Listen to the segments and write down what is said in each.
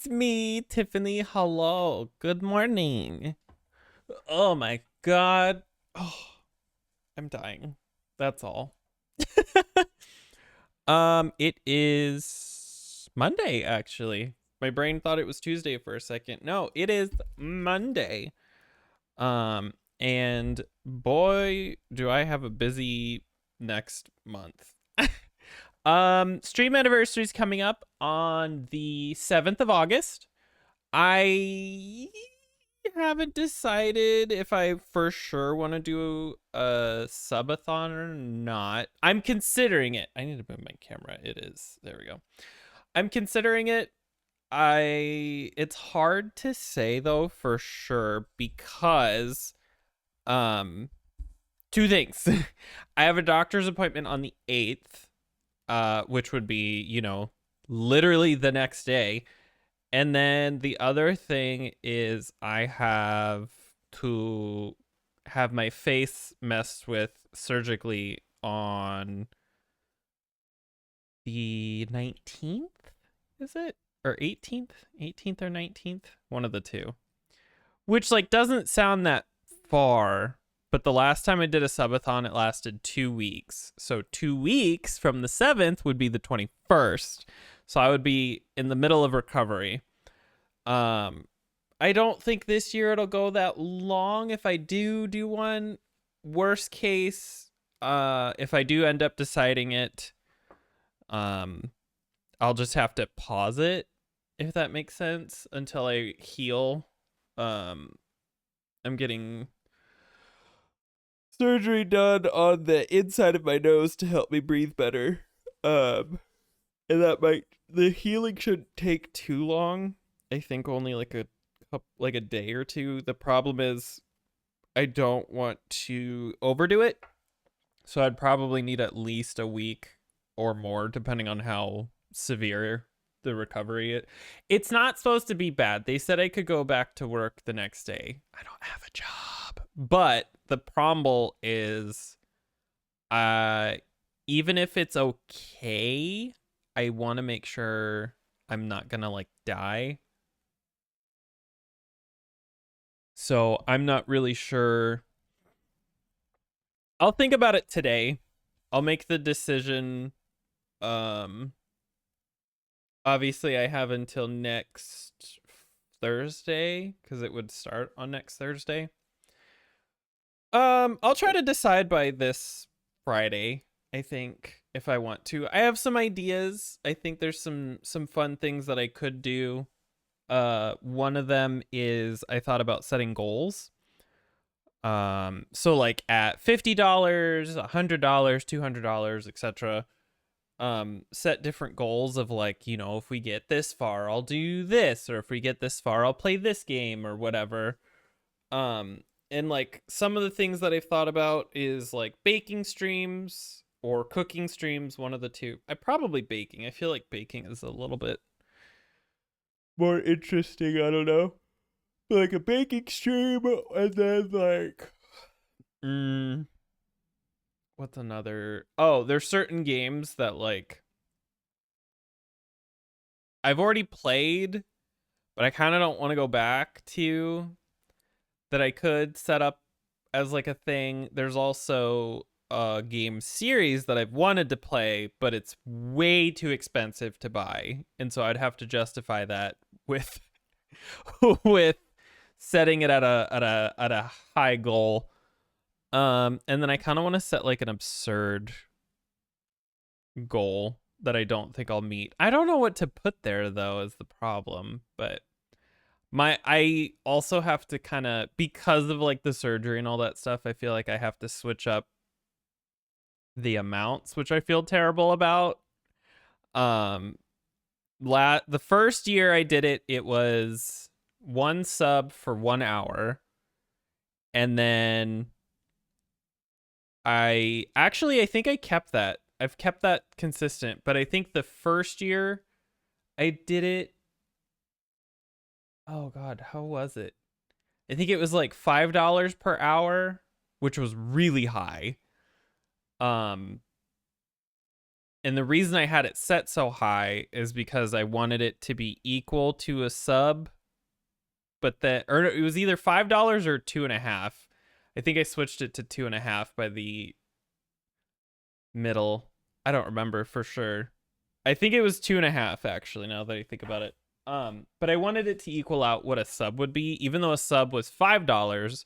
it's me, Tiffany. Hello. Good morning. Oh my god. Oh, I'm dying. That's all. it is Monday actually. My brain thought it was Tuesday for a second. No, it is Monday. Um and boy, do I have a busy next month. Stream anniversary is coming up on the 7th of August. I haven't decided if I for sure want to do a subathon or not. I'm considering it. I need to move my camera. It is. There we go. I'm considering it. It's hard to say though for sure because um two things. I have a doctor's appointment on the 8th, which would be, literally the next day. And then the other thing is I have to have my face messed with surgically on the 19th, is it? Or 18th? 18th or 19th? One of the two. Which like doesn't sound that far, but the last time I did a subathon it lasted 2 weeks. So 2 weeks from the 7th would be the 21st. So I would be in the middle of recovery. I don't think this year it'll go that long if I do one. Worst case, if I do end up deciding it, I'll just have to pause it, if that makes sense, until I heal. I'm getting surgery done on the inside of my nose to help me breathe better. And the healing shouldn't take too long. I think only like a day or two. The problem is I don't want to overdo it. So I'd probably need at least a week or more depending on how severe the recovery is. It's not supposed to be bad. They said I could go back to work the next day. I don't have a job. But the problem is even if it's okay, I want to make sure I'm not going to like die. So I'm not really sure. I'll think about it today. I'll make the decision. Obviously I have until next Thursday because it would start on next Thursday. I'll try to decide by this Friday, I think, if I want to. I have some ideas. I think there's some fun things that I could do. One of them is I thought about setting goals. So like at $50, $100, $200, etc. Set different goals of like, if we get this far, I'll do this, or if we get this far, I'll play this game or whatever. And like some of the things that I've thought about is like baking streams or cooking streams, one of the two. I probably baking. I feel like baking is a little bit more interesting. I don't know. Like a baking stream, and then like what's another? Oh, there's certain games that like I've already played, but I kind of don't want to go back to, that I could set up as like a thing. There's also a game series that I've wanted to play, but it's way too expensive to buy, and so I'd have to justify that with with setting it at a high goal. And then I kind of want to set like an absurd goal that I don't think I'll meet. I don't know what to put there though is the problem, but I also have to kind of, because of like the surgery and all that stuff, I feel like I have to switch up the amounts, which I feel terrible about. Um the first year I did it, it was one sub for 1 hour, and then I think I kept that. I've kept that consistent, but I think the first year I did it, oh god, how was it? I think it was like $5 per hour, which was really high. Um And the reason I had it set so high is because I wanted it to be equal to a sub, but or it was either $5 or 2.5. I think I switched it to 2.5 by the middle. I don't remember for sure. I think it was 2.5 actually, now that I think about it. But I wanted it to equal out what a sub would be. Even though a sub was $5,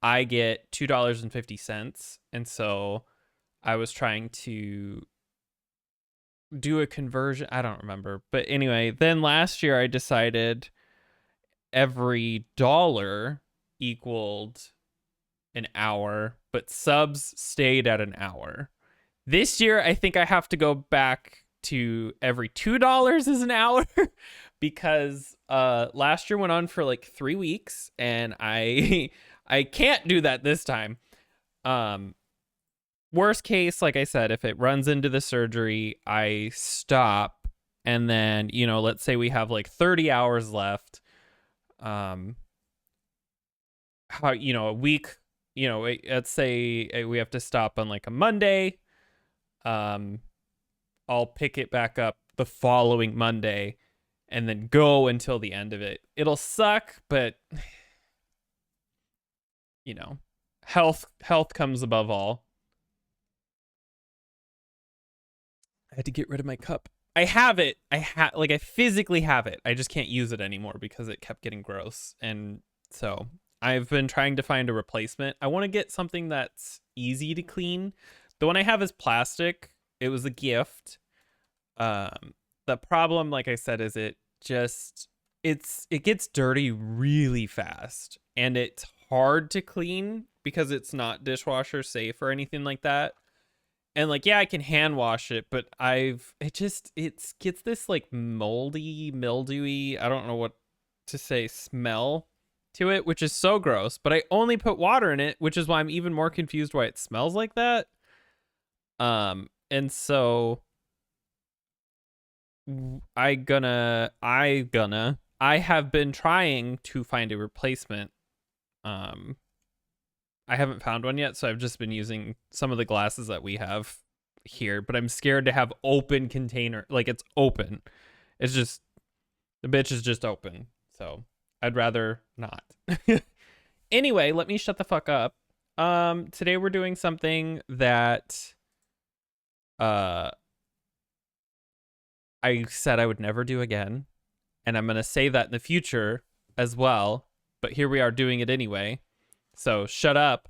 I get $2.50. And so I was trying to do a conversion. I don't remember. But anyway, then last year I decided every dollar equaled an hour, but subs stayed at an hour. This year, I think I have to go back to every $2 is an hour because last year went on for like 3 weeks, and I can't do that this time. Worst case, like I said, if it runs into the surgery, I stop, and then, you know, let's say we have like 30 hours left. How, you know, a week, you know, let's say we have to stop on like a Monday. I'll pick it back up the following Monday and then go until the end of it. It'll suck, but you know, health comes above all. I had to get rid of my cup. I have it. I physically have it. I just can't use it anymore because it kept getting gross. And so I've been trying to find a replacement. I want to get something that's easy to clean. The one I have is plastic. It was a gift. The problem, like I said, is it gets dirty really fast, and it's hard to clean because it's not dishwasher safe or anything like that. And like, yeah, I can hand wash it, but it gets this like moldy, mildewy, I don't know what to say, smell to it, which is so gross. But I only put water in it, which is why I'm even more confused why it smells like that. And so I have been trying to find a replacement. I haven't found one yet, so I've just been using some of the glasses that we have here, but I'm scared to have open container. Like, it's open. It's just, the bitch is just open. So I'd rather not. Anyway, let me shut the fuck up. Today we're doing something that I said I would never do again, and I'm gonna say that in the future as well, but here we are doing it anyway, so shut up.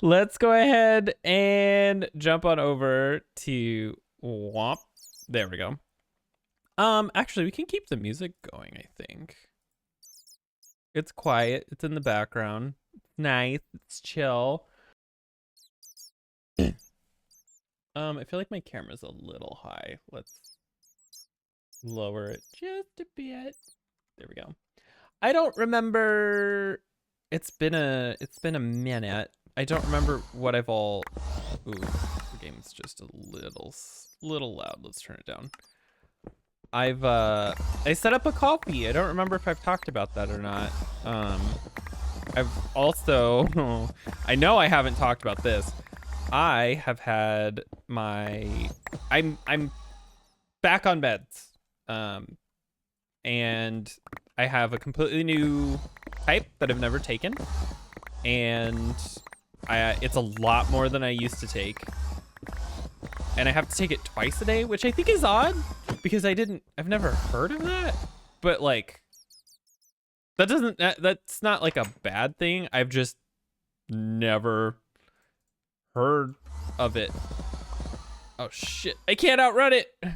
Let's go ahead and jump on over to Womp. There we go. Actually, we can keep the music going. I think it's quiet, it's in the background, it's nice, it's chill. I feel like my camera's a little high. Let's lower it just a bit. There we go. I don't remember. It's been a minute. I don't remember what I've all. Ooh, the game's just a little loud. Let's turn it down. I set up a coffee. I don't remember if I've talked about that or not. I've also I know I haven't talked about this. I have had I'm back on meds, and I have a completely new type that I've never taken, and it's a lot more than I used to take, and I have to take it twice a day, which I think is odd because I've never heard of that, but like that's not like a bad thing. I've just never heard of it. Oh shit, I can't outrun it. Okay,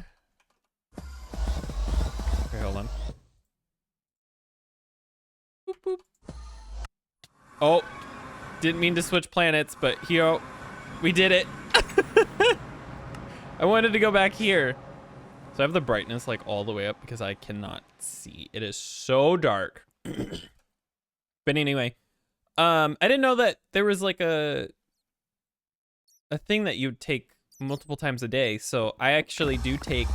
hold on. Boop, boop. Oh, didn't mean to switch planets, but here we did it. I wanted to go back here. So I have the brightness like all the way up because I cannot see. It is so dark. But anyway, I didn't know that there was like a thing that you'd take multiple times a day. So I actually do take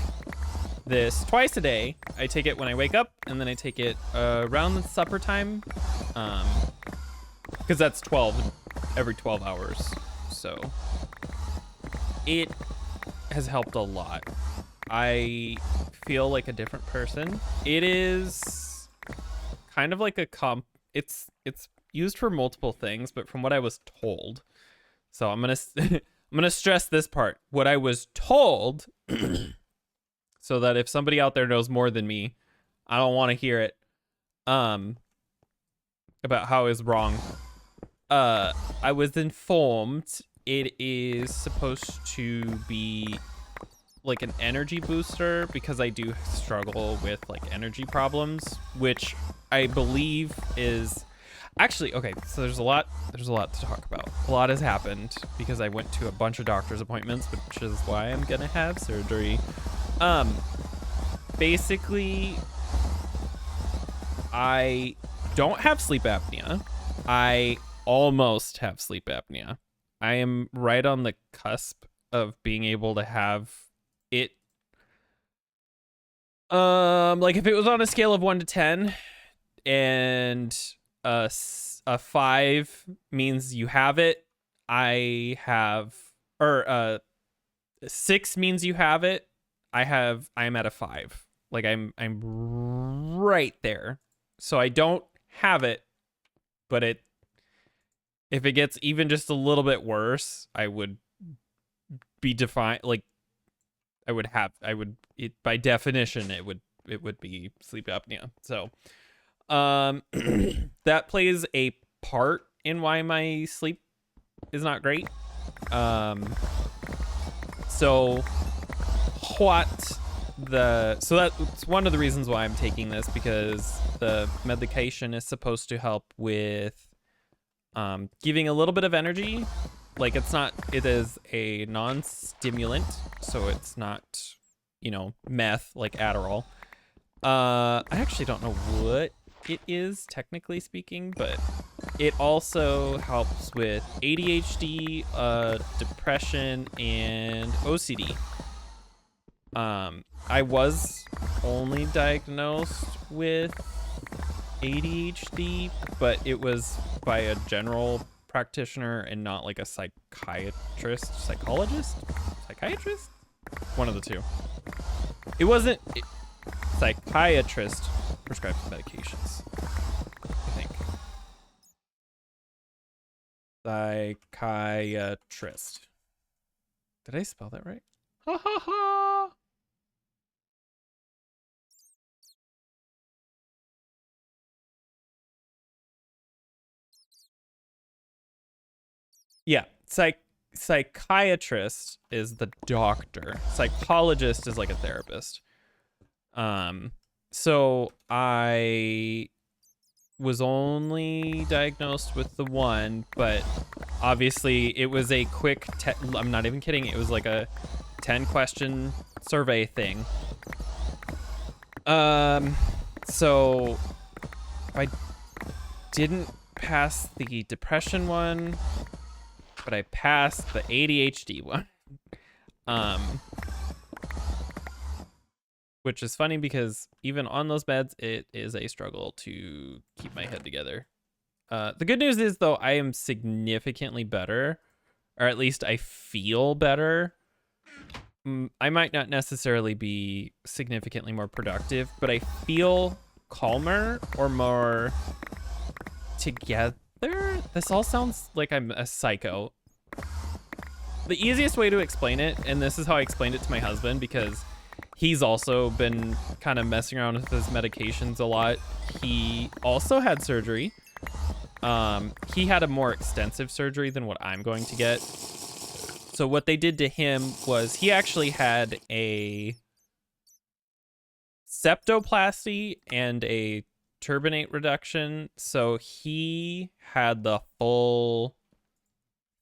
this twice a day. I take it when I wake up, and then I take it around the supper time, because that's every 12 hours. So It has helped a lot. I feel like a different person. It is kind of like it's used for multiple things, but from what I was told. So I'm going to I'm going to stress this part. What I was told so that if somebody out there knows more than me, I don't want to hear it about how is wrong. I was informed it is supposed to be like an energy booster because I do struggle with like energy problems, which I believe is actually okay. So there's a lot to talk about. A lot has happened because I went to a bunch of doctor's appointments, which is why I'm gonna have surgery. Basically, I don't have sleep apnea. I almost have sleep apnea. I am right on the cusp of being able to have it. Like if it was on a scale of 1 to 10 and a 5 means you have it, I have, or 6 means you have it, I'm at a 5. Like I'm right there. So I don't have it, but if it gets even just a little bit worse, I would be defined like by definition it would be sleep apnea. So that plays a part in why my sleep is not great. So that's one of the reasons why I'm taking this, because the medication is supposed to help with giving a little bit of energy. Like it is a non-stimulant, so it's not, meth like Adderall. I actually don't know what it is technically speaking, but it also helps with ADHD, depression, and OCD. I was only diagnosed with ADHD, but it was by a general practitioner and not like a psychiatrist, one of the two. It wasn't psychiatrist prescribed medications, I think. Psychiatrist. Did I spell that right? Ha ha ha. Yeah, psychiatrist is the doctor. Psychologist is like a therapist. So I was only diagnosed with the one, but obviously it was a quick I'm not even kidding, it was like a 10-question survey thing. So I didn't pass the depression one, but I passed the ADHD one. Which is funny because even on those beds, it is a struggle to keep my head together. The good news is, though, I am significantly better, or at least I feel better. I might not necessarily be significantly more productive, but I feel calmer or more together. This all sounds like I'm a psycho. The easiest way to explain it, and this is how I explained it to my husband, because he's also been kind of messing around with his medications a lot. He also had surgery. He had a more extensive surgery than what I'm going to get. So what they did to him was he actually had a septoplasty and a turbinate reduction. So he had the full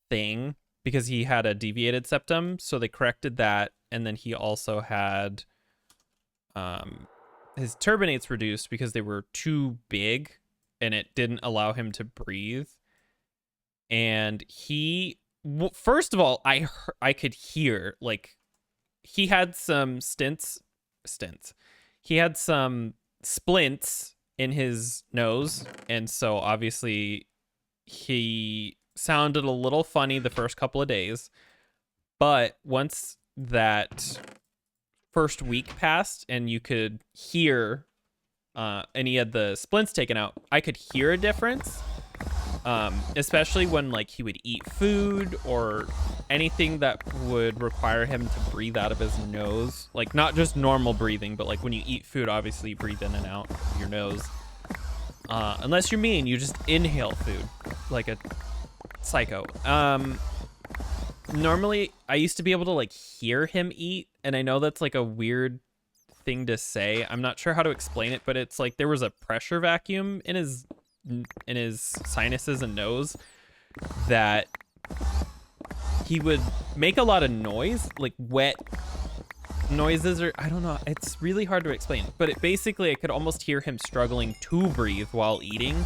thing because he had a deviated septum. So they corrected that. And then he also had his turbinates reduced because they were too big and it didn't allow him to breathe. And first of all, I could hear, like, he had some stints. He had some splints in his nose. And so obviously he sounded a little funny the first couple of days. But once that first week passed and you could hear, and he had the splints taken out, I could hear a difference. Especially when like he would eat food or anything that would require him to breathe out of his nose, like not just normal breathing, but like when you eat food, obviously you breathe in and out of your nose. Unless you're me and you just inhale food like a psycho. Normally I used to be able to like hear him eat, and I know that's like a weird thing to say. I'm not sure how to explain it, but it's like there was a pressure vacuum in his sinuses and nose that he would make a lot of noise, like wet noises, or I don't know, it's really hard to explain, but it basically I could almost hear him struggling to breathe while eating,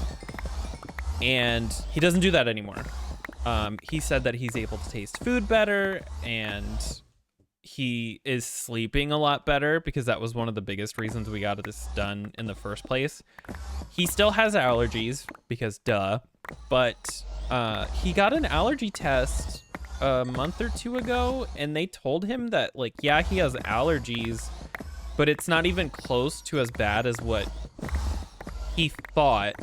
and he doesn't do that anymore. He said that he's able to taste food better, and he is sleeping a lot better, because that was one of the biggest reasons we got this done in the first place. He still has allergies because duh, but he got an allergy test a month or two ago, and they told him that like, yeah, he has allergies, but it's not even close to as bad as what he thought.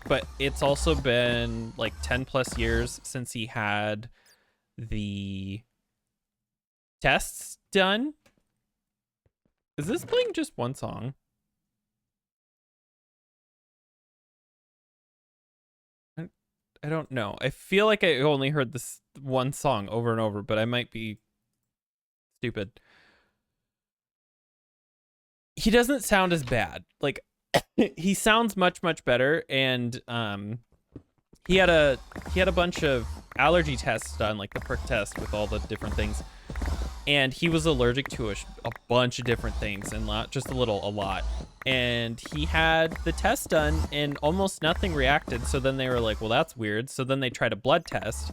But it's also been like 10 plus years since he had the tests done. Is this playing just one song? I don't know. I feel like I only heard this one song over and over, but I might be stupid. He doesn't sound as bad. Like he sounds much, much better, and he had a bunch of allergy tests done, like the perk test with all the different things. And he was allergic to a bunch of different things, and not just a lot. And he had the test done and almost nothing reacted. So then they were like, well, that's weird. So then they tried a blood test.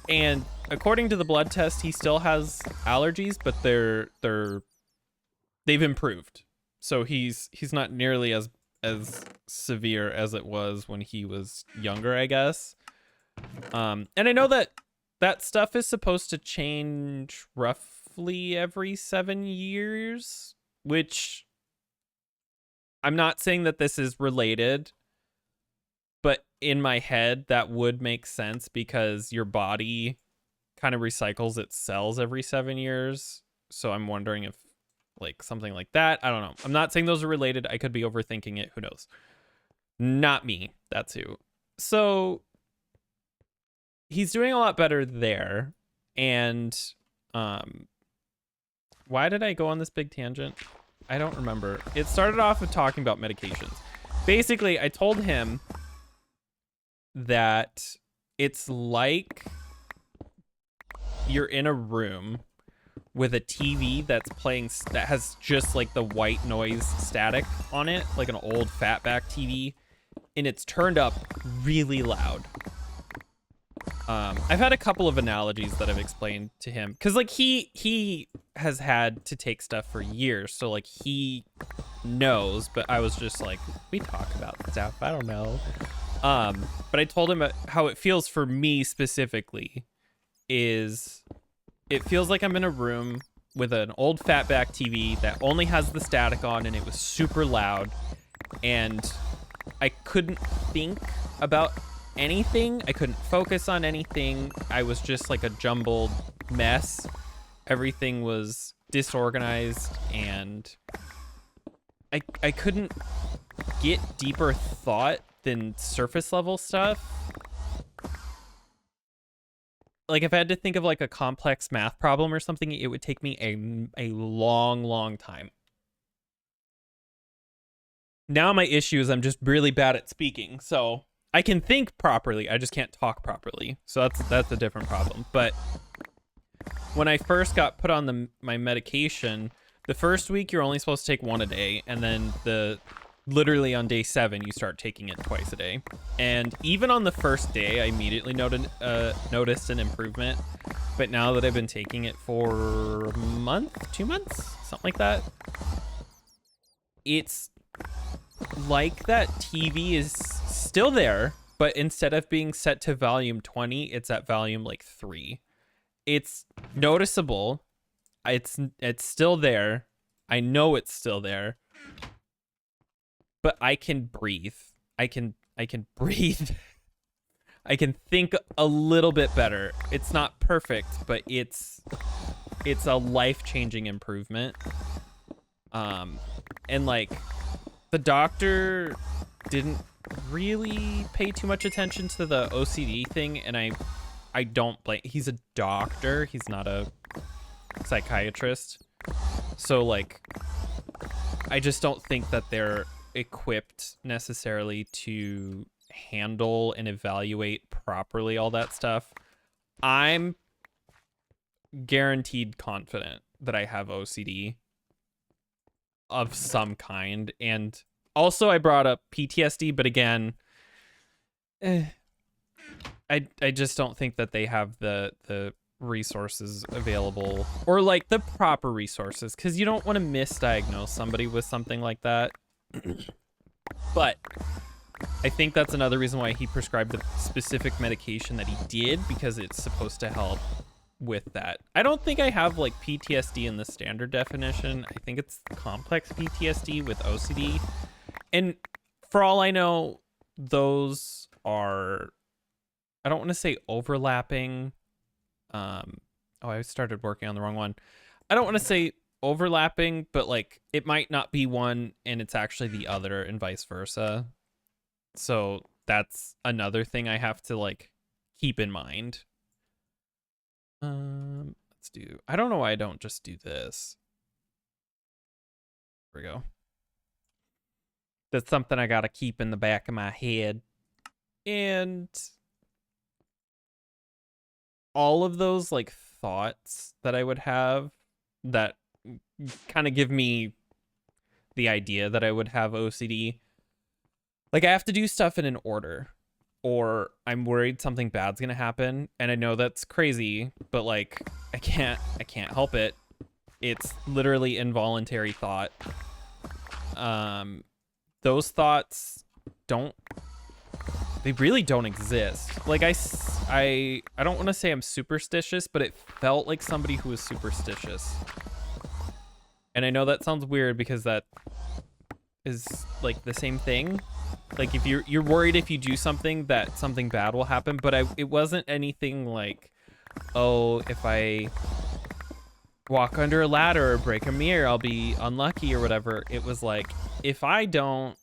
And according to the blood test, he still has allergies, but they've improved. So he's not nearly as severe as it was when he was younger, I guess. And I know that stuff is supposed to change roughly every 7 years, which I'm not saying that this is related, but in my head, that would make sense because your body kind of recycles its cells every 7 years. So I'm wondering if like something like that. I don't know. I'm not saying those are related. I could be overthinking it. Who knows? Not me. That's who. So he's doing a lot better there. And why did I go on this big tangent? I don't remember. It started off with talking about medications. Basically, I told him that it's like you're in a room with a TV that's playing, that has just like the white noise static on it, like an old fatback TV, and it's turned up really loud. I've had a couple of analogies that I've explained to him, because like he has had to take stuff for years, so like he knows, but I was just like, we talk about stuff, I don't know. But I told him how it feels for me specifically is it feels like I'm in a room with an old fatback TV that only has the static on, and it was super loud, and I couldn't think about anything. I couldn't focus on anything. I was just like a jumbled mess. Everything was disorganized, and I couldn't get deeper thought than surface level stuff. Like if I had to think of like a complex math problem or something, it would take me a long time. Now my issue is I'm just really bad at speaking, so I can think properly, I just can't talk properly. So that's a different problem. But when I first got put on my medication, the first week you're only supposed to take one a day, and then literally on day 7 you start taking it twice a day. And even on the first day I immediately noticed an improvement. But now that I've been taking it for a month, 2 months, something like that, it's like that TV is still there, but instead of being set to volume 20, it's at volume like 3. It's noticeable. It's still there. I know it's still there. But I can breathe. I can breathe. I can think a little bit better. It's not perfect, but it's a life-changing improvement. And like the doctor didn't really pay too much attention to the OCD thing, and I don't blame. He's a doctor. He's not a psychiatrist. So like I just don't think that they're equipped necessarily to handle and evaluate properly all that stuff. I'm guaranteed confident that I have OCD of some kind. And also I brought up PTSD, but again, I just don't think that they have the resources available, or like the proper resources, because you don't want to misdiagnose somebody with something like that. But I think that's another reason why he prescribed the specific medication that he did, because it's supposed to help with that. I don't think I have like PTSD in the standard definition. I think it's complex PTSD with OCD. And for all I know, those are, I don't want to say overlapping. I started working on the wrong one. I don't want to say overlapping, but like it might not be one and it's actually the other, and vice versa. So that's another thing I have to like keep in mind. Let's do, I don't know why I don't just do this. There we go. That's something I gotta keep in the back of my head. And all of those like thoughts that I would have that kind of give me the idea that I would have OCD. Like I have to do stuff in an order, or I'm worried something bad's gonna happen, and I know that's crazy, but like I can't help it. It's literally involuntary thought. Those thoughts they really don't exist. Like I don't want to say I'm superstitious, but it felt like somebody who was superstitious. And I know that sounds weird because that is like the same thing. Like if you're worried if you do something that something bad will happen, but it wasn't anything like, oh, if I walk under a ladder or break a mirror, I'll be unlucky or whatever. It was like, if I don't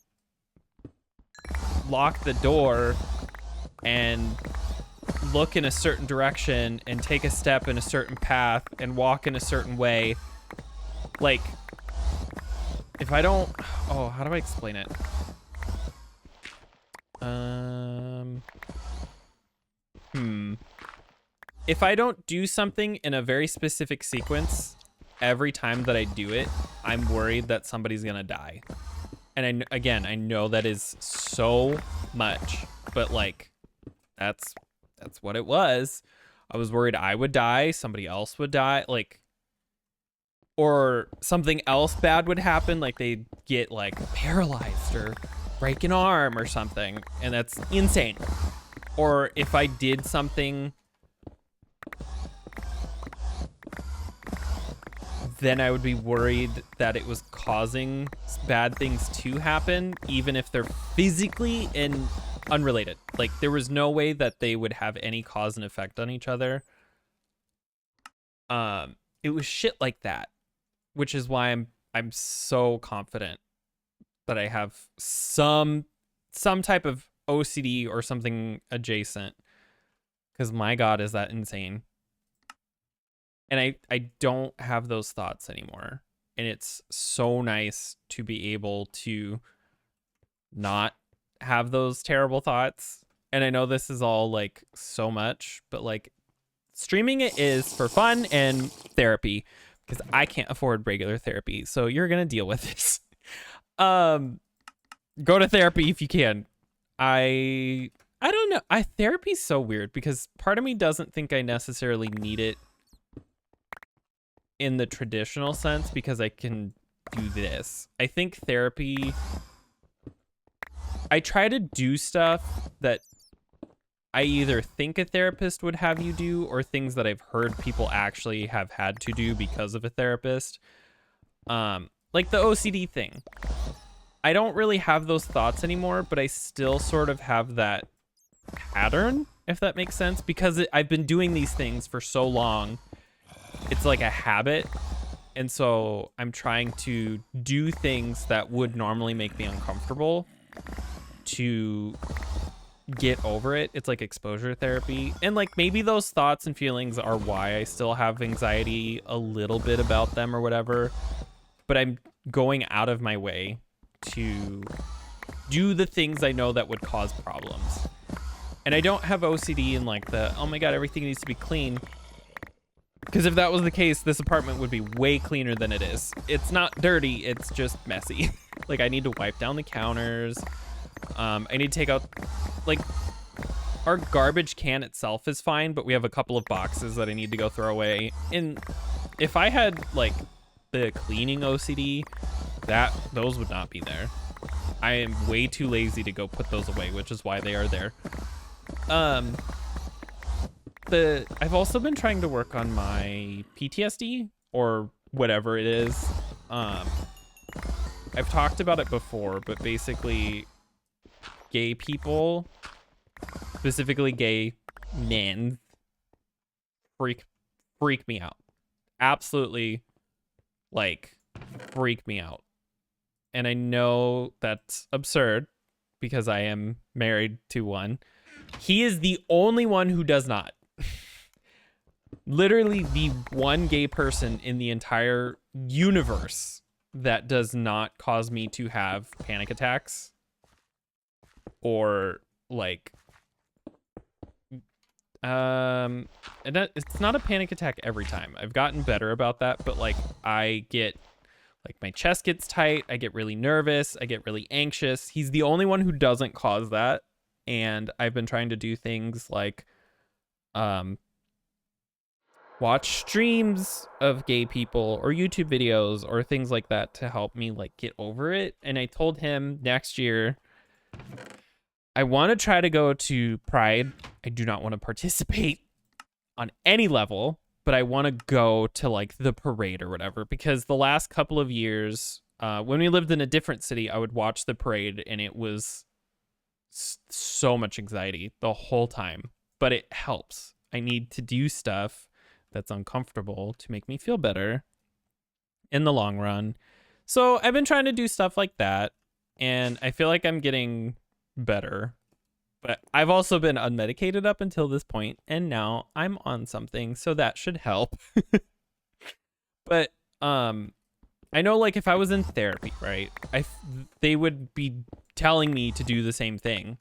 lock the door and look in a certain direction and take a step in a certain path and walk in a certain way, like if I don't, oh, how do I explain it? If I don't do something in a very specific sequence every time that I do it, I'm worried that somebody's gonna die. And I know that is so much, but like that's what it was. I was worried I would die, somebody else would die, like, or something else bad would happen, like they'd get like paralyzed or break an arm or something, and that's insane. Or if I did something, then I would be worried that it was causing bad things to happen, even if they're physically and unrelated. Like there was no way that they would have any cause and effect on each other. It was shit like that, which is why I'm so confident that I have some type of OCD or something adjacent. Because my God, is that insane. And I don't have those thoughts anymore. And it's so nice to be able to not have those terrible thoughts. And I know this is all like so much, but like streaming it is for fun and therapy, because I can't afford regular therapy. So you're going to deal with this. Go to therapy if you can. I don't know. Therapy's so weird because part of me doesn't think I necessarily need it in the traditional sense because I can do this. I think therapy, I try to do stuff that I either think a therapist would have you do or things that I've heard people actually have had to do because of a therapist. Like the OCD thing. I don't really have those thoughts anymore, but I still sort of have that pattern, if that makes sense, because I've been doing these things for so long. It's like a habit. And so I'm trying to do things that would normally make me uncomfortable to get over it. It's like exposure therapy. And like maybe those thoughts and feelings are why I still have anxiety a little bit about them or whatever. But I'm going out of my way to do the things I know that would cause problems. And I don't have OCD in like the, oh my God, everything needs to be clean. Because if that was the case, this apartment would be way cleaner than it is. It's not dirty, it's just messy. Like I need to wipe down the counters. I need to take out, like, our garbage can itself is fine, but we have a couple of boxes that I need to go throw away. And if I had like the cleaning OCD, those would not be there. I am way too lazy to go put those away, which is why they are there. I've also been trying to work on my PTSD or whatever it is. I've talked about it before, but basically gay people, specifically gay men, freak me out. Absolutely, like, freak me out. And I know that's absurd because I am married to one. He is the only one who does not. Literally the one gay person in the entire universe that does not cause me to have panic attacks or like and it's not a panic attack every time. I've gotten better about that, but like I get like my chest gets tight, I get really nervous, I get really anxious. He's the only one who doesn't cause that, and I've been trying to do things like watch streams of gay people or YouTube videos or things like that to help me like get over it. And I told him next year I want to try to go to Pride. I do not want to participate on any level, but I want to go to like the parade or whatever, because the last couple of years when we lived in a different city, I would watch the parade and it was so much anxiety the whole time, but it helps. I need to do stuff that's uncomfortable to make me feel better in the long run. So I've been trying to do stuff like that, and I feel like I'm getting better. But I've also been unmedicated up until this point, and now I'm on something, so that should help. But I know like if I was in therapy, right, they would be telling me to do the same thing.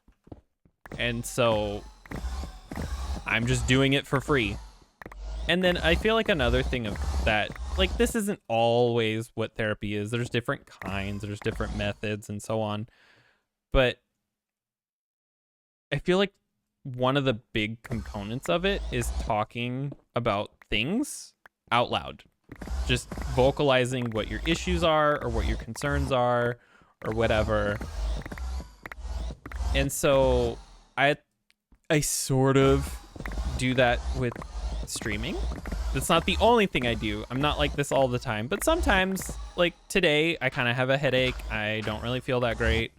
And so I'm just doing it for free. And then I feel like another thing of that, like this isn't always what therapy is. There's different kinds, there's different methods and so on. But I feel like one of the big components of it is talking about things out loud. Just vocalizing what your issues are or what your concerns are or whatever. And so I sort of do that with streaming. That's not the only thing I do. I'm not like this all the time, but sometimes, like today, I kind of have a headache. I don't really feel that great.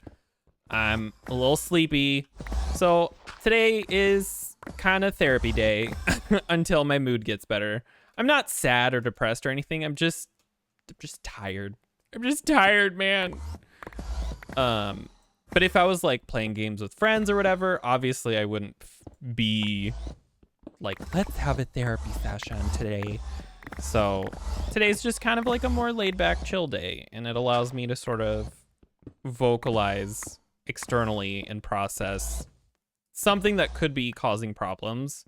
I'm a little sleepy. So today is kind of therapy day until my mood gets better. I'm not sad or depressed or anything. I'm just tired. I'm just tired, man. But if I was like playing games with friends or whatever, obviously I wouldn't be like, let's have a therapy session today. So today's just kind of like a more laid back, chill day. And it allows me to sort of vocalize externally and process something that could be causing problems.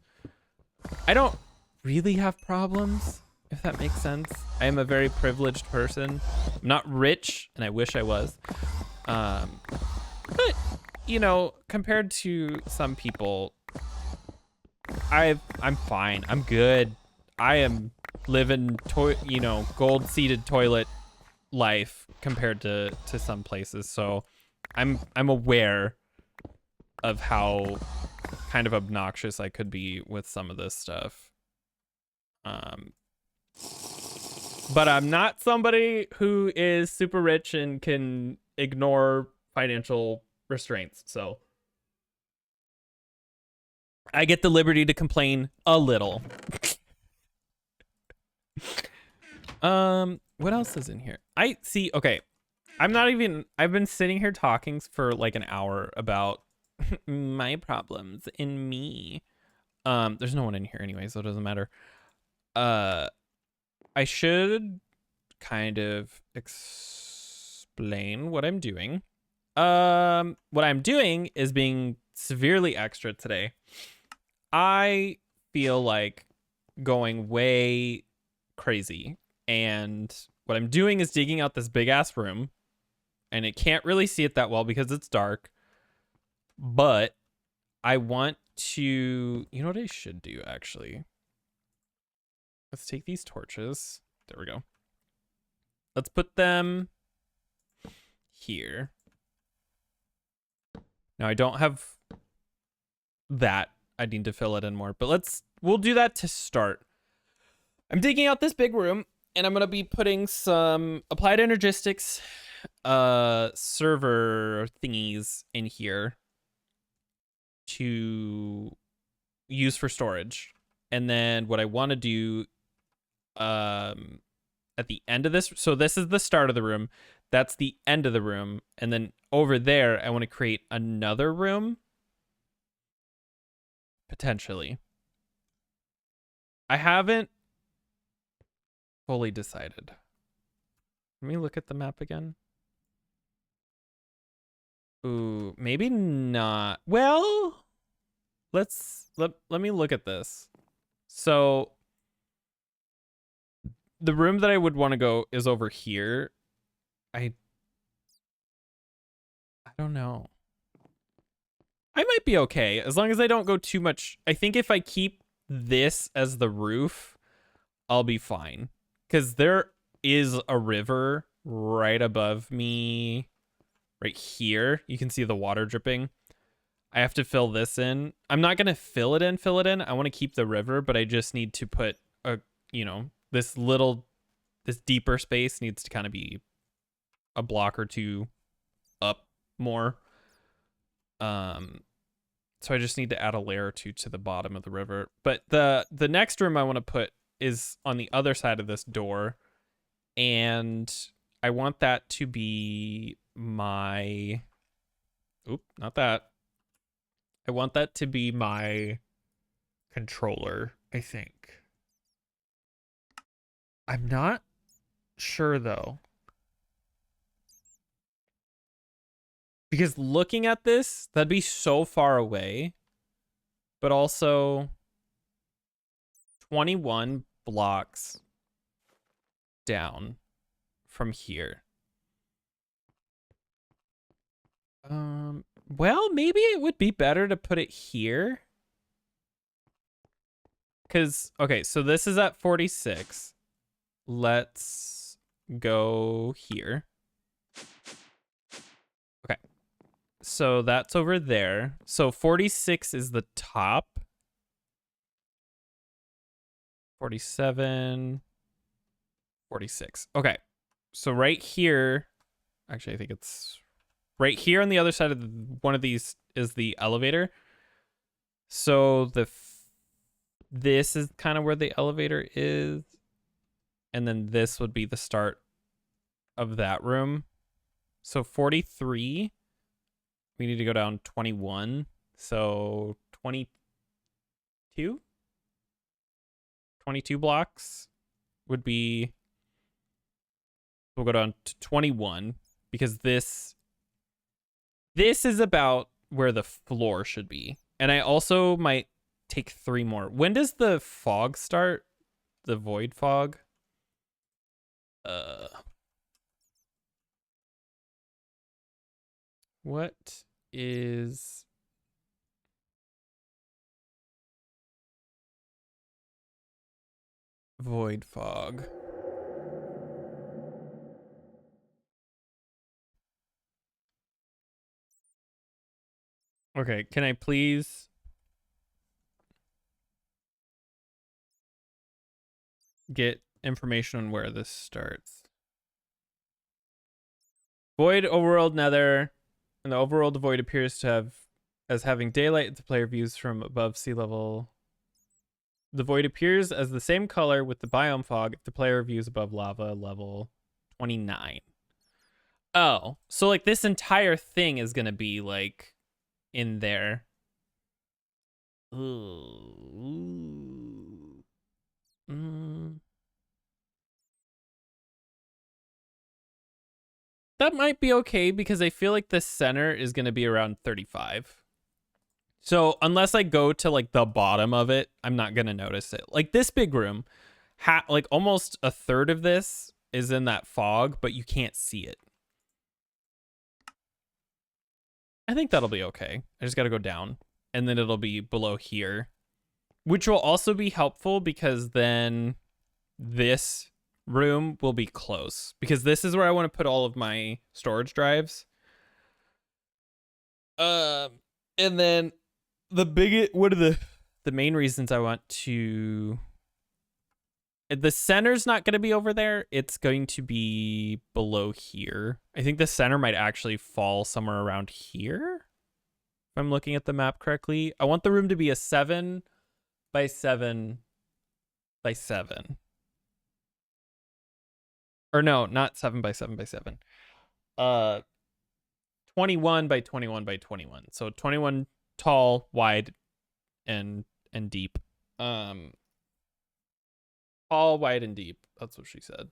I don't really have problems, if that makes sense. I am a very privileged person. I'm not rich, and I wish I was. But, you know, compared to some people, I'm fine. I'm good. I am living, gold seated toilet life compared to some places. So I'm aware of how kind of obnoxious I could be with some of this stuff. But I'm not somebody who is super rich and can ignore financial restraints. So I get the liberty to complain a little. What else is in here? I see. Okay. I've been sitting here talking for like an hour about my problems in me. There's no one in here anyway, so it doesn't matter. I should kind of explain what I'm doing. What I'm doing is being severely extra today. I feel like going way crazy, and what I'm doing is digging out this big ass room, and it can't really see it that well because it's dark. But I want to, you know what I should do actually? Let's take these torches. There we go. Let's put them here. Now I don't have that. I need to fill it in more, but we'll do that to start. I'm digging out this big room, and I'm going to be putting some applied energistics server thingies in here to use for storage. And then what I want to do at the end of this, so this is the start of the room, that's the end of the room, and then over there I want to create another room potentially. I haven't fully decided. Let me look at the map again. Ooh, maybe not. Well, let me look at this. So the room that I would want to go is over here. I don't know. I might be okay as long as I don't go too much. I think if I keep this as the roof, I'll be fine. Because there is a river right above me, right here. You can see the water dripping. I have to fill this in. I'm not going to fill it in. I want to keep the river, but I just need to put this deeper space needs to kind of be a block or two up more. So I just need to add a layer or two to the bottom of the river. But the next room I want to put is on the other side of this door, and I want that to be my not that. I want that to be my controller, I think. I'm not sure though. Because looking at this, that'd be so far away. But also 21 blocks down from here. Well, maybe it would be better to put it here. Because, okay, so this is at 46. Let's go here. Okay. So that's over there. So 46 is the top. 47. 46. Okay. So right here, actually, I think it's right here on the other side of one of these is the elevator. So this is kind of where the elevator is. And then this would be the start of that room. So 43, we need to go down 21. So 22? 22 blocks would be, we'll go down to 21 because this is about where the floor should be. And I also might take 3 more. When does the fog start? The void fog? What is void fog? Okay, can I please get information on where this starts. Void, overworld, nether, and the overworld void appears to have as having daylight. The player views from above sea level. The void appears as the same color with the biome fog if the player views above lava level 29. Oh, so like this entire thing is gonna be like in there. Ooh. That might be okay because I feel like the center is gonna be around 35. So unless I go to like the bottom of it, I'm not gonna notice it. Like this big room, like almost a third of this is in that fog, but you can't see it. I think that'll be okay. I just gotta go down, and then it'll be below here, which will also be helpful because then this room will be close because this is where I want to put all of my storage drives. And then one of the main reasons I want to, the center's not going to be over there. It's going to be below here. I think the center might actually fall somewhere around here. If I'm looking at the map correctly, I want the room to be a 7 by 7 by 7. Or no, not 7 by 7 by 7. 21 by 21 by 21. So 21 tall, wide, and deep. Tall, wide, and deep. That's what she said.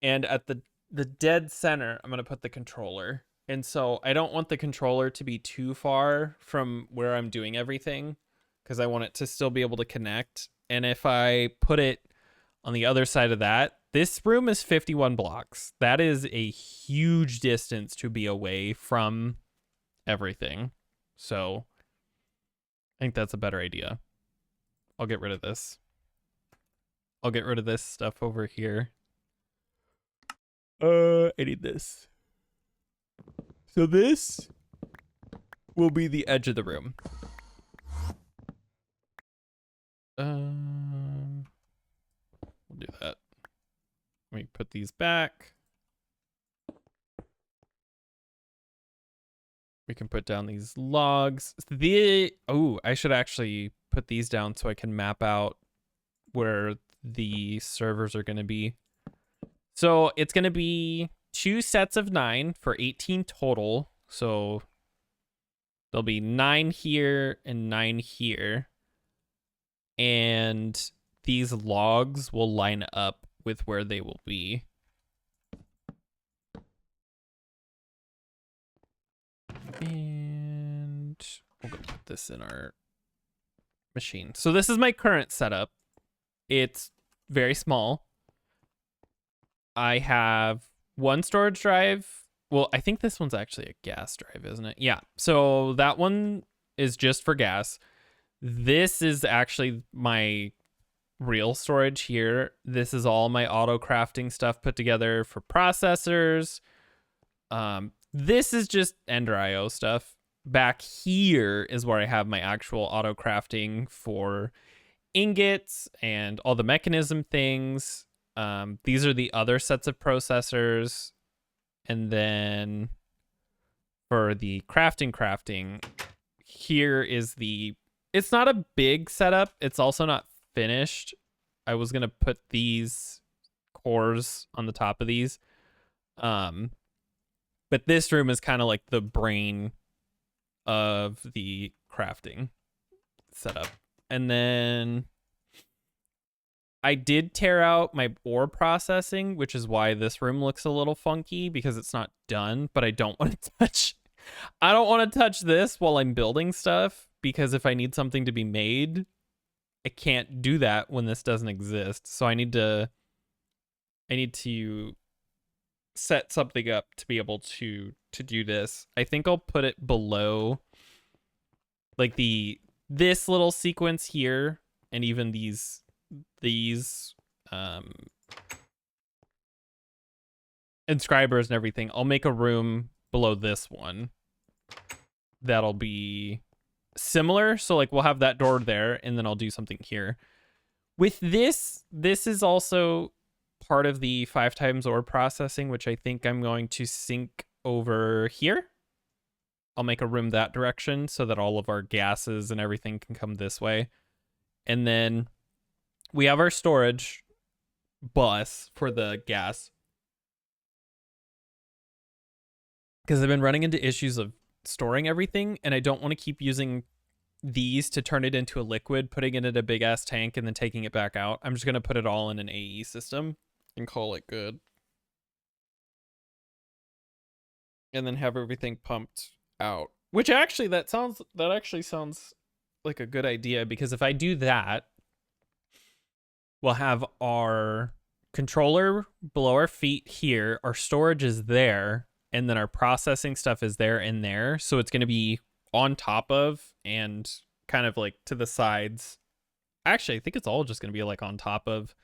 And at the dead center, I'm gonna put the controller. And so I don't want the controller to be too far from where I'm doing everything because I want it to still be able to connect. And if I put it on the other side of that, this room is 51 blocks. That is a huge distance to be away from everything. So I think that's a better idea. I'll get rid of this. I'll get rid of this stuff over here. I need this. So this will be the edge of the room. We'll do that. Let me put these back. We can put down these logs. I should actually put these down so I can map out where the servers are going to be. So it's going to be 2 sets of 9 for 18 total. So there'll be 9 here and 9 here. And these logs will line up with where they will be. And we'll go put this in our machine. So this is my current setup. It's very small. I have 1 storage drive. Well, I think this one's actually a gas drive, isn't it? Yeah. So that one is just for gas. This is actually my real storage here. This is all my auto crafting stuff put together for processors. This is just Ender IO stuff. Back here is where I have my actual auto crafting for ingots and all the mechanism things. These are the other sets of processors. And then for the crafting, here is it's not a big setup. It's also not finished. I was going to put these cores on the top of these. But this room is kind of like the brain of the crafting setup. And then I did tear out my ore processing, which is why this room looks a little funky because it's not done, but I don't want to touch this while I'm building stuff because if I need something to be made, I can't do that when this doesn't exist. So I need to set something up to be able to do this. I think I'll put it below like this little sequence here and even these inscribers and everything. I'll make a room below this one that'll be similar. So like we'll have that door there and then I'll do something here. With this is also part of the 5 times ore processing, which I think I'm going to sync over here. I'll make a room that direction so that all of our gases and everything can come this way. And then we have our storage bus for the gas. Because I've been running into issues of storing everything, and I don't want to keep using these to turn it into a liquid, putting it in a big ass tank, and then taking it back out. I'm just going to put it all in an AE system and call it good. And then have everything pumped out. Which actually that actually sounds like a good idea, because if I do that, we'll have our controller below our feet here, our storage is there, and then our processing stuff is there and there. So it's going to be on top of and kind of like to the sides. Actually, I think it's all just going to be like on top of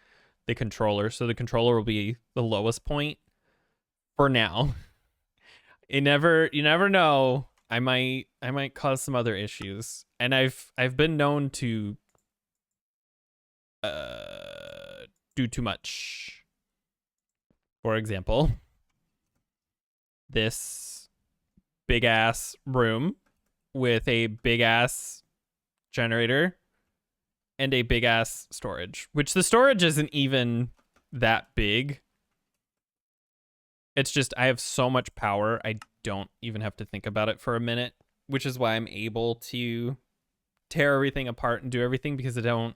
the controller. So the controller will be the lowest point for now. You never know. I might cause some other issues. And I've been known to do too much. For example, this big ass room with a big ass generator and a big ass storage, which the storage isn't even that big. It's just I have so much power, I don't even have to think about it for a minute, which is why I'm able to tear everything apart and do everything, because I don't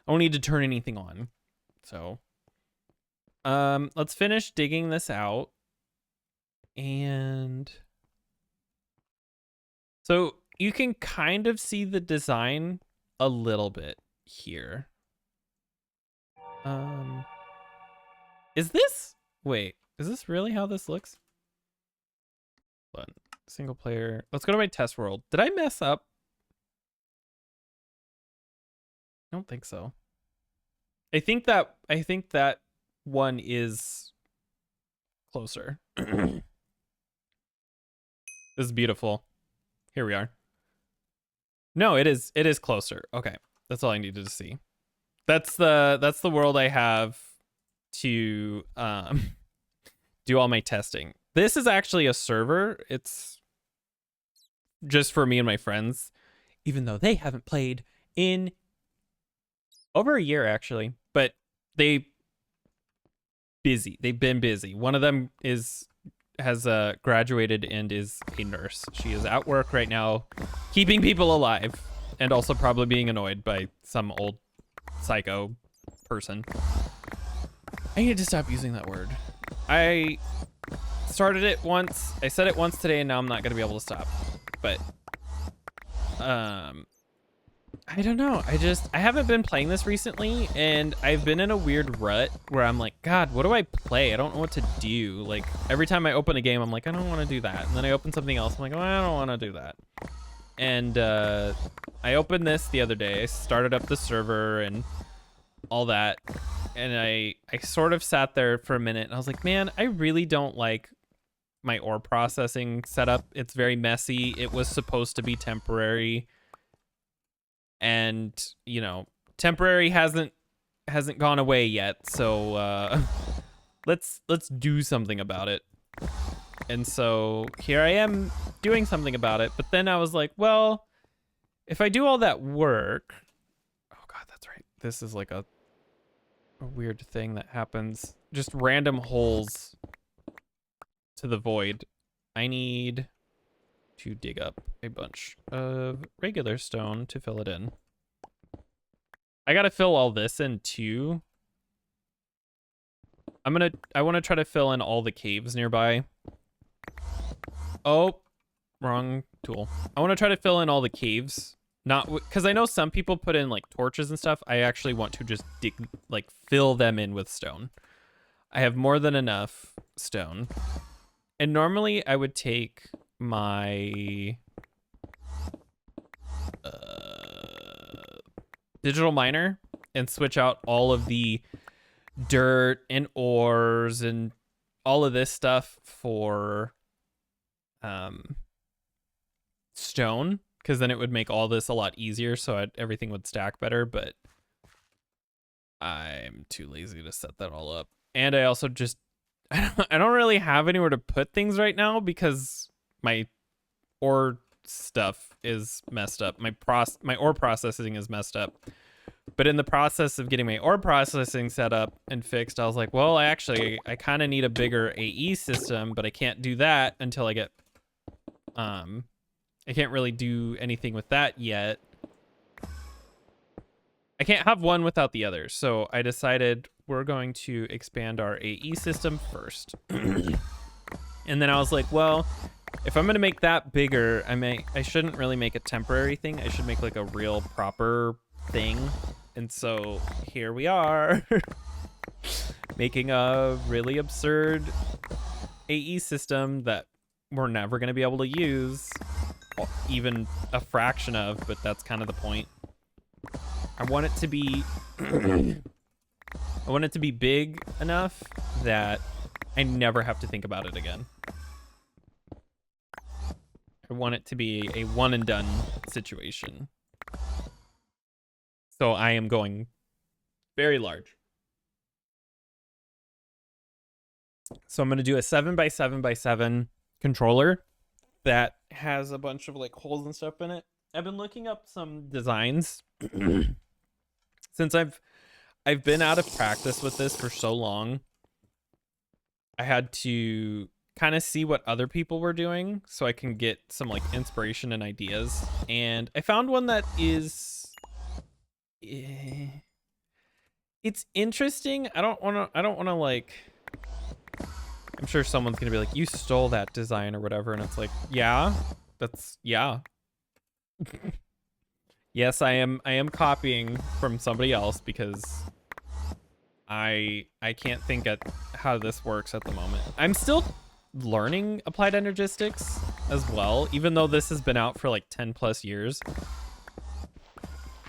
need to turn anything on. So let's finish digging this out. And so you can kind of see the design a little bit here. Is this, wait, is this really how this looks? Hold on. Single player. Let's go to my test world. Did I mess up? I don't think so. I think that one is closer. This is beautiful. Here we are. No, it is closer. Okay. That's all I needed to see. That's the world I have to do all my testing. This is actually a server. It's just for me and my friends, even though they haven't played in over a year actually, but they've been busy. One of them has graduated and is a nurse. She is at work right now, keeping people alive, and also probably being annoyed by some old psycho person. I need to stop using that word. I started it once. I said it once today, and now I'm not gonna be able to stop. But I don't know. I haven't been playing this recently, and I've been in a weird rut where I'm like, God, what do I play? I don't know what to do. Like, every time I open a game, I'm like, I don't want to do that. And then I open something else, I'm like, oh, I don't want to do that. And I opened this the other day. I started up the server and all that. And I sort of sat there for a minute, and I was like, man, I really don't like my ore processing setup. It's very messy. It was supposed to be temporary. And, you know, temporary hasn't gone away yet, so let's do something about it. And so here I am doing something about it, but then I was like, well, if I do all that work, oh god, that's right, this is like a weird thing that happens, just random holes to the void. I need to dig up a bunch of regular stone to fill it in. I gotta fill all this in too. I want to try to fill in all the caves nearby. Oh, wrong tool. I want to try to fill in all the caves. Not because I know some people put in like torches and stuff. I actually want to just dig, like fill them in with stone. I have more than enough stone. And normally I would take my digital miner and switch out all of the dirt and ores and all of this stuff for stone, because then it would make all this a lot easier, so everything would stack better. But I'm too lazy to set that all up. And I also just, I don't really have anywhere to put things right now because my ore stuff is messed up. My ore processing is messed up. But in the process of getting my ore processing set up and fixed, I was like, well, I kind of need a bigger AE system, but I can't do that until I get, I can't really do anything with that yet. I can't have one without the other. So I decided we're going to expand our AE system first. And then I was like, well, if I'm going to make that bigger, I shouldn't really make a temporary thing. I should make like a real proper thing. And so here we are making a really absurd AE system that we're never going to be able to use even a fraction of, but that's kind of the point. I want it to be big enough that I never have to think about it again. I want it to be a one and done situation. So I am going very large. So I'm going to do a 7x7x7 controller that has a bunch of like holes and stuff in it. I've been looking up some designs since I've been out of practice with this for so long. I had to kind of see what other people were doing so I can get some like inspiration and ideas. And I found one that is it's interesting. I don't want to like, I'm sure someone's going to be like, you stole that design or whatever. And it's like, yeah, yeah. Yes, I am copying from somebody else because I can't think at how this works at the moment. I'm still learning applied energistics as well, even though this has been out for like 10 plus years.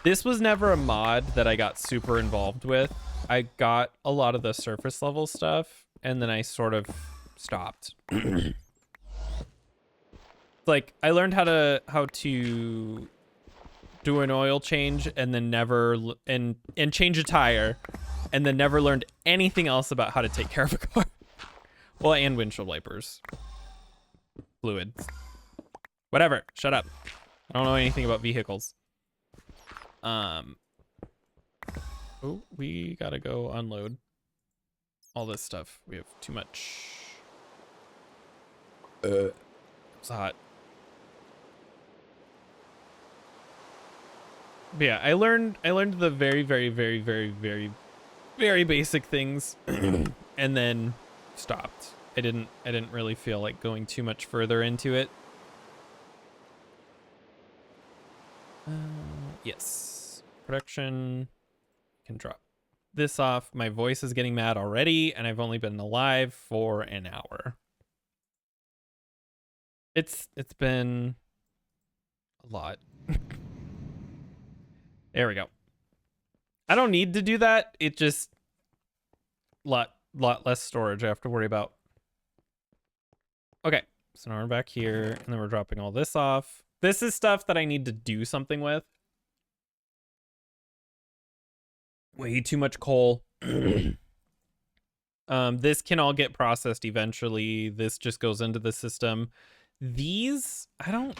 This was never a mod that I got super involved with. I got a lot of the surface level stuff and then I sort of stopped. Like I learned how to do an oil change and then never and change a tire and then never learned anything else about how to take care of a car. Well, and windshield wipers, fluids, whatever. Shut up. I don't know anything about vehicles. Oh, we gotta go unload all this stuff. We have too much. It's hot. But yeah, I learned the very, very, very, very, very, very basic things and then stopped. I didn't really feel like going too much further into it. Yes. Production can drop this off. My voice is getting mad already, and I've only been alive for an hour. It's been a lot. There we go. I don't need to do that. It just lot less storage I have to worry about. Okay, so now we're back here, and then we're dropping all this off. This is stuff that I need to do something with. Way too much coal. This can all get processed eventually. This just goes into the system. These, I don't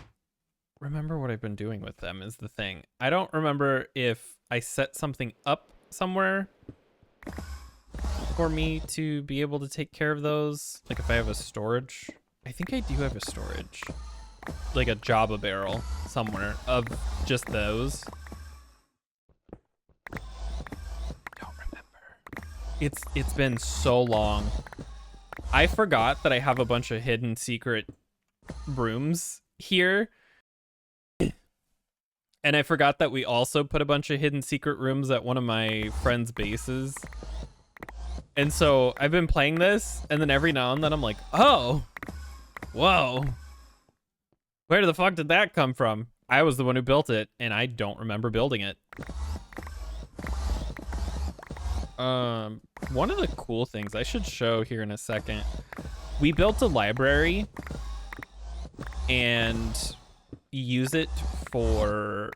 remember what I've been doing with them is the thing. I don't remember if I set something up somewhere for me to be able to take care of those. Like if I have a storage. I think I do have a storage. Like a Java barrel somewhere of just those. It's been so long. I forgot that I have a bunch of hidden secret rooms here. And I forgot that we also put a bunch of hidden secret rooms at one of my friends' bases. And so I've been playing this, and then every now and then I'm like, oh, whoa. Where the fuck did that come from? I was the one who built it, and I don't remember building it. One of the cool things I should show here in a second, we built a library and use it for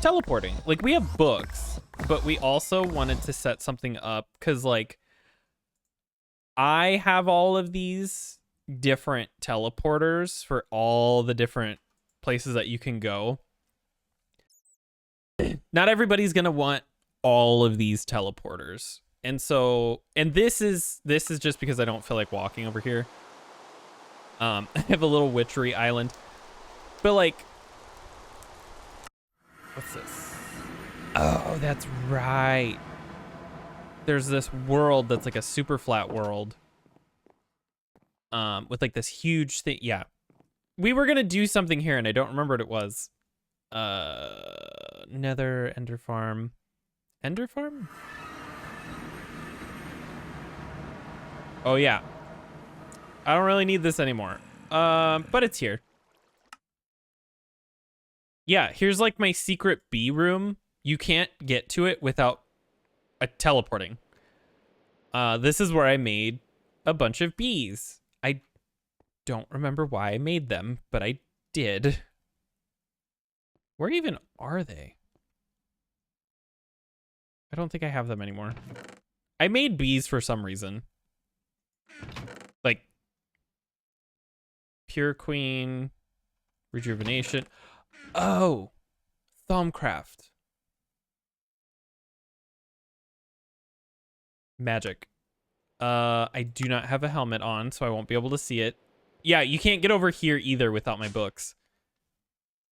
teleporting. Like we have books, but we also wanted to set something up because, like, I have all of these different teleporters for all the different places that you can go. Not everybody's gonna want all of these teleporters, and so, and this is just because I don't feel like walking over here. I have a little witchery island, but like, what's this? Oh, that's right. There's this world that's like a super flat world, with like this huge thing. Yeah, we were gonna do something here, and I don't remember what it was. Nether Ender Farm. Ender Farm? Oh yeah. I don't really need this anymore. But it's here. Yeah, here's like my secret bee room. You can't get to it without teleporting. This is where I made a bunch of bees. I don't remember why I made them, but I did. Where even are they? I don't think I have them anymore. I made bees for some reason. Like, Pure Queen, Rejuvenation. Oh, Thumbcraft. Magic. I do not have a helmet on, so I won't be able to see it. Yeah, you can't get over here either without my books.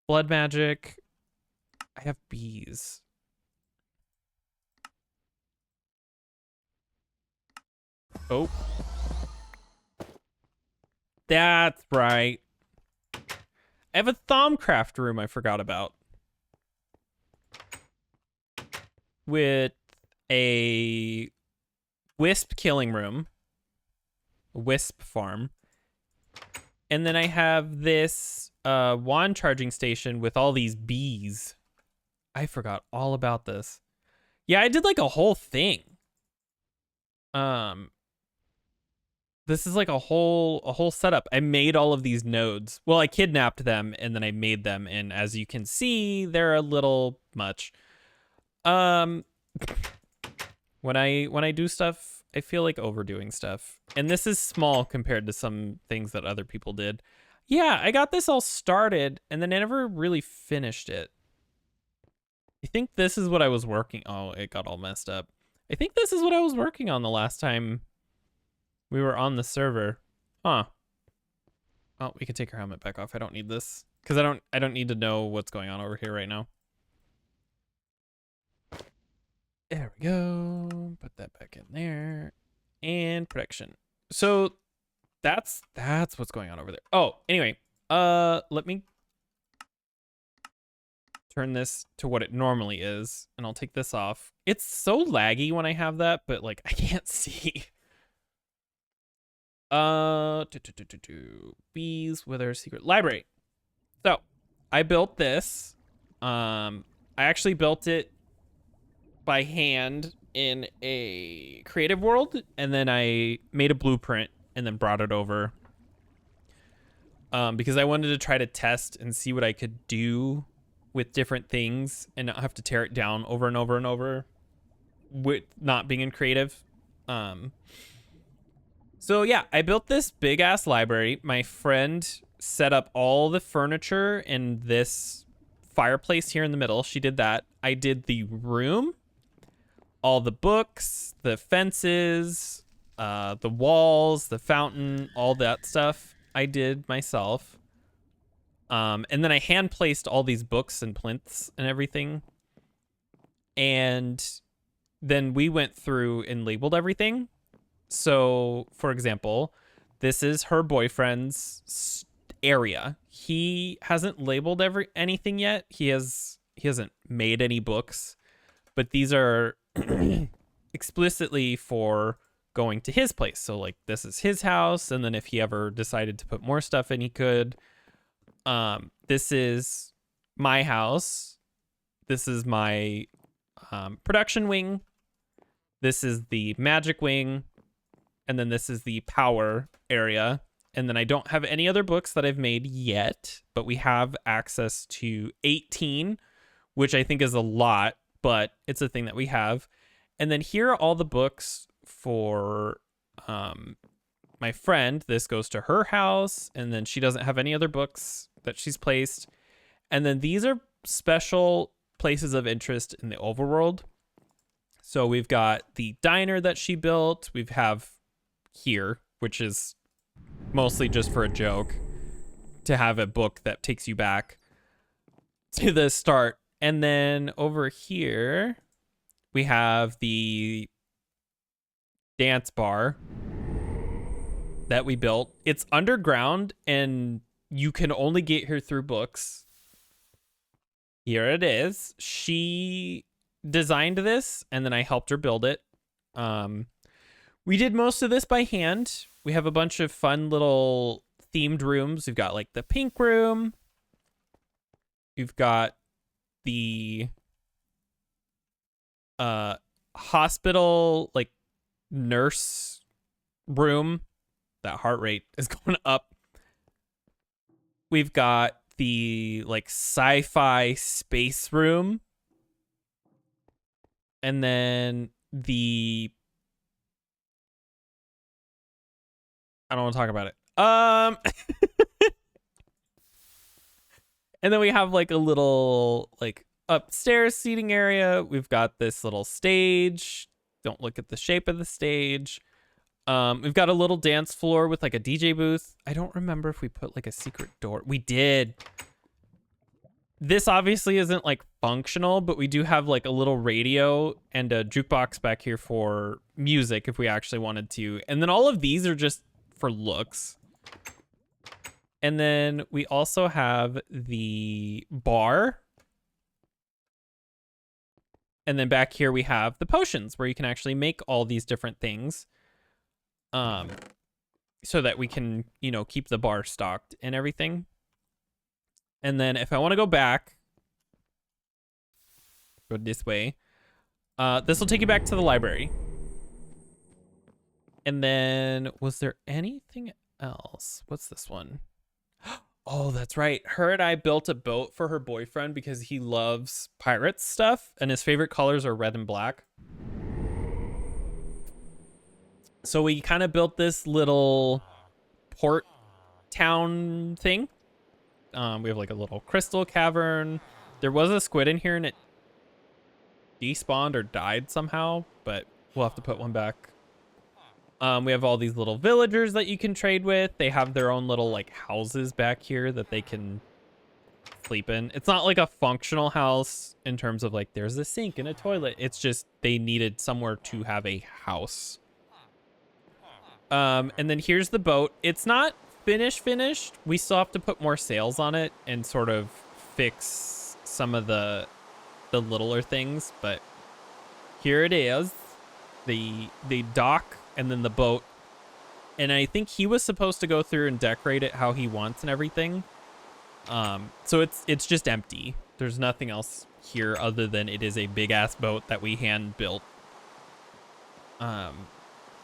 Blood magic. I have bees. Oh. That's right. I have a Thumbcraft room I forgot about. With a wisp killing room. A wisp farm. And then I have this wand charging station with all these bees. I forgot all about this. Yeah, I did like a whole thing. This is like a whole setup. I made all of these nodes. Well, I kidnapped them and then I made them, and as you can see, they're a little much. When I do stuff, I feel like overdoing stuff. And this is small compared to some things that other people did. Yeah, I got this all started and then I never really finished it. I think this is what I was working. Oh, it got all messed up. I think this is what I was working on the last time we were on the server. Huh. Oh, we can take our helmet back off. I don't need this because I don't need to know what's going on over here right now. There we go. Put that back in there. And protection. So that's what's going on over there. Oh, anyway, let me turn this to what it normally is, and I'll take this off. It's so laggy when I have that, but like I can't see. Bees, wither, secret library. So I built this. I actually built it by hand in a creative world, and then I made a blueprint and then brought it over because I wanted to try to test and see what I could do with different things and not have to tear it down over and over and over with not being in creative. So yeah, I built this big ass library. My friend set up all the furniture in this fireplace here in the middle. She did that. I did the room, all the books, the fences, the walls, the fountain, all that stuff I did myself. And then I hand placed all these books and plinths and everything. And then we went through and labeled everything. So, for example, this is her boyfriend's area. He hasn't labeled anything yet. He hasn't made any books, but these are explicitly for going to his place. So like this is his house, and then if he ever decided to put more stuff in, he could. This is my house. This is my production wing. This is the magic wing. And then this is the power area. And then I don't have any other books that I've made yet, but we have access to 18, which I think is a lot but it's a thing that we have. And then here are all the books for my friend. This goes to her house, and then she doesn't have any other books that she's placed. And then these are special places of interest in the overworld. So we've got the diner that she built. We have here, which is mostly just for a joke, to have a book that takes you back to the start. And then over here, we have the dance bar that we built. It's underground, and you can only get here through books. Here it is. She designed this, and then I helped her build it. We did most of this by hand. We have a bunch of fun little themed rooms. We've got like the pink room. We've got the hospital, like, nurse room. That heart rate is going up. We've got the like sci-fi space room, and then I don't want to talk about it. And then we have like a little like upstairs seating area. We've got this little stage. Don't look at the shape of the stage. We've got a little dance floor with like a DJ booth. I don't remember if we put like a secret door. We did. This obviously isn't like functional, but we do have like a little radio and a jukebox back here for music if we actually wanted to. And then all of these are just for looks. And then we also have the bar. And then back here we have the potions where you can actually make all these different things. So that we can, you know, keep the bar stocked and everything. And then if I want to go back, go this way. This will take you back to the library. And then was there anything else? What's this one? Oh, that's right. Her and I built a boat for her boyfriend because he loves pirates stuff, and his favorite colors are red and black. So we kind of built this little port town thing. We have like a little crystal cavern. There was a squid in here and it despawned or died somehow, but we'll have to put one back. We have all these little villagers that you can trade with. They have their own little like houses back here that they can sleep in. It's not like a functional house in terms of like there's a sink and a toilet. It's just they needed somewhere to have a house. And then here's the boat. It's not finished. We still have to put more sails on it and sort of fix some of the littler things, but here it is. The dock and then the boat. And I think he was supposed to go through and decorate it how he wants and everything. So it's just empty. There's nothing else here other than it is a big ass boat that we hand built.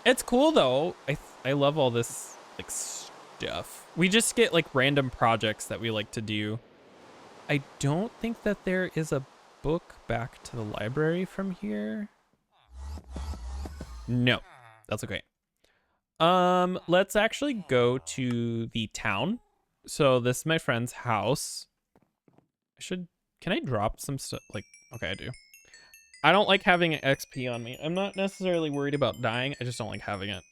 It's cool though. I love all this like stuff. We just get like random projects that we like to do. I don't think that there is a book back to the library from here. No, that's okay. Let's actually go to the town. So this is my friend's house. Can I drop some stuff? Like, okay, I do. I don't like having an XP on me. I'm not necessarily worried about dying. I just don't like having it.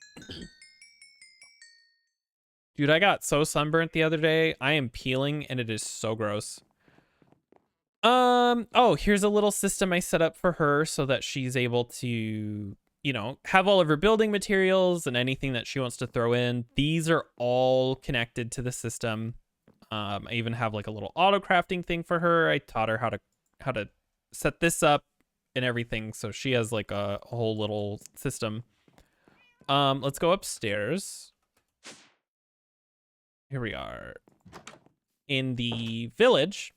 Dude, I got so sunburnt the other day. I am peeling and it is so gross. Oh, here's a little system I set up for her so that she's able to, you know, have all of her building materials and anything that she wants to throw in. These are all connected to the system. I even have like a little auto crafting thing for her. I taught her how to set this up and everything, so she has like a whole little system. Let's go upstairs. Here we are in the village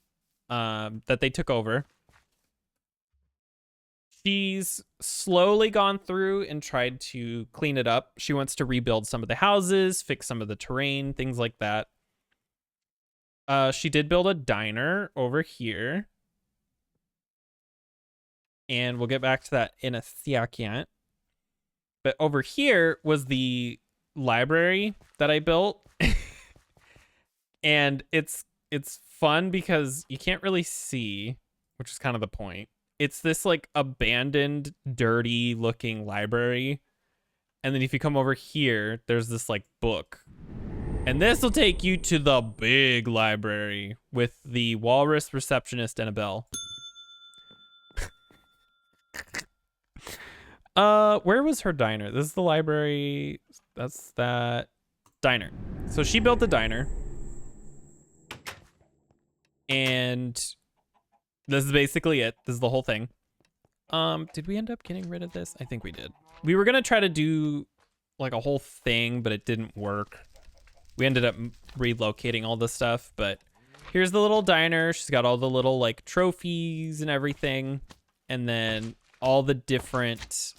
that they took over. She's slowly gone through and tried to clean it up. She wants to rebuild some of the houses, fix some of the terrain, things like that. She did build a diner over here. and we'll get back to that in a second. But over here was the library that I built. And it's fun because you can't really see, which is kind of the point. It's this like abandoned, dirty looking library. And then if you come over here, there's this like book. And this will take you to the big library with the walrus receptionist and a bell. Where was her diner? This is the library. That's that diner. So she built the diner. And this is basically it. This is the whole thing. Did we end up getting rid of this? I think we did. We were gonna try to do like a whole thing, but it didn't work. We ended up relocating all this stuff, but here's the little diner. She's got all the little like trophies and everything. And then all the different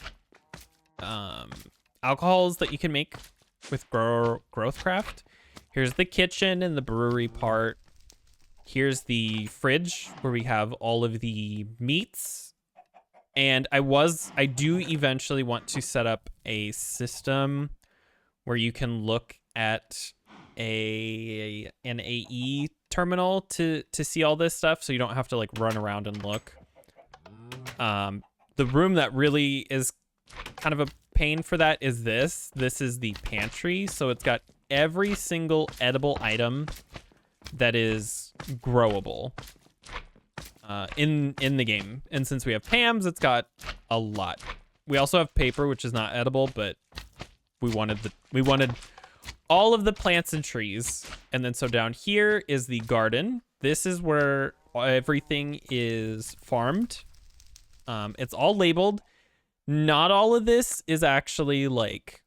alcohols that you can make with growth craft. Here's the kitchen and the brewery part. Here's the fridge where we have all of the meats. And I do eventually want to set up a system where you can look at an AE terminal to see all this stuff, so you don't have to like run around and look. The room that really is kind of a pain for that is this. This is the pantry, so it's got every single edible item that is growable in the game. And since we have Pam's, it's got a lot. We also have paper, which is not edible, but we wanted all of the plants and trees. And then so down here is the garden. This is where everything is farmed. It's all labeled. Not all of this is actually like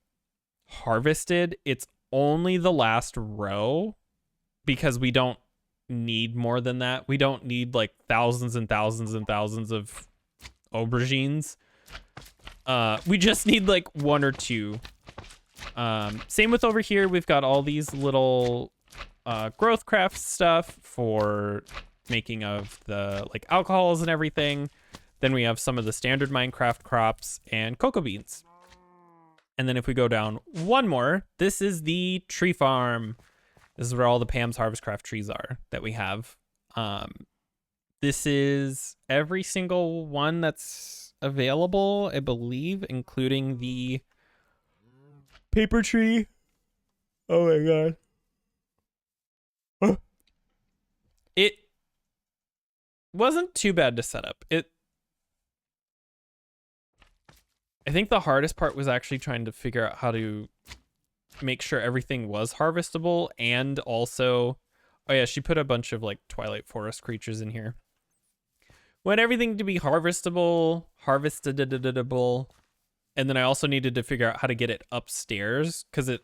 harvested. It's only the last row because we don't need more than that. We don't need like thousands and thousands and thousands of aubergines. We just need like one or two. Same with over here. We've got all these little growth craft stuff for making of the like alcohols and everything. Then we have some of the standard Minecraft crops and cocoa beans. And then if we go down one more, this is the tree farm. This is where all the Pam's Harvest Craft trees are that we have. This is every single one that's available, I believe, including the paper tree. Oh my god. It wasn't too bad to set up. I think the hardest part was actually trying to figure out how to make sure everything was harvestable, and also, oh yeah, she put a bunch of like Twilight Forest creatures in here. Want everything to be harvestable, harvestable, and then I also needed to figure out how to get it upstairs because it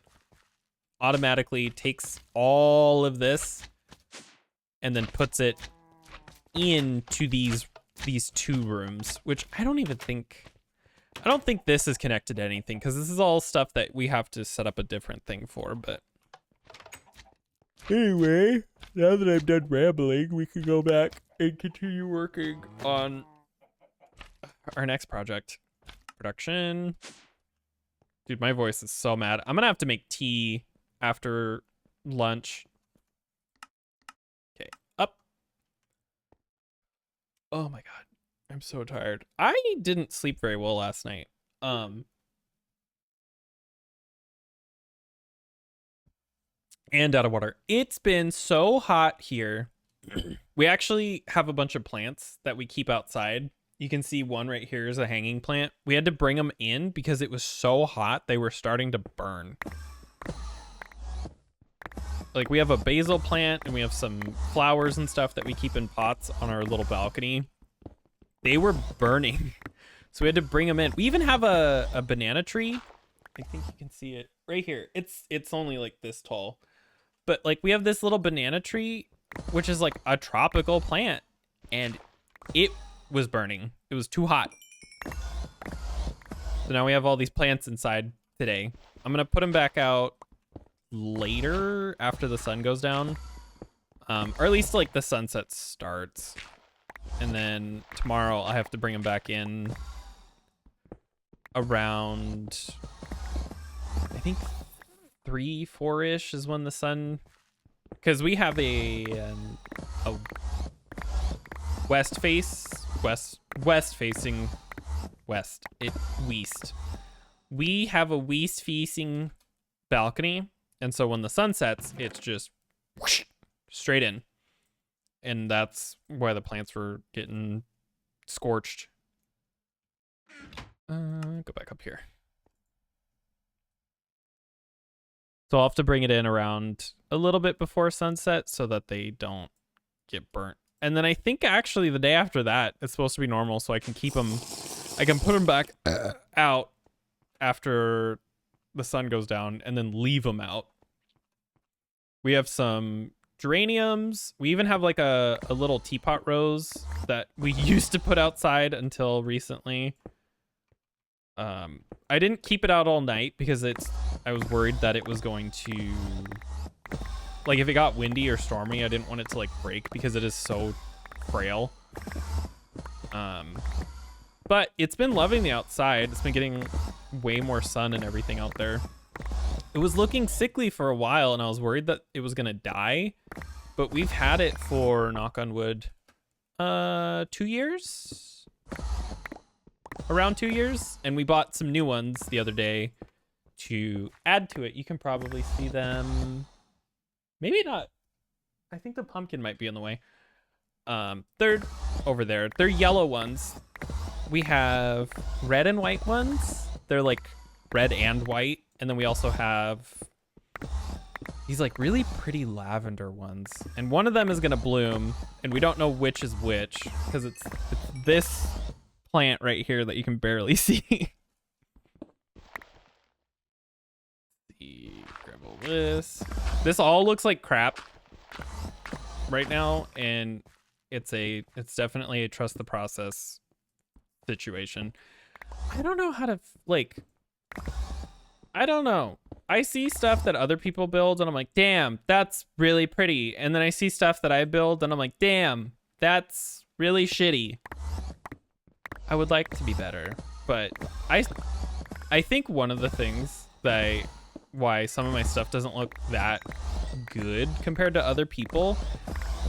automatically takes all of this and then puts it into these two rooms, which I don't think this is connected to anything because this is all stuff that we have to set up a different thing for. But anyway, now that I'm done rambling, we can go back and continue working on our next project. Production. Dude, my voice is so mad. I'm gonna have to make tea after lunch. Okay, up. Oh my god. I'm so tired. I didn't sleep very well last night. And out of water. It's been so hot here. We actually have a bunch of plants that we keep outside. You can see one right here is a hanging plant. We had to bring them in because it was so hot they were starting to burn. Like we have a basil plant and we have some flowers and stuff that we keep in pots on our little balcony. They were burning, so we had to bring them in. We even have a banana tree. I think you can see it right here. It's only like this tall, but like we have this little banana tree, which is like a tropical plant, and it was burning. It was too hot. So now we have all these plants inside today. I'm gonna put them back out later after the sun goes down, or at least like the sunset starts. And then tomorrow I have to bring them back in around, I think 3, 4-ish is when the sun, because we have a west facing west, west. We have a west facing balcony, and so when the sun sets, it's just whoosh, straight in, and that's why the plants were getting scorched. Go back up here. So I'll have to bring it in around a little bit before sunset so that they don't get burnt. And then I think actually the day after that, it's supposed to be normal, so I can keep them, I can put them back out after the sun goes down and then leave them out. We have some geraniums. We even have like a little teapot rose that we used to put outside until recently. I didn't keep it out all night because I was worried that it was going to, like, if it got windy or stormy, I didn't want it to like break because it is so frail. But it's been loving the outside. It's been getting way more sun and everything out there. It was looking sickly for a while and I was worried that it was gonna die, but we've had it for, knock on wood, 2 years? Around 2 years, and we bought some new ones the other day to add to it. You can probably see them. Maybe not. I think the pumpkin might be in the way. They're over there. They're yellow ones. We have red and white ones. They're like red and white. And then we also have these like really pretty lavender ones. And one of them is gonna bloom, and we don't know which is which because it's this plant right here that you can barely see. Grab all this. This all looks like crap right now, and it's definitely a trust the process situation. I don't know how to I don't know. I see stuff that other people build and I'm like, damn, that's really pretty. And then I see stuff that I build and I'm like, damn, that's really shitty. I would like to be better, but I think one of the things why some of my stuff doesn't look that good compared to other people,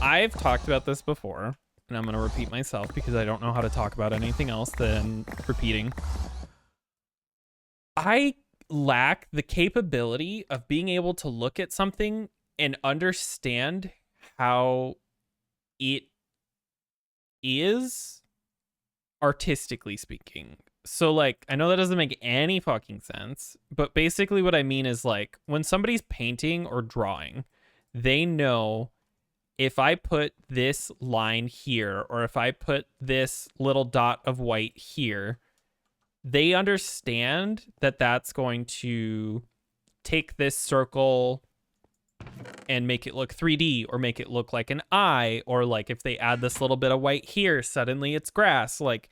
I've talked about this before, and I'm gonna repeat myself because I don't know how to talk about anything else than repeating. I lack the capability of being able to look at something and understand how it is, artistically speaking. So like, I know that doesn't make any fucking sense, but basically what I mean is like when somebody's painting or drawing, they know if I put this line here or if I put this little dot of white here, they understand that that's going to take this circle and make it look 3D or make it look like an eye, or like if they add this little bit of white here, suddenly it's grass. Like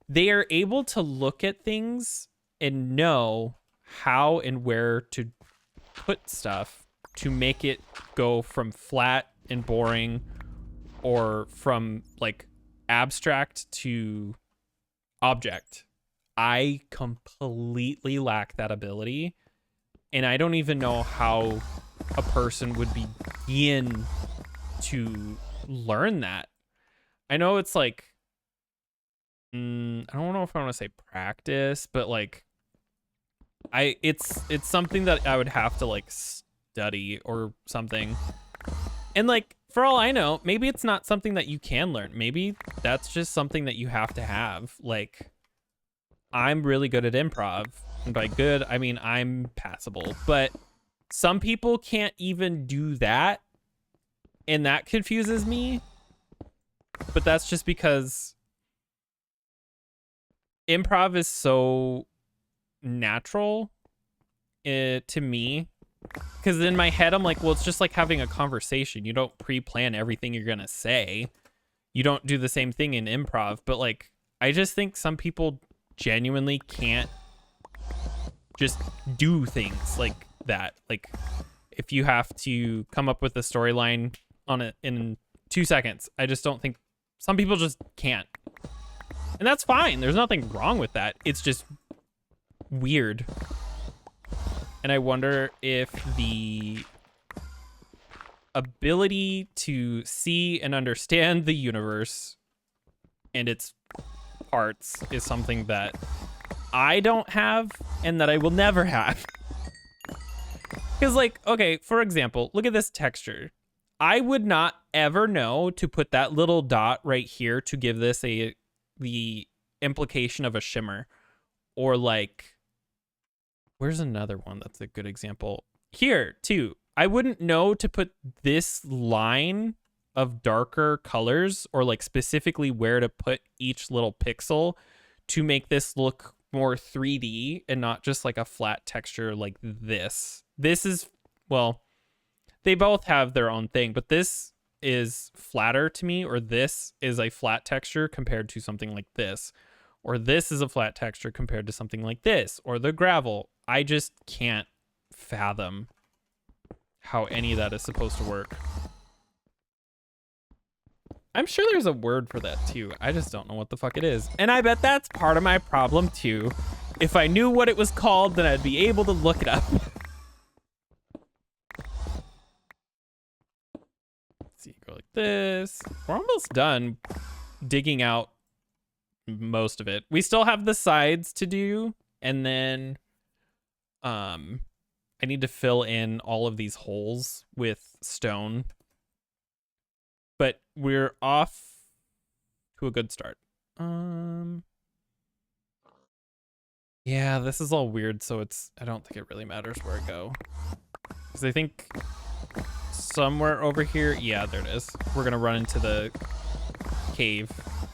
they are able to look at things and know how and where to put stuff to make it go from flat and boring or from like abstract to object. I completely lack that ability, and I don't even know how a person would begin to learn that. I know it's like, I don't know if I want to say practice, but like it's something that I would have to like study or something. And like, for all I know, maybe it's not something that you can learn. Maybe that's just something that you have to have. Like, I'm really good at improv, and by good, I mean I'm passable, but some people can't even do that, and that confuses me. But that's just because improv is so natural to me, because in my head I'm like, well, it's just like having a conversation. You don't pre-plan everything you're gonna say. You don't do the same thing in improv. But like, I just think some people genuinely can't just do things like that. Like, if you have to come up with a storyline on it in 2 seconds, I just don't think Some people just can't. And that's fine. There's nothing wrong with that. It's just weird. And I wonder if the ability to see and understand the universe and its parts is something that I don't have and that I will never have. Because, like, okay, for example, look at this texture. I would not ever know to put that little dot right here to give this the implication of a shimmer. Or, like, where's another one that's a good example? Here, too. I wouldn't know to put this line of darker colors or, like, specifically where to put each little pixel to make this look more 3D and not just like a flat texture like this. This is, well, they both have their own thing, but this is flatter to me, or this is a flat texture compared to something like this, or this is a flat texture compared to something like this, or the gravel. I just can't fathom how any of that is supposed to work. I'm sure there's a word for that too. I just don't know what the fuck it is. And I bet that's part of my problem too. If I knew what it was called, then I'd be able to look it up. Let's see, go like this. We're almost done digging out most of it. We still have the sides to do, and then I need to fill in all of these holes with stone. But we're off to a good start. Yeah, this is all weird, so I don't think it really matters where I go. Because I think somewhere over here, yeah, there it is. We're gonna run into the cave,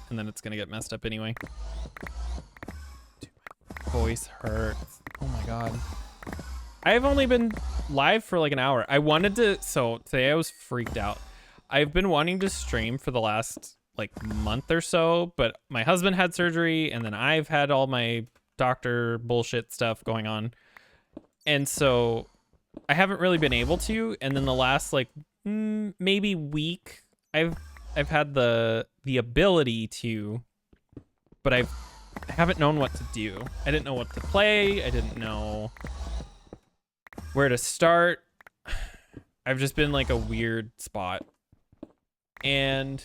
and then it's gonna get messed up anyway. Dude, my voice hurts. Oh my god. I've only been live for like an hour. I wanted to, so today I was freaked out. I've been wanting to stream for the last like month or so, but my husband had surgery and then I've had all my doctor bullshit stuff going on. And so I haven't really been able to. And then the last like maybe week, I've had the ability to, but I haven't known what to do. I didn't know what to play. I didn't know where to start. I've just been like a weird spot. And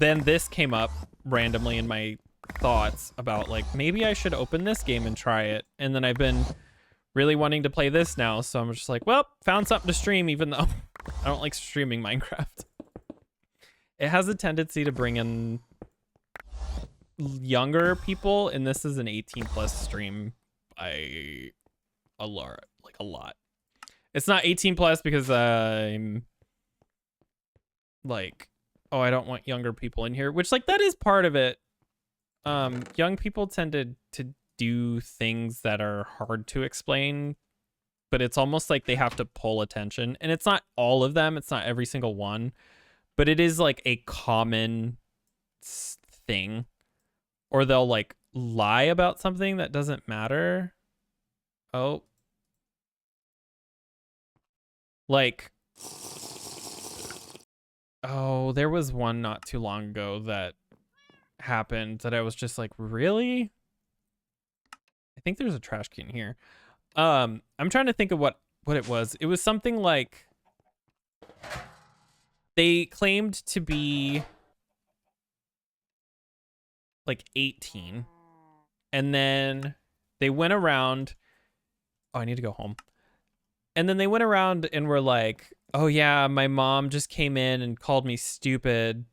then this came up randomly in my thoughts about like, maybe I should open this game and try it. And then I've been really wanting to play this now. So I'm just like, well, found something to stream, even though I don't like streaming Minecraft. It has a tendency to bring in younger people. And this is an 18+ stream by a lot, like a lot. It's not 18+ because I'm like, oh, I don't want younger people in here, which like that is part of it. Young people tend to do things that are hard to explain, but it's almost like they have to pull attention. And it's not all of them, it's not every single one, but it is like a common thing. Or they'll like lie about something that doesn't matter. Oh. Like, oh, there was one not too long ago that happened that I was just like, really? I think there's a trash can here. I'm trying to think of what it was. It was something like they claimed to be like 18, and then they went around. Oh, I need to go home. And then they went around and were like, oh yeah, my mom just came in and called me stupid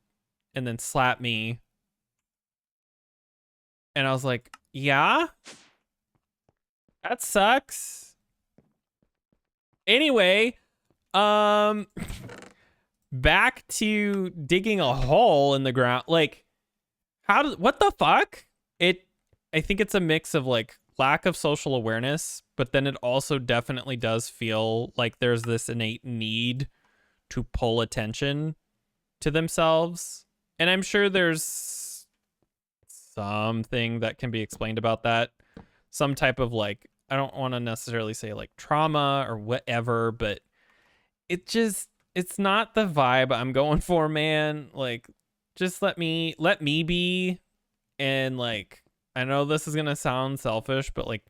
and then slapped me. And I was like, yeah? That sucks. Anyway, back to digging a hole in the ground. Like, what the fuck? I think it's a mix of like lack of social awareness, but then it also definitely does feel like there's this innate need to pull attention to themselves. And I'm sure there's something that can be explained about that. Some type of like, I don't want to necessarily say like trauma or whatever, but it's it's not the vibe I'm going for, man. Like, just let me be. And like, I know this is gonna sound selfish, but like,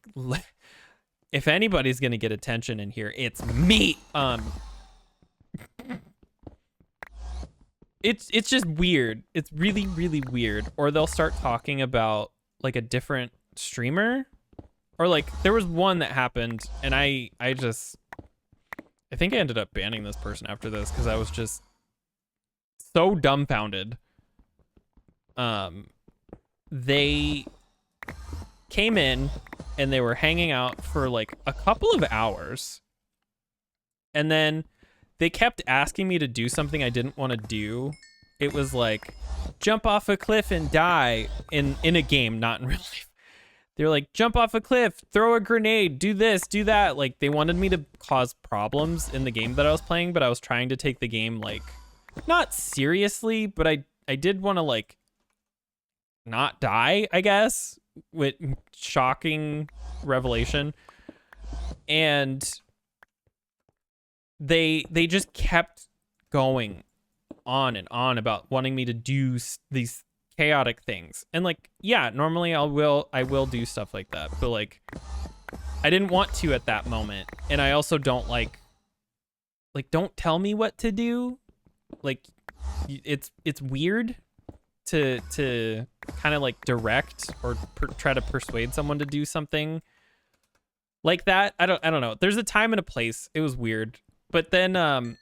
if anybody's gonna get attention in here, it's me. It's just weird. It's really, really weird. Or they'll start talking about like a different streamer, or like there was one that happened, and I think I ended up banning this person after this because I was just so dumbfounded. They came in and they were hanging out for like a couple of hours, and then they kept asking me to do something I didn't want to do. It was like, jump off a cliff and die in a game, not in real life. They're like, jump off a cliff, throw a grenade, do this, do that. Like, they wanted me to cause problems in the game that I was playing, but I was trying to take the game, like, not seriously, but I did want to, like, not die, I guess, with shocking revelation. And they just kept going on and on about wanting me to do these chaotic things. And like, yeah, normally I will do stuff like that, but like, I didn't want to at that moment. And I also don't like don't tell me what to do. Like, it's weird to kind of like direct or try to persuade someone to do something like that. I don't know. There's a time and a place. It was weird. But then I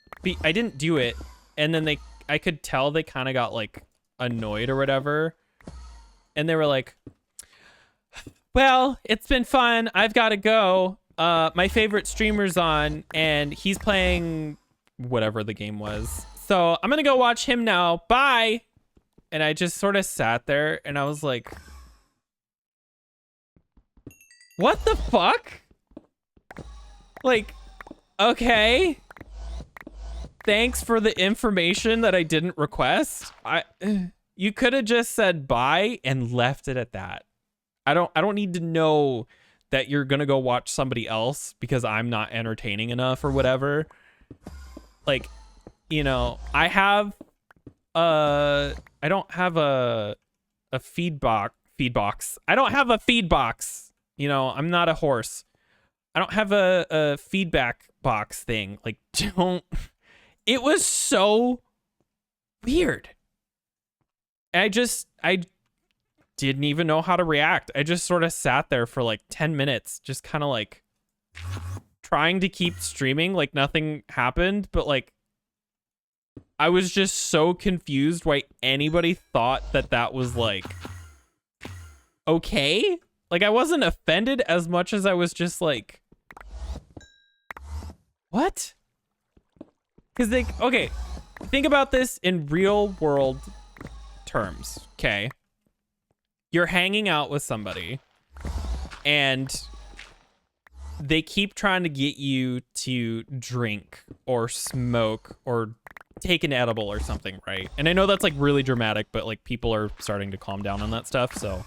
didn't do it, and then I could tell they kind of got like annoyed or whatever, and they were like, well, it's been fun, I've got to go, my favorite streamer's on and he's playing whatever the game was, so I'm gonna go watch him now, bye. And I just sort of sat there and I was like, what the fuck? Like, okay, thanks for the information that I didn't request. You could have just said bye and left it at that. I don't need to know that you're gonna go watch somebody else because I'm not entertaining enough or whatever. Like, you know, I don't have a feed box. I don't have a feed box. You know, I'm not a horse. I don't have a feedback box thing. Like, don't. It was so weird. I didn't even know how to react. I just sort of sat there for like 10 minutes, just kind of like trying to keep streaming like nothing happened. But like, I was just so confused why anybody thought that was like okay. Like, I wasn't offended as much as I was just like, what? Because like, okay, think about this in real world terms, okay? You're hanging out with somebody and they keep trying to get you to drink or smoke or take an edible or something, right? And I know that's like really dramatic, but like people are starting to calm down on that stuff. So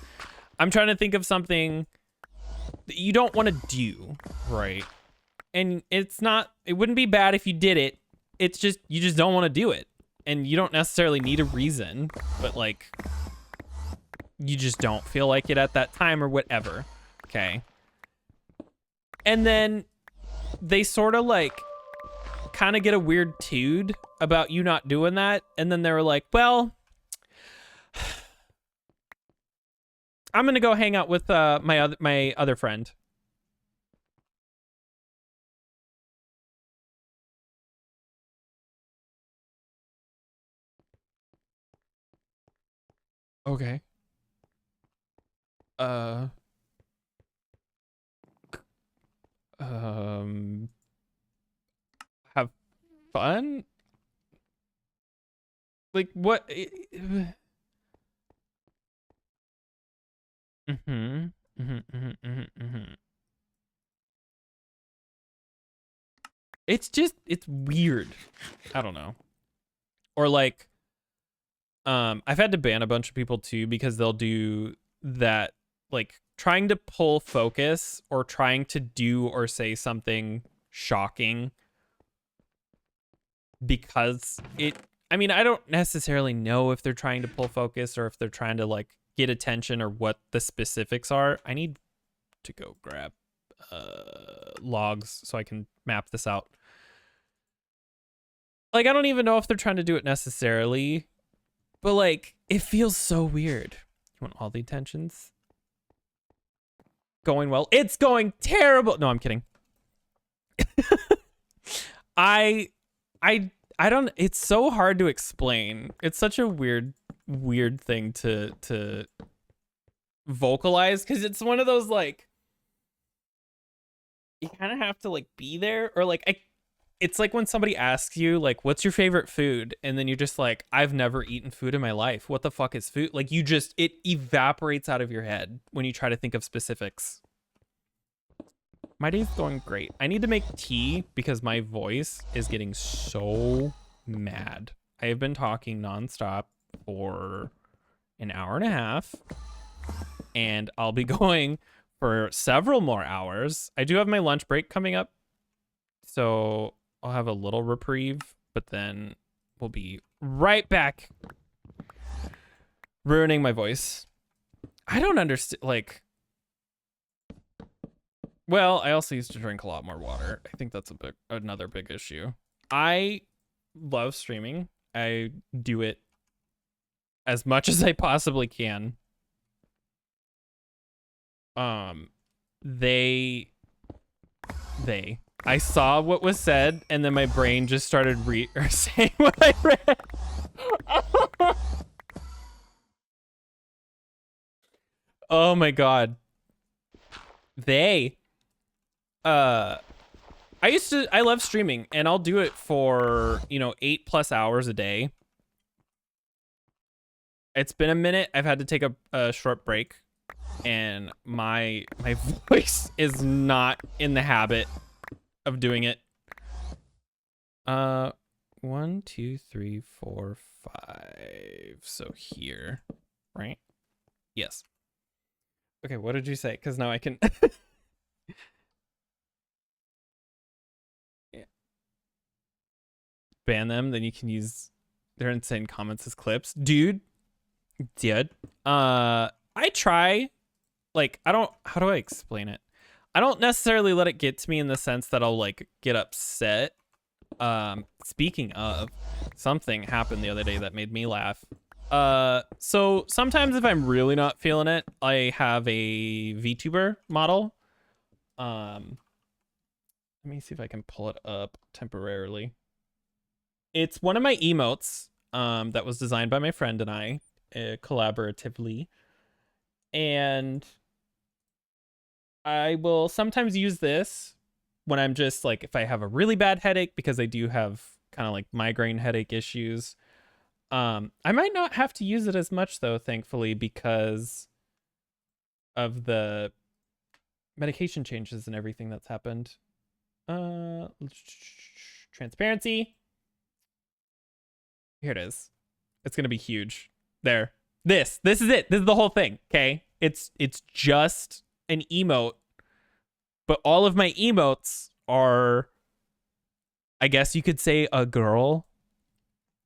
I'm trying to think of something that you don't want to do, right? And it wouldn't be bad if you did it. It's just, you just don't want to do it. And you don't necessarily need a reason, but like, you just don't feel like it at that time or whatever. Okay. And then they sort of like kind of get a weird tude about you not doing that. And then they were like, well, I'm going to go hang out with my other friend. Okay. Have fun? Like, what? Mm-hmm. Mm-hmm. Mm-hmm. Mm-hmm. It's weird. I don't know. Or like, I've had to ban a bunch of people too because they'll do that, like trying to pull focus or trying to do or say something shocking because I mean, I don't necessarily know if they're trying to pull focus or if they're trying to like get attention or what the specifics are. I need to go grab logs so I can map this out. Like, I don't even know if they're trying to do it necessarily, but like, it feels so weird. You want all the attentions? Going well. It's going terrible. No, I'm kidding. I don't, it's so hard to explain. It's such a weird thing to vocalize, because it's one of those like, you kind of have to like be there, or like it's like when somebody asks you like, what's your favorite food, and then you're just like, I've never eaten food in my life, what the fuck is food? Like, you just, it evaporates out of your head when you try to think of specifics. My day's going great. I need to make tea because my voice is getting so mad. I have been talking nonstop for an hour and a half, and I'll be going for several more hours. I do have my lunch break coming up, so I'll have a little reprieve, but then we'll be right back ruining my voice. I don't understand, like, well, I also used to drink a lot more water. I think that's another big issue. I love streaming. I do it as much as I possibly can. I saw what was said, and then my brain just started saying what I read. Oh my god. I love streaming, and I'll do it for, 8+ hours a day. It's been a minute. I've had to take a short break, and my voice is not in the habit of doing it. 1, 2, 3, 4, 5. So here, right? Yes. Okay, what did you say? Because now I can. Yeah. Ban them, then you can use their insane comments as clips, dude. I try, like, I don't, how do I explain it? I don't necessarily let it get to me in the sense that I'll like get upset. Speaking of, something happened the other day that made me laugh. So sometimes if I'm really not feeling it, I have a VTuber model. Let me see if I can pull it up temporarily. It's one of my emotes, that was designed by my friend and I, collaboratively. And I will sometimes use this when I'm just like, if I have a really bad headache, because I do have kind of like migraine headache issues. I might not have to use it as much though, thankfully, because of the medication changes and everything that's happened. Transparency. Here it is. It's gonna be huge. There. This is it. This is the whole thing. Okay. It's just an emote, but all of my emotes are, I guess you could say, a girl.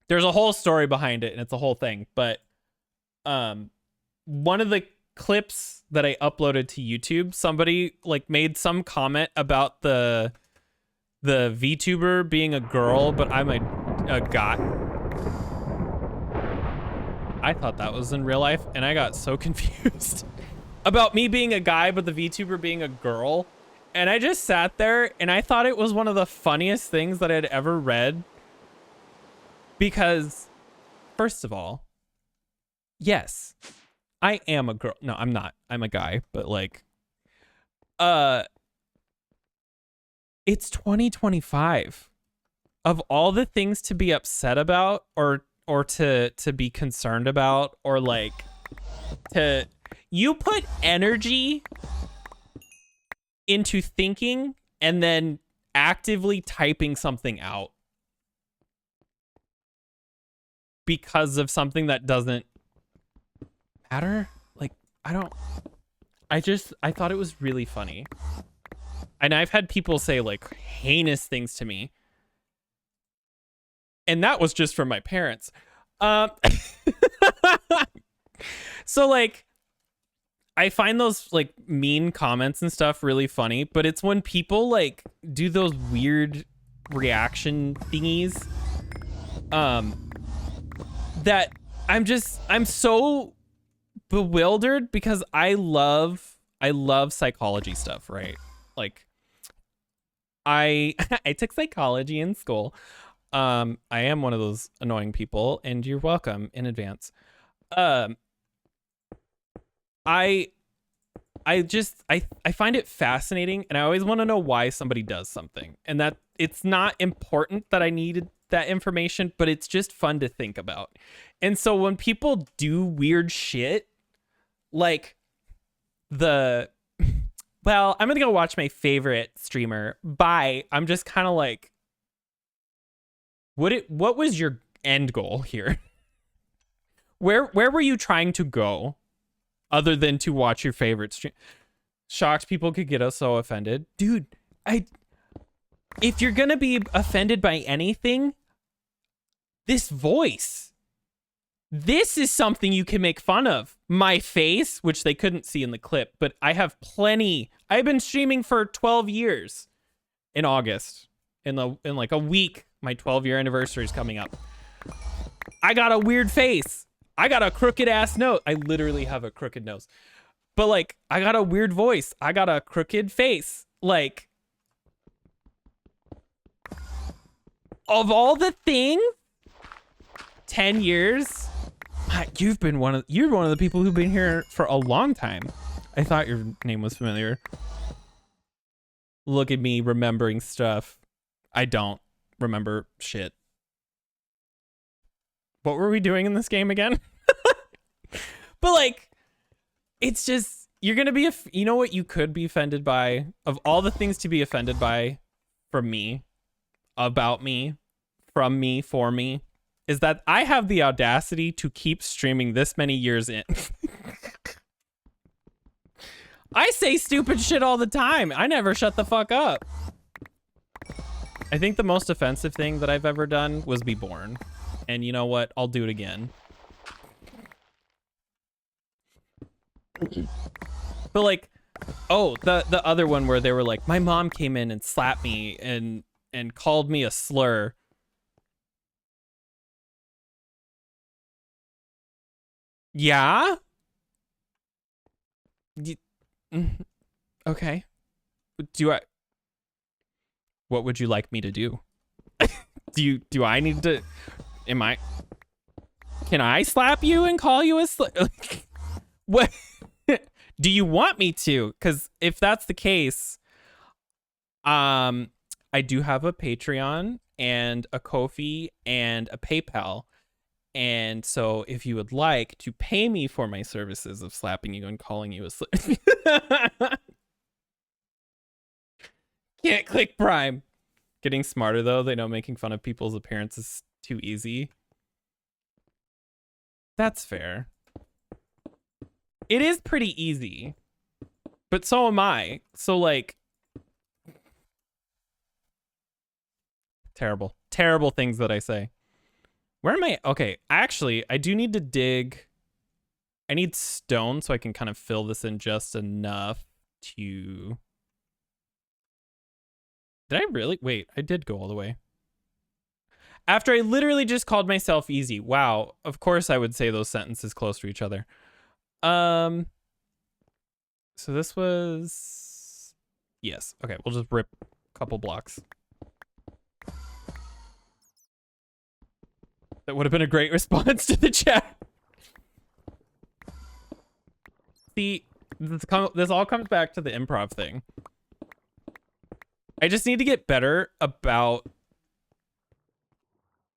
There's a whole story behind it, and it's a whole thing. But one of the clips that I uploaded to YouTube, somebody like made some comment about the VTuber being a girl, but I'm a guy. I thought that was in real life, and I got so confused about me being a guy, but the VTuber being a girl. And I just sat there, and I thought it was one of the funniest things that I'd ever read. Because, first of all, yes, I am a girl. No, I'm not. I'm a guy, but like, it's 2025. Of all the things to be upset about, or to be concerned about, or like, you put energy into thinking and then actively typing something out because of something that doesn't matter. Like, I thought it was really funny. And I've had people say like heinous things to me And that was just from my parents. Um, so like I find those like mean comments and stuff really funny, but it's when people like do those weird reaction thingies um that I'm so bewildered because I love psychology stuff, right? Like I I took psychology in school. I am one of those annoying people, and you're welcome in advance. Um I I find it fascinating, and I always want to know why somebody does something. And that it's not important that I needed that information, but it's just fun to think about. And so when people do weird shit, like the well, I'm gonna go watch my favorite streamer. Bye. I'm just kind of like, what was your end goal here? Where were you trying to go other than to watch your favorite stream? Shocked people could get us so offended. Dude, I if you're gonna be offended by anything, this voice. This is something you can make fun of. My face, which they couldn't see in the clip, but I have plenty. I've been streaming for 12 years in August. In like a week, my 12-year anniversary is coming up. I got a weird face. I got a crooked ass nose. I literally have a crooked nose. But like, I got a weird voice. I got a crooked face. Like, of all the things, 10 years. You're one of the people who've been here for a long time. I thought your name was familiar. Look at me remembering stuff. I don't remember shit. What were we doing in this game again? But like, it's just, you're gonna be you know what you could be offended by? Of all the things to be offended by from me, about me, from me, for me, is that I have the audacity to keep streaming this many years in. I say stupid shit all the time. I never shut the fuck up. I think the most offensive thing that I've ever done was be born. And you know what? I'll do it again. But like, oh, the other one where they were like, my mom came in and slapped me and called me a slur. Yeah? Okay. What would you like me to do? Do I need to, can I slap you and call you a slur? What? Do you want me to? Because if that's the case, I do have a Patreon and a Ko-fi and a PayPal. And so if you would like to pay me for my services of slapping you and calling you a slur. Can't click Prime. Getting smarter though, they know making fun of people's appearance is too easy. That's fair. It is pretty easy. But so am I. So like, terrible. Terrible things that I say. Where am I? Okay, actually, I do need to dig. I need stone so I can kind of fill this in just enough to... Did I really? Wait, I did go all the way. After I literally just called myself easy. Wow, of course I would say those sentences close to each other. So this was... Yes, okay, we'll just rip a couple blocks. That would have been a great response to the chat. See, this all comes back to the improv thing. I just need to get better about...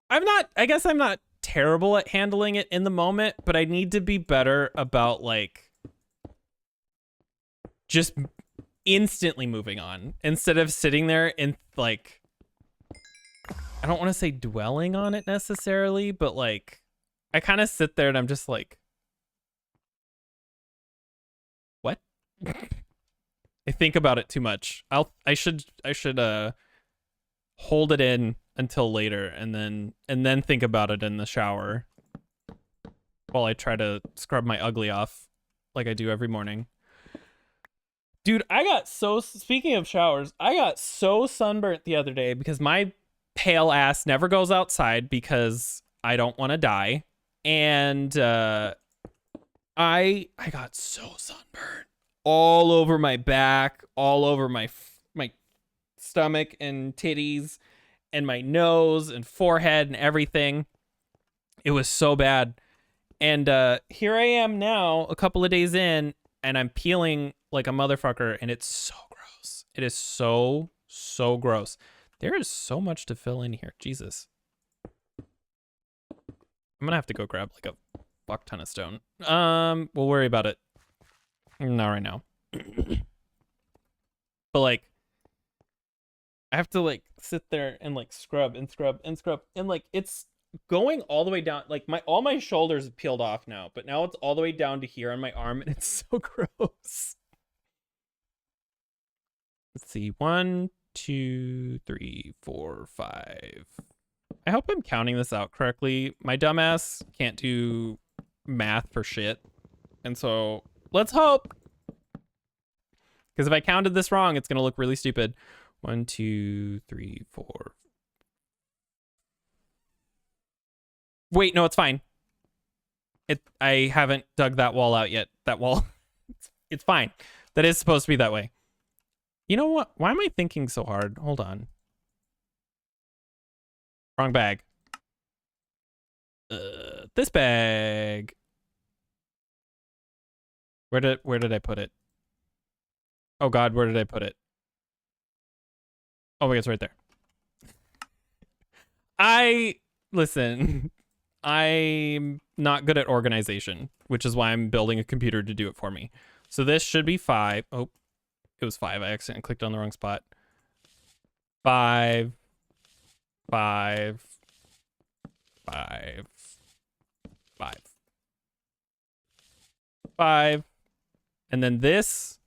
I guess I'm not terrible at handling it in the moment, but I need to be better about, like, just instantly moving on instead of sitting there and, like, I don't want to say dwelling on it necessarily, but like, I kind of sit there and I'm just like, what? I think about it too much. I should hold it in until later and then think about it in the shower while I try to scrub my ugly off like I do every morning. Dude, speaking of showers, I got so sunburnt the other day because my pale ass never goes outside because I don't want to die. And I got so sunburned all over my back, all over my stomach and titties and my nose and forehead and everything. It was so bad. And here I am now, a couple of days in, and I'm peeling like a motherfucker, and it's so gross. It is so gross. There is so much to fill in here. Jesus. I'm gonna have to go grab like a fuck ton of stone. We'll worry about it. Not right now. But like, I have to like sit there and like scrub and scrub and scrub, and like it's going all the way down. Like all my shoulders have peeled off now, but now it's all the way down to here on my arm, and it's so gross. Let's see, 1, 2, 3, 4, 5. I hope I'm counting this out correctly. My dumbass can't do math for shit, and so let's hope. Because if I counted this wrong, it's gonna look really stupid. 1, 2, 3, 4. Wait, no, it's fine. I haven't dug that wall out yet. That wall, it's fine. That is supposed to be that way. You know what? Why am I thinking so hard? Hold on. Wrong bag. This bag. Where did I put it? Oh God, where did I put it? Oh, it's right there. Listen, I'm not good at organization, which is why I'm building a computer to do it for me. So this should be 5. Oh, it was 5. I accidentally clicked on the wrong spot. 5, 5, 5, 5, 5. And then this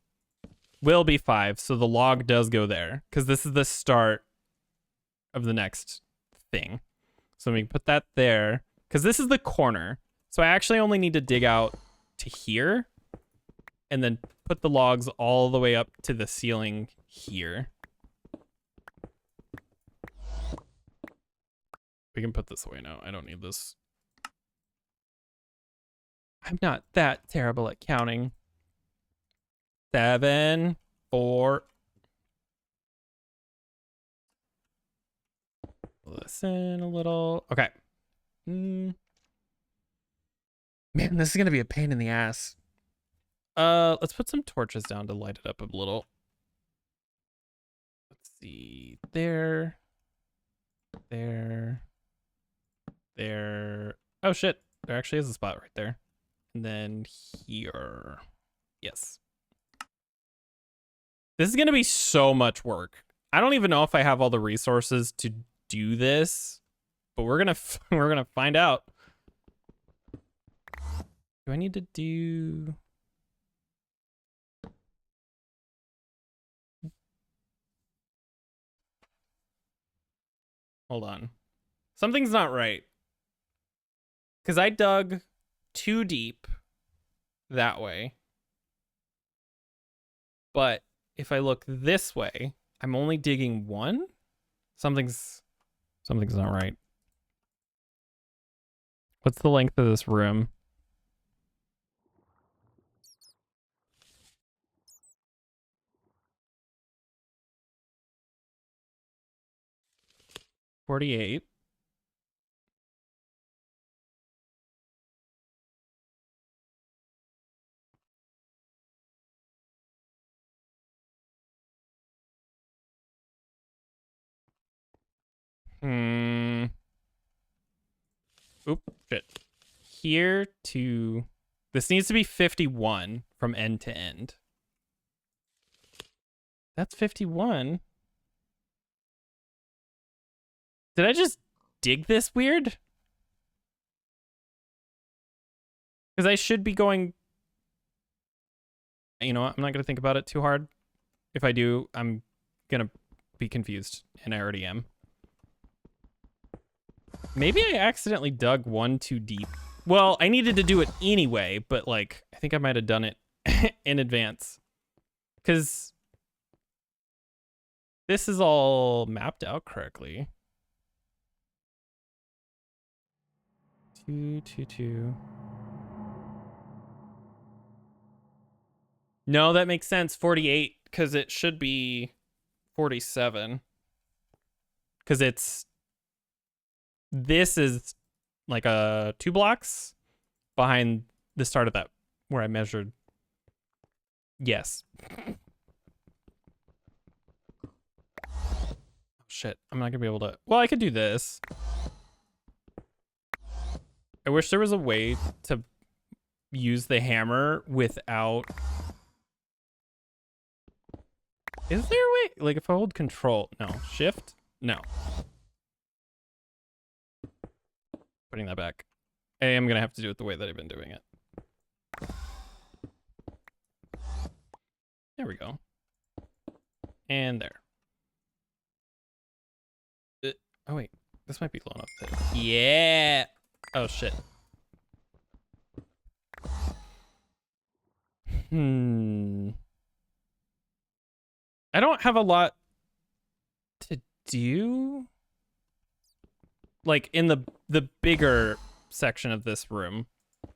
will be 5. So the log does go there because this is the start of the next thing. So we can put that there because this is the corner. So I actually only need to dig out to here and then put the logs all the way up to the ceiling here. We can put this away now. I don't need this. I'm not that terrible at counting. 7, 4. Listen a little. Okay. Man, this is gonna be a pain in the ass. Let's put some torches down to light it up a little. Let's see. There. Oh shit. There actually is a spot right there. And then here. Yes. This is gonna be so much work. I don't even know if I have all the resources to do this, but we're gonna find out. Do I need to do? Hold on. Something's not right. Because I dug too deep that way. But if I look this way, I'm only digging 1. Something's not right. What's the length of this room? $48. Oop, shit. Here to... This needs to be 51 from end to end. That's 51. Did I just dig this weird? Because I should be going... You know what? I'm not going to think about it too hard. If I do, I'm going to be confused. And I already am. Maybe I accidentally dug one too deep. Well, I needed to do it anyway, but like, I think I might have done it in advance. Because this is all mapped out correctly. 2, 2, 2. No, that makes sense. 48, because it should be 47. Because this is like 2 blocks behind the start of that where I measured. Yes. Shit, I'm not gonna be able to. Well, I could do this. I wish there was a way to use the hammer without. Is there a way? Like if I hold control, no. Shift, no. Putting that back. I am gonna have to do it the way that I've been doing it. There we go. And there. Oh wait, this might be low enough to. Yeah. Oh shit. I don't have a lot to do. Like in the bigger section of this room.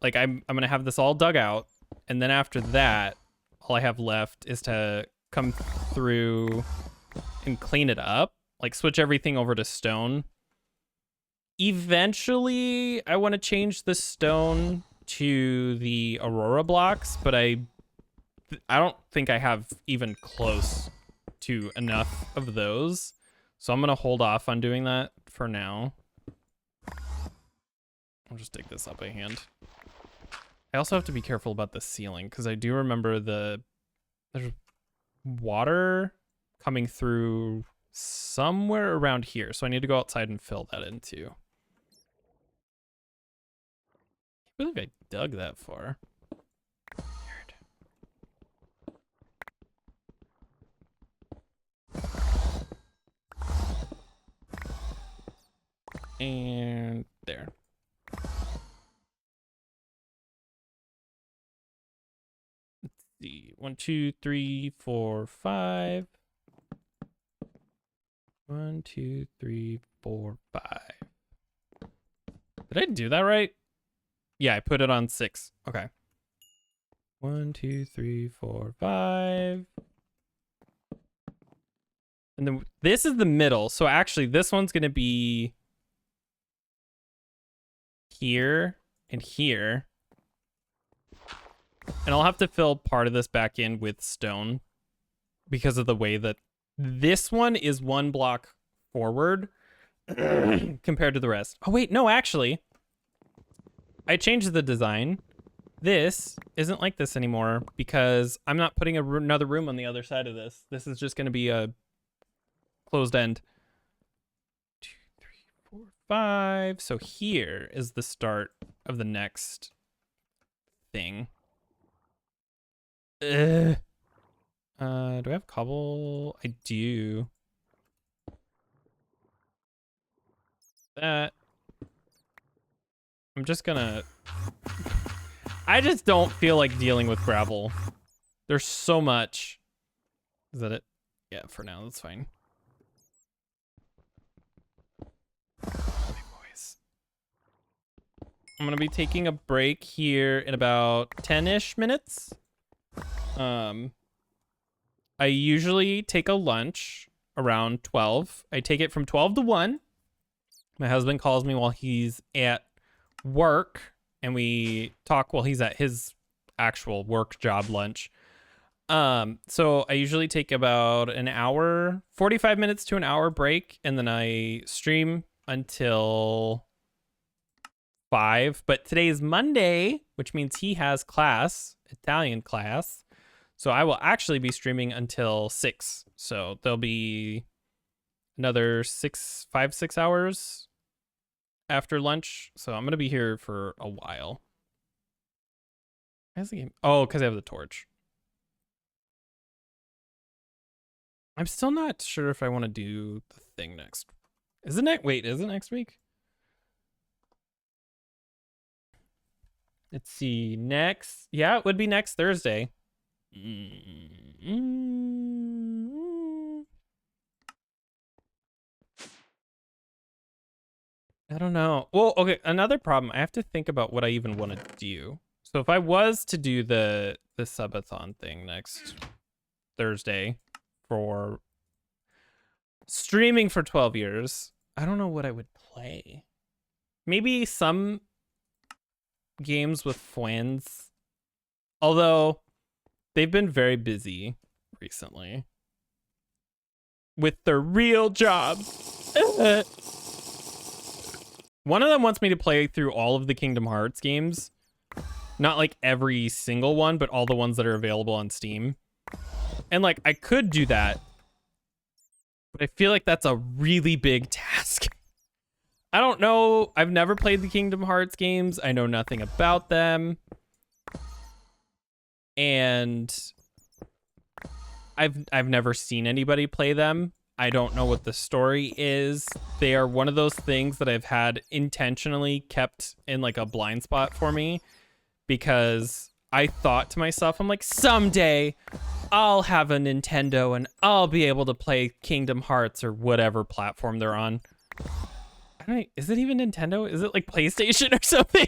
Like I'm gonna have this all dug out, and then after that, all I have left is to come through and clean it up. Like switch everything over to stone. Eventually, I want to change the stone to the Aurora blocks, but I don't think I have even close to enough of those. So I'm going to hold off on doing that for now. I'll just dig this up by hand. I also have to be careful about the ceiling because I do remember there's water coming through somewhere around here. So I need to go outside and fill that in too. I can't believe I dug that far. Weird. And there. Let's see. 1, 2, 3, 4, 5. 1, 2, 3, 4, 5. Did I do that right? Yeah, I put it on 6. Okay. 1, 2, 3, 4, 5. And then this is the middle. So actually, this one's going to be here and here. And I'll have to fill part of this back in with stone because of the way that this one is 1 block forward compared to the rest. Oh, wait, no, actually, I changed the design. This isn't like this anymore because I'm not putting another room on the other side of this. This is just going to be a closed end. 2, 3, 4, 5. So here is the start of the next thing. Do I have cobble? I do. That. I'm just gonna. I just don't feel like dealing with gravel. There's so much. Is that it? Yeah, for now, that's fine. Okay, boys. I'm gonna be taking a break here in about 10-ish minutes. I usually take a lunch around 12. I take it from 12 to 1. My husband calls me while he's at work, and we talk while he's at his actual work job lunch. So I usually take about an hour, 45 minutes to an hour break, and then I stream until 5. But today is Monday, which means he has class, Italian class. So I will actually be streaming until 6. So there'll be another 6 hours after lunch. So I'm going to be here for a while. Where's the game? Oh, because I have the torch. I'm still not sure if I want to do the thing next. Is it next? Wait, is it next week? Let's see. Next. Yeah, it would be next Thursday. I don't know. Well, okay, another problem. I have to think about what I even want to do. So if I was to do the subathon thing next Thursday for streaming for 12 years, I don't know what I would play. Maybe some games with friends. Although they've been very busy recently with their real jobs. One of them wants me to play through all of the Kingdom Hearts games. Not like every single one, but all the ones that are available on Steam. And like, I could do that, but I feel like that's a really big task. I don't know. I've never played the Kingdom Hearts games. I know nothing about them. And I've never seen anybody play them. I don't know what the story is. They are one of those things that I've had intentionally kept in like a blind spot for me, because I thought to myself, I'm like, someday I'll have a Nintendo and I'll be able to play Kingdom Hearts or whatever platform they're on. Is it even Nintendo? Is it like PlayStation or something?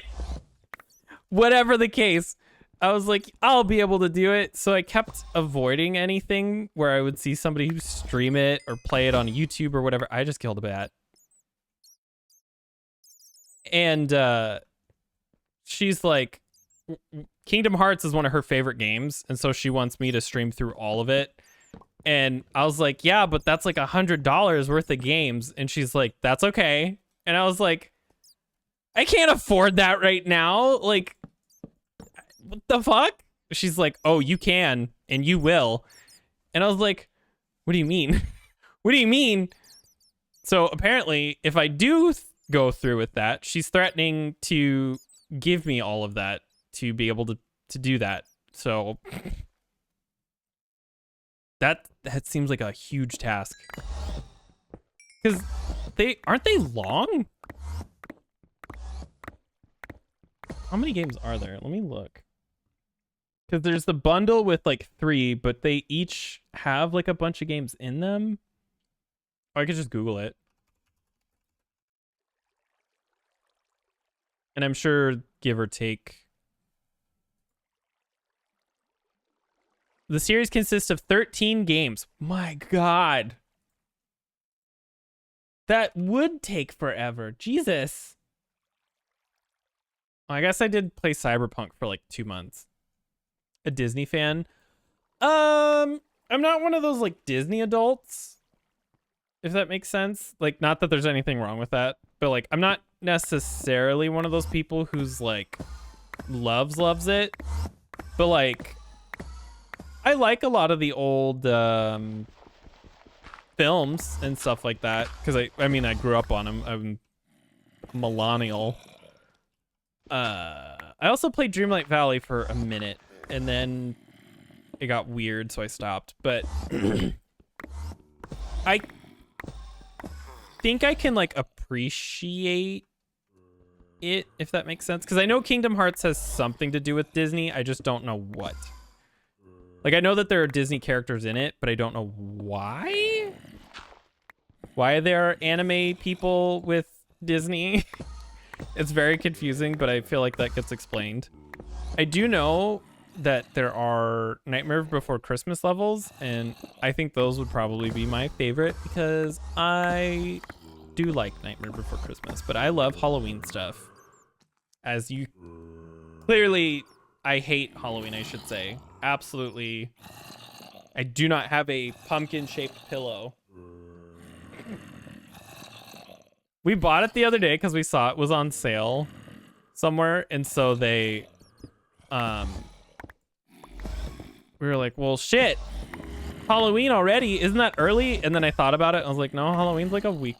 Whatever the case, I was like, I'll be able to do it. So I kept avoiding anything where I would see somebody who stream it or play it on YouTube or whatever. I just killed a bat. And she's like, Kingdom Hearts is one of her favorite games, and so she wants me to stream through all of it. And I was like, yeah, but that's like $100 worth of games. And she's like, that's okay. And I was like, I can't afford that right now. Like, what the fuck? She's like, oh, you can, and you will. And I was like, what do you mean? What do you mean? So apparently, if I do go through with that, she's threatening to give me all of that to be able to do that. So that seems like a huge task. Because aren't they long? How many games are there? Let me look. Because there's the bundle with like 3, but they each have like a bunch of games in them. Or I could just Google it. And I'm sure, give or take, the series consists of 13 games. My God. That would take forever. Jesus. I guess I did play Cyberpunk for like 2 months. A Disney fan. I'm not one of those like Disney adults, if that makes sense. Like, not that there's anything wrong with that, but like, I'm not necessarily one of those people who's like loves it, but like, I like a lot of the old films and stuff like that, because I mean I grew up on them. I'm millennial. I also played Dreamlight Valley for a minute, and then it got weird, so I stopped. But I think I can like appreciate it, if that makes sense, because I know Kingdom Hearts has something to do with Disney. I just don't know what. Like, I know that there are Disney characters in it, but I don't know why. Why there are anime people with Disney. It's very confusing, but I feel like that gets explained. I do know that there are Nightmare Before Christmas levels, and I think those would probably be my favorite, because I do like Nightmare Before Christmas, but I love Halloween stuff. As you clearly, I hate Halloween, I should say. Absolutely. I do not have a pumpkin-shaped pillow. We bought it the other day because we saw it was on sale somewhere, and so they we were like, well, shit, Halloween already, isn't that early? And then I thought about it, I was like, no, Halloween's like a week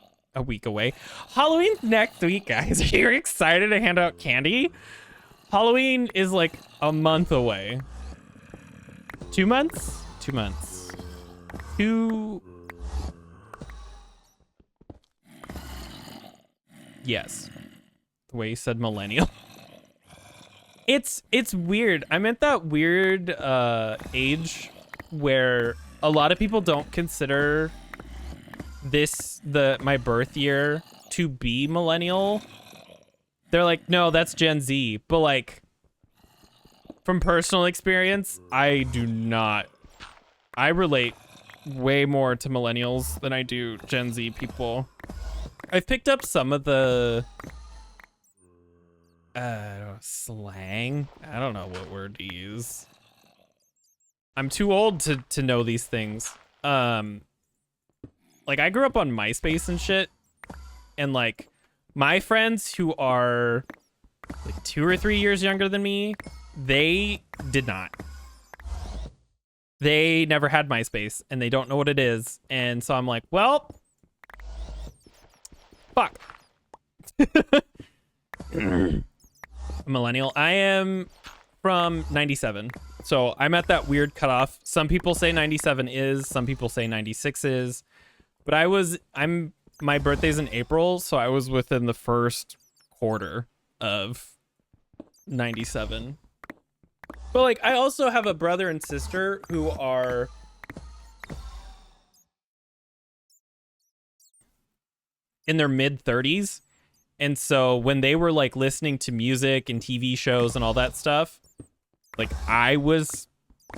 away. Halloween's next week, guys. Are you excited to hand out candy? Halloween is like a month away. 2 months? 2 months. Yes. The way you said millennial. It's weird. I'm at that weird age where a lot of people don't consider my birth year to be millennial. They're like, no, that's Gen Z. But like, from personal experience, I do not. I relate way more to millennials than I do Gen Z people. I've picked up some of the slang. I don't know what word to use. I'm too old to know these things. Like I grew up on MySpace and shit, and like my friends who are like 2 or 3 years younger than me, they did not. They never had MySpace and they don't know what it is. And so I'm like, well, fuck. A millennial. I am from 97. So I'm at that weird cutoff. Some people say 97 is, some people say 96 is. But my birthday's in April, so I was within the first quarter of 97. But like I also have a brother and sister who are in their mid 30s. And so when they were like listening to music and TV shows and all that stuff, like I was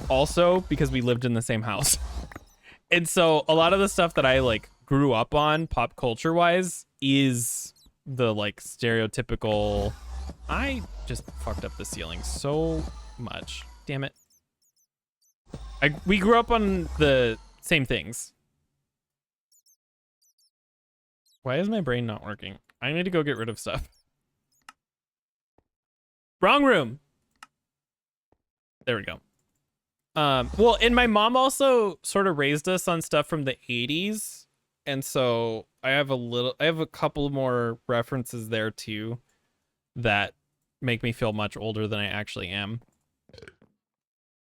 also, because we lived in the same house. And so a lot of the stuff that I like grew up on pop culture wise is the like stereotypical. I just fucked up the ceiling so much. Damn it. We grew up on the same things. Why is my brain not working? I need to go get rid of stuff. Wrong room. There we go. Well, and my mom also sort of raised us on stuff from the 80s. And so I have a couple more references there too that make me feel much older than I actually am.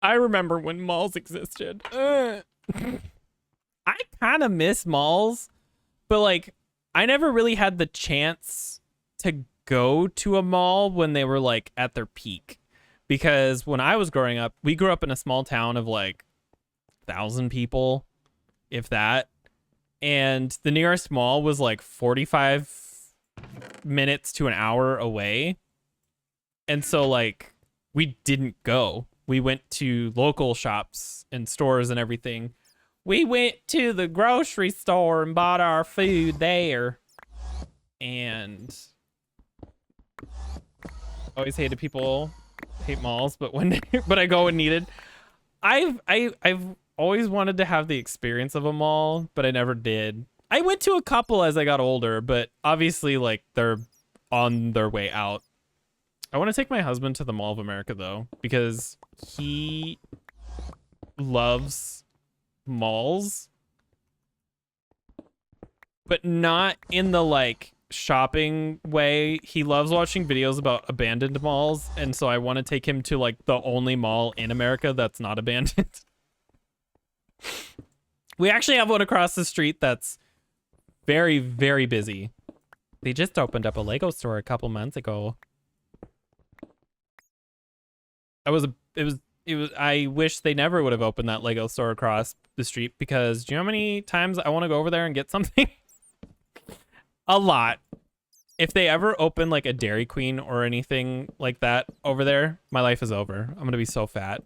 I remember when malls existed. I kind of miss malls, but like I never really had the chance to go to a mall when they were like at their peak. Because when I was growing up, we grew up in a small town of like 1,000 people, if that. And the nearest mall was like 45 minutes to an hour away. And so like we didn't go. We went to local shops and stores and everything. We went to the grocery store and bought our food there. And always hated people hate malls, but but I go when needed. I've always wanted to have the experience of a mall, but I never did. I went to a couple as I got older, but obviously like they're on their way out. I want to take my husband to the Mall of America though, because he loves malls, but not in the like shopping way. He loves watching videos about abandoned malls, and so I want to take him to like the only mall in America that's not abandoned. We actually have one across the street that's very, very busy. They just opened up a Lego store a couple months ago. I wish they never would have opened that Lego store across the street, because do you know how many times I want to go over there and get something? A lot. If they ever open like a Dairy Queen or anything like that over there, my life is over. I'm gonna be so fat.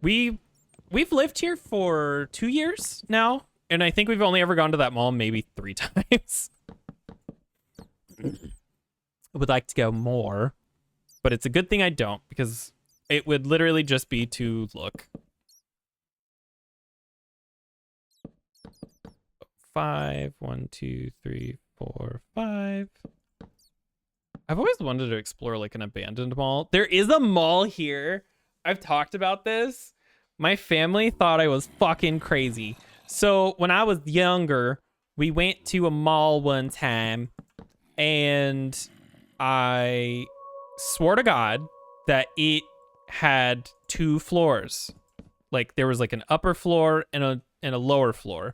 We've lived here for 2 years now, and I think we've only ever gone to that mall maybe 3 times. I would like to go more, but it's a good thing I don't, because it would literally just be to look. 5, 1, 2, 3, 4, 5. I've always wanted to explore like an abandoned mall. There is a mall here. I've talked about this. My family thought I was fucking crazy. So when I was younger, we went to a mall one time, and I swore to God that it had 2 floors. Like there was like an upper floor and a lower floor.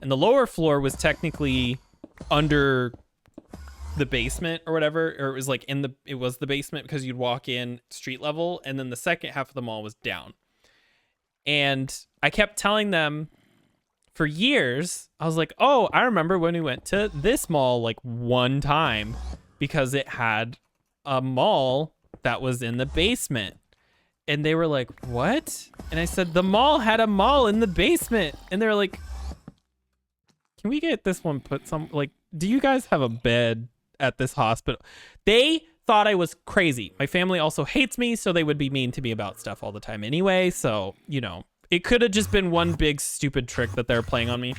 And the lower floor was technically under the basement or whatever, or it was like it was the basement because you'd walk in street level, and then the second half of the mall was down. And I kept telling them for years, I was like, oh, I remember when we went to this mall like one time because it had a mall that was in the basement. And they were like, what? And I said, the mall had a mall in the basement. And they were like, can we get this one put some, like, do you guys have a bed at this hospital? They thought I was crazy. My family also hates me, so they would be mean to me about stuff all the time anyway. So, you know, it could have just been one big stupid trick that they're playing on me.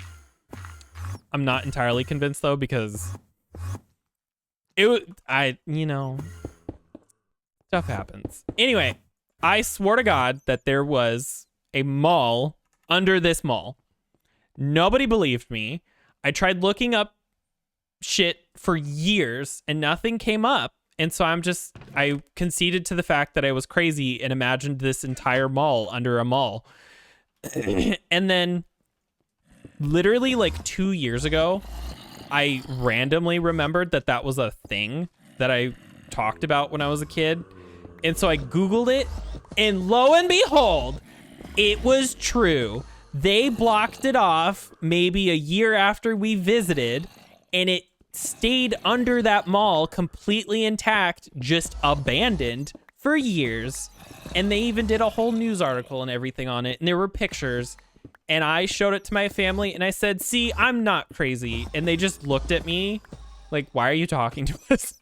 I'm not entirely convinced though, because you know, stuff happens. Anyway, I swore to God that there was a mall under this mall. Nobody believed me. I tried looking up shit for years and nothing came up. And so I conceded to the fact that I was crazy and imagined this entire mall under a mall. And then literally like 2 years ago, I randomly remembered that that was a thing that I talked about when I was a kid. And so I Googled it, and lo and behold, it was true. They blocked it off maybe a year after we visited, and it stayed under that mall completely intact, just abandoned for years. And they even did a whole news article and everything on it, and there were pictures. And I showed it to my family, and I said, see, I'm not crazy. And they just looked at me like, why are you talking to us?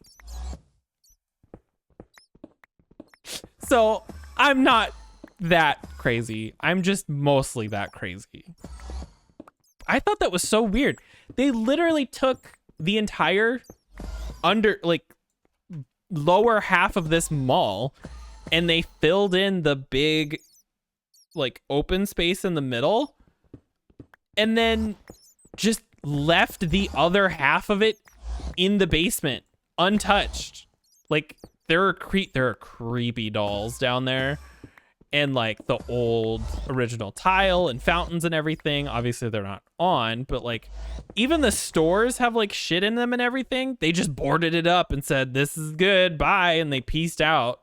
So I'm not that crazy. I'm just mostly that crazy. I thought that was so weird. They literally took the entire lower half of this mall, and they filled in the big like open space in the middle, and then just left the other half of it in the basement untouched. Like there are creepy dolls down there, and like the old original tile and fountains and everything. Obviously they're not on, but like even the stores have like shit in them and everything. They just boarded it up and said, this is good, bye, and they pieced out.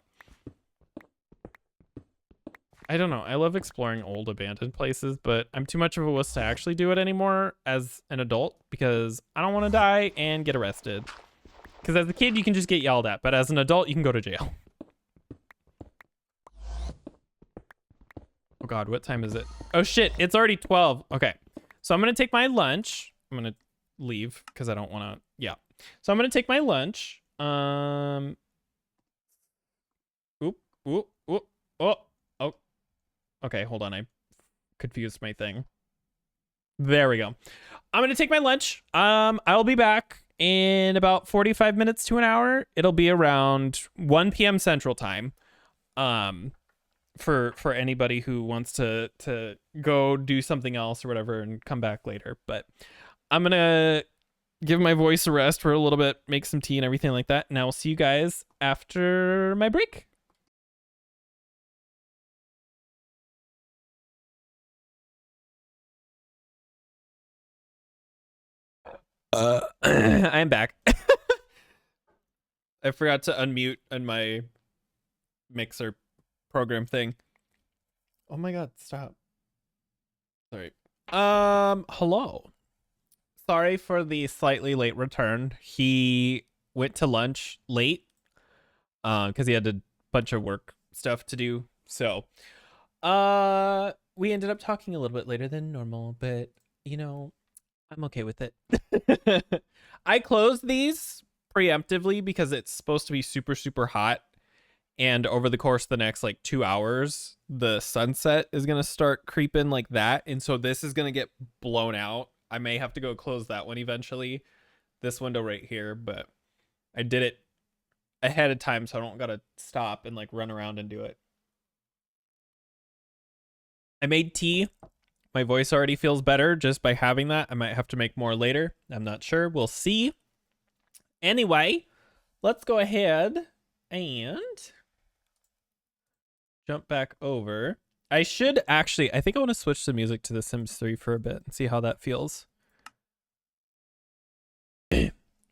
I don't know. I love exploring old abandoned places, but I'm too much of a wuss to actually do it anymore as an adult because I don't want to die and get arrested. Because as a kid, you can just get yelled at, but as an adult, you can go to jail. Oh God, what time is it? Oh shit, it's already 12. Okay, so I'm going to take my lunch. I'm going to leave because I don't want to, yeah. So I'm going to take my lunch. Okay, hold on. I confused my thing. There we go. I'm going to take my lunch. I'll be back in about 45 minutes to an hour. It'll be around 1 p.m. Central Time. For anybody who wants to go do something else or whatever and come back later. But I'm going to give my voice a rest for a little bit, make some tea and everything like that. And I will see you guys after my break. I'm back. I forgot to unmute on my mixer program thing. Oh my God, stop. Sorry. Hello. Sorry for the slightly late return. He went to lunch late because he had a bunch of work stuff to do. So we ended up talking a little bit later than normal, but you know, I'm okay with it. I closed these preemptively because it's supposed to be super, super hot. And over the course of the next like 2 hours, the sunset is going to start creeping like that. And so this is going to get blown out. I may have to go close that one eventually. This window right here. But I did it ahead of time so I don't got to stop and like run around and do it. I made tea. My voice already feels better just by having that. I might have to make more later. I'm not sure. We'll see. Anyway, let's go ahead and jump back over. I should actually, I think I want to switch the music to The Sims 3 for a bit and see how that feels.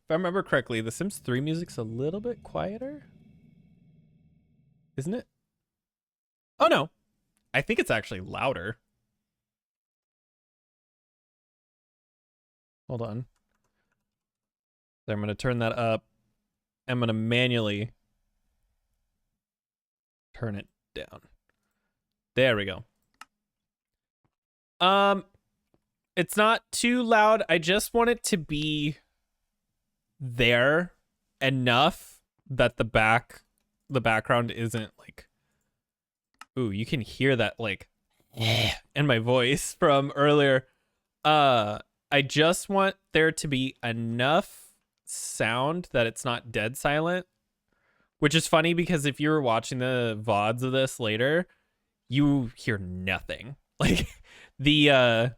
I remember correctly, The Sims 3 music's a little bit quieter, isn't it? Oh no, I think it's actually louder. Hold on. I'm gonna turn that up. I'm gonna manually turn it down. There we go. It's not too loud. I just want it to be there enough that the background isn't like, ooh, you can hear that like in my voice from earlier. I just want there to be enough sound that it's not dead silent, which is funny because if you were watching the VODs of this later, you hear nothing. Like the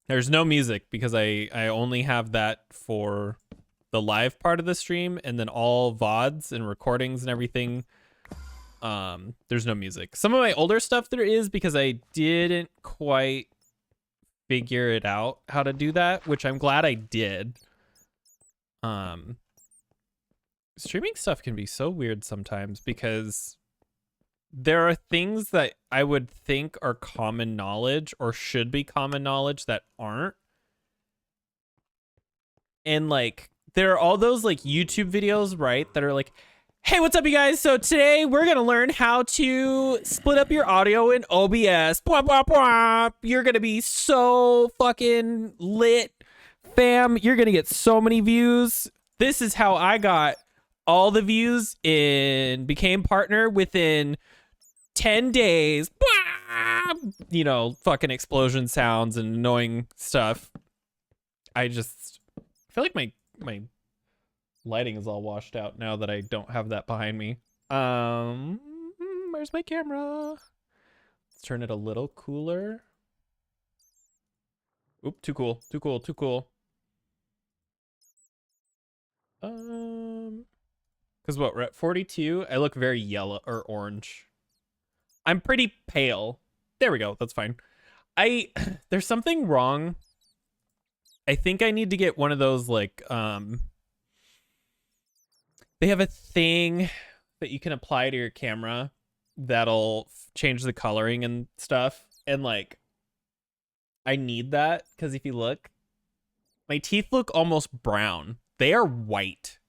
there's no music because I only have that for the live part of the stream, and then all VODs and recordings and everything, there's no music. Some of my older stuff there is because I didn't quite figure it out how to do that, which I'm glad I did. Streaming stuff can be so weird sometimes because there are things that I would think are common knowledge or should be common knowledge that aren't. And like there are all those like YouTube videos, right, that are like, hey, what's up, you guys? So today we're gonna learn how to split up your audio in OBS. Blah, blah, blah. You're gonna be so fucking lit, fam. You're gonna get so many views. This is how I got all the views and became partner within 10 days. Blah! You know, fucking explosion sounds and annoying stuff. I feel like my lighting is all washed out now that I don't have that behind me. Where's my camera? Let's turn it a little cooler. Oop, too cool, too cool, too cool. Because what, we're at 42? I look very yellow or orange. I'm pretty pale. There we go, that's fine. There's something wrong. I think I need to get one of those like, they have a thing that you can apply to your camera that'll change the coloring and stuff. And like, I need that because if you look, my teeth look almost brown. They are white.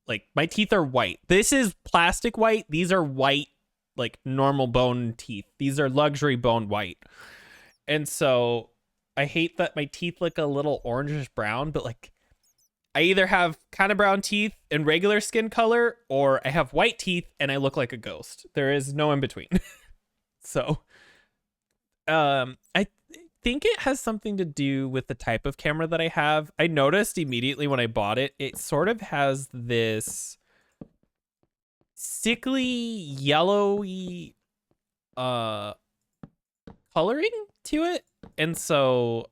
Like my teeth are white. This is plastic white. These are white, like normal bone teeth. These are luxury bone white. And so I hate that my teeth look a little orangish brown, but like I either have kind of brown teeth and regular skin color, or I have white teeth and I look like a ghost. There is no in between. So, I think it has something to do with the type of camera that I have. I noticed immediately when I bought it, it sort of has this sickly, yellowy, coloring to it. And so,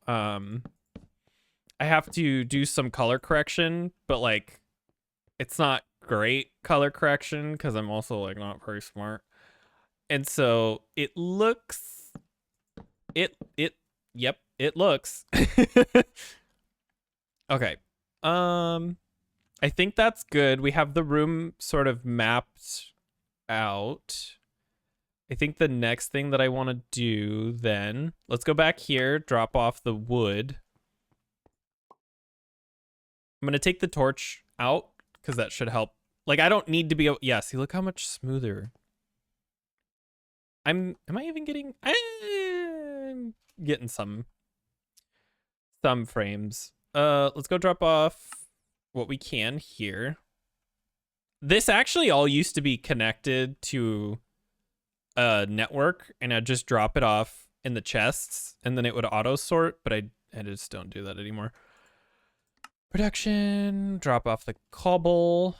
I have to do some color correction, but like it's not great color correction because I'm also like not very smart. And so it looks yep, it looks. Okay. I think that's good. We have the room sort of mapped out. I think the next thing that I want to do then, let's go back here, drop off the wood. I'm going to take the torch out because that should help. Like, I don't need to be... Yeah, see, look how much smoother. Am I even getting... I'm getting some frames. Let's go drop off what we can here. This actually all used to be connected to a network, and I'd just drop it off in the chests, and then it would auto sort, but I just don't do that anymore. Production, drop off the cobble.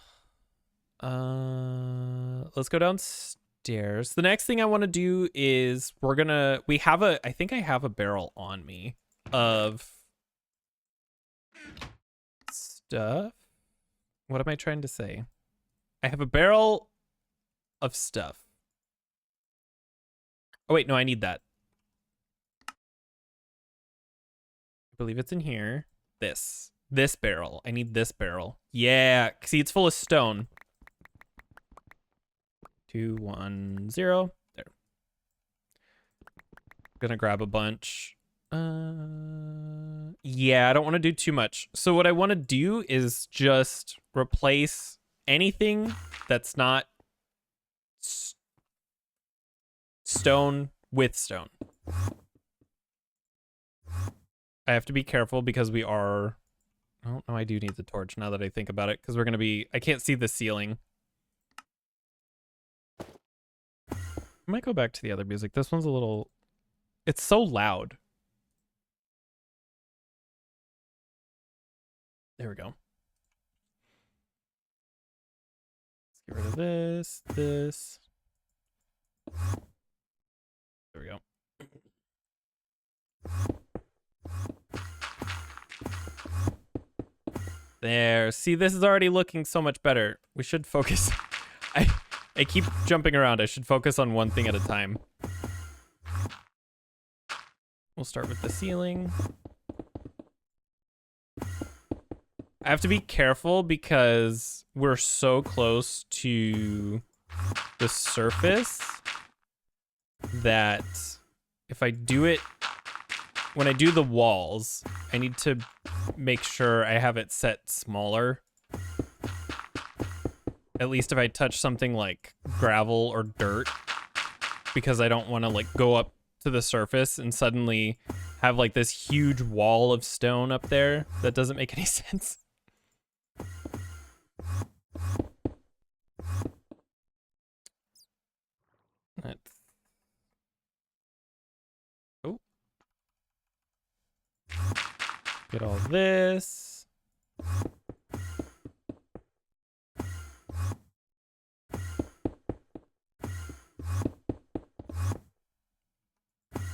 Let's go downstairs. The next thing I want to do is I think I have a barrel on me of stuff. What am I trying to say? I have a barrel of stuff. Oh wait, no, I need that. I believe it's in here. This This barrel. I need this barrel. Yeah. See, it's full of stone. 2, 1, 0. There. Gonna grab a bunch. Yeah, I don't want to do too much. So what I want to do is just replace anything that's not stone with stone. I have to be careful because we are... Oh, no, I do need the torch now that I think about it, because we're going to be... I can't see the ceiling. I might go back to the other music. This one's a little... It's so loud. There we go. Let's get rid of this, this. There we go. There. See, this is already looking so much better. We should focus. I keep jumping around. I should focus on one thing at a time. We'll start with the ceiling. I have to be careful because we're so close to the surface that if I do it, when I do the walls, I need to make sure I have it set smaller. At least if I touch something like gravel or dirt, because I don't want to like go up to the surface and suddenly have like this huge wall of stone up there. That doesn't make any sense. Let's... Oh. Get all this.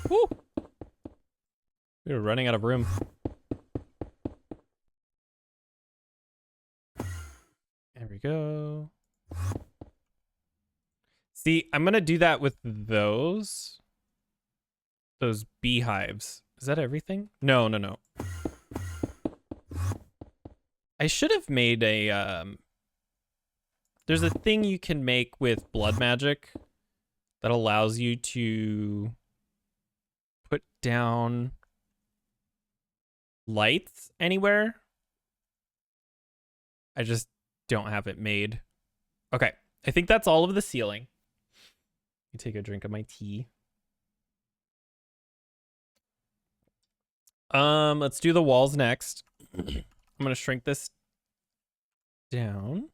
Woo! We were running out of room. There we go. See, I'm gonna do that with those beehives. Is that everything? No, no, no. I should have made a, there's a thing you can make with blood magic that allows you to put down lights anywhere. I just don't have it made. Okay, I think that's all of the ceiling. You take a drink of my tea. Let's do the walls next. I'm gonna shrink this down.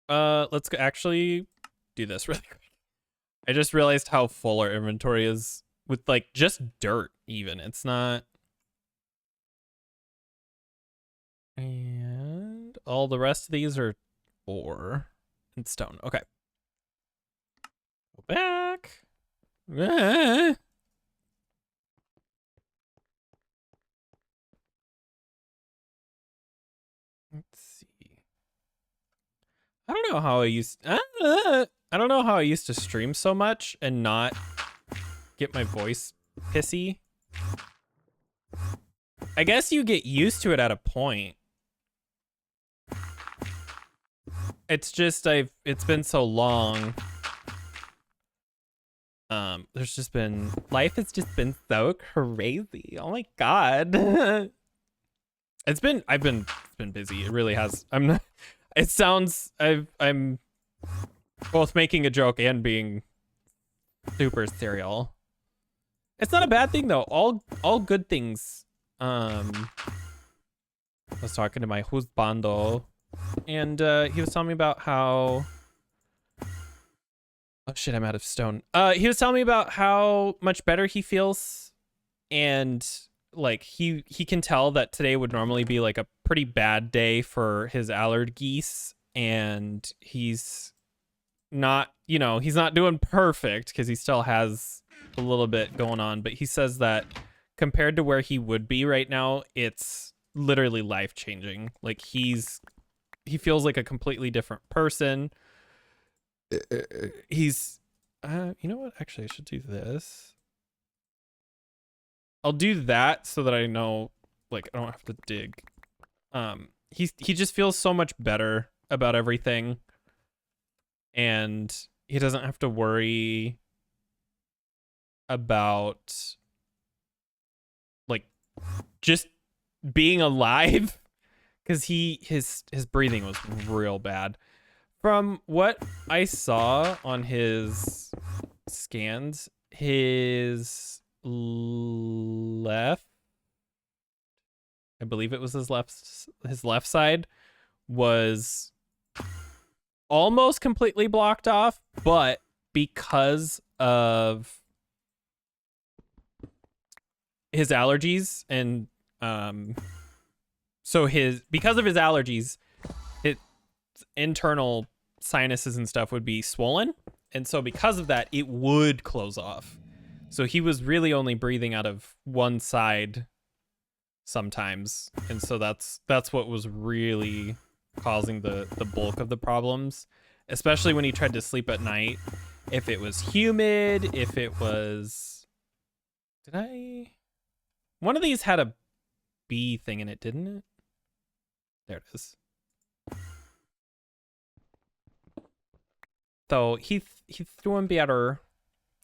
Let's actually do this really quick. I just realized how full our inventory is with like just dirt even. It's not... And all the rest of these are ore and stone. Okay. Go back. Ah. Let's see. I don't know how I used to stream so much and not get my voice pissy. I guess you get used to it at a point. It's just it's been so long. There's just been, life has just been so crazy. Oh my god. It's been busy. It really has. I'm not, it sounds, I'm both making a joke and being super serial. It's not a bad thing though. All good things. I was talking to my husbando, and he was telling me about how... Oh shit, I'm out of stone. He was telling me about how much better he feels, and like he can tell that today would normally be like a pretty bad day for his Allard geese, and he's not, you know, he's not doing perfect because he still has a little bit going on, but he says that compared to where he would be right now, it's literally life-changing. Like he feels like a completely different person. He's you know what, actually I should do this. I'll do that so that I know, like, I don't have to dig. He just feels so much better about everything, and he doesn't have to worry about like just being alive because his breathing was real bad. From what I saw on his scans, his left, I believe it was his left side was almost completely blocked off, but because of his allergies and because of his allergies, his internal sinuses and stuff would be swollen, and so because of that it would close off. So he was really only breathing out of one side sometimes, and so that's what was really causing the bulk of the problems, especially when he tried to sleep at night. If it was humid, if it was one of these had a bee thing in it, didn't it? There it is. So he's doing better,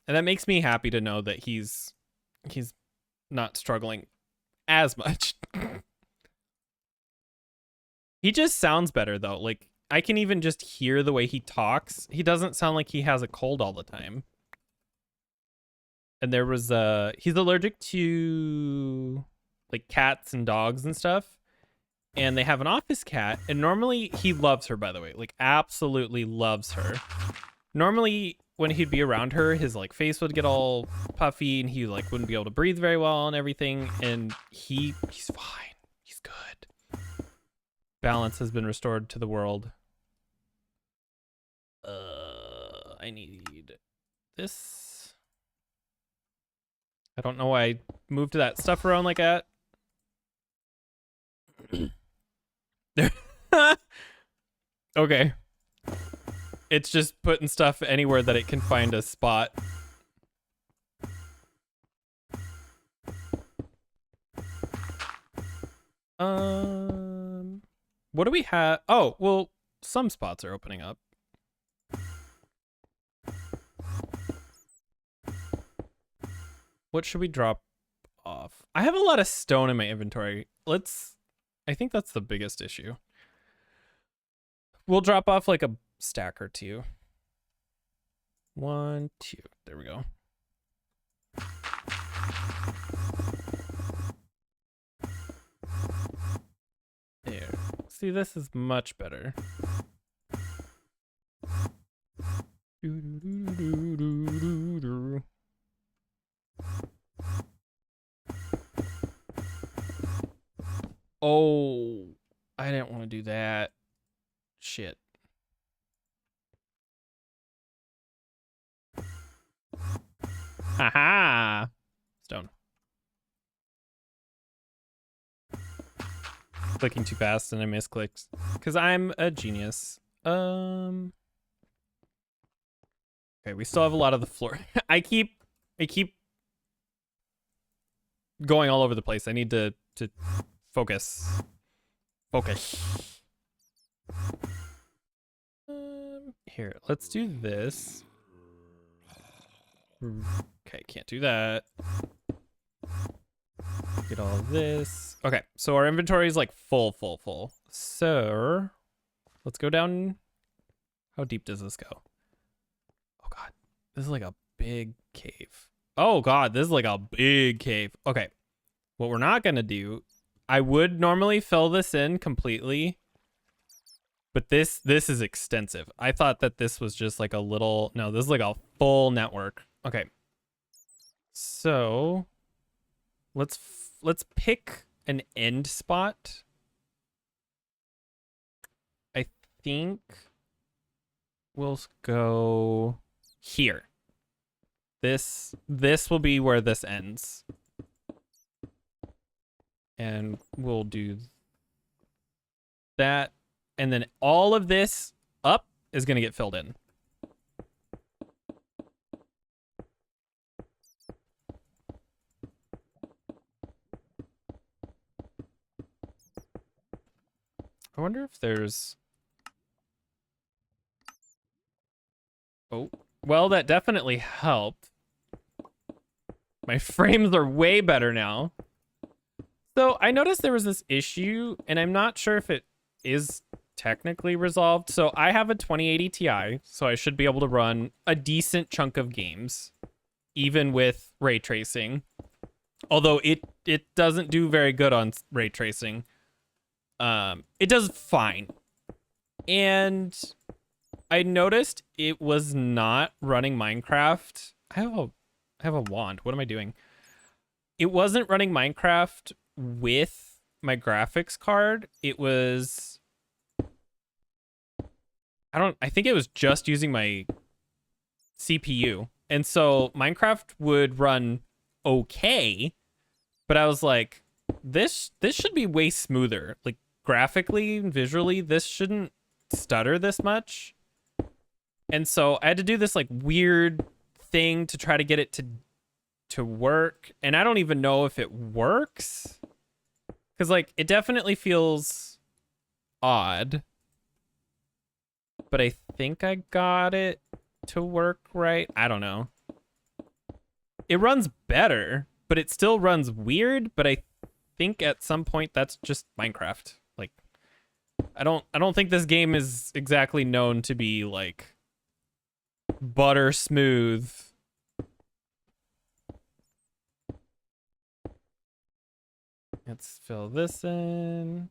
and that makes me happy to know that he's not struggling as much. He just sounds better though. Like, I can even just hear the way he talks. He doesn't sound like he has a cold all the time. And there was he's allergic to like cats and dogs and stuff. And they have an office cat, and normally he loves her, by the way, like absolutely loves her. Normally when he'd be around her, his like face would get all puffy and he like wouldn't be able to breathe very well and everything, and he's fine. He's good. Balance has been restored to the world. I need this. I don't know why I moved that stuff around like that. Okay. It's just putting stuff anywhere that it can find a spot. What do we have? Oh, well, some spots are opening up. What should we drop off? I have a lot of stone in my inventory. I think that's the biggest issue. We'll drop off like a stack or two. 1, 2. There we go. There. See, this is much better. Oh, I didn't want to do that. Shit. Haha. Stone. Clicking too fast and I misclicked because I'm a genius. Okay, we still have a lot of the floor. I keep going all over the place. I need to focus. Here, let's do this. Okay, can't do that. Get all of this. Okay, so our inventory is like full. So let's go down. How deep does this go? Oh god, this is like a big cave. Oh god, this is like a big cave. Okay, what we're not gonna do, I would normally fill this in completely, but this is extensive. I thought that this was just like a little, no, this is like a full network. Okay, so let's pick an end spot. I think we'll go here. This will be where this ends. And we'll do that. And then all of this up is going to get filled in. I wonder if there's... Oh, well, that definitely helped. My frames are way better now. So I noticed there was this issue, and I'm not sure if it is technically resolved. So I have a 2080 Ti, so I should be able to run a decent chunk of games, even with ray tracing. Although it doesn't do very good on ray tracing. It does fine. And I noticed it was not running Minecraft. I have a wand. What am I doing? It wasn't running Minecraft with my graphics card. It was... I think it was just using my CPU. And so Minecraft would run okay, but I was like, this should be way smoother. Like, graphically and visually, this shouldn't stutter this much. And so I had to do this like weird thing to try to get it to work, and I don't even know if it works, because like it definitely feels odd, but I think I got it to work right. I don't know. It runs better, but it still runs weird. But I think at some point that's just Minecraft. Like, I don't think this game is exactly known to be like butter smooth. Let's fill this in.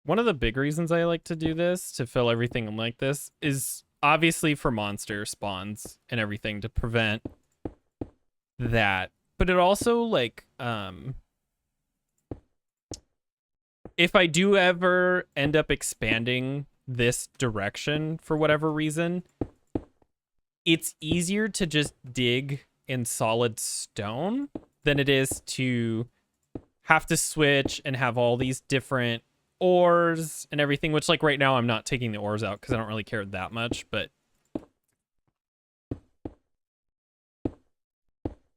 One of the big reasons I like to do this, to fill everything in like this, is obviously for monster spawns and everything, to prevent that. But it also, like, if I do ever end up expanding this direction for whatever reason, it's easier to just dig in solid stone than it is to have to switch and have all these different ores and everything, which, like, right now I'm not taking the ores out because I don't really care that much, but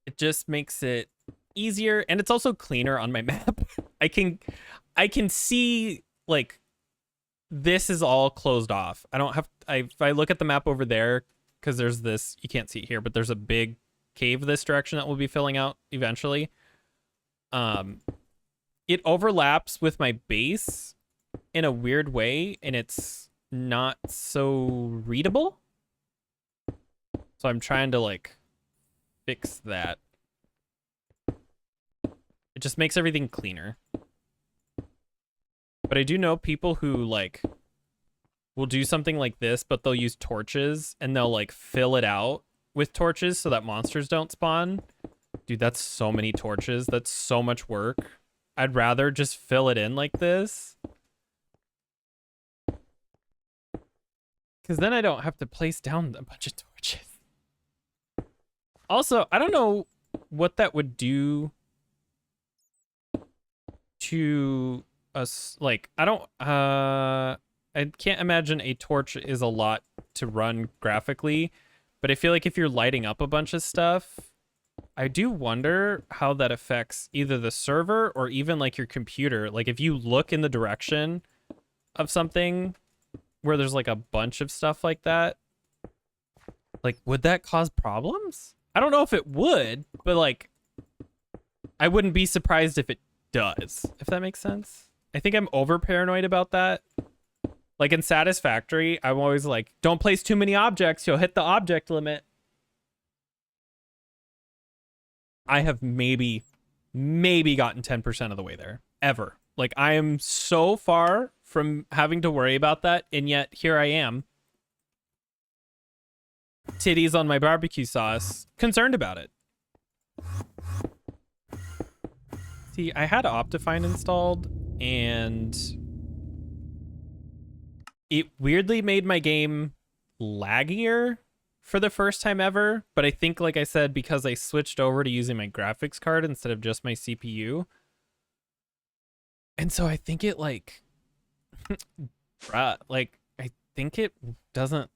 it just makes it easier, and it's also cleaner on my map. I can see, like, this is all closed off. I don't have... if I look at the map over there, because there's this... You can't see it here, but there's a big cave this direction that we'll be filling out eventually. It overlaps with my base in a weird way, and it's not so readable. So I'm trying to, like, fix that. It just makes everything cleaner. But I do know people who, like, will do something like this, but they'll use torches, and they'll, like, fill it out with torches so that monsters don't spawn. Dude, that's so many torches. That's so much work. I'd rather just fill it in like this, because then I don't have to place down a bunch of torches. Also, I don't know what that would do to us. Like, I can't imagine a torch is a lot to run graphically, but I feel like if you're lighting up a bunch of stuff, I do wonder how that affects either the server or even, like, your computer. Like, if you look in the direction of something where there's, like, a bunch of stuff like that, like, would that cause problems? I don't know if it would, but, like, I wouldn't be surprised if it does, if that makes sense. I think I'm over paranoid about that. Like, in Satisfactory, I'm always like, don't place too many objects, you'll hit the object limit. I have maybe gotten 10% of the way there, ever. Like, I am so far from having to worry about that, and yet here I am, titties on my barbecue sauce, concerned about it. See, I had Optifine installed, and it weirdly made my game laggier for the first time ever, but I think, like I said, because I switched over to using my graphics card instead of just my CPU. And so I think it, like, like, I think it doesn't,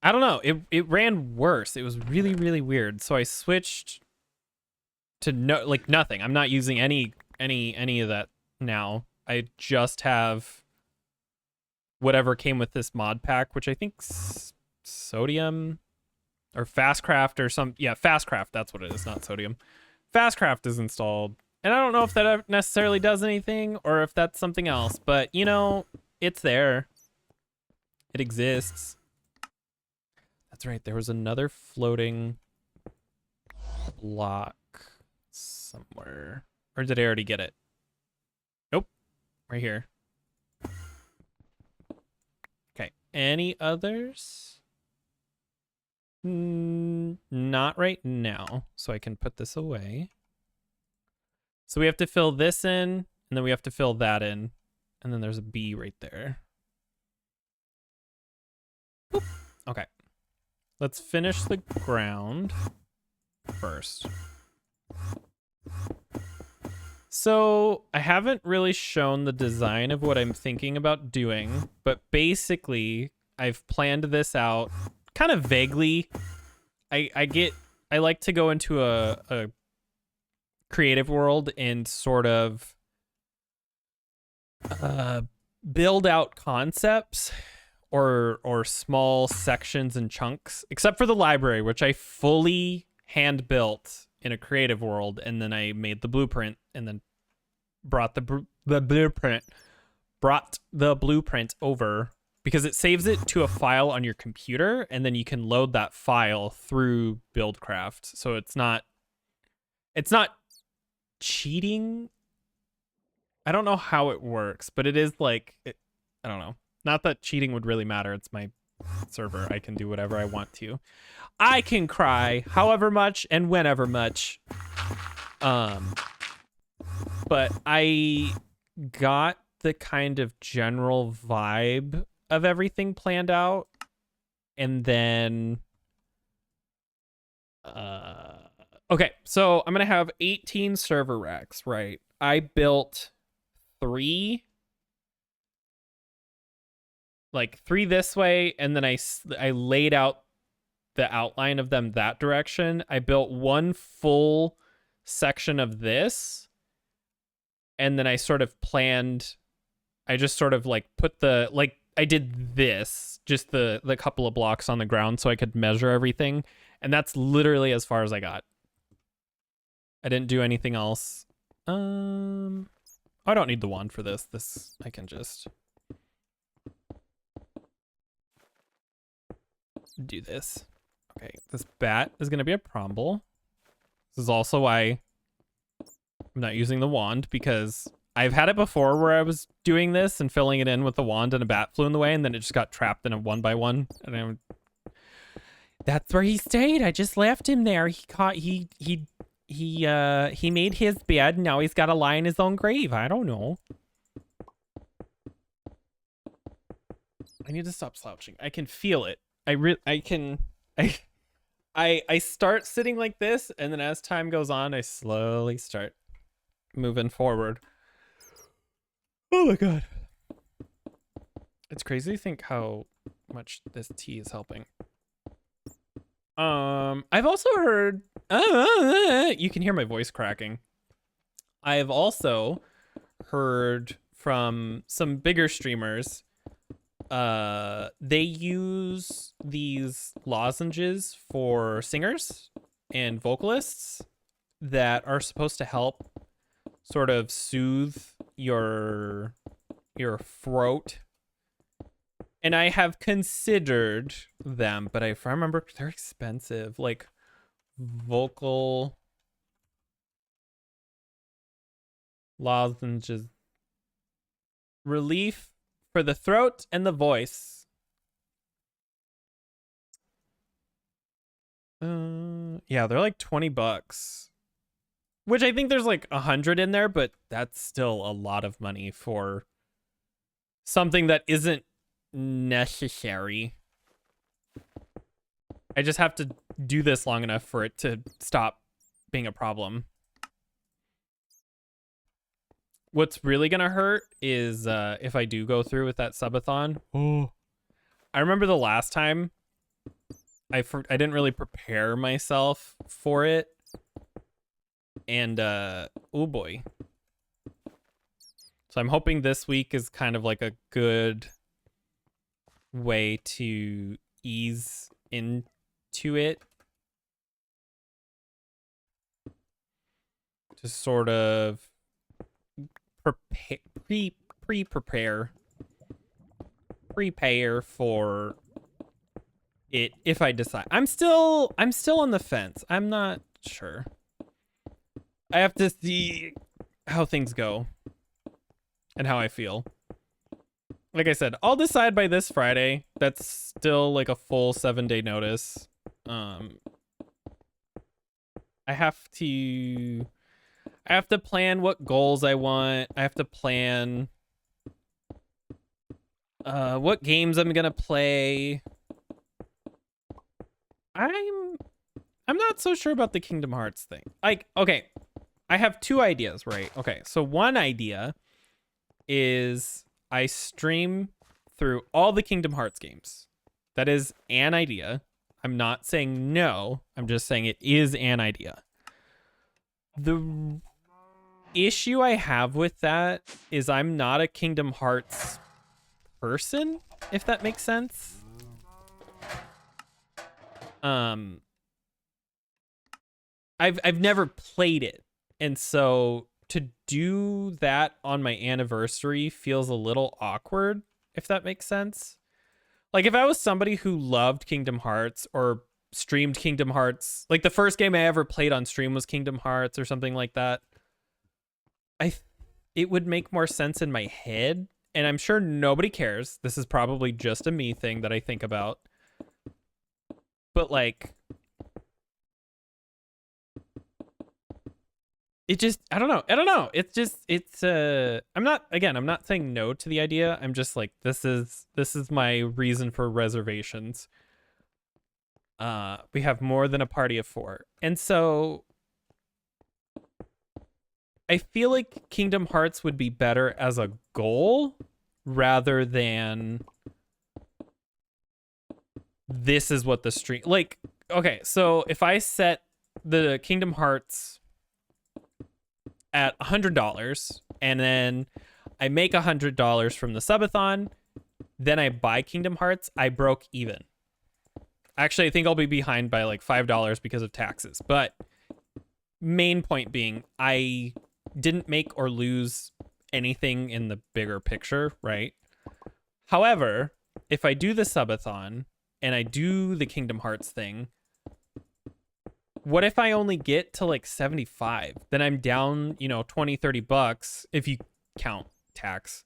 I don't know, it ran worse. It was really, really weird. So I switched to nothing. I'm not using any of that now. I just have whatever came with this mod pack, which I think sodium or fastcraft or some, yeah, fastcraft, that's what it is, not sodium. Fastcraft is installed, and I don't know if that necessarily does anything or if that's something else, but you know, it's there. It exists. That's right, there was another floating block somewhere. Or did I already get it? Nope. Right here. Okay. Any others? Not right now. So I can put this away. So we have to fill this in, and then we have to fill that in. And then there's a B right there. Boop. Okay. Let's finish the ground first. So I haven't really shown the design of what I'm thinking about doing, but basically I've planned this out kind of vaguely. I like to go into a creative world and sort of build out concepts or small sections and chunks, except for the library, which I fully hand built in a creative world, and then I made the blueprint and then brought the blueprint over because it saves it to a file on your computer, and then you can load that file through Buildcraft. So it's not cheating. I don't know how it works, but it is like I don't know. Not that cheating would really matter. It's my server. I can do whatever I want to. I can cry however much and whenever much. But I got the kind of general vibe of everything planned out. And then okay, so I'm going to have 18 server racks, right? I built 3 this way, and then I laid out the outline of them that direction. I built 1 full section of this, and then I sort of planned, I just sort of like put the, like I did this, just the couple of blocks on the ground so I could measure everything, and that's literally as far as I got. I didn't do anything else. I don't need the wand for this. This I can just do this. Okay, this bat is going to be a promble. This is also why I'm not using the wand, because I've had it before where I was doing this and filling it in with the wand and a bat flew in the way, and then it just got trapped in a 1x1. And that's where he stayed. I just left him there. He made his bed, and now he's got to lie in his own grave. I don't know. I need to stop slouching. I can feel it. I start sitting like this, and then as time goes on, I slowly start moving forward. Oh my god. It's crazy to think how much this tea is helping. I've also heard you can hear my voice cracking. I've also heard from some bigger streamers, they use these lozenges for singers and vocalists that are supposed to help sort of soothe your throat. And I have considered them, but if I remember, they're expensive. Like vocal lozenges. Relief for the throat and the voice. Yeah, they're like $20. Which I think there's like 100 in there, but that's still a lot of money for something that isn't necessary. I just have to do this long enough for it to stop being a problem. What's really gonna hurt is if I do go through with that subathon. Oh, I remember the last time I didn't really prepare myself for it, and oh boy. So So I'm hoping this week is kind of like a good way to ease into it. To sort of prepare for it if I decide. I'm still on the fence. I'm not sure. I have to see how things go and how I feel. Like I said, I'll decide by this Friday. That's still like a full 7-day notice. I have to plan what goals I want. I have to plan what games I'm gonna play. I'm not so sure about the Kingdom Hearts thing. Like, okay, I have two ideas, right? Okay, so one idea is I stream through all the Kingdom Hearts games. That is an idea. I'm not saying no. I'm just saying it is an idea. The issue I have with that is I'm not a Kingdom Hearts person, if that makes sense. I've never played it, and so to do that on my anniversary feels a little awkward, if that makes sense. Like if I was somebody who loved Kingdom Hearts or streamed Kingdom Hearts, like the first game I ever played on stream was Kingdom Hearts or something like that, it would make more sense in my head, and I'm sure nobody cares. This is probably just a me thing that I think about. But like it just I don't know. It's I'm not saying no to the idea. I'm just like this is my reason for reservations. We have more than a party of 4. And so I feel like Kingdom Hearts would be better as a goal rather than this is what the stream like. Okay, so if I set the Kingdom Hearts at $100 and then I make $100 from the subathon, then I buy Kingdom Hearts, I broke even. Actually, I think I'll be behind by like $5 because of taxes. But main point being, I didn't make or lose anything in the bigger picture, right? However, if I do the subathon and I do the Kingdom Hearts thing, what if I only get to like 75? Then I'm down, $20-$30 if you count tax.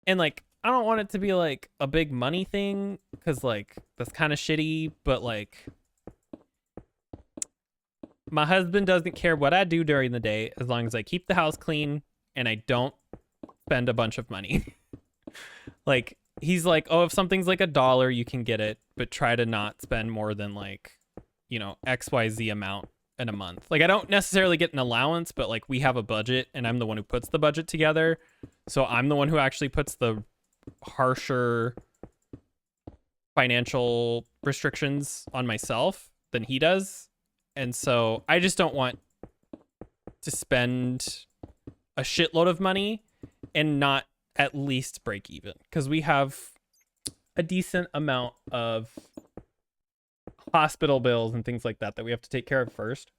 And like, I don't want it to be like a big money thing because like that's kind of shitty, but like my husband doesn't care what I do during the day as long as I keep the house clean and I don't spend a bunch of money. Like he's like, oh, if something's like $1, you can get it, but try to not spend more than like, XYZ amount in a month. Like I don't necessarily get an allowance, but like we have a budget and I'm the one who puts the budget together. So I'm the one who actually puts the harsher financial restrictions on myself than he does. And so I just don't want to spend a shitload of money and not at least break even, because we have a decent amount of hospital bills and things like that we have to take care of first.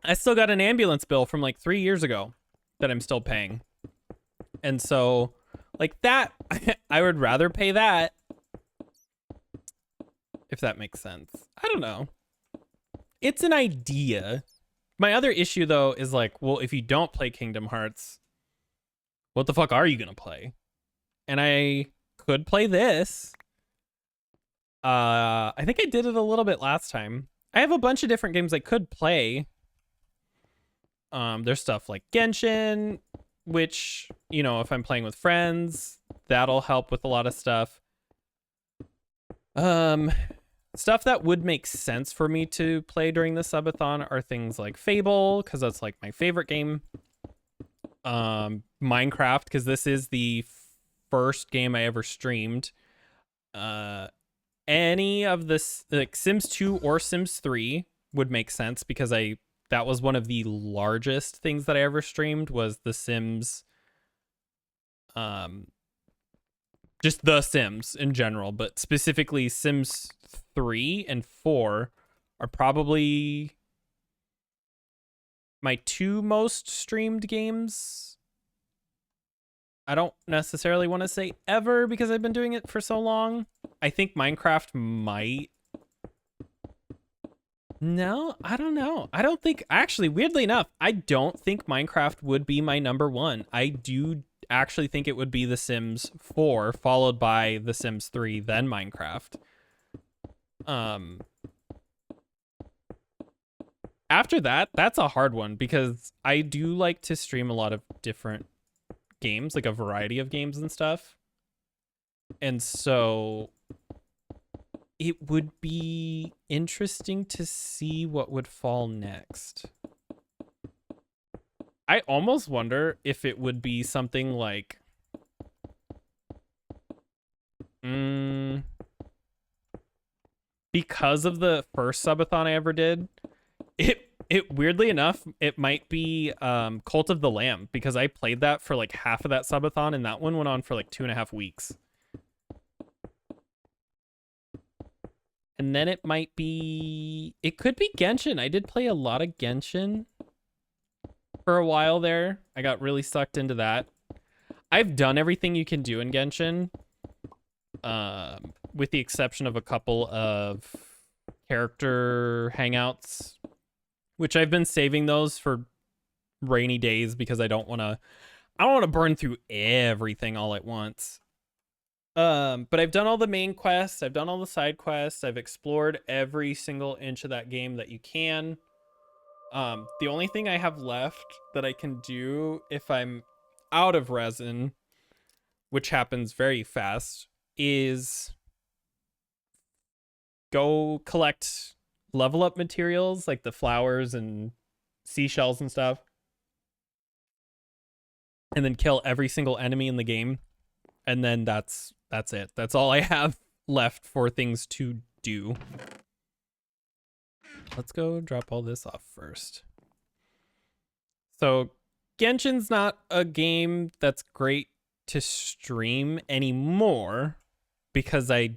I still got an ambulance bill from like 3 years ago that I'm still paying. And so like that, I would rather pay that, if that makes sense. I don't know. It's an idea. My other issue though is like, well, if you don't play Kingdom Hearts, what the fuck are you gonna play? And I could play this. I think I did it a little bit last time. I have a bunch of different games I could play. There's stuff like Genshin, which, if I'm playing with friends, that'll help with a lot of stuff. Stuff that would make sense for me to play during the subathon are things like Fable, because that's like my favorite game. Minecraft, because this is the first game I ever streamed. Any of this, like Sims 2 or Sims 3 would make sense because that was one of the largest things that I ever streamed, was The Sims. Just The Sims in general, but specifically Sims 3 and 4 are probably my two most streamed games. I don't necessarily want to say ever because I've been doing it for so long. I think Minecraft might. No, I don't know. I don't think, actually, weirdly enough, I don't think Minecraft would be my number one. I do actually think it would be The Sims 4, followed by The Sims 3, then Minecraft. After that, that's a hard one because I do like to stream a lot of different games, like a variety of games and stuff. And so it would be interesting to see what would fall next. I almost wonder if it would be something like because of the first subathon I ever did, it weirdly enough, it might be Cult of the Lamb, because I played that for like half of that subathon, and that one went on for like 2.5 weeks. And then it might be, it could be Genshin. I did play a lot of Genshin for a while there. I got really sucked into that. I've done everything you can do in Genshin, with the exception of a couple of character hangouts, which I've been saving those for rainy days because I don't want to burn through everything all at once. But I've done all the main quests, I've done all the side quests, I've explored every single inch of that game that you can. The only thing I have left that I can do if I'm out of resin, which happens very fast, is go collect level up materials like the flowers and seashells and stuff, and then kill every single enemy in the game. And then that's it. That's all I have left for things to do. Let's go drop all this off first. So Genshin's not a game that's great to stream anymore because I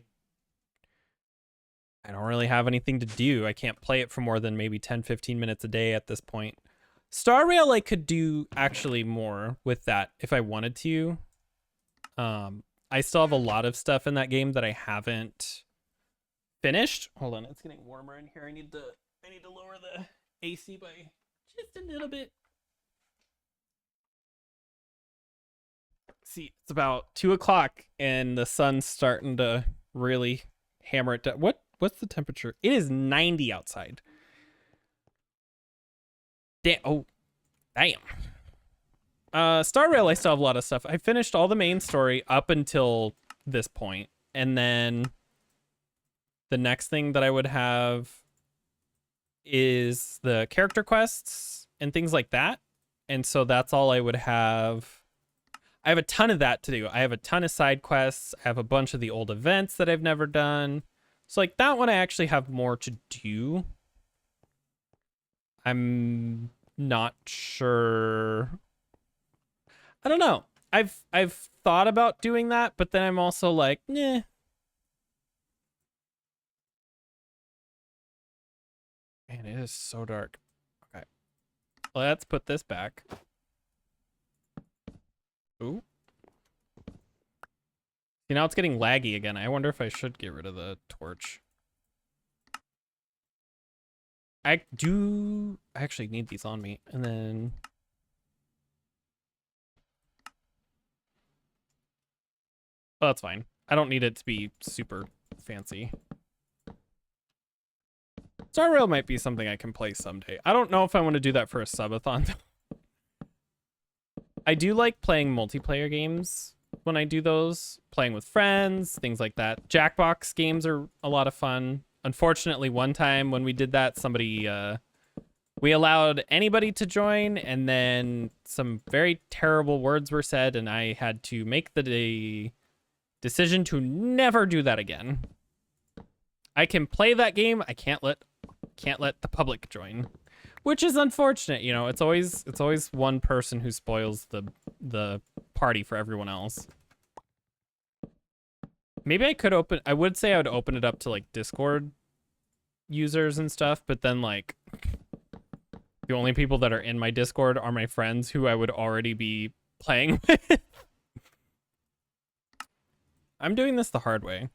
don't really have anything to do. I can't play it for more than maybe 10-15 minutes a day at this point. Star Rail I could do actually more with that if I wanted to. I still have a lot of stuff in that game that I haven't finished. Hold on, it's getting warmer in here. I need to lower the AC by just a little bit. See, it's about 2 o'clock and the sun's starting to really hammer it down. What's the temperature? It is 90 outside. Damn. Oh, damn. Star Rail, I still have a lot of stuff. I finished all the main story up until this point, and then the next thing that I would have is the character quests and things like that. And so that's all I would have. I have a ton of that to do. I have a ton of side quests. I have a bunch of the old events that I've never done. So like that one I actually have more to do. I'm not sure. I don't know. I've thought about doing that, but then I'm also like, nah. Man, it is so dark. Okay. Let's put this back. Ooh. See, now it's getting laggy again. I wonder if I should get rid of the torch. I actually need these on me. And then oh, that's fine. I don't need it to be super fancy. Star Rail might be something I can play someday. I don't know if I want to do that for a subathon. I do like playing multiplayer games when I do those. Playing with friends, things like that. Jackbox games are a lot of fun. Unfortunately, one time when we did that, we allowed anybody to join, and then some very terrible words were said, and I had to make the decision to never do that again. I can play that game. I can't let the public join, Which is unfortunate, you know. It's always one person who spoils the party for everyone else. Maybe I would say I would open it up to like Discord users and stuff, but then like the only people that are in my Discord are my friends who I would already be playing with. I'm doing this the hard way.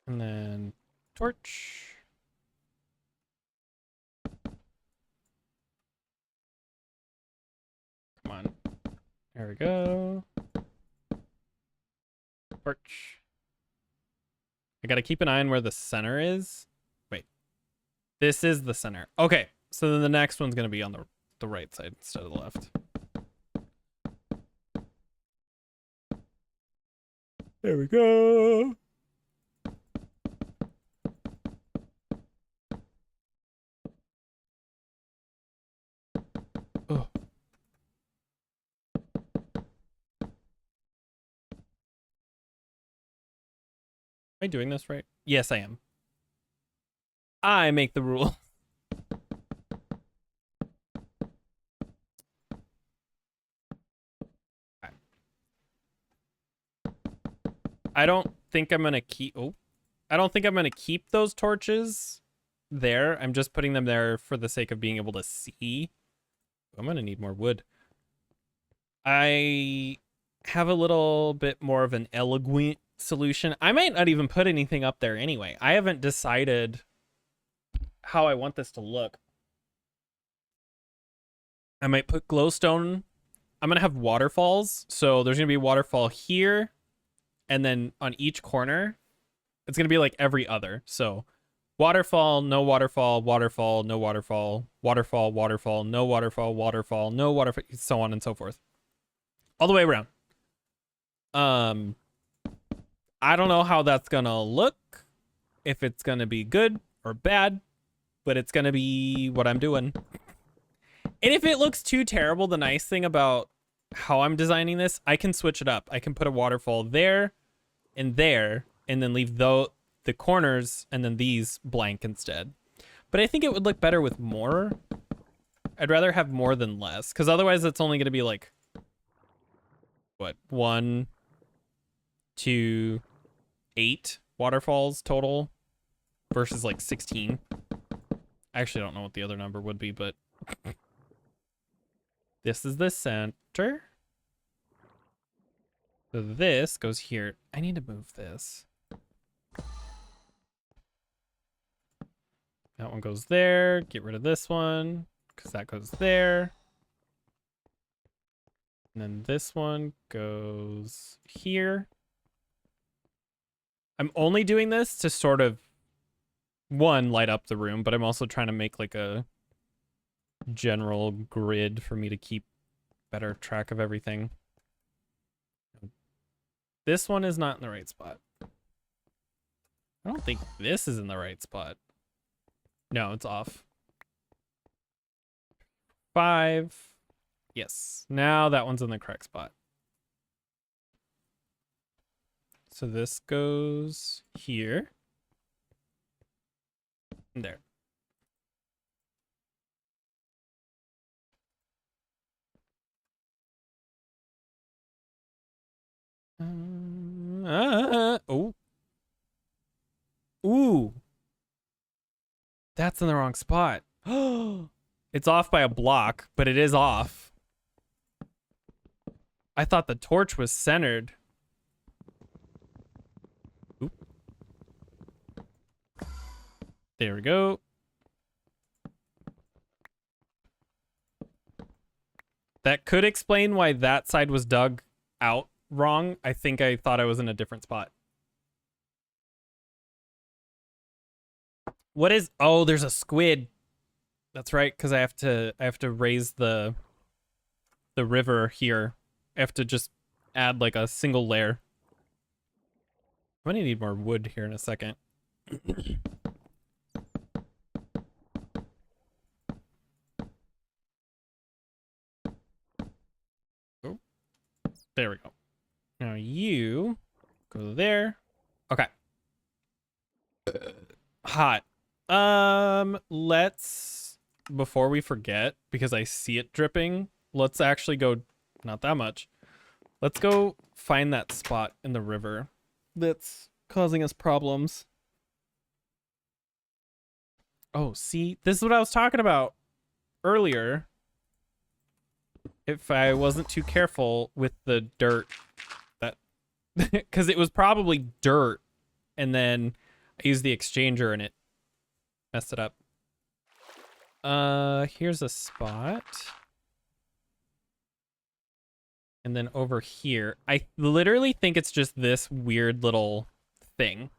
And then torch. Come on. There we go. Torch. I gotta keep an eye on where the center is. Wait. This is the center. Okay. So then the next one's gonna be on the right side instead of the left. There we go. Oh. Am I doing this right? Yes, I am. I make the rule. I don't think I'm gonna keep. Oh, I don't think I'm gonna keep those torches there. I'm just putting them there for the sake of being able to see. I'm gonna need more wood. I have a little bit more of an elegant solution. I might not even put anything up there anyway. I haven't decided how I want this to look. I might put glowstone. I'm gonna have waterfalls. So there's gonna be a waterfall here, and then on each corner, it's gonna be like every other. So waterfall, no waterfall, waterfall, no waterfall, waterfall, waterfall, no waterfall, waterfall, no waterfall, so on and so forth. All the way around. I don't know how that's gonna look, if it's gonna be good or bad, but it's gonna be what I'm doing. And if it looks too terrible, the nice thing about how I'm designing this, I can switch it up. I can put a waterfall there, and then leave the corners and then these blank instead. But I think it would look better with more. I'd rather have more than less, because otherwise it's only going to be like, what, 1, 2, 8 waterfalls total versus like 16. I actually don't know what the other number would be, but this is the center. So this goes here. I need to move this. That one goes there. Get rid of this one, because that goes there. And then this one goes here. I'm only doing this to sort of, one, light up the room, but I'm also trying to make like a general grid for me to keep better track of everything. This one is not in the right spot. I don't think this is in the right spot. No, it's off. 5. Yes. Now that one's in the correct spot. So this goes here. And there. Oh. Ooh. That's in the wrong spot. It's off by a block, but it is off. I thought the torch was centered. Oop. There we go. That could explain why that side was dug out wrong. I think I thought I was in a different spot. What is... Oh, there's a squid. That's right, because I have to raise the river here. I have to just add like a single layer. I'm gonna need more wood here in a second. Oh, there we go. Now you go there. Okay. Hot. Let's, before we forget, because I see it dripping, let's actually go, not that much. Let's go find that spot in the river that's causing us problems. Oh, see, this is what I was talking about earlier. If I wasn't too careful with the dirt, that, because it was probably dirt, and then I used the exchanger and it messed it up. Here's a spot. And then over here, I literally think it's just this weird little thing.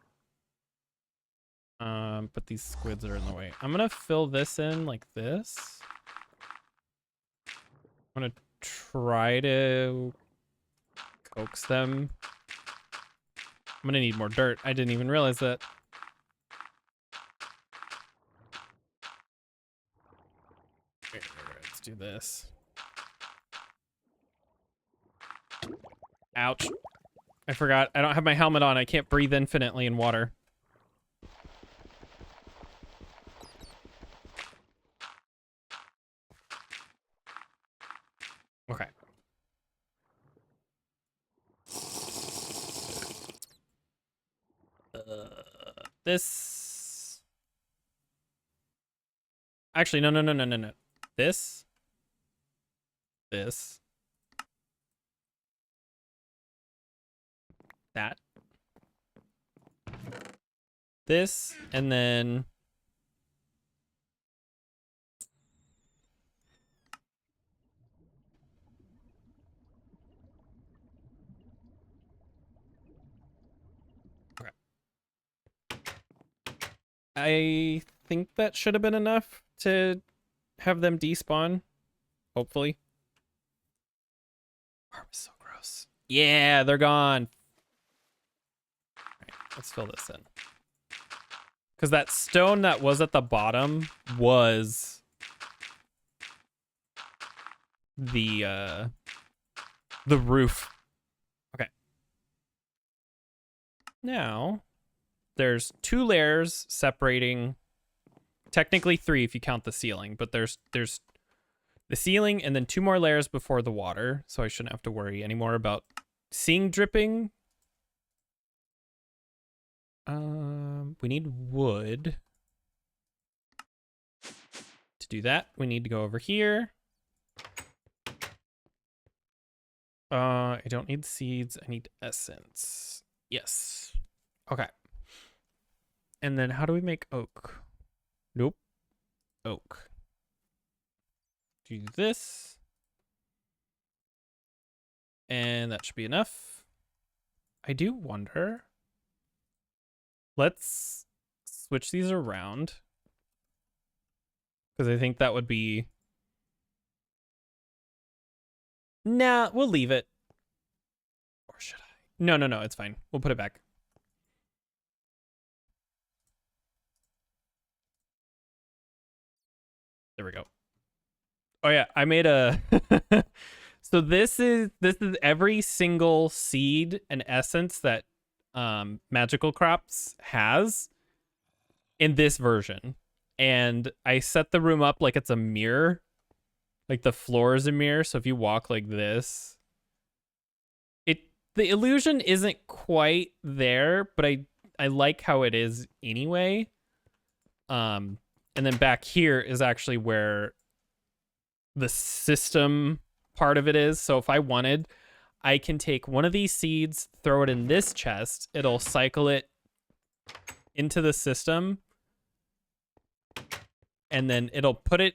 But these squids are in the way. I'm gonna fill this in like this. I'm gonna try to coax them. I'm gonna need more dirt. I didn't even realize that. Here, let's do this. Ouch. I forgot. I don't have my helmet on. I can't breathe infinitely in water. Okay. This. Actually, no. This. This. That. This, and then okay. I think that should have been enough to have them despawn. Hopefully. Arm is so gross. Yeah, they're gone. All right, let's fill this in. Because that stone that was at the bottom was the roof. Okay. Now, there's 2 layers separating, technically 3 if you count the ceiling, but there's the ceiling and then 2 more layers before the water, so I shouldn't have to worry anymore about seeing dripping. We need wood. To do that, we need to go over here. I don't need seeds, I need essence. Yes. Okay. And then how do we make oak? Nope. Oak. Do this. And that should be enough. I do wonder. Let's switch these around. Because I think that would be... Nah, we'll leave it. Or should I? No, it's fine. We'll put it back. There we go. Oh yeah, I made a... So this is every single seed and essence that Magical Crops has in this version. And I set the room up like it's a mirror. Like the floor is a mirror, so if you walk like this, the illusion isn't quite there, but I like how it is anyway. And then back here is actually where the system part of it is. So if I wanted, I can take one of these seeds, throw it in this chest, it'll cycle it into the system, and then it'll put it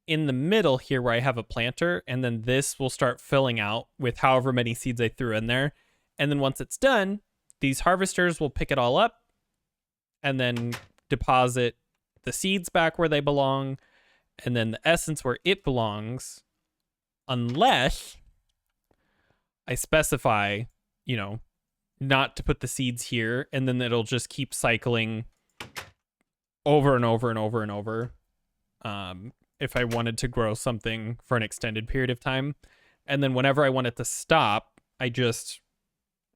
in the middle here where I have a planter, and then this will start filling out with however many seeds I threw in there. And then once it's done, these harvesters will pick it all up and then deposit the seeds back where they belong, and then the essence where it belongs, unless I specify, you know, not to put the seeds here, and then it'll just keep cycling over and over and over and over. If I wanted to grow something for an extended period of time. And then whenever I want it to stop, I just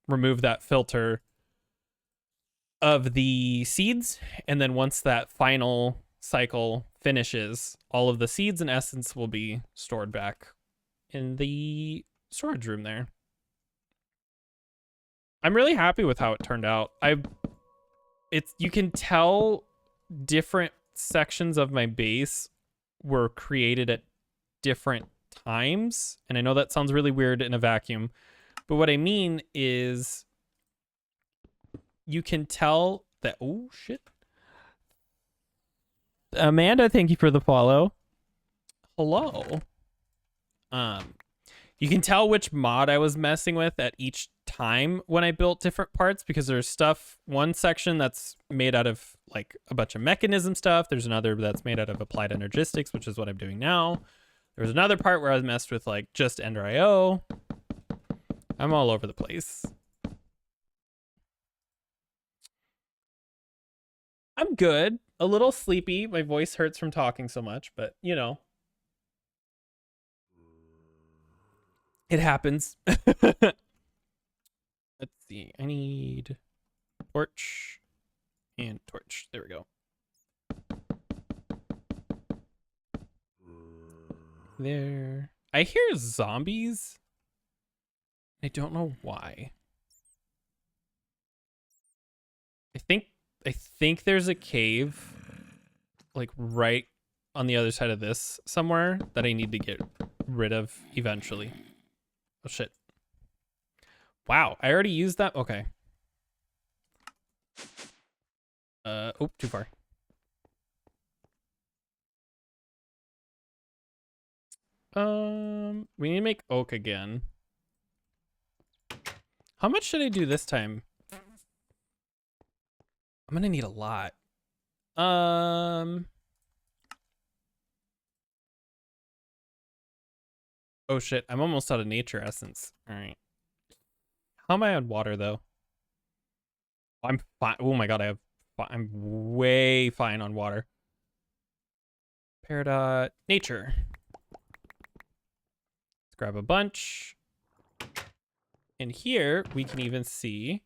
remove that filter of the seeds, and then once that final cycle finishes, all of the seeds and essence will be stored back in the storage room there. I'm really happy with how it turned out. You can tell different sections of my base were created at different times, and I know that sounds really weird in a vacuum, but what I mean is you can tell that, oh shit. Amanda, thank you for the follow. Hello. You can tell which mod I was messing with at each time when I built different parts, because there's one section that's made out of like a bunch of mechanism stuff. There's another that's made out of applied energistics, which is what I'm doing now. There was another part where I was messed with like just Ender IO. I'm all over the place. I'm good. A little sleepy. My voice hurts from talking so much, but you know. It happens. Let's see. I need torch and torch. There we go. There. I hear zombies. I don't know why. I think there's a cave like right on the other side of this somewhere that I need to get rid of eventually. Oh shit. Wow, I already used that. Okay. Oh, too far. We need to make oak again. How much should I do this time? I'm gonna need a lot. Oh shit, I'm almost out of nature essence. All right. How am I on water though? I'm fine. Oh my god, I'm way fine on water. Peridot nature. Let's grab a bunch. And here we can even see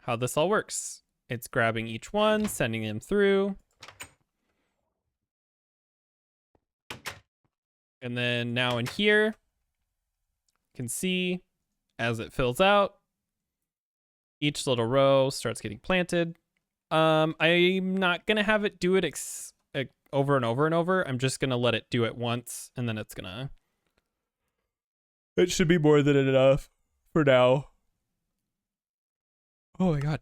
how this all works. It's grabbing each one, sending them through. And then now in here, you can see as it fills out, each little row starts getting planted. I'm not gonna have it do it over and over and over. I'm just gonna let it do it once, and then it should be more than enough for now. Oh my god.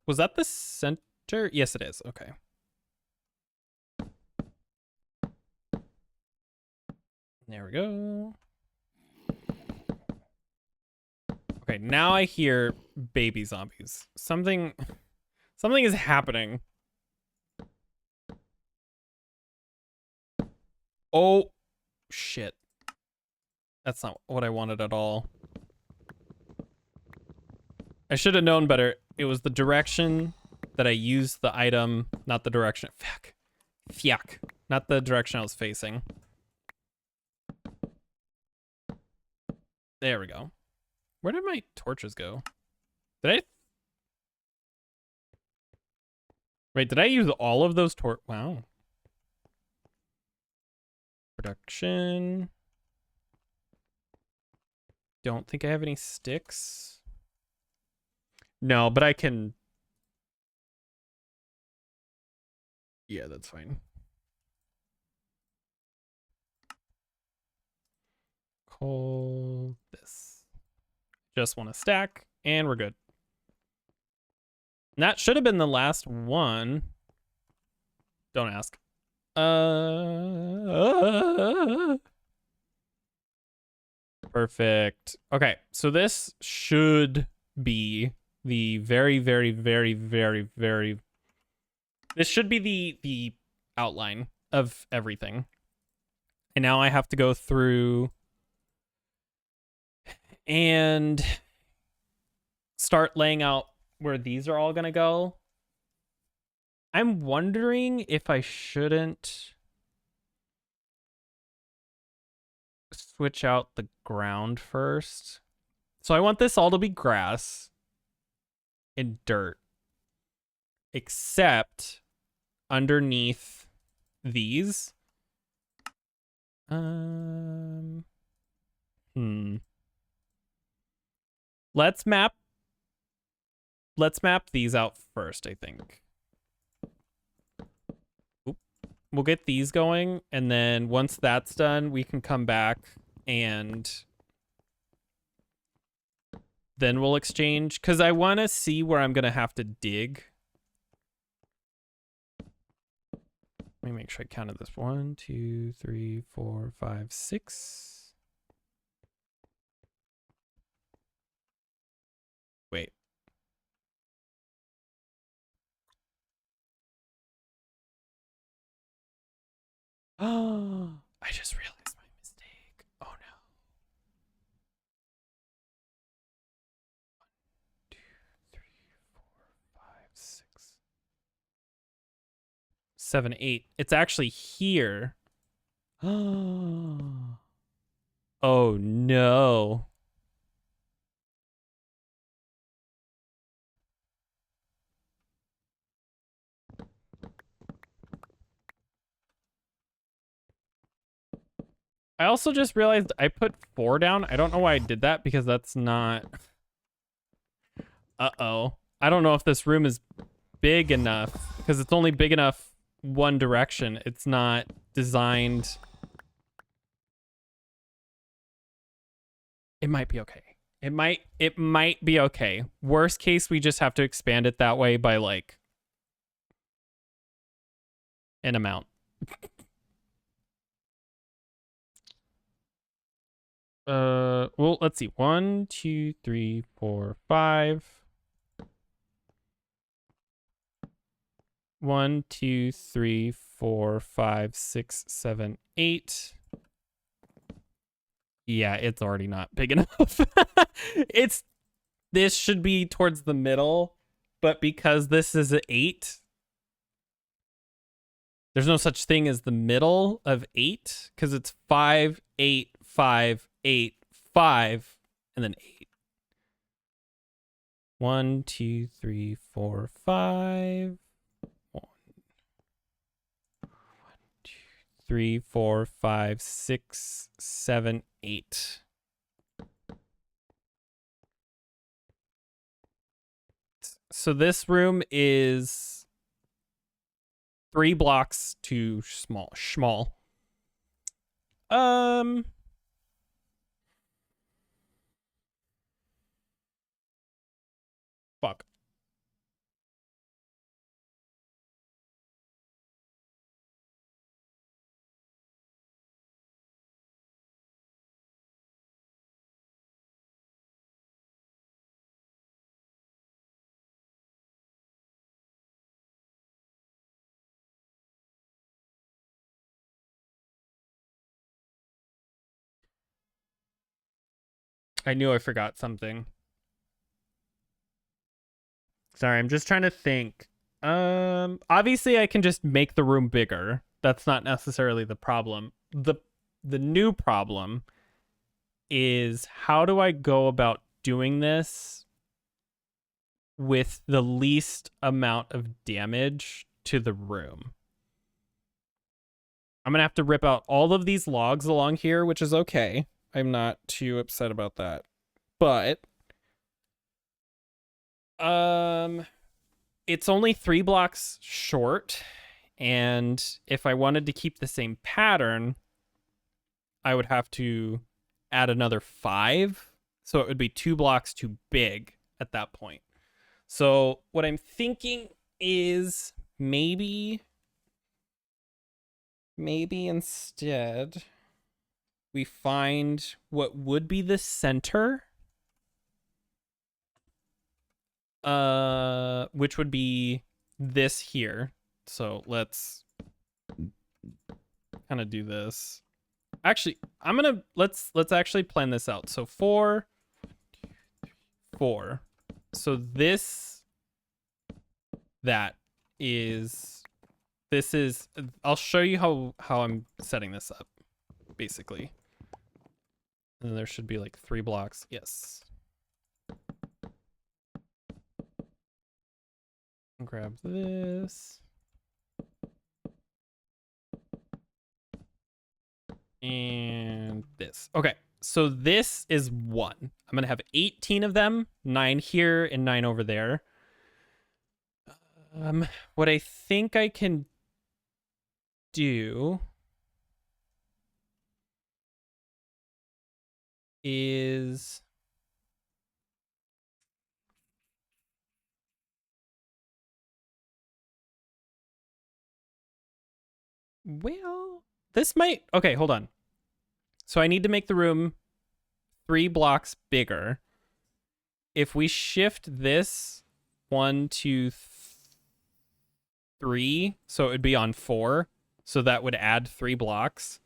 Was that the center? Yes, it is. Okay. There we go. Okay, now I hear baby zombies. Something is happening. Oh, shit. That's not what I wanted at all. I should have known better. It was the direction that I used the item, not the direction. Fuck. Not the direction I was facing. There we go. Where did my torches go? Did I use all of those Wow. Production. Don't think I have any sticks. No, but I can... Yeah, that's fine. Call this. Just want to stack, and we're good. And that should have been the last one. Don't ask. Perfect. Okay, so this should be the very, very, very, very, very... This should be the outline of everything. And now I have to go through and start laying out where these are all gonna go. I'm wondering if I shouldn't switch out the ground first. So I want this all to be grass and dirt, except underneath these. Hmm. Let's map these out first, I think. Oop. We'll get these going, and then once that's done, we can come back and then we'll exchange, because I want to see where I'm going to have to dig. Let me make sure I counted this. 1, 2, 3, 4, 5, 6. Wait. Oh, I just realized my mistake. Oh no. 1, 2, 3, 4, 5, 6, 7, 8. It's actually here. Oh no. I also just realized I put 4 down. I don't know why I did that, because that's not... Uh-oh. I don't know if this room is big enough, because it's only big enough one direction. It's not designed... It might be okay. It might be okay. Worst case, we just have to expand it that way by, like, an amount. Well, let's see. 1, 2, 3, 4, 5. 1, 2, 3, 4, 5, 6, 7, 8. Yeah, it's already not big enough. This should be towards the middle, but because this is an 8, there's no such thing as the middle of 8, because it's 5, 8, 5, 8, 5, and then 8. 1, 2, 3, 4, 5. 1, 2, 3, 4, 5, 6, 7, 8. So this room is 3 blocks too small. Fuck. I knew I forgot something. Sorry, I'm just trying to think. Obviously I can just make the room bigger. That's not necessarily the problem. The new problem is, how do I go about doing this with the least amount of damage to the room? I'm going to have to rip out all of these logs along here, which is okay. I'm not too upset about that. But it's only 3 blocks short, and if I wanted to keep the same pattern, I would have to add another 5, so it would be 2 blocks too big at that point. So what I'm thinking is maybe instead we find what would be the center, which would be this here. So let's kind of do this. Actually, let's actually plan this out. So 4, 4. So this, that, is this is I'll show you how I'm setting this up, basically. And there should be like 3 blocks. Yes. Grab this. And this. Okay. So this is 1. I'm going to have 18 of them, 9 here and 9 over there. What I think I can do is well, this might okay, hold on. So I need to make the room 3 blocks bigger. If we shift this 1, 2, 3, so it would be on 4, so that would add 3 blocks.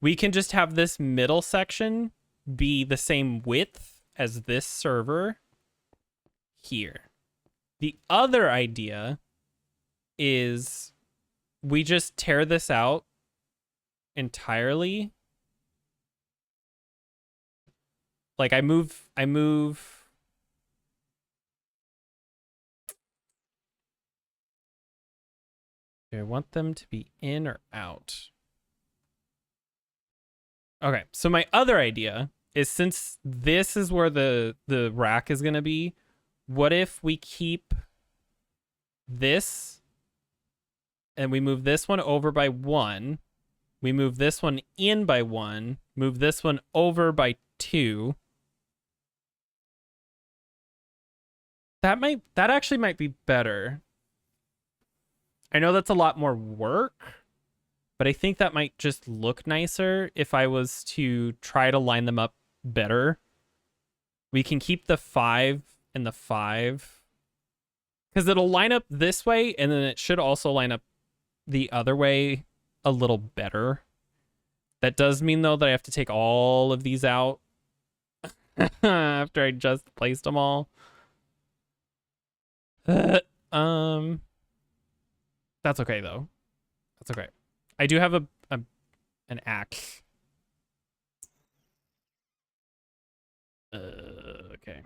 We can just have this middle section be the same width as this server here. The other idea is we just tear this out entirely. Like I move do I want them to be in or out? Okay, so my other idea is, since this is where the rack is going to be, what if we keep this and we move this one over by 1, we move this one in by 1, move this one over by 2. That actually might be better. I know that's a lot more work, but I think that might just look nicer if I was to try to line them up better. We can keep the 5 and the 5, because it'll line up this way, and then it should also line up the other way a little better. That does mean, though, that I have to take all of these out after I just placed them all. That's okay, though. That's okay. I do have an axe. Okay.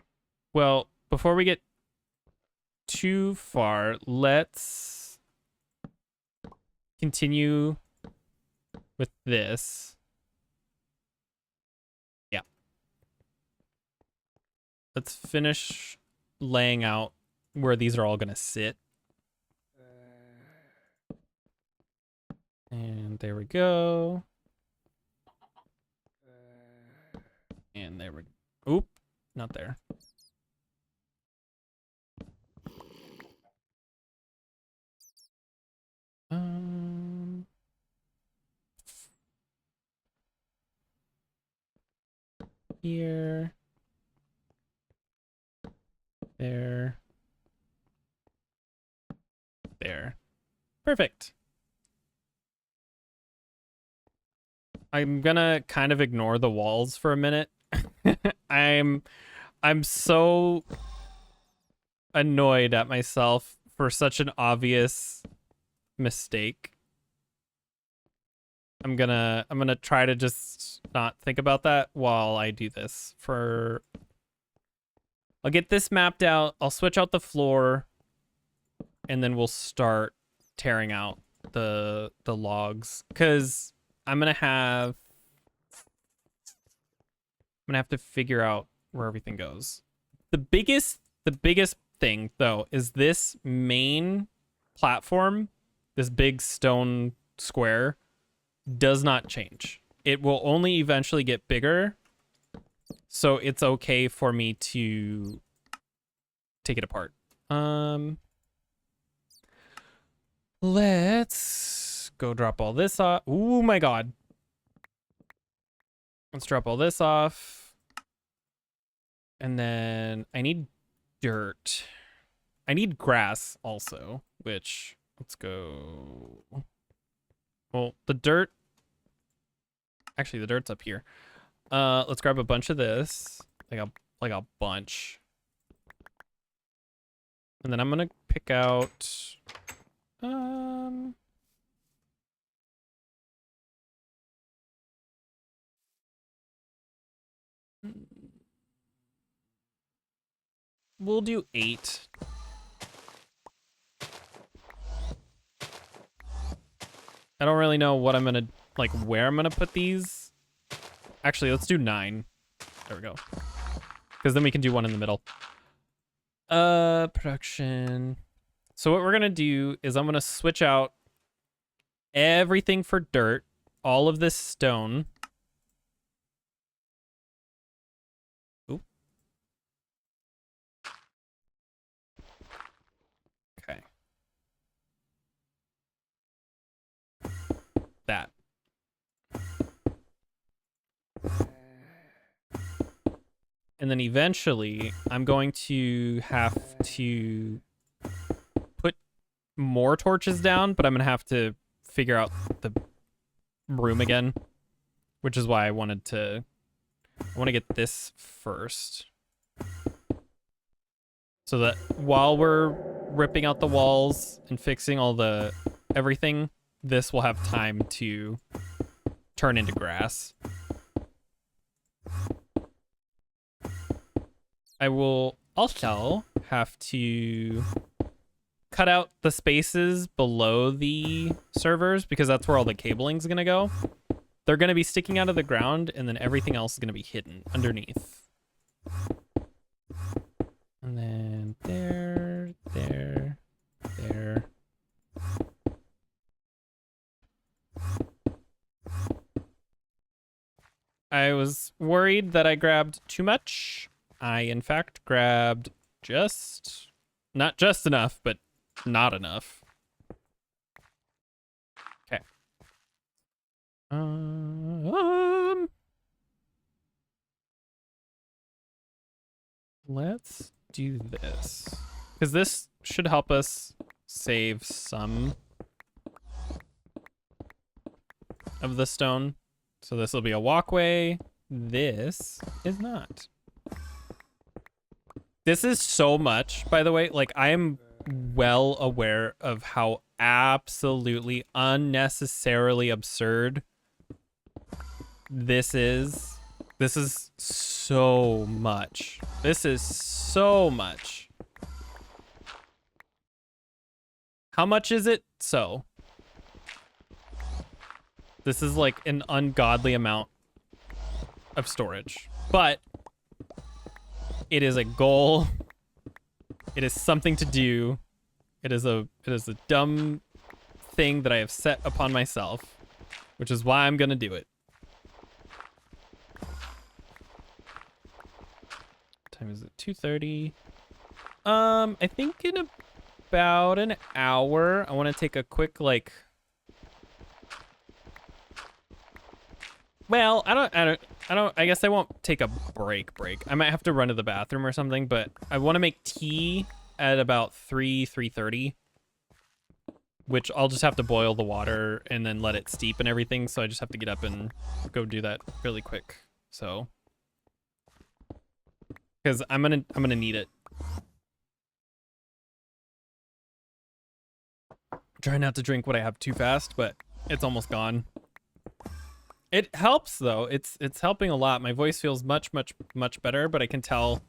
Well, before we get too far, let's continue with this. Yeah. Let's finish laying out where these are all going to sit. And there we go. And there we go. Oop, not there. Here. There. There. Perfect. I'm gonna kind of ignore the walls for a minute. I'm so annoyed at myself for such an obvious mistake. I'm gonna try to just not think about that while I do this. I'll get this mapped out, I'll switch out the floor, and then we'll start tearing out the logs, because I'm gonna have to figure out where everything goes. The biggest thing, though, is this main platform, this big stone square, does not change. It will only eventually get bigger, so it's okay for me to take it apart. Let's go drop all this off. Oh my god. Let's drop all this off. And then I need dirt. I need grass also, which, let's go. Well, the dirt. Actually, the dirt's up here. Let's grab a bunch of this. Like a bunch. And then I'm gonna pick out Um, we'll do 8. I don't really know what I'm gonna, like, where I'm gonna put these. Actually, let's do 9. There we go. Because then we can do one in the middle. Production. So what we're gonna do is I'm gonna switch out everything for dirt, all of this stone. Oop. Okay. That. And then eventually I'm going to have to put more torches down, but I'm going to have to figure out the room again, which is why I want to get this first. So that while we're ripping out the walls and fixing all the everything, this will have time to turn into grass. I will also have to cut out the spaces below the servers because that's where all the cabling's gonna go. They're gonna be sticking out of the ground, and then everything else is gonna be hidden underneath. And then there. I was worried that I grabbed too much. I, in fact, grabbed not just enough, but not enough. Okay. Let's do this. Because this should help us save some of the stone. So this will be a walkway. This is not. This is so much, by the way. Like, I am well aware of how absolutely unnecessarily absurd this is. This is so much. This is so much. How much is it? So. This is like an ungodly amount of storage. But it is a goal. It is something to do. It is a dumb thing that I have set upon myself, which is why I'm gonna do it. What time is it? 2:30. I think in about an hour, I want to take a quick well, I guess I won't take a break. I might have to run to the bathroom or something, but I want to make tea at about 3:30, which I'll just have to boil the water and then let it steep and everything. So I just have to get up and go do that really quick. So, because I'm gonna need it. Try not to drink what I have too fast, but it's almost gone. It helps though. It's helping a lot. My voice feels much better, but I can tell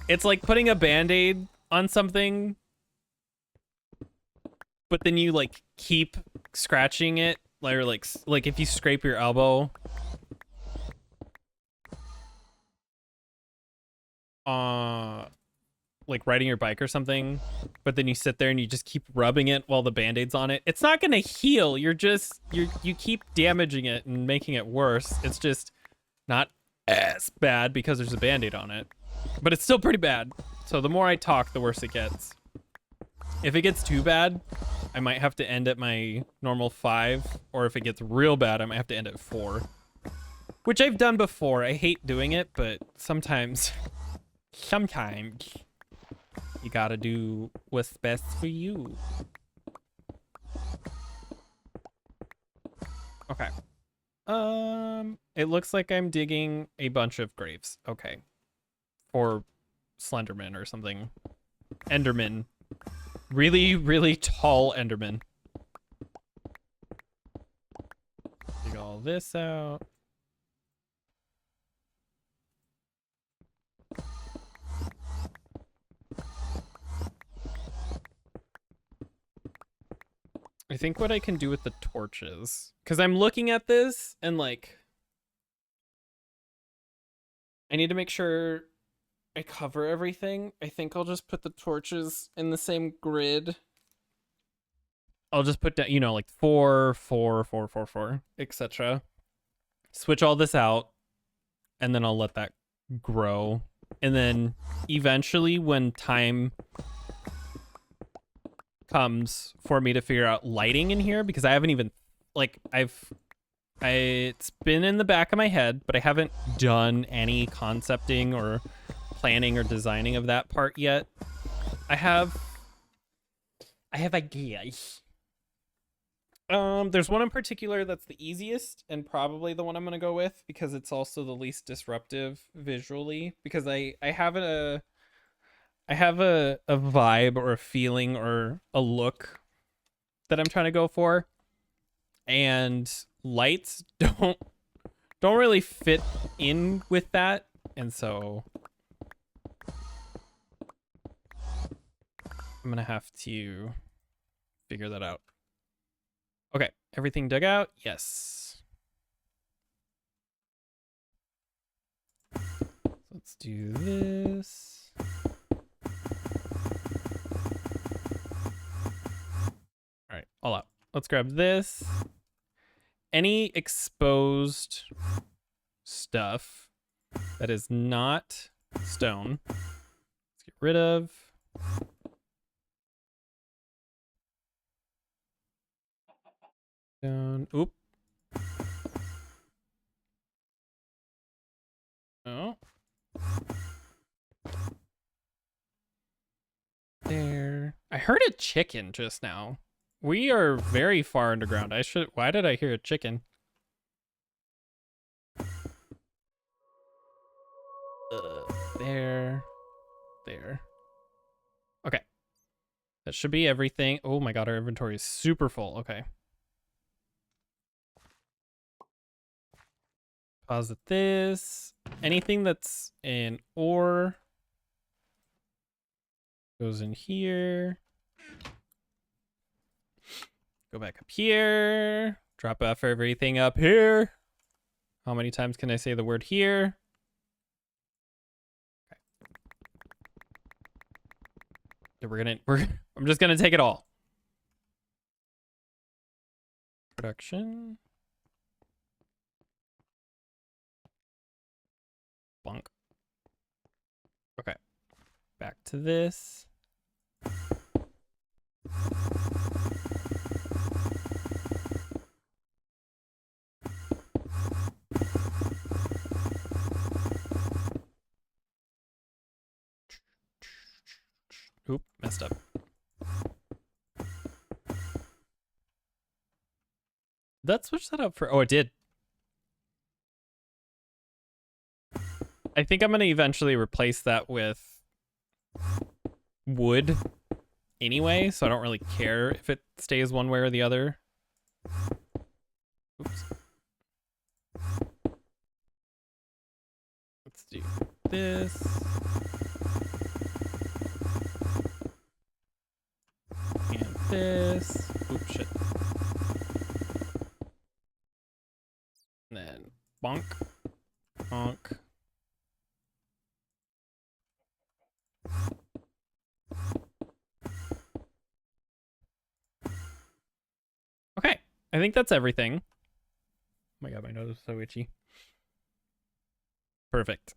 it's like putting a band-aid on something, but then you like keep scratching it, or like if you scrape your elbow like riding your bike or something, but then you sit there and you just keep rubbing it while the band-aid's on it. It's not gonna heal. You keep damaging it and making it worse. It's just not as bad because there's a band-aid on it, but it's still pretty bad. So the more I talk, the worse it gets. If it gets too bad, I might have to end at my normal 5, or if it gets real bad, I might have to end at 4, which I've done before. I hate doing it, but sometimes you gotta do what's best for you. Okay. It looks like I'm digging a bunch of graves. Okay. Or Slenderman or something. Enderman. Really, really tall Enderman. Take all this out. I think what I can do with the torches, because I'm looking at this and like, I need to make sure I cover everything. I think I'll just put the torches in the same grid. I'll just put down, you know, like 4, 4, 4, 4, 4, etc. Switch all this out, and then I'll let that grow. And then eventually, when time comes for me to figure out lighting in here, because I haven't even, like, it's been in the back of my head, but I haven't done any concepting or planning or designing of that part yet. I have ideas. There's one in particular that's the easiest and probably the one I'm gonna go with because it's also the least disruptive visually. Because I have a vibe or a feeling or a look that I'm trying to go for, and lights don't really fit in with that, and so I'm gonna have to figure that out. Okay, everything dug out? Yes. Let's do this. All right, all out. Let's grab this. Any exposed stuff that is not stone, let's get rid of. Down. Oop. Oh. There. I heard a chicken just now. We are very far underground. Why did I hear a chicken? There. There. Okay. That should be everything. Oh my god, our inventory is super full. Okay. Deposit this. Anything that's in ore goes in here. Go back up here. Drop off everything up here. How many times can I say the word here? Okay. I'm just gonna take it all. Production. Bunk. Okay. Back to this. Oop, messed up. Did that switch that up for... Oh, it did. I think I'm going to eventually replace that with wood anyway, so I don't really care if it stays one way or the other. Oops. Let's do this. And this. Oops, shit. And then bonk. Bonk. Okay, I think that's everything. Oh my god, my nose is so itchy. Perfect.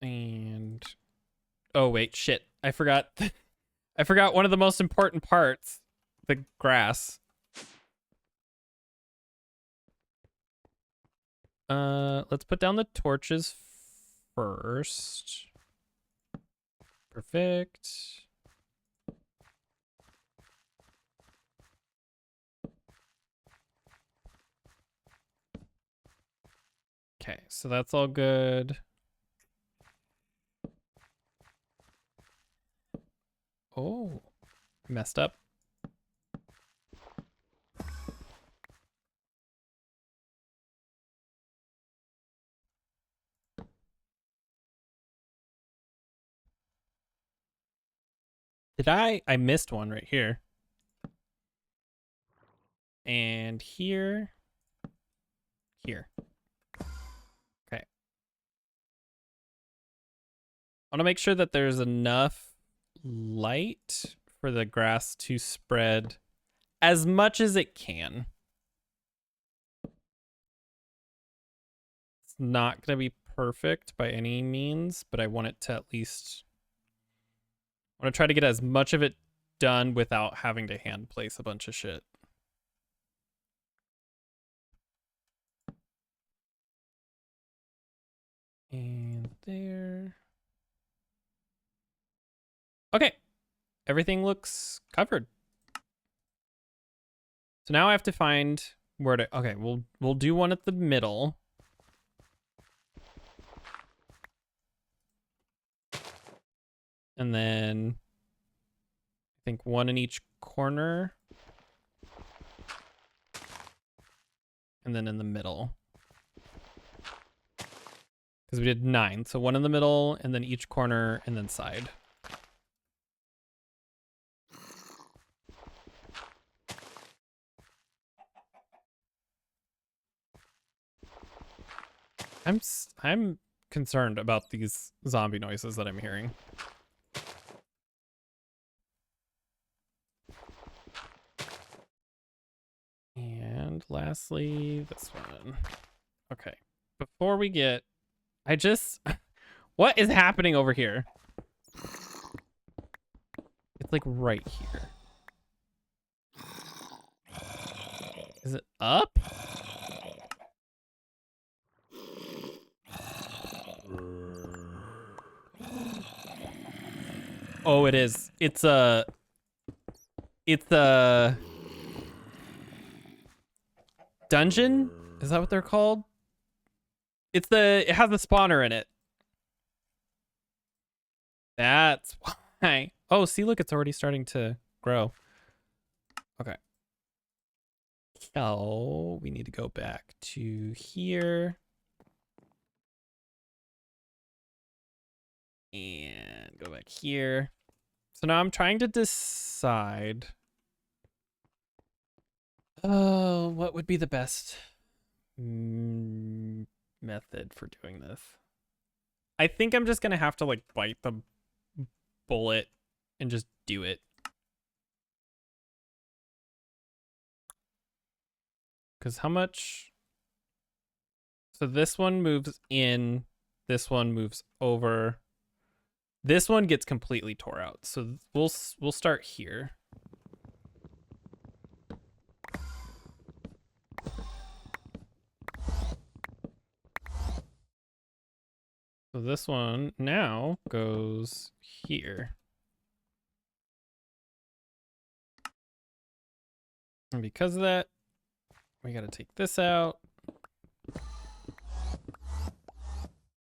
And oh wait, shit. I forgot I forgot one of the most important parts. The grass. Let's put down the torches first. Perfect. Okay, so that's all good. Oh, messed up. Did I missed one right here. And here. Here. Okay. I want to make sure that there's enough light for the grass to spread as much as it can. It's not going to be perfect by any means, but I want it to at least... I want to try to get as much of it done without having to hand place a bunch of shit. And there. Okay. Everything looks covered. So now I have to find where to... Okay, we'll do one at the middle. And then I think one in each corner. And then in the middle. Because we did 9. So one in the middle, and then each corner, and then side. I'm concerned about these zombie noises that I'm hearing. And lastly, this one. Okay. Before we get... What is happening over here? It's like right here. Is it up? Oh, it is. It's a dungeon? Is that what they're called? It has a spawner in it. That's why. Oh, see, look, it's already starting to grow. Okay. So we need to go back to here. And go back here. So now I'm trying to decide. Oh, what would be the best method for doing this? I think I'm just gonna have to like bite the bullet and just do it. Because how much? So this one moves in, this one moves over. This one gets completely tore out. So we'll start here. So this one now goes here. And because of that, we got to take this out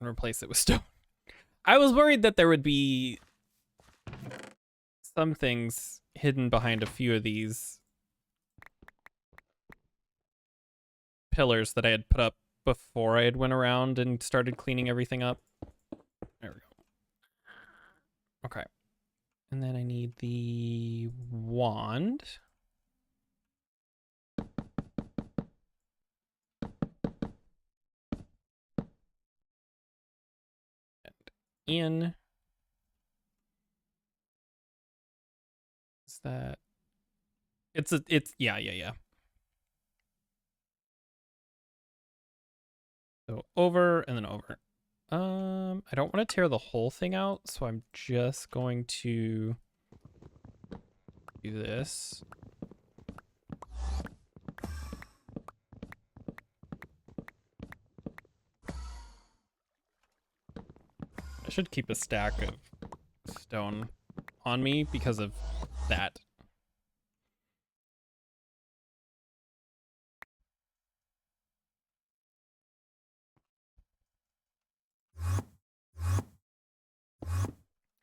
and replace it with stone. I was worried that there would be some things hidden behind a few of these pillars that I had put up before I had went around and started cleaning everything up. There we go. Okay. And then I need the wand. In. Is that... It's yeah. So over and then over. I don't want to tear the whole thing out, so I'm just going to do this. I should keep a stack of stone on me because of that.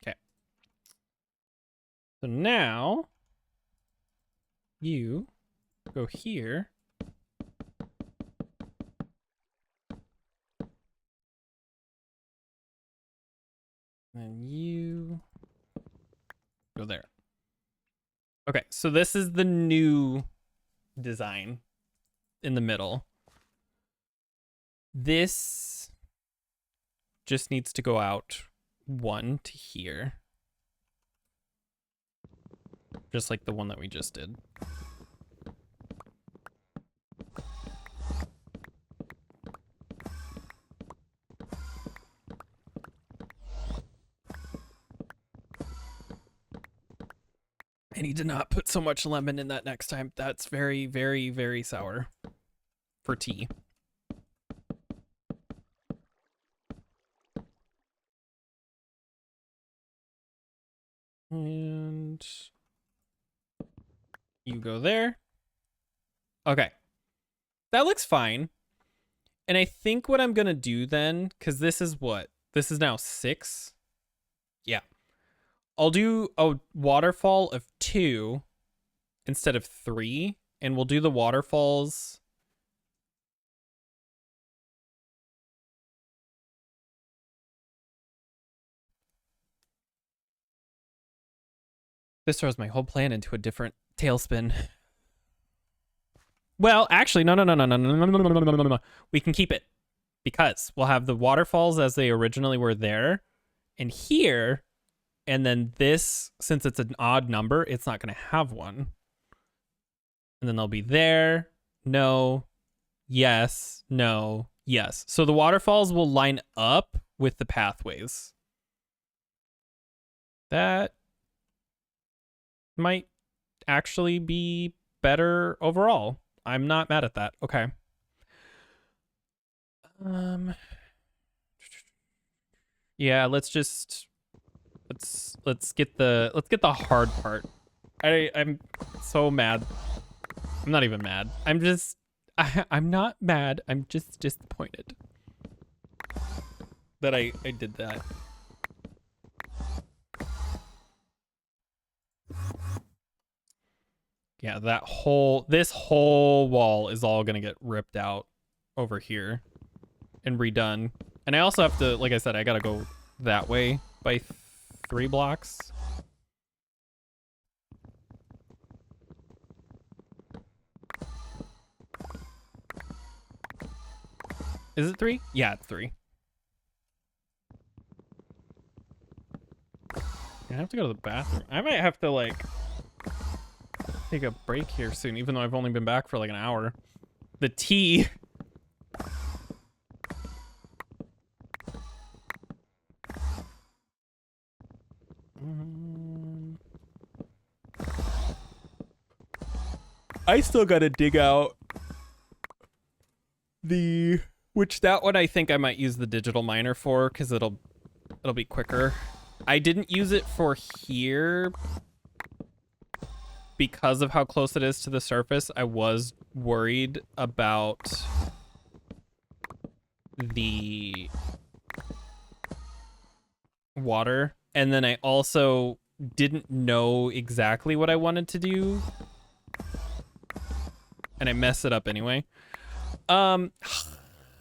Okay. So now you go here. And you go there. Okay, so this is the new design in the middle. This just needs to go out one to here. Just like the one that we just did. I need to not put so much lemon in that next time. That's very, very, very sour for tea. And you go there. Okay. That looks fine. And I think what I'm going to do then, because this is what? This is now 6. Yeah. I'll do a waterfall of 2 instead of 3. And we'll do the waterfalls. This throws my whole plan into a different tailspin. Well, actually, no. We can keep it because we'll have the waterfalls as they originally were there and here. And then this, since it's an odd number, it's not going to have one. And then they'll be there. No. Yes. No. Yes. So the waterfalls will line up with the pathways. That might actually be better overall. I'm not mad at that. Okay. Yeah, let's get the hard part. I'm so mad. I'm not even mad. I'm not mad. I'm just disappointed that I did that. Yeah, this whole wall is all gonna get ripped out over here and redone. And I also have to, like I said, I gotta go that way by 3 blocks. Is it 3? Yeah, it's 3. I have to go to the bathroom. I might have to, like, take a break here soon, even though I've only been back for, like, an hour. The tea. I still gotta dig out which that one I think I might use the digital miner for, because it'll be quicker. I didn't use it for here because of how close it is to the surface. I was worried about the water, and then I also didn't know exactly what I wanted to do, and I messed it up anyway.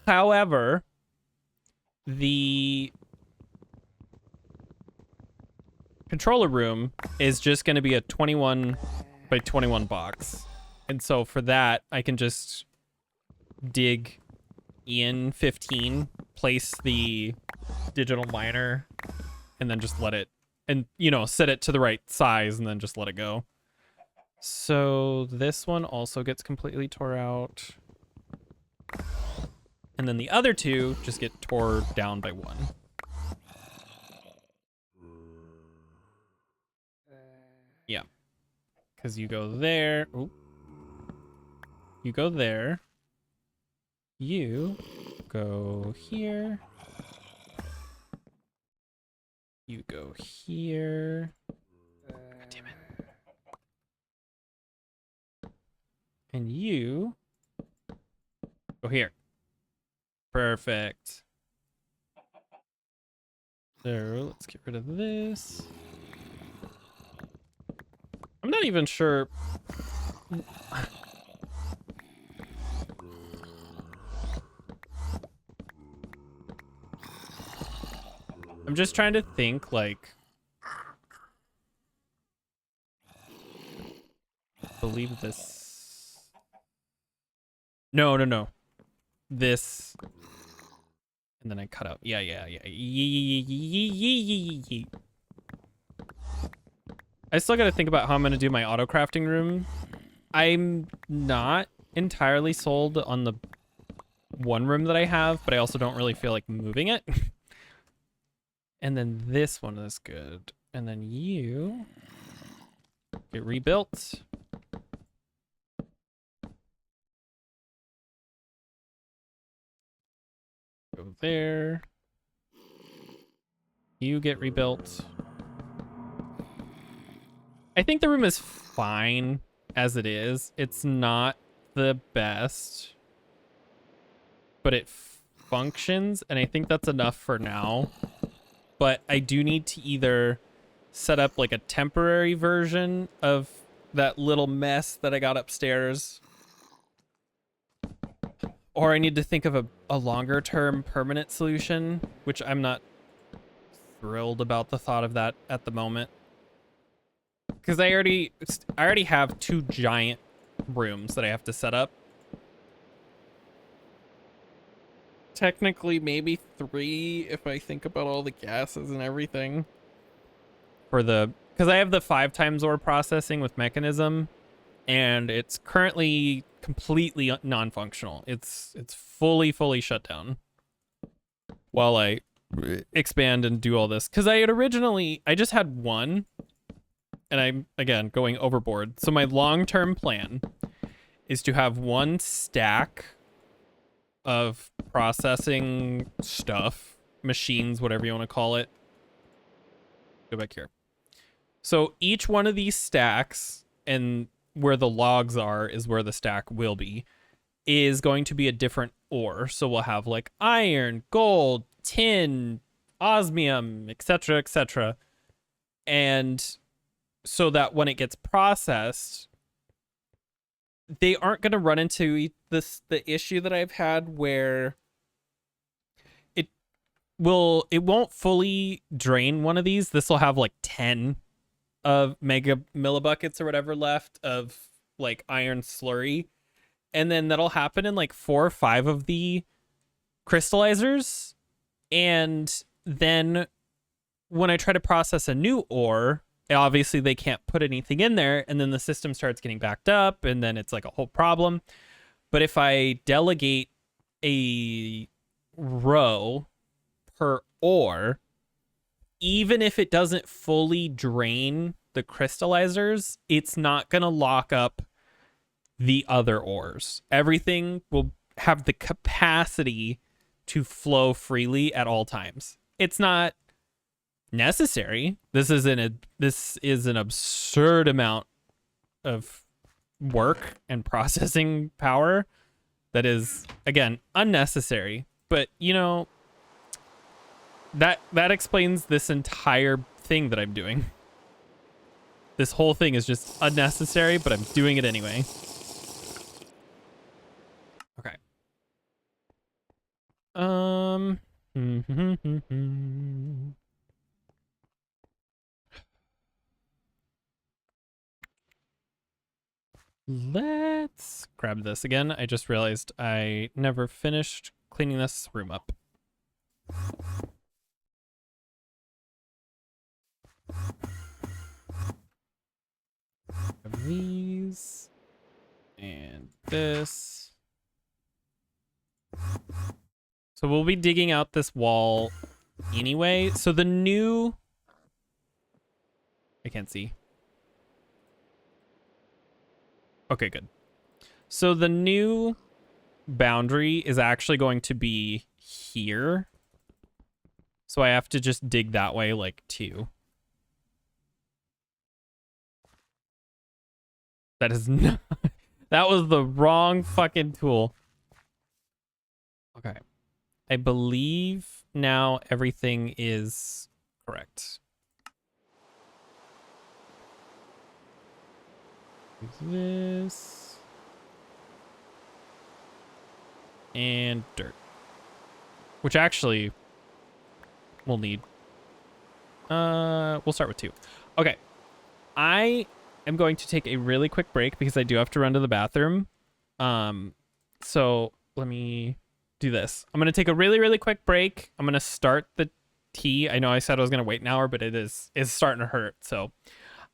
However, the controller room is just going to be a 21 by 21 box. And so for that, I can just dig in 15, place the digital miner, and then just let it, and, you know, set it to the right size and then just let it go. So this one also gets completely tore out. And then the other 2 just get tore down by 1. Yeah. Because you go there. Ooh. You go there. You go here. You go here. God damn it. And you go here. Perfect. So let's get rid of this. I'm not even sure. I'm just trying to think, like, I believe this. No. This. And then I cut out. Yeah. I still got to think about how I'm going to do my auto crafting room. I'm not entirely sold on the one room that I have, but I also don't really feel like moving it. And then this one is good. And then you get rebuilt. Go there. You get rebuilt. I think the room is fine as it is. It's not the best, but it functions, and I think that's enough for now. But I do need to either set up like a temporary version of that little mess that I got upstairs, or I need to think of a longer term permanent solution, which I'm not thrilled about the thought of that at the moment. Because I already have 2 giant rooms that I have to set up. Technically, maybe 3 if I think about all the gases and everything. Because I have the 5 times ore processing with mechanism, and it's currently completely non-functional. It's fully shut down while I expand and do all this. Because I just had 1. And I'm, again, going overboard. So my long-term plan is to have 1 stack of processing stuff, machines, whatever you want to call it. Go back here. So each one of these stacks, and where the logs are is where the stack will be, is going to be a different ore. So we'll have like iron, gold, tin, osmium, etc., etc. And so that when it gets processed, they aren't going to run into the issue that I've had where it won't fully drain one of these. This will have like 10 of mega millibuckets or whatever left of like iron slurry, and then that'll happen in like 4 or 5 of the crystallizers, and then when I try to process a new ore, obviously they can't put anything in there, and then the system starts getting backed up, and then it's like a whole problem. But if I delegate a row per ore, even if it doesn't fully drain the crystallizers, it's not going to lock up the other ores. Everything will have the capacity to flow freely at all times. It's not necessary. This is an absurd amount of work and processing power that is, again, unnecessary. But you know, that explains this entire thing that I'm doing. This whole thing is just unnecessary, but I'm doing it anyway. Okay. Let's grab this again. I just realized I never finished cleaning this room up. These and this. So we'll be digging out this wall anyway. So the new... I can't see. Okay, good. So the new boundary is actually going to be here. So I have to just dig that way, like 2. That is not... That was the wrong fucking tool. Okay. I believe now everything is correct. Use this. And dirt. Which actually we'll need. We'll start with 2. Okay. I am going to take a really quick break because I do have to run to the bathroom. So let me do this. I'm going to take a really, really quick break. I'm going to start the tea. I know I said I was going to wait an hour, but it's starting to hurt. So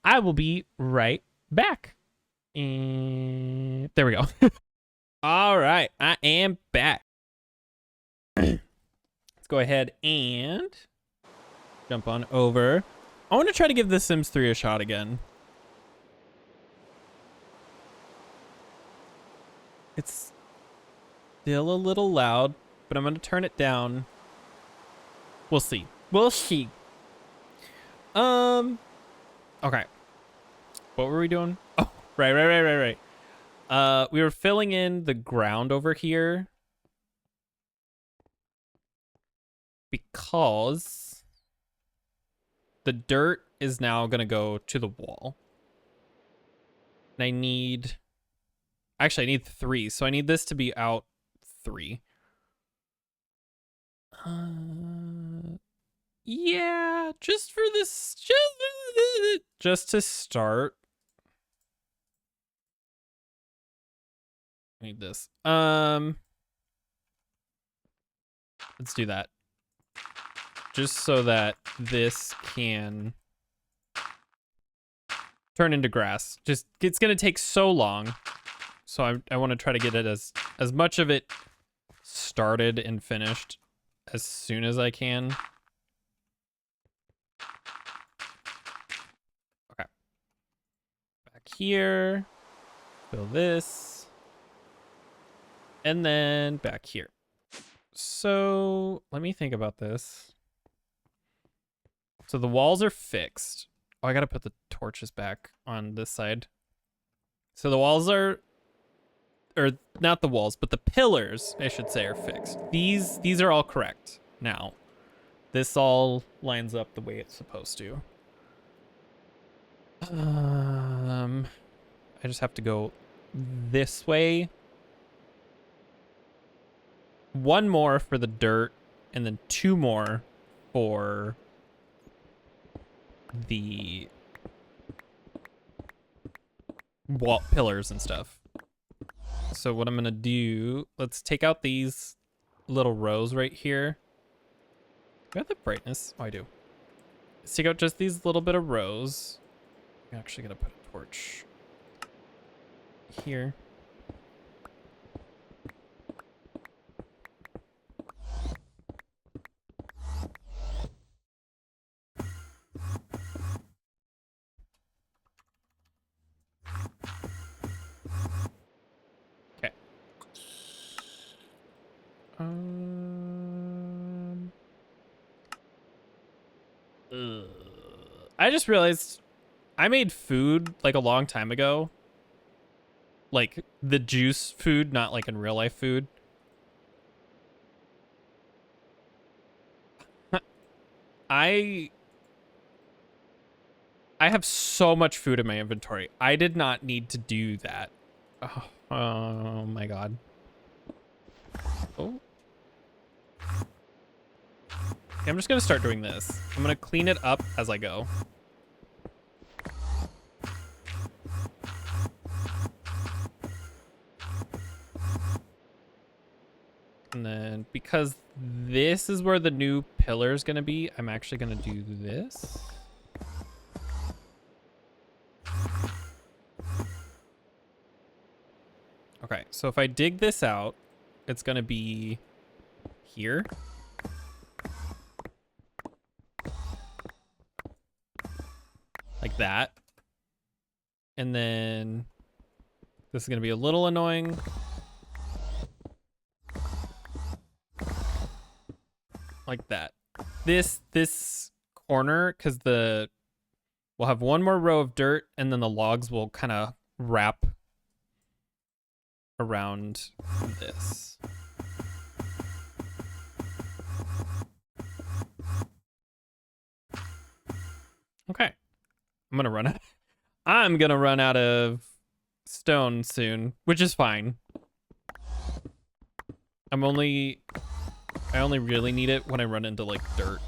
I will be right back. And there we go. All right. I am back. Let's go ahead and jump on over. I want to try to give The Sims 3 a shot again. It's still a little loud, but I'm going to turn it down. We'll see. We'll see. Okay. What were we doing? Oh, right. We were filling in the ground over here because the dirt is now going to go to the wall. And I need 3, so I need this to be out 3. Yeah, just for this, just to start. I need this. Let's do that. Just so that this can turn into grass. Just, it's gonna take so long. So I want to try to get it as much of it started and finished as soon as I can. Okay. Back here. Fill this. And then back here. So let me think about this. So the walls are fixed. Oh, I gotta put the torches back on this side. So the walls are, or not the walls, but the pillars, I should say, are fixed. These are all correct now. This all lines up the way it's supposed to. I just have to go this way. 1 more for the dirt, and then 2 more for the wall pillars and stuff. So what I'm gonna do, let's take out these little rows right here. Do I have the brightness? Oh, I do. Let's take out just these little bit of rows. I'm actually gonna put a torch here. Okay. I just realized I made food like a long time ago. Like the juice food, not like in real life food. I have so much food in my inventory. I did not need to do that. Oh my god. Oh. Okay, I'm just gonna start doing this. I'm gonna clean it up as I go. And then because this is where the new pillar is gonna be, I'm actually gonna do this. Okay, so if I dig this out, it's gonna be here. Like that. And then this is gonna be a little annoying. Like that. This corner, because we'll have 1 more row of dirt, and then the logs will kind of wrap around this. Okay. I'm gonna run out of stone soon, which is fine. I only really need it when I run into like dirt.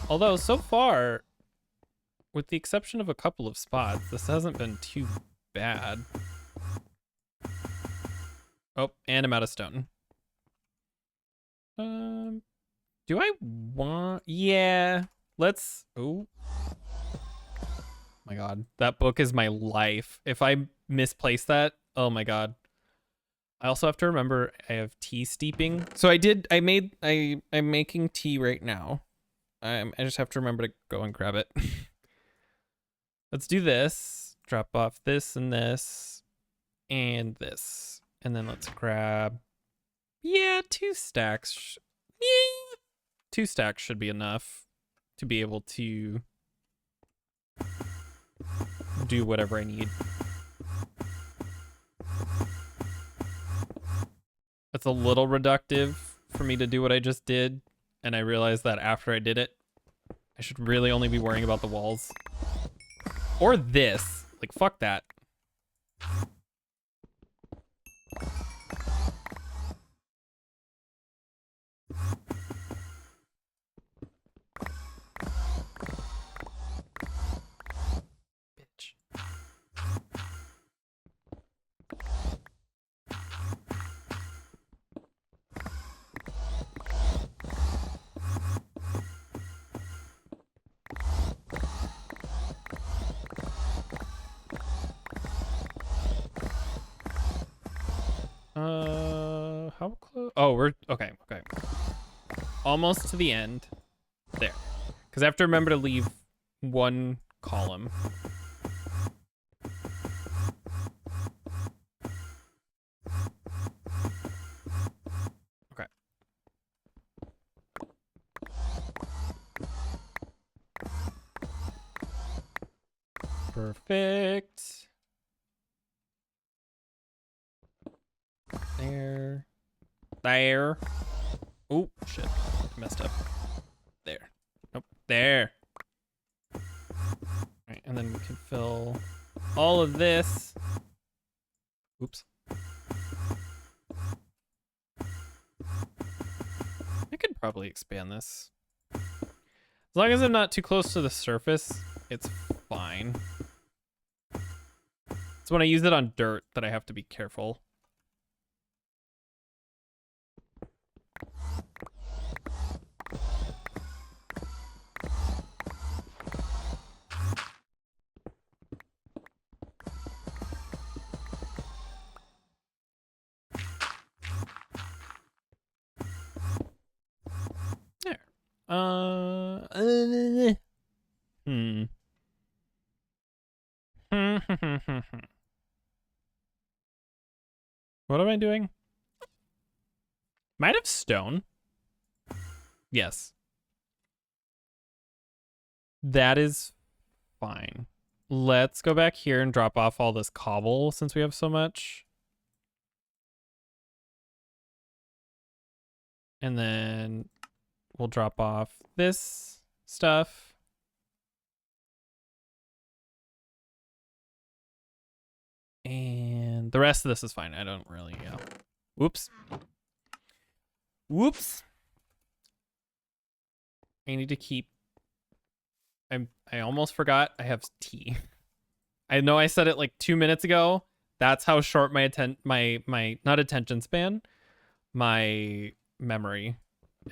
Although so far, with the exception of a couple of spots, this hasn't been too bad. Oh, and I'm out of stone. Do I want... Yeah, let's... Oh. My God, that book is my life. If I misplace that, oh my God. I also have to remember I have tea steeping. So I'm making tea right now. I just have to remember to go and grab it. Let's do this. Drop off this and this and this. And then let's grab, yeah, 2 stacks. Yeah, 2 stacks should be enough to be able to do whatever I need. It's a little reductive for me to do what I just did. And I realized that after I did it, I should really only be worrying about the walls. Or this. Like, fuck that. Bitch. How close? Oh, we're okay. Almost to the end. There. Because I have to remember to leave 1 column. Okay. Perfect. There. Oh, shit. I messed up. There. Nope. There. All right, and then we can fill all of this. Oops. I could probably expand this. As long as I'm not too close to the surface, it's fine. It's when I use it on dirt that I have to be careful. There. What am I doing? Might have stone. Yes. That is fine. Let's go back here and drop off all this cobble since we have so much. And then we'll drop off this stuff. And the rest of this is fine. I don't really, Whoops. Whoops. I need to keep... I almost forgot I have tea. I know I said it like 2 minutes ago. That's how short my not attention span, my memory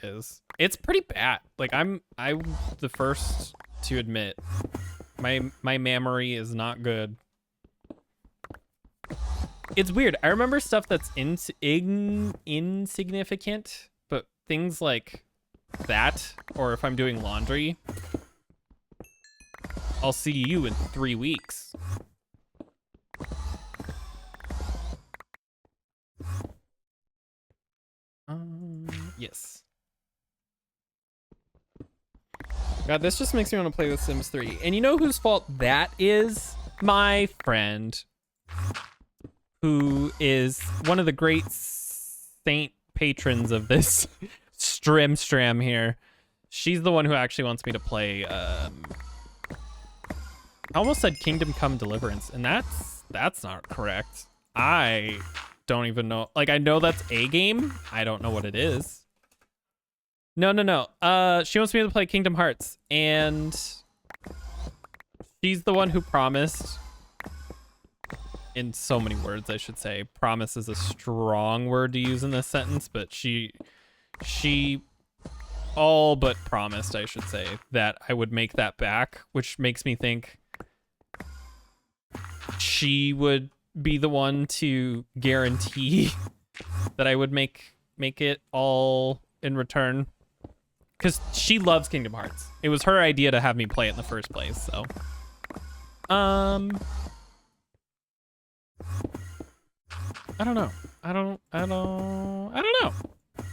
is. It's pretty bad. Like I'm the first to admit my memory is not good. It's weird. I remember stuff that's insignificant, but things like that, or if I'm doing laundry, I'll see you in 3 weeks. Yes. God, this just makes me want to play The Sims 3. And you know whose fault that is? My friend, who is one of the great saint patrons of this Stram here. She's the one who actually wants me to play I almost said Kingdom Come Deliverance, and that's not correct. I don't even know. Like, I know that's a game. I don't know what it is. No. She wants me to play Kingdom Hearts, and she's the one who promised. In so many words, I should say. Promise is a strong word to use in this sentence, but she all but promised, I should say, that I would make that back, which makes me think she would be the one to guarantee that I would make it all in return, because she loves Kingdom Hearts. It was her idea to have me play it in the first place. So I don't know. I don't know.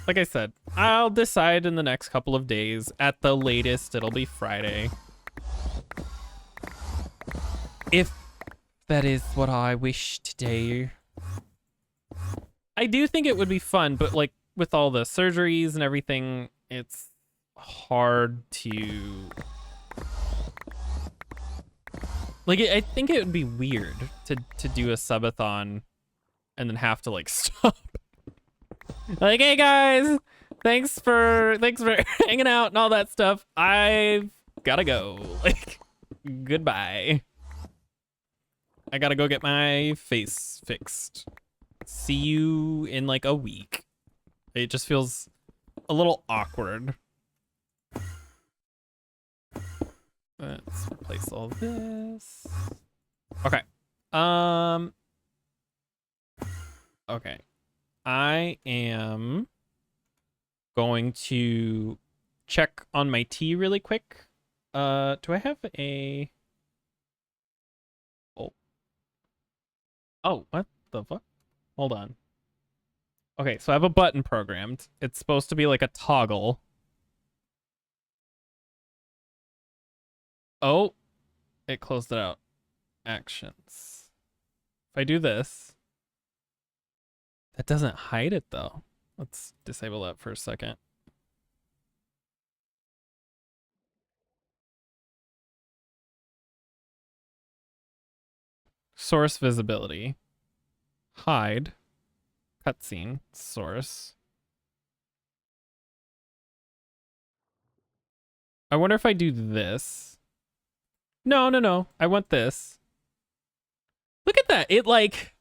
Like I said, I'll decide in the next couple of days. At the latest, it'll be Friday. If that is what I wish to do. I do think it would be fun, but like with all the surgeries and everything, it's hard to... Like, I think it would be weird to do a subathon and then have to like stop. Like, hey guys, thanks for hanging out and all that stuff. I've gotta go. Like, goodbye. I gotta go get my face fixed. See you in like a week. It just feels a little awkward. Let's replace all this. Okay. Okay. I am going to check on my tea really quick. Do I have a... Oh, what the fuck? Hold on. Okay, so I have a button programmed. It's supposed to be like a toggle. Oh, it closed it out. Actions. If I do this, that doesn't hide it though. Let's disable that for a second. Source visibility. Hide. Cutscene. Source. I wonder if I do this. No. I want this. Look at that. It like...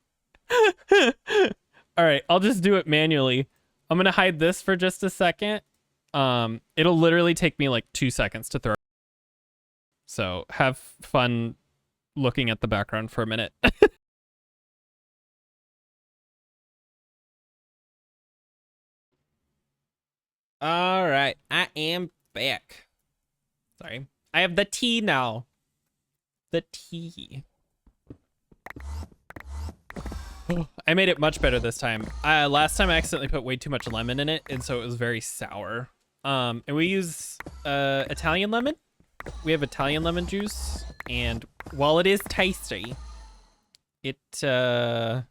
All right, I'll just do it manually. I'm going to hide this for just a second. It'll literally take me like 2 seconds to throw. So have fun looking at the background for a minute. All right, I am back. Sorry. I have the tea now. The tea. I made it much better this time. Last time I accidentally put way too much lemon in it, and so it was very sour. And we use Italian lemon. We have Italian lemon juice, and while it is tasty, it can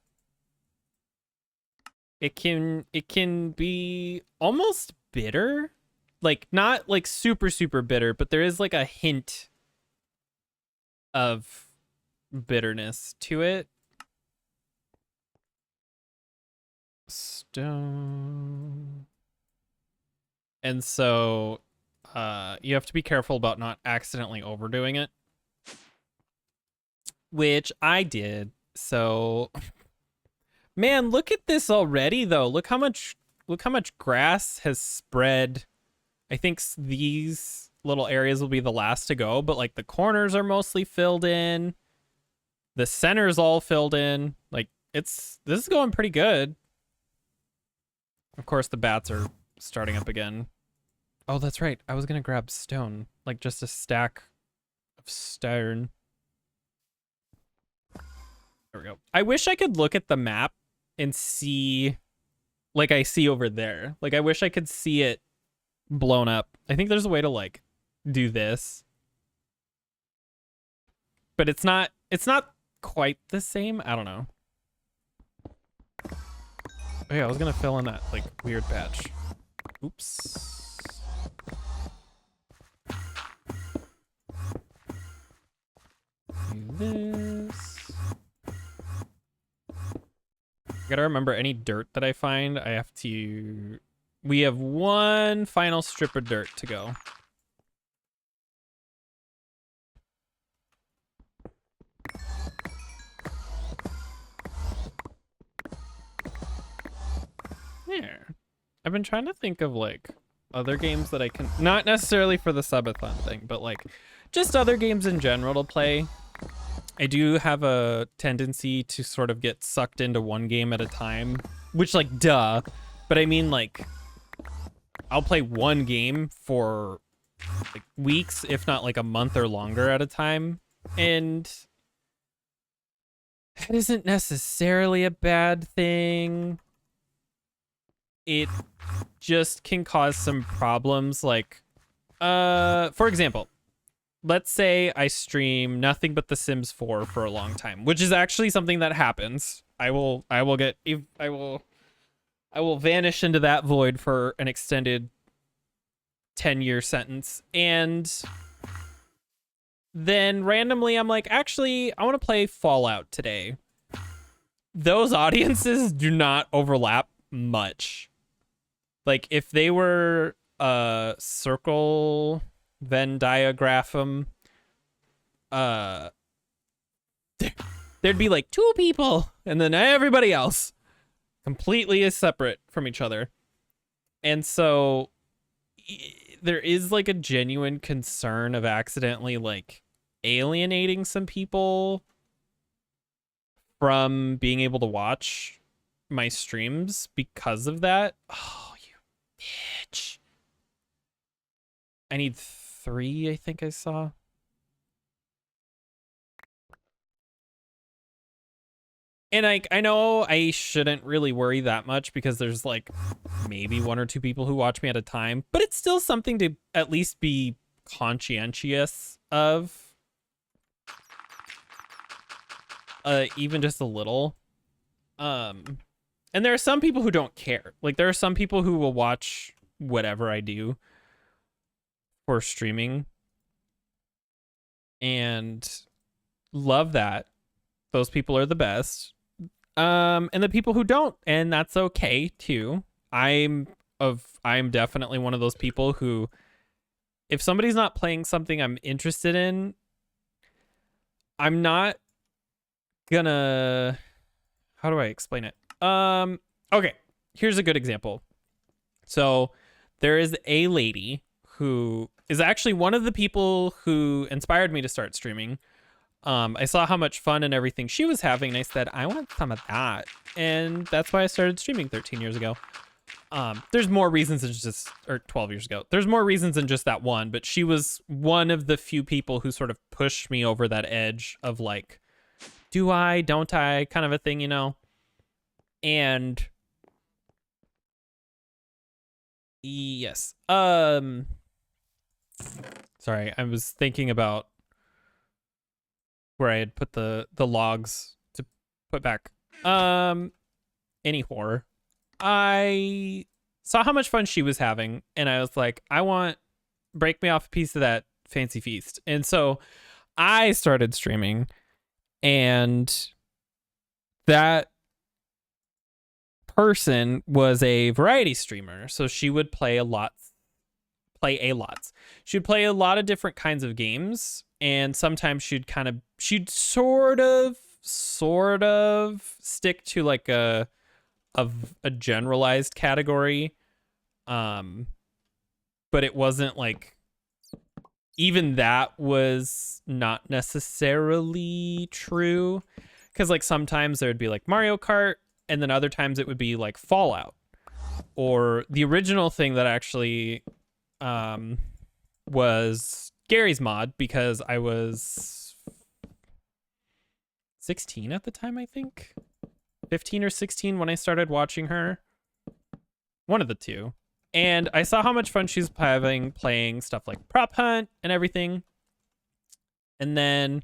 be almost bitter. Like, not like super bitter, but there is like a hint of bitterness to it. Stone. And so you have to be careful about not accidentally overdoing it, which I did. So man, look at this already though. Look how much grass has spread. I think these little areas will be the last to go, but like the corners are mostly filled in. The center's all filled in. Like, this is going pretty good. Of course, the bats are starting up again. Oh, that's right. I was going to grab stone. Like, just a stack of stone. There we go. I wish I could look at the map and see, like I see over there. Like, I wish I could see it blown up. I think there's a way to, like, do this. But it's not quite the same. I don't know. Oh yeah, I was gonna fill in that like weird patch. Oops. Gotta remember any dirt that I find, I have to... We have one final strip of dirt to go. Yeah. I've been trying to think of, like, other games that I can... Not necessarily for the subathon thing, but, like, just other games in general to play. I do have a tendency to sort of get sucked into one game at a time, which, like, duh. But I mean, like, I'll play one game for, like, weeks, if not, like, a month or longer at a time. And that isn't necessarily a bad thing. It just can cause some problems, like, for example, let's say I stream nothing but The Sims 4 for a long time, which is actually something that happens. I will vanish into that void for an extended 10-year sentence. And then randomly I'm like, actually, I want to play Fallout today. Those audiences do not overlap much. Like, if they were a circle Venn diagram, there'd be like 2 people, and then everybody else completely is separate from each other. And so there is like a genuine concern of accidentally like alienating some people from being able to watch my streams because of that. Oh, you bitch. I need 3, I think I saw. And I know I shouldn't really worry that much because there's like maybe 1 or 2 people who watch me at a time, but it's still something to at least be conscientious of. Even just a little. And there are some people who don't care. Like, there are some people who will watch whatever I do for streaming and love that. Those people are the best. And the people who don't, and that's okay too. I'm definitely one of those people who, if somebody's not playing something I'm interested in, I'm not gonna, how do I explain it? Okay, here's a good example. So there is a lady who is actually one of the people who inspired me to start streaming. I saw how much fun and everything she was having, and I said, I want some of that. And that's why I started streaming 13 years ago. There's more reasons than just, or 12 years ago. There's more reasons than just that one, but she was one of the few people who sort of pushed me over that edge of like, do I, don't I, kind of a thing, you know? And yes. Sorry, I was thinking about where I had put the logs to put back. Any horror. I saw how much fun she was having, and I was like, break me off a piece of that fancy feast. And so I started streaming, and that person was a variety streamer. So she would play a lot. She'd play a lot of different kinds of games, and sometimes she'd sort of stick to like a generalized category. But it wasn't like, even that was not necessarily true, because like sometimes there'd be like Mario Kart, and then other times it would be like Fallout, or the original thing that actually was Gary's mod, because I was 16 at the time, I think 15 or 16 when I started watching her, one of the two. And I saw how much fun she's having playing stuff like Prop Hunt and everything. And then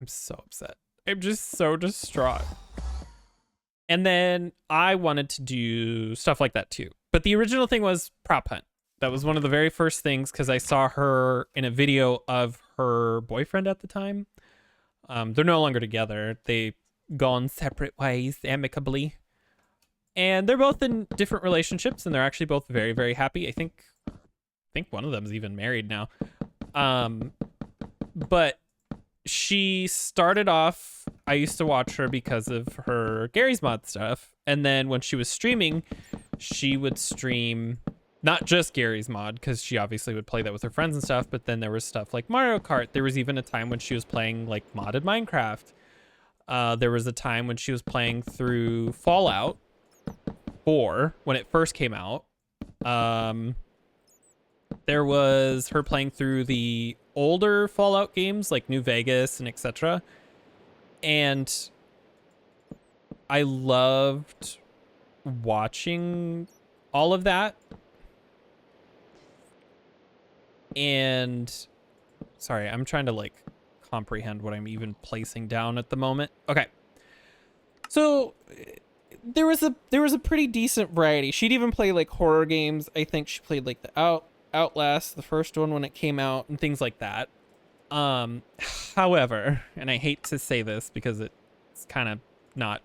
I'm so upset. I'm just so distraught. And then I wanted to do stuff like that too. But the original thing was Prop Hunt. That was one of the very first things, because I saw her in a video of her boyfriend at the time. They're no longer together. They gone separate ways amicably. And they're both in different relationships, and they're actually both very, very happy. I think one of them's even married now. But she started off, I used to watch her because of her Gary's Mod stuff. And then when she was streaming, she would stream not just Gary's Mod, because she obviously would play that with her friends and stuff, but then there was stuff like Mario Kart. There was even a time when she was playing like modded Minecraft. There was a time when she was playing through Fallout 4 when it first came out. There was her playing through the older Fallout games like New Vegas and etc. And I loved watching all of that. And sorry, I'm trying to like comprehend what I'm even placing down at the moment. Okay. So there was a pretty decent variety. She'd even play like horror games. I think she played like the Outlast, the first one when it came out, and things like that. However, and I hate to say this because it's kind of not,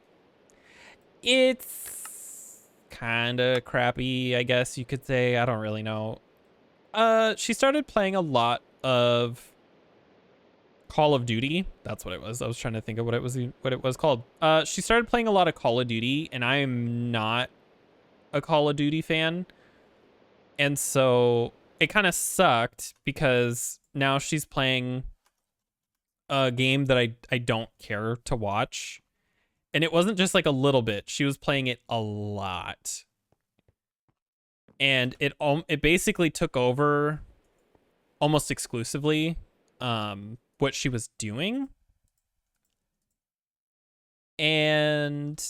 it's kind of crappy, I guess you could say. I don't really know. She started playing a lot of Call of Duty. That's what it was. I was trying to think of what it was called. She started playing a lot of Call of Duty, and I am not a Call of Duty fan. And so it kind of sucked because now she's playing a game that I don't care to watch. And it wasn't just like a little bit. She was playing it a lot. And it basically took over almost exclusively what she was doing. And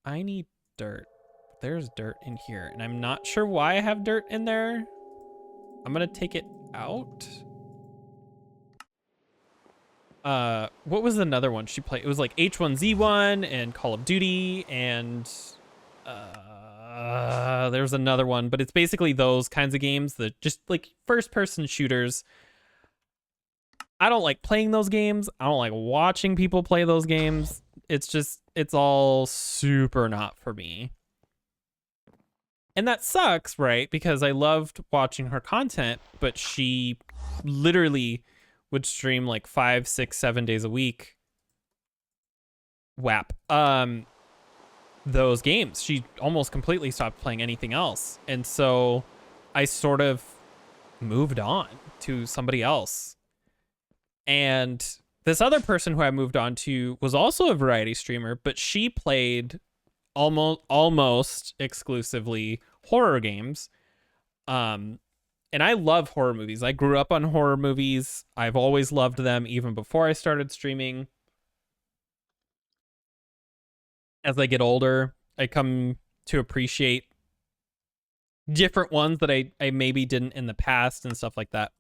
I need dirt. There's dirt in here, and I'm not sure why I have dirt in there. I'm gonna take it out. What was another one she played? It was like H1Z1 and Call of Duty, and there's another one, but it's basically those kinds of games that just like first-person shooters. I don't like playing those games. I don't like watching people play those games. It's all super not for me. And that sucks, right? Because I loved watching her content, but she literally would stream like 5, 6, 7 days a week. WAP. Those games. She almost completely stopped playing anything else. And so I sort of moved on to somebody else. And this other person who I moved on to was also a variety streamer, but she played almost exclusively horror games. And I love horror movies. I grew up on horror movies. I've always loved them even before I started streaming. As I get older, I come to appreciate different ones that I maybe didn't in the past and stuff like that.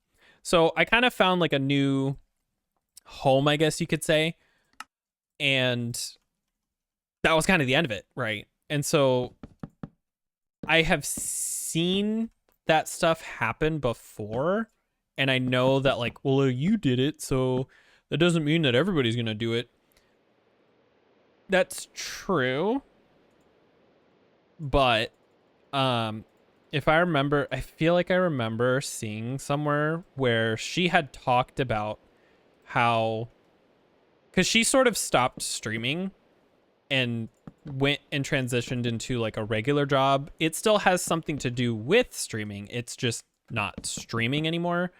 So I kind of found like a new home, I guess you could say. And that was kind of the end of it, right? And so I have seen that stuff happen before, and I know that like, well, you did it, so that doesn't mean that everybody's gonna do it. That's true, but if I remember, I feel like I remember seeing somewhere where she had talked about how, because she sort of stopped streaming and went and transitioned into like a regular job. It still has something to do with streaming. It's just not streaming anymore.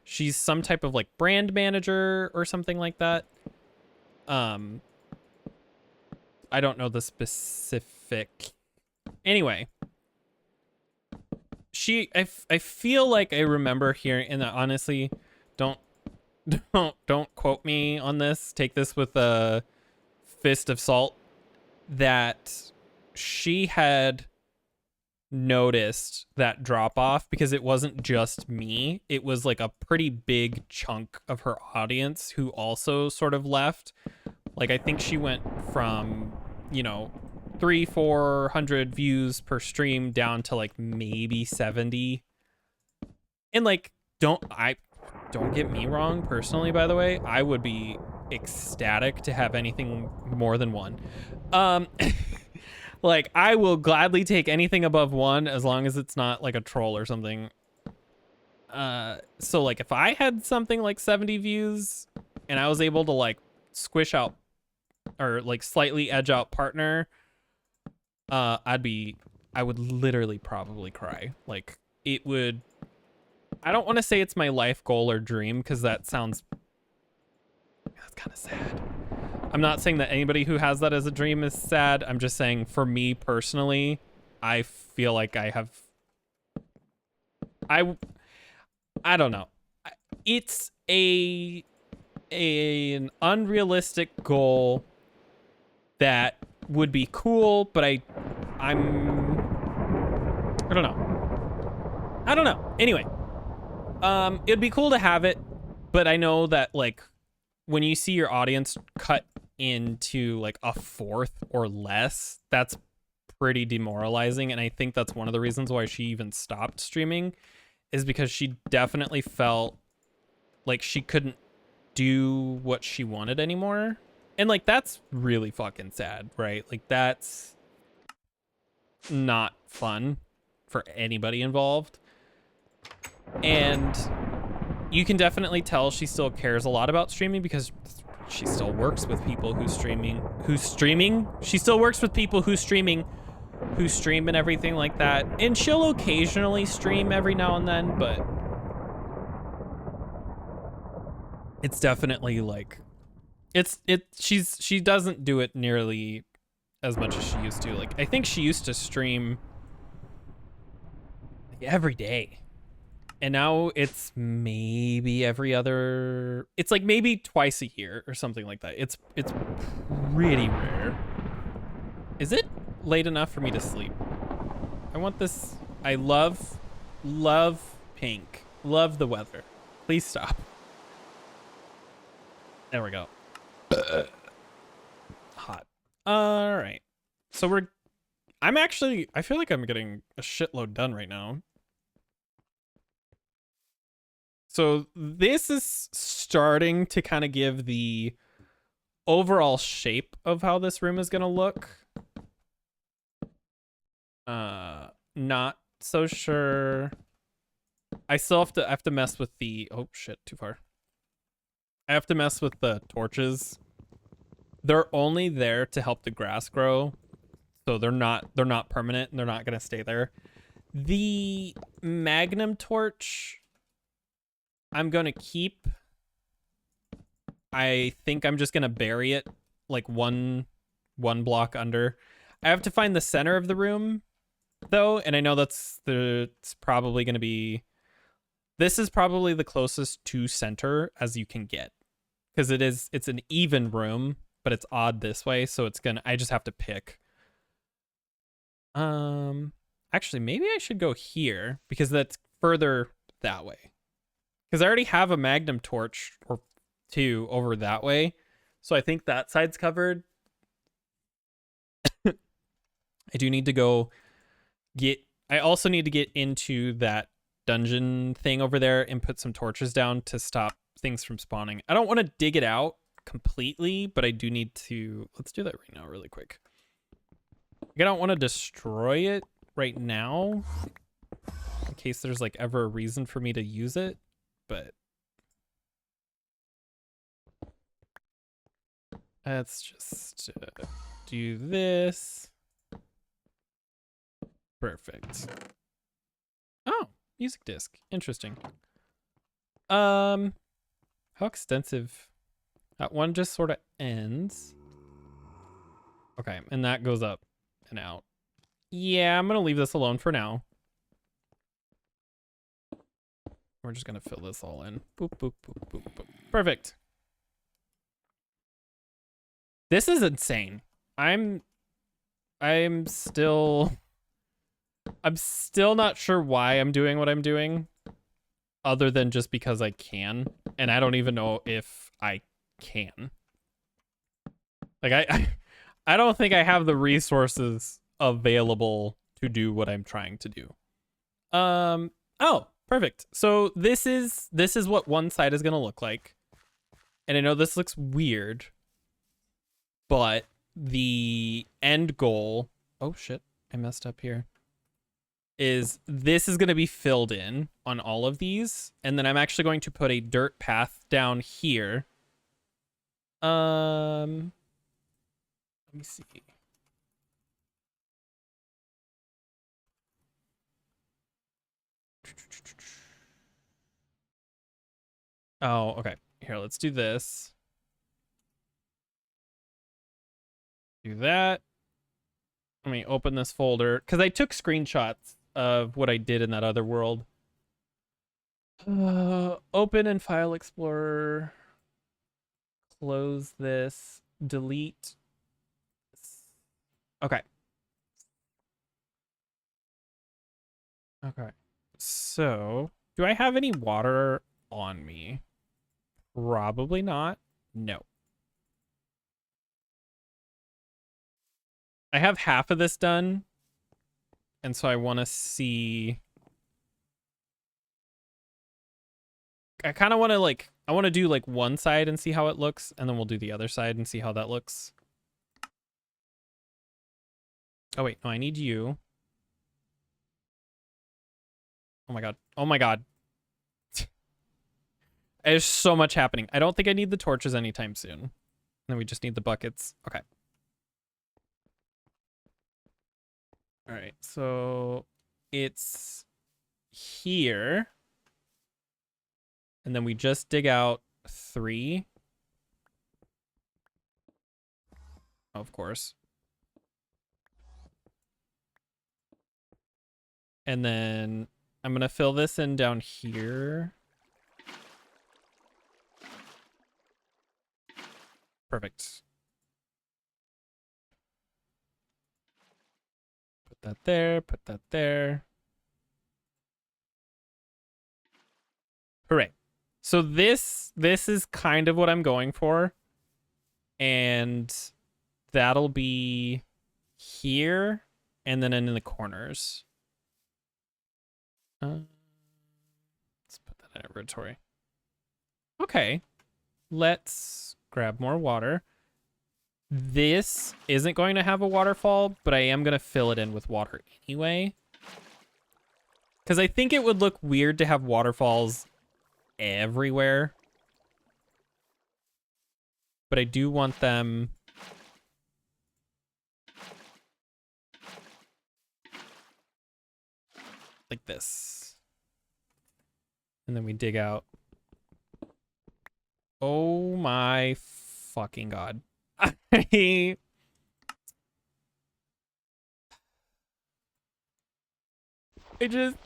She's some type of like brand manager or something like that. I don't know the specific. Anyway, I feel like I remember hearing, and honestly, don't quote me on this. Take this with a fist of salt. That she had noticed that drop off because it wasn't just me. It was like a pretty big chunk of her audience who also sort of left. Like I think she went from, 300-400 views per stream down to like maybe 70. And like don't get me wrong, personally, by the way, I would be ecstatic to have anything more than one. Um, like, I will gladly take anything above one as long as it's not like a troll or something. So like if I had something like 70 views and I was able to like squish out or like slightly edge out partner, I would literally probably cry. Like it would, I don't want to say it's my life goal or dream because that's kind of sad. I'm not saying that anybody who has that as a dream is sad. I'm just saying for me personally, I feel like I don't know. It's an unrealistic goal that would be cool, but I don't know. I don't know. Anyway, it'd be cool to have it, but I know that like when you see your audience cut into like a fourth or less, that's pretty demoralizing. And I think that's one of the reasons why she even stopped streaming, is because she definitely felt like she couldn't do what she wanted anymore. And like that's really fucking sad, right? Like that's not fun for anybody involved. And you can definitely tell she still cares a lot about streaming because she still works with people who's streaming. She still works with people who stream and everything like that. And she'll occasionally stream every now and then, but it's definitely like she doesn't do it nearly as much as she used to. Like I think she used to stream like every day. And now it's maybe it's like maybe twice a year or something like that. It's pretty rare. Is it late enough for me to sleep? I want this. I love pink. Love the weather. Please stop. There we go. Hot. All right. So I feel like I'm getting a shitload done right now. So this is starting to kind of give the overall shape of how this room is going to look. Not so sure. I still have to mess with the, oh shit, too far. I have to mess with the torches. They're only there to help the grass grow. So they're not permanent and they're not going to stay there. The magnum torch I'm going to keep. I think I'm just going to bury it like one block under. I have to find the center of the room though, and I know it's probably going to be, this is probably the closest to center as you can get, because it's an even room, but it's odd this way, so I just have to pick. Actually, maybe I should go here because that's further that way. Because I already have a magnum torch or two over that way. So I think that side's covered. I do need to go I also need to get into that dungeon thing over there and put some torches down to stop things from spawning. I don't want to dig it out completely, but I do need to, let's do that right now really quick. I don't want to destroy it right now in case there's like ever a reason for me to use it. But let's just do this. Perfect. Oh, music disc. Interesting. How extensive? That one just sort of ends. Okay, and that goes up and out. Yeah, I'm gonna leave this alone for now. We're just gonna fill this all in. Boop, boop, boop, boop, boop. Perfect. This is insane. I'm still not sure why I'm doing what I'm doing, other than just because I can, and I don't even know if I can. Like I don't think I have the resources available to do what I'm trying to do. Oh, perfect. So this is what one side is going to look like. And I know this looks weird, but the end goal, oh shit, I messed up here, is this is going to be filled in on all of these. And then I'm actually going to put a dirt path down here. Let me see. Oh, okay. Here, let's do this. Do that. Let me open this folder because I took screenshots of what I did in that other world. Open in File Explorer. Close this. Delete. Okay. Okay. So, do I have any water on me? Probably not. No. I have half of this done. And so I want to see. I kind of want to like, I want to do like one side and see how it looks. And then we'll do the other side and see how that looks. Oh, wait. No, I need you. Oh my God. Oh my God. There's so much happening. I don't think I need the torches anytime soon. And then we just need the buckets. Okay. All right. So it's here. And then we just dig out 3. Of course. And then I'm going to fill this in down here. Perfect. Put that there, put that there. Hooray. So this is kind of what I'm going for. And that'll be here and then in the corners. Let's put that in inventory. Okay. Let's grab more water. This isn't going to have a waterfall, but I am going to fill it in with water anyway. Because I think it would look weird to have waterfalls everywhere. But I do want them like this. And then we dig out. Oh my fucking God. I just,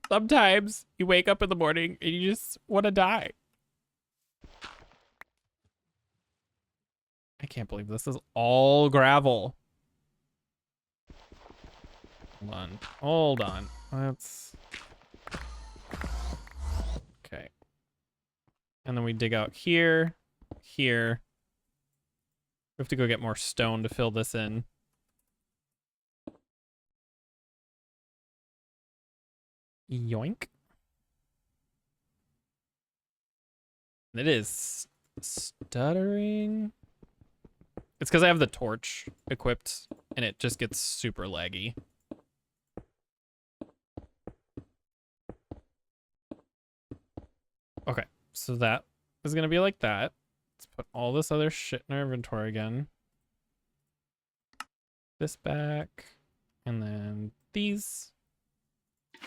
sometimes you wake up in the morning and you just want to die. I can't believe this is all gravel. Hold on. Let's, okay. And then we dig out here, here. We have to go get more stone to fill this in. Yoink. It is stuttering. It's because I have the torch equipped and it just gets super laggy. Okay, so that is going to be like that. Let's put all this other shit in our inventory again. This back. And then these.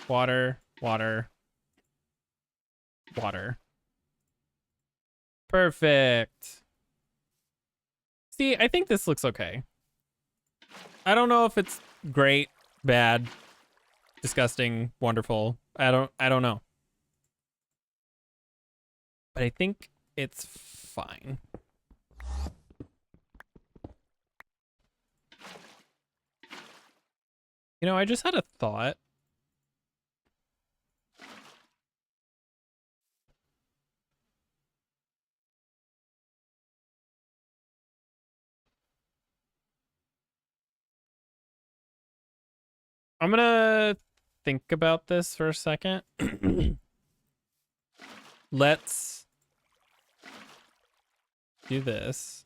Water, water, water. Perfect. See, I think this looks okay. I don't know if it's great, bad, disgusting, wonderful. I don't know. But I think it's fine. You know, I just had a thought. I'm gonna think about this for a second. Let's do this.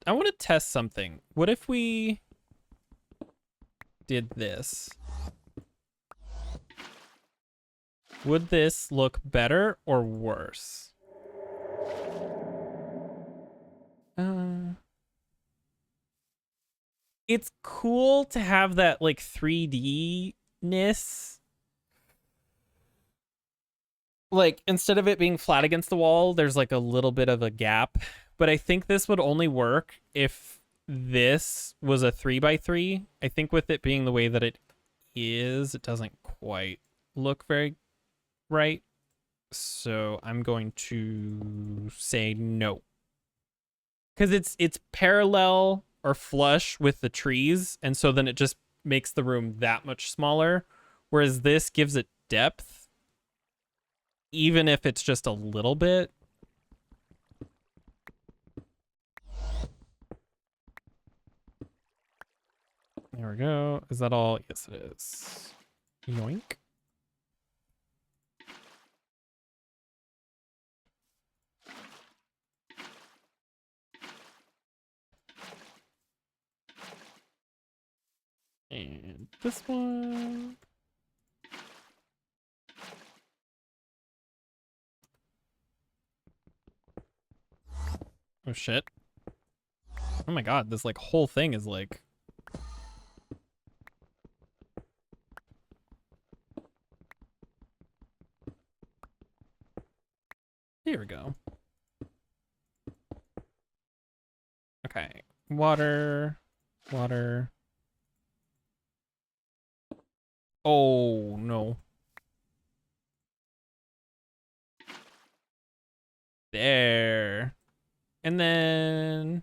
I want to test something. What if we did this? Would this look better or worse? It's cool to have that like 3D-ness. Like instead of it being flat against the wall, there's like a little bit of a gap. But I think this would only work if this was a 3x3. I think with it being the way that it is, it doesn't quite look very right. So I'm going to say no. Because it's parallel or flush with the trees, and so then it just makes the room that much smaller. Whereas this gives it depth, even if it's just a little bit. There we go. Is that all? Yes, it is. Yoink. And this one. Oh shit. Oh my god, this like whole thing is like... Here we go. Okay. Water. Water. Oh, no. There. And then...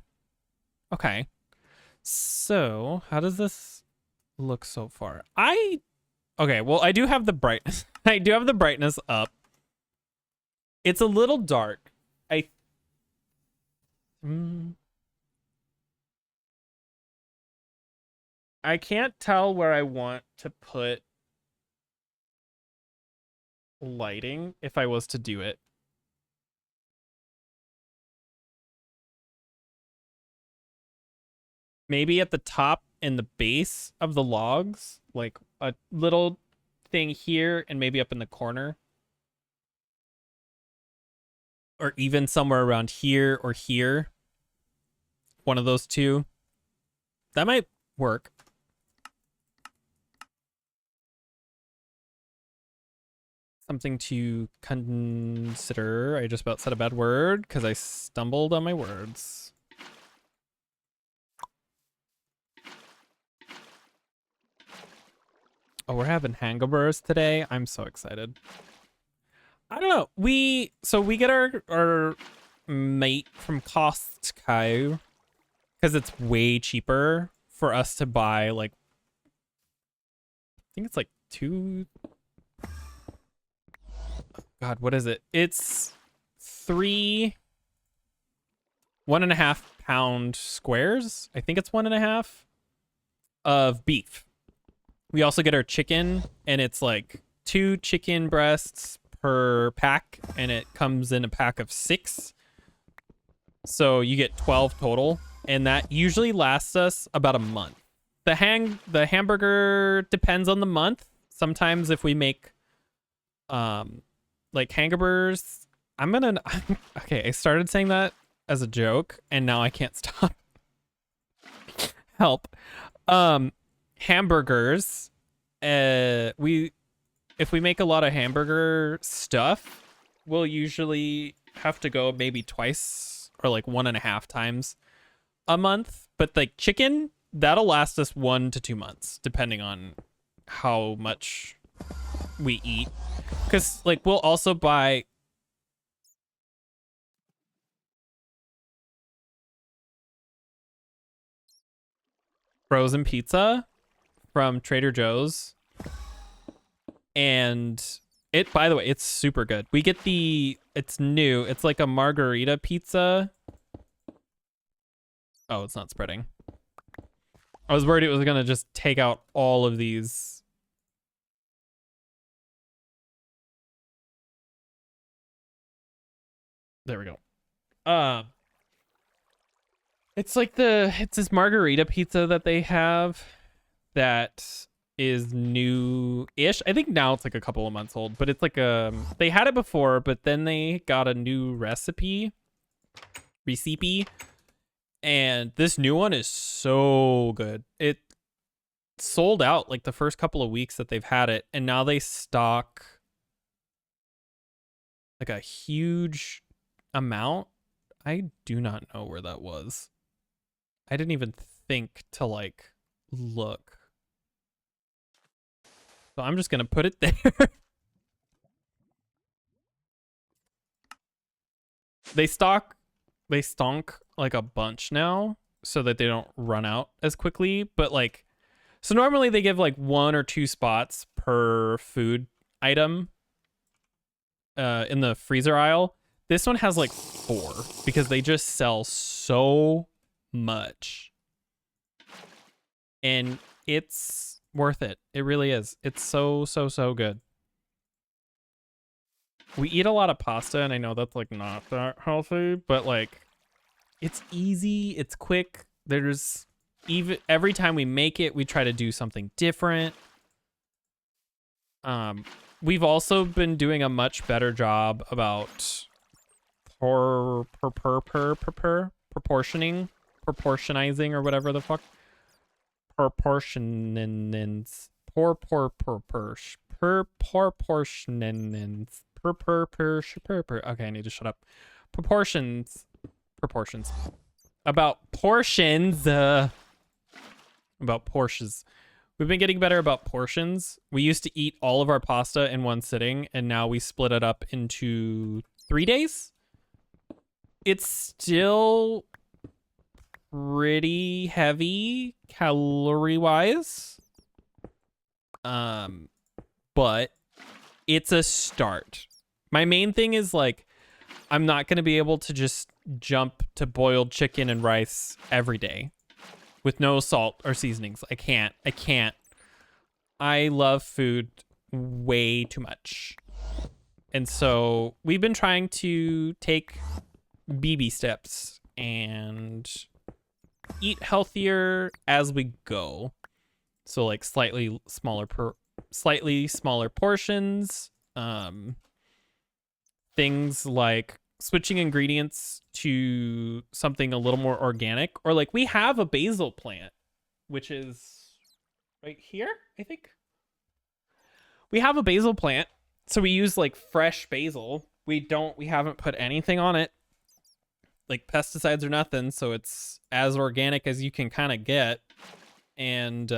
Okay. So, how does this look so far? Okay, well, I do have the brightness. I do have the brightness up. It's a little dark. I can't tell where I want to put lighting if I was to do it. Maybe at the top and the base of the logs, like a little thing here and maybe up in the corner. Or even somewhere around here or here. One of those two. That might work. Something to consider. I just about said a bad word because I stumbled on my words. Oh, we're having hangovers today. I'm so excited. I don't know. We get our meat from Costco because it's way cheaper for us to buy like I think it's like God, what is it? It's 3 1.5 pound squares. I think it's 1.5 of beef. We also get our chicken, and it's like 2 chicken breasts per pack, and it comes in a pack of 6. So you get 12 total, and that usually lasts us about a month. The hamburger depends on the month. Sometimes if we make like hamburgers, okay, I started saying that as a joke, and now I can't stop. Help. Hamburgers, if we make a lot of hamburger stuff, we'll usually have to go maybe twice or like 1.5 times a month. But like chicken, that'll last us 1 to 2 months, depending on how much we eat. Because like we'll also buy frozen pizza from Trader Joe's, and by the way, it's super good. We get it's new. It's like a margarita pizza. Oh, it's not spreading. I was worried it was gonna just take out all of these. There we go. It's like it's this margarita pizza that they have that is new-ish. I think now it's like a couple of months old, but it's like they had it before, but then they got a new recipe, and this new one is so good. It sold out like the first couple of weeks that they've had it, and now they stock like a huge amount. I do not know where that was. I didn't even think to like look. So I'm just gonna put it there. They stonk like a bunch now so that they don't run out as quickly. But like, so normally they give like 1 or 2 spots per food item in the freezer aisle. This one has like 4 because they just sell so much. And it's worth it. It really is. It's so good. We eat a lot of pasta, and I know that's like not that healthy, but like it's easy, it's quick. There's even every time we make it, we try to do something different. We've also been doing a much better job about proportionizing or whatever the fuck. Proportionance. Okay, I need to shut up. Proportions. About portions. About Porsches. We've been getting better about portions. We used to eat all of our pasta in one sitting, and now we split it up into 3 days. It's still pretty heavy calorie-wise. But it's a start. My main thing is like, I'm not going to be able to just jump to boiled chicken and rice every day with no salt or seasonings. I can't. I love food way too much. And so we've been trying to take baby steps and eat healthier as we go. So like slightly smaller portions. Things like switching ingredients to something a little more organic, or like we have a basil plant, which is right here, I think. We have a basil plant, so we use like fresh basil. We haven't put anything on it, like pesticides or nothing, so it's as organic as you can kind of get. And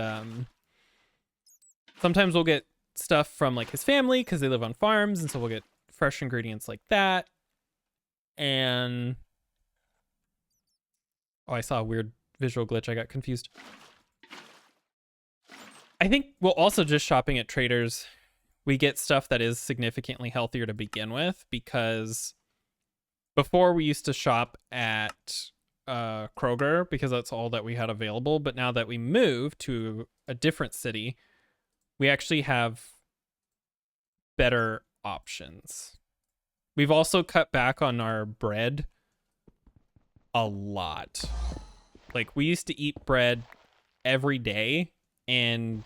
sometimes we'll get stuff from like his family because they live on farms, and so we'll get fresh ingredients like that. And I saw a weird visual glitch. I got confused. I think we'll also just shopping at Traders, we get stuff that is significantly healthier to begin with, because before we used to shop at Kroger because that's all that we had available. But now that we moved to a different city, we actually have better options. We've also cut back on our bread a lot. Like, we used to eat bread every day, and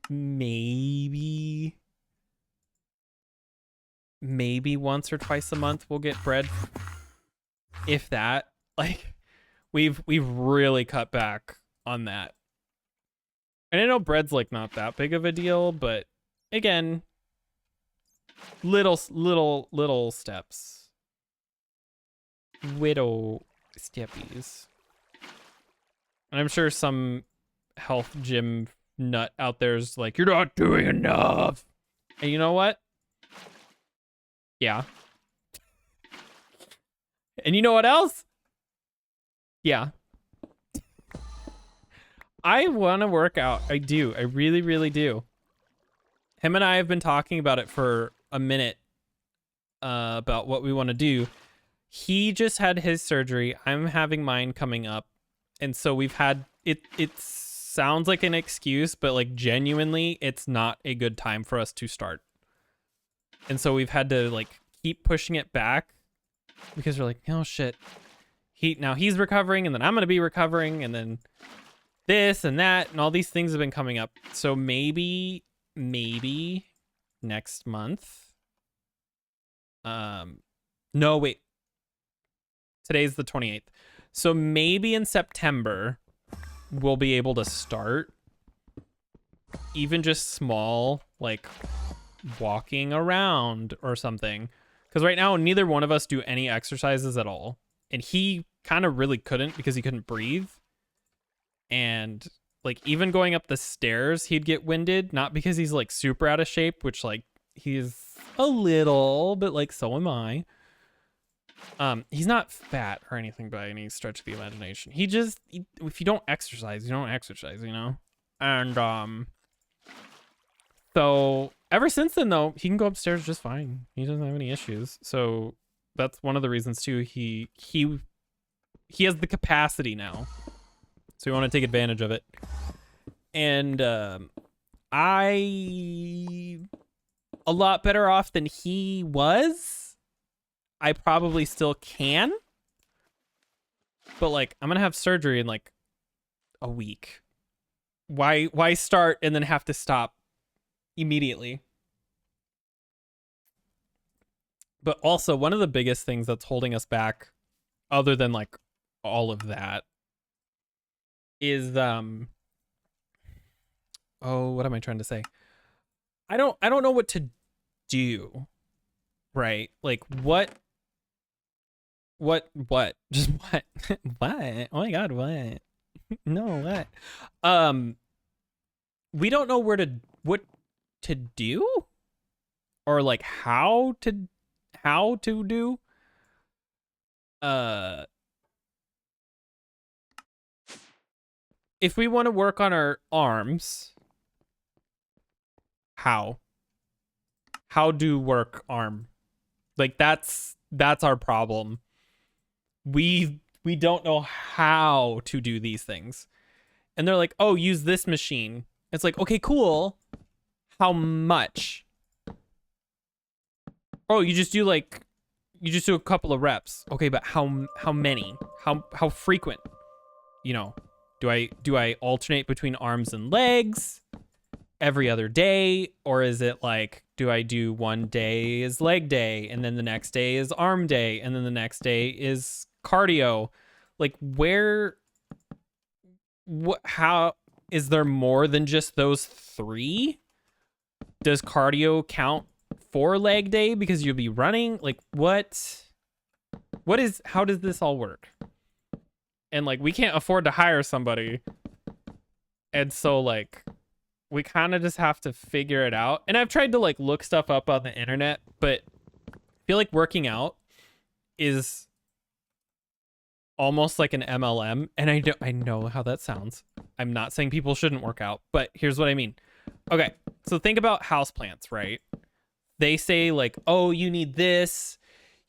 maybe once or twice a month we'll get bread, if that. Like, we've really cut back on that. And I know bread's like not that big of a deal, but again, little steps. Widow steppies. And I'm sure some health gym nut out there's like, you're not doing enough. And you know what? Yeah. And you know what else? Yeah. I want to work out. I do. I really, really do. Him and I have been talking about it for a minute, about what we want to do. He just had his surgery. I'm having mine coming up. And so we've had it sounds like an excuse, but like genuinely it's not a good time for us to start. And so we've had to like keep pushing it back because we're like, oh shit. He's recovering, and then I'm gonna be recovering, and then this and that, and all these things have been coming up. So maybe next month. No, wait. Today's the 28th. So maybe in September we'll be able to start even just small, like walking around or something. Because right now neither one of us do any exercises at all. And he kind of really couldn't because he couldn't breathe. And like even going up the stairs, he'd get winded, not because he's like super out of shape, which like he's a little, but like so am I. He's not fat or anything by any stretch of the imagination. If you don't exercise, you don't exercise, you know? And so ever since then though, he can go upstairs just fine. He doesn't have any issues. So that's one of the reasons too. He has the capacity now. So we want to take advantage of it. And I a lot better off than he was. I probably still can. But like I'm going to have surgery in like a week. Why start and then have to stop immediately? But also one of the biggest things that's holding us back, other than like all of that, is what am I trying to say? I don't know what to do. Right? Like what just what what, oh my god, what? No, what? We don't know what to do, or like how to do. If we want to work on our arms, how do work arm? Like that's our problem. We don't know how to do these things. And they're like, "Oh, use this machine." It's like, "Okay, cool. How much?" "Oh, you just do a couple of reps." "Okay, but how many? How frequent?" You know, do I alternate between arms and legs every other day, or is it like, do I do one day is leg day and then the next day is arm day and then the next day is cardio? Like how is there more than just those three? Does cardio count for leg day because you'll be running? Like how does this all work? And like we can't afford to hire somebody, and so like we kind of just have to figure it out. And I've tried to like look stuff up on the internet, but I feel like working out is almost like an MLM. And I know how that sounds. I'm not saying people shouldn't work out, but here's what I mean. Okay, so think about houseplants, right? They say like, oh, you need this,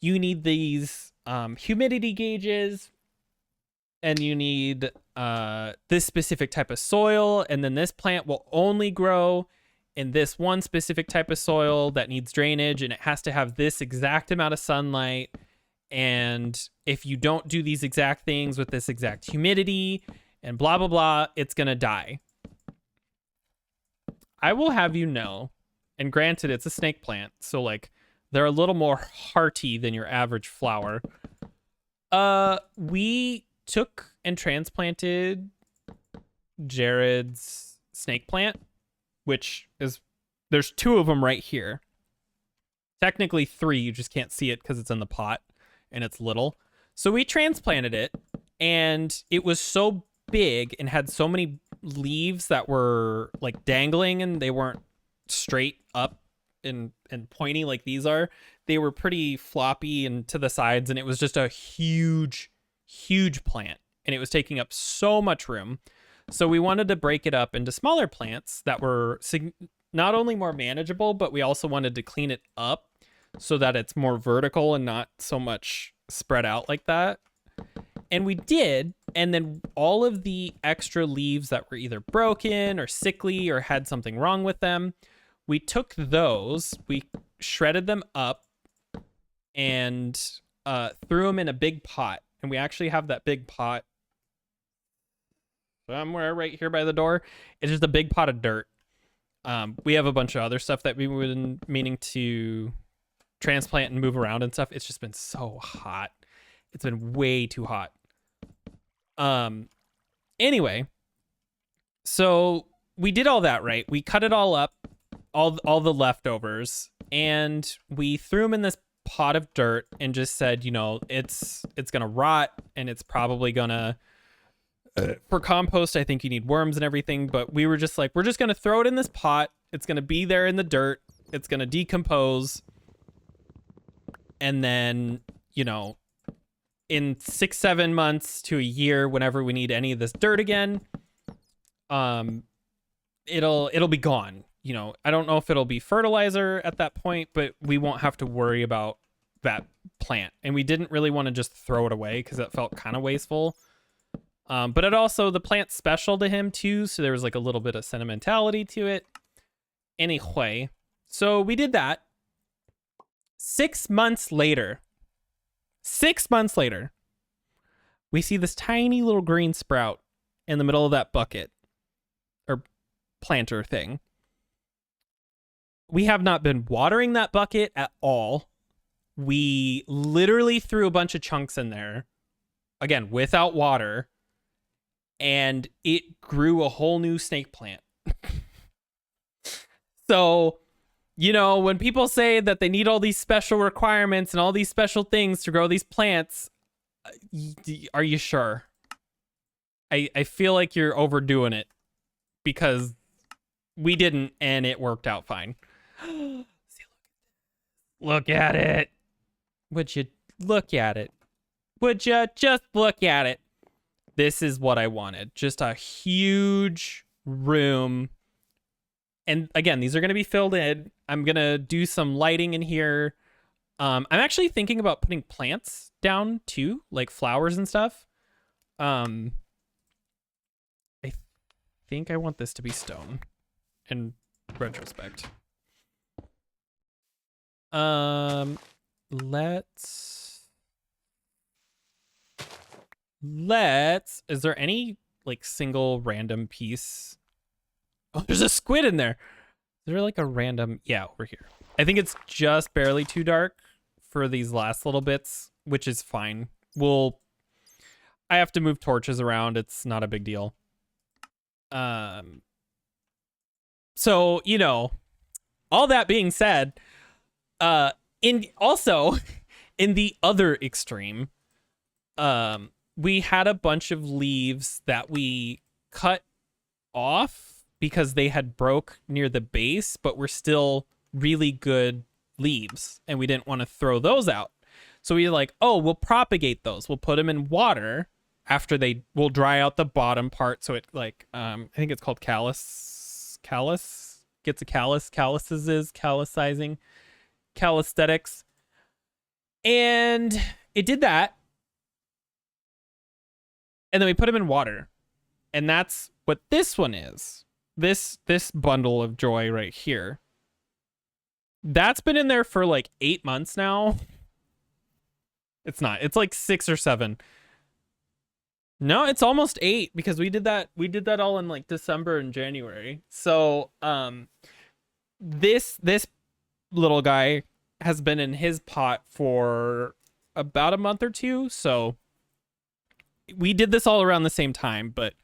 you need these humidity gauges, and you need this specific type of soil, and then this plant will only grow in this one specific type of soil that needs drainage, and it has to have this exact amount of sunlight. And if you don't do these exact things with this exact humidity and blah, blah, blah, it's going to die. I will have you know, and granted, it's a snake plant, so like they're a little more hearty than your average flower. We took and transplanted Jared's snake plant, which is, there's two of them right here. Technically three, you just can't see it because it's in the pot and it's little. So we transplanted it, and it was so big and had so many leaves that were like dangling, and they weren't straight up and pointy like these are. They were pretty floppy and to the sides, and it was just a huge plant, and it was taking up so much room. So we wanted to break it up into smaller plants that were not only more manageable, but we also wanted to clean it up so that it's more vertical and not so much spread out like that. And we did. And then all of the extra leaves that were either broken or sickly or had something wrong with them, we took those, we shredded them up and threw them in a big pot. And we actually have that big pot somewhere right here by the door. It's just a big pot of dirt. We have a bunch of other stuff that we've been meaning to transplant and move around and stuff. It's just been so hot. It's been way too hot. Anyway, so we did all that, right? We cut it all up, all the leftovers, and we threw them in this pot of dirt and just said, you know, it's gonna rot and it's probably gonna for compost, I think you need worms and everything, but we were just like, we're just gonna throw it in this pot. It's gonna be there in the dirt. It's gonna decompose. And then, you know, in 6-7 months to a year, whenever we need any of this dirt again, it'll be gone. You know, I don't know if it'll be fertilizer at that point, but we won't have to worry about that plant. And we didn't really want to just throw it away because it felt kind of wasteful. But it also, the plant's special to him too, so there was like a little bit of sentimentality to it. Anyway, so we did that. 6 months later, we see this tiny little green sprout in the middle of that bucket or planter thing. We have not been watering that bucket at all. We literally threw a bunch of chunks in there, again, without water, and it grew a whole new snake plant. So, you know, when people say that they need all these special requirements and all these special things to grow these plants, are you sure? I feel like you're overdoing it, because we didn't, and it worked out fine. Look at it. Would you look at it? Would you just look at it? This is what I wanted. Just a huge room. And again, these are going to be filled in. I'm going to do some lighting in here. I'm actually thinking about putting plants down too, like flowers and stuff. I think I want this to be stone in retrospect. Let's, is there any like single random piece? Oh, there's a squid in there. Is there like a random, yeah, over here. I think it's just barely too dark for these last little bits, which is fine. I have to move torches around. It's not a big deal. So, you know, all that being said, in the other extreme, we had a bunch of leaves that we cut off because they had broke near the base, but were still really good leaves, and we didn't want to throw those out. So we were like, oh, we'll propagate those. We'll put them in water after we'll dry out the bottom part. So it like, I think it's called callus, gets a callusizing, calisthenics. And it did that. And then we put them in water. And that's what this one is. This bundle of joy right here. That's been in there for like 8 months now. It's not. It's like 6 or 7. No, it's almost 8 because we did that all in like December and January. So, this little guy has been in his pot for about a month or 2. So we did this all around the same time, but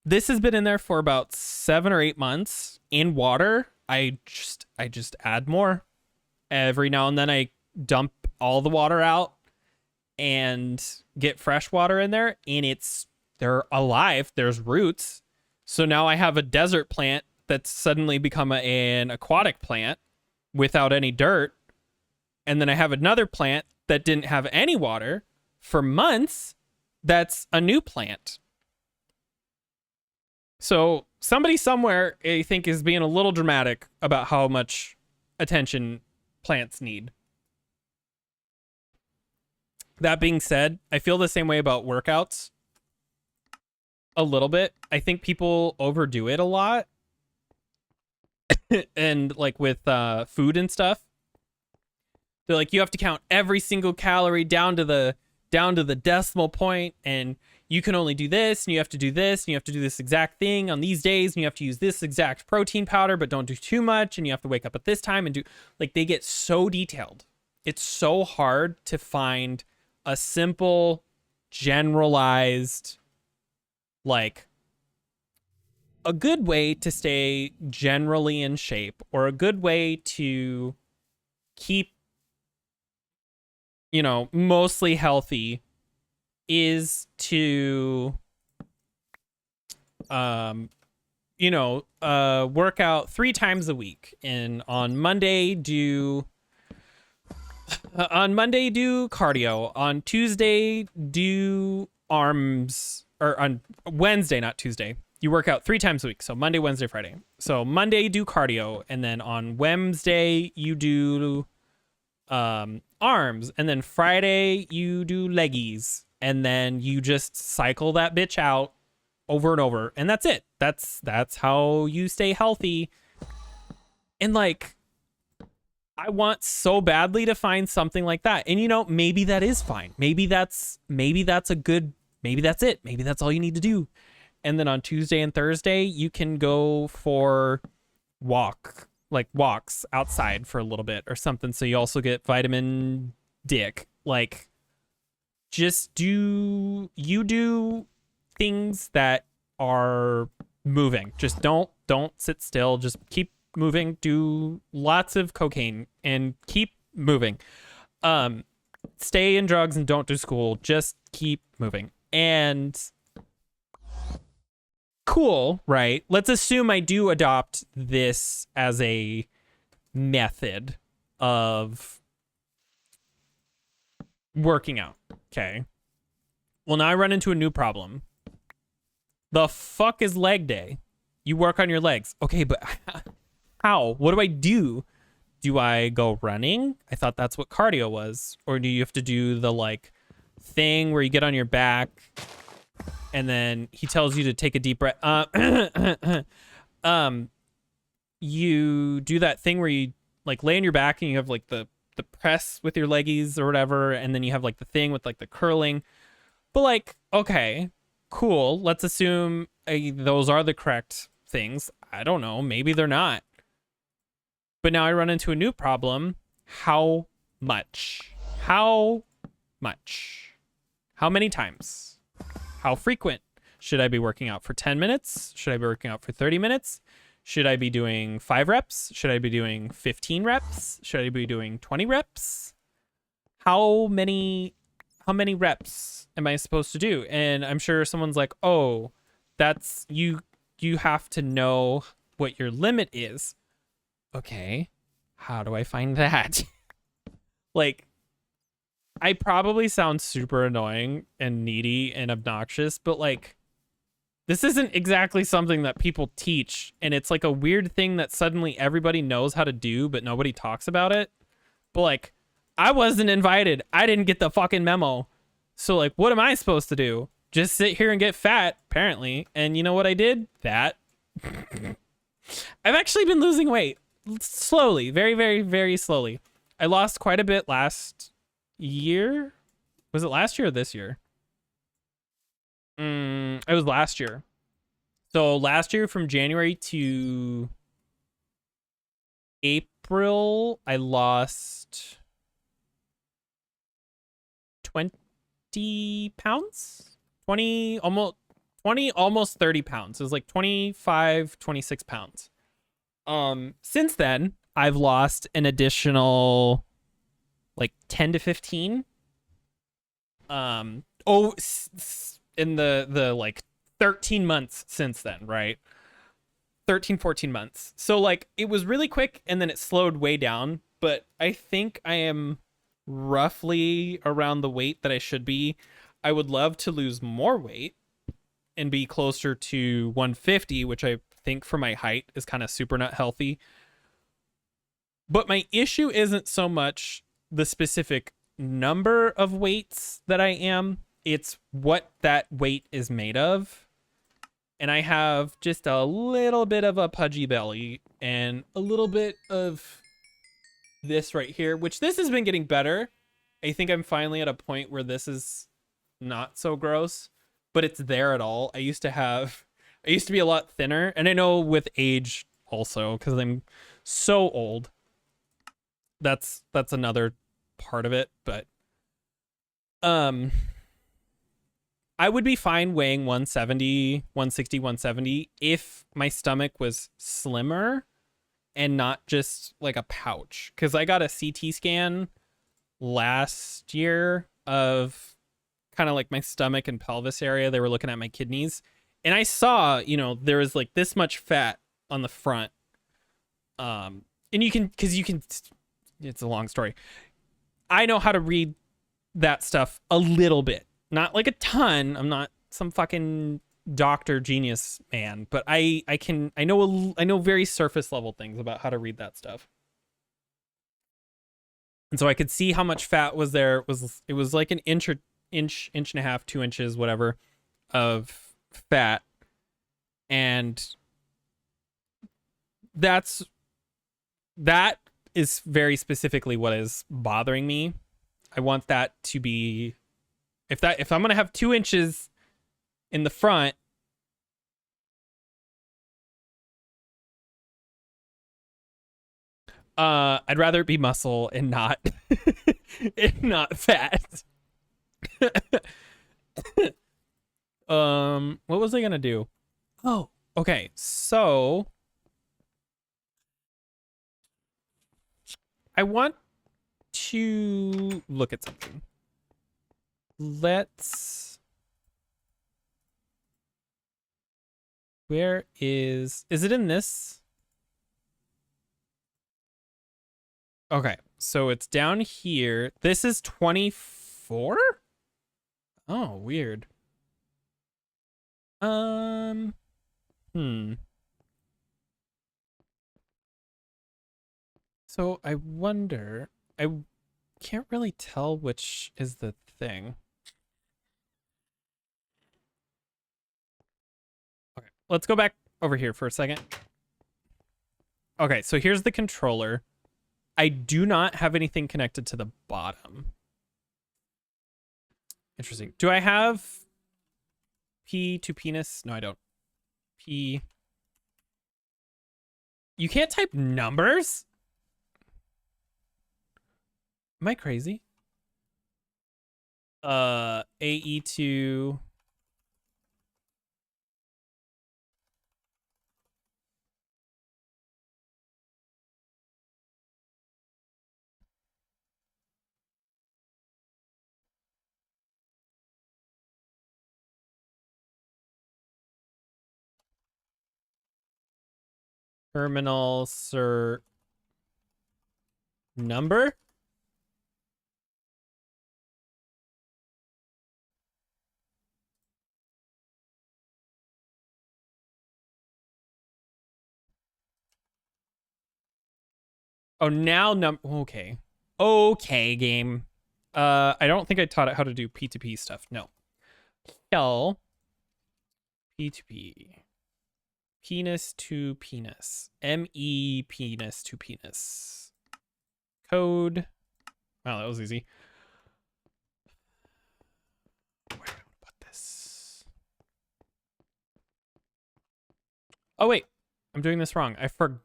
this has been in there for about 7 or 8 months in water. I just add more every now and then. I dump all the water out and get fresh water in there, and they're alive. There's roots. So now I have a desert plant that's suddenly become an aquatic plant without any dirt. And then I have another plant that didn't have any water for months. That's a new plant. So somebody somewhere, I think, is being a little dramatic about how much attention plants need. That being said, I feel the same way about workouts a little bit. I think people overdo it a lot. And like with food and stuff, they're like, you have to count every single calorie down to the decimal point, and you can only do this, and you have to do this, and you have to do this exact thing on these days, and you have to use this exact protein powder, but don't do too much, and you have to wake up at this time and do, like, they get so detailed. It's so hard to find a simple, generalized, like, a good way to stay generally in shape, or a good way to keep, mostly healthy, is to work out 3 times a week. And on Monday do cardio. On Tuesday do arms, or on Wednesday, not Tuesday. You work out 3 times a week. So Monday, Wednesday, Friday. So Monday do cardio, and then on Wednesday you do arms, and then Friday you do leggies, and then you just cycle that bitch out over and over, and that's it. That's how you stay healthy. And like, I want so badly to find something like that. And maybe that is fine. Maybe that's a good, maybe that's it. Maybe that's all you need to do. And then on Tuesday and Thursday, you can go for walks outside for a little bit or something, so you also get vitamin dick. Like, just do things that are moving. Just don't sit still. Just keep moving. Do lots of cocaine and keep moving. Stay in drugs and don't do school. Just keep moving. And cool, right? Let's assume I do adopt this as a method of working out. Okay. Well, now I run into a new problem. The fuck is leg day? You work on your legs. Okay, but how? What do I do? Do I go running? I thought that's what cardio was. Or do you have to do the like thing where you get on your back and then he tells you to take a deep breath? You do that thing where you like lay on your back and you have like the press with your leggies or whatever, and then you have like the thing with like the curling. But like, okay, cool. Let's assume those are the correct things. I don't know. Maybe they're not. But now I run into a new problem. How much? How much? How many times? How frequent? Should I be working out for 10 minutes? Should I be working out for 30 minutes? Should I be doing 5 reps? Should I be doing 15 reps? Should I be doing 20 reps? How many reps am I supposed to do? And I'm sure someone's like, "Oh, that's you have to know what your limit is." Okay. How do I find that? Like, I probably sound super annoying and needy and obnoxious, but like, this isn't exactly something that people teach, and it's like a weird thing that suddenly everybody knows how to do, but nobody talks about it. But like, I wasn't invited. I didn't get the fucking memo. So like, what am I supposed to do? Just sit here and get fat, apparently. And you know what I did? That. I've actually been losing weight slowly, very, very, very slowly. I lost quite a bit last year. Was it last year or this year? It was last year. So last year from January to April, I lost 20 pounds. 20, almost 30 pounds. It was like 25, 26 pounds. Since then, I've lost an additional like 10 to 15. In the like 13 months since then, right? 13, 14 months. So like, it was really quick and then it slowed way down, but I think I am roughly around the weight that I should be. I would love to lose more weight and be closer to 150, which I think for my height is kind of super not healthy. But my issue isn't so much the specific number of weights that I am, it's what that weight is made of. And I have just a little bit of a pudgy belly and a little bit of this right here, which this has been getting better. I think I'm finally at a point where this is not so gross, but it's there at all. I used to be a lot thinner, and I know with age also, because I'm so old. That's another part of it, but um I would be fine weighing 170, 160, 170 if my stomach was slimmer and not just like a pouch. Because I got a CT scan last year of kind of like my stomach and pelvis area. They were looking at my kidneys. And I saw, there was like this much fat on the front. And it's a long story. I know how to read that stuff a little bit. Not like a ton. I'm not some fucking doctor genius man, but I know very surface level things about how to read that stuff. And so I could see how much fat was there. It was like an inch and a half, 2 inches, whatever, of fat. And that is very specifically what is bothering me. I want that to be, if I'm gonna have 2 inches in the front, I'd rather it be muscle and not and not fat. What was I gonna do? Oh, okay. So I want to look at something. Where is it in this? Okay, so it's down here. This is 24? Oh, weird. Hmm. So I wonder, I can't really tell which is the thing. Okay, let's go back over here for a second. Okay, so here's the controller. I do not have anything connected to the bottom. Interesting. Do I have P to penis? No, I don't. P. You can't type numbers? Am I crazy? AE to terminal sir number? Oh, now okay. Okay, game. I don't think I taught it how to do P2P stuff. No. L P2P. Penis to penis. ME penis to penis. Code. Wow, that was easy. Where do I put this? Oh, wait. I'm doing this wrong. I forgot.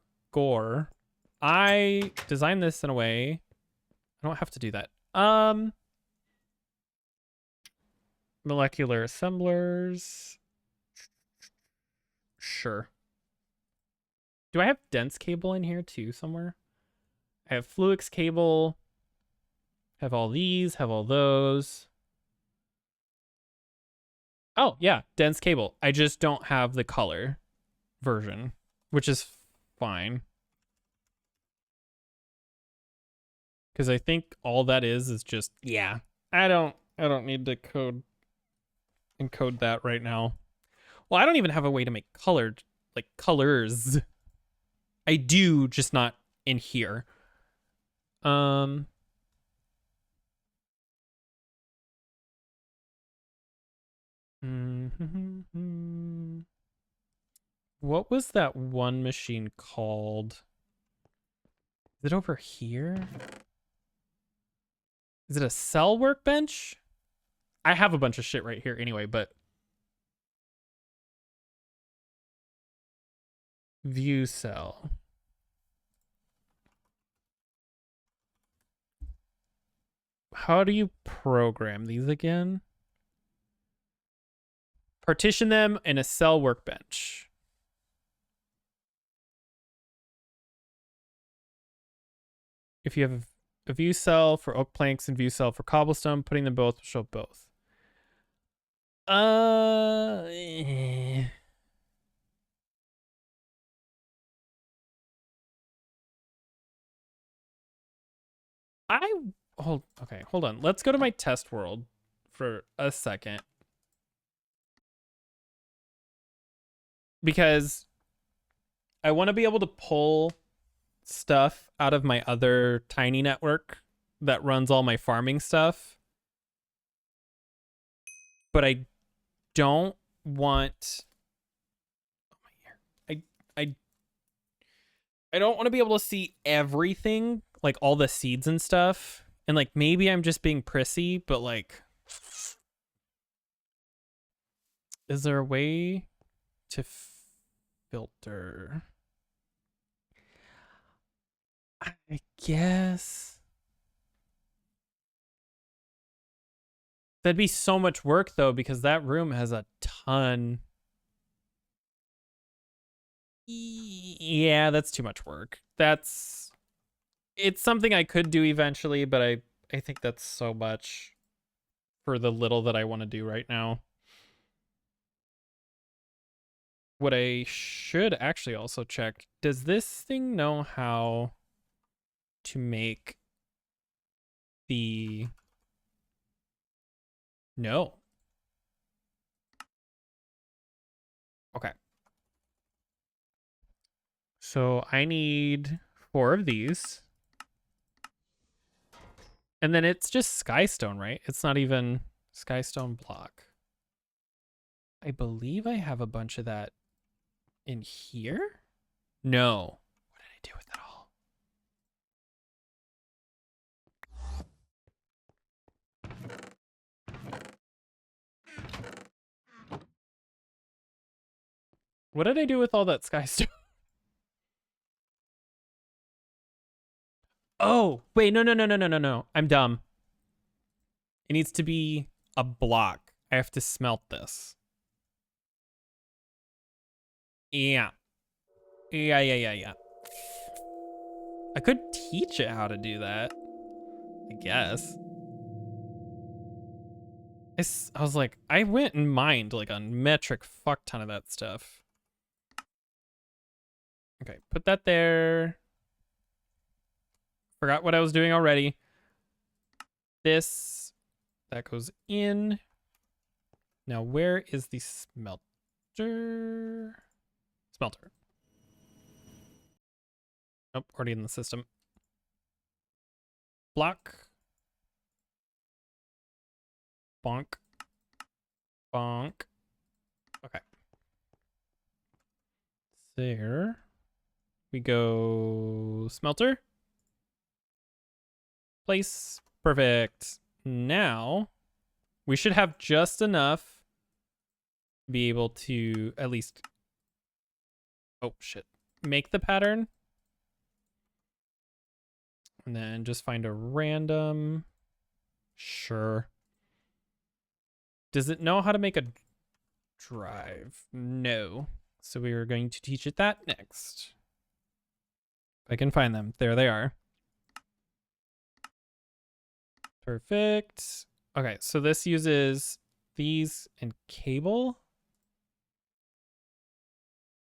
I designed this in a way. I don't have to do that. Molecular assemblers. Sure. Do I have dense cable in here too somewhere? I have Fluix cable. Have all these, have all those. Oh, yeah, dense cable. I just don't have the color version, which is fine. Because I think all that is just, yeah. I don't need to encode that right now. Well, I don't even have a way to make colored, like colors. I do, just not in here. What was that one machine called? Is it over here? Is it a cell workbench? I have a bunch of shit right here anyway, but view cell. How do you program these again? Partition them in a cell workbench. If you have a view cell for oak planks and view cell for cobblestone, putting them both will show both. Hold on. Let's go to my test world for a second. Because I want to be able to pull stuff out of my other tiny network that runs all my farming stuff. But I don't want I don't want to be able to see everything, like all the seeds and stuff. And like maybe I'm just being prissy, but like is there a way to filter? I guess that'd be so much work though, because that room has a ton. Yeah, that's too much work. It's something I could do eventually, but I think that's so much for the little that I want to do right now. What I should actually also check, does this thing know how to make the... No. Okay. So I need 4 of these. And then it's just skystone, right? It's not even skystone block. I believe I have a bunch of that in here? No. What did I do with it all? What did I do with all that skystone? Oh, wait, no. I'm dumb. It needs to be a block. I have to smelt this. Yeah. Yeah. I could teach it how to do that, I guess. I was like, I went and mined like a metric fuck ton of that stuff. Okay, put that there. Forgot what I was doing already. That goes in. Now, where is the smelter? Smelter. Nope, already in the system. Block. Bonk. Bonk. Okay. There. We go smelter. Place. Perfect. Now, we should have just enough to be able to at least... Oh, shit. Make the pattern. And then just find a random... Sure. Does it know how to make a drive? No. So we are going to teach it that next. If I can find them. There they are. Perfect. Okay, so this uses these and cable.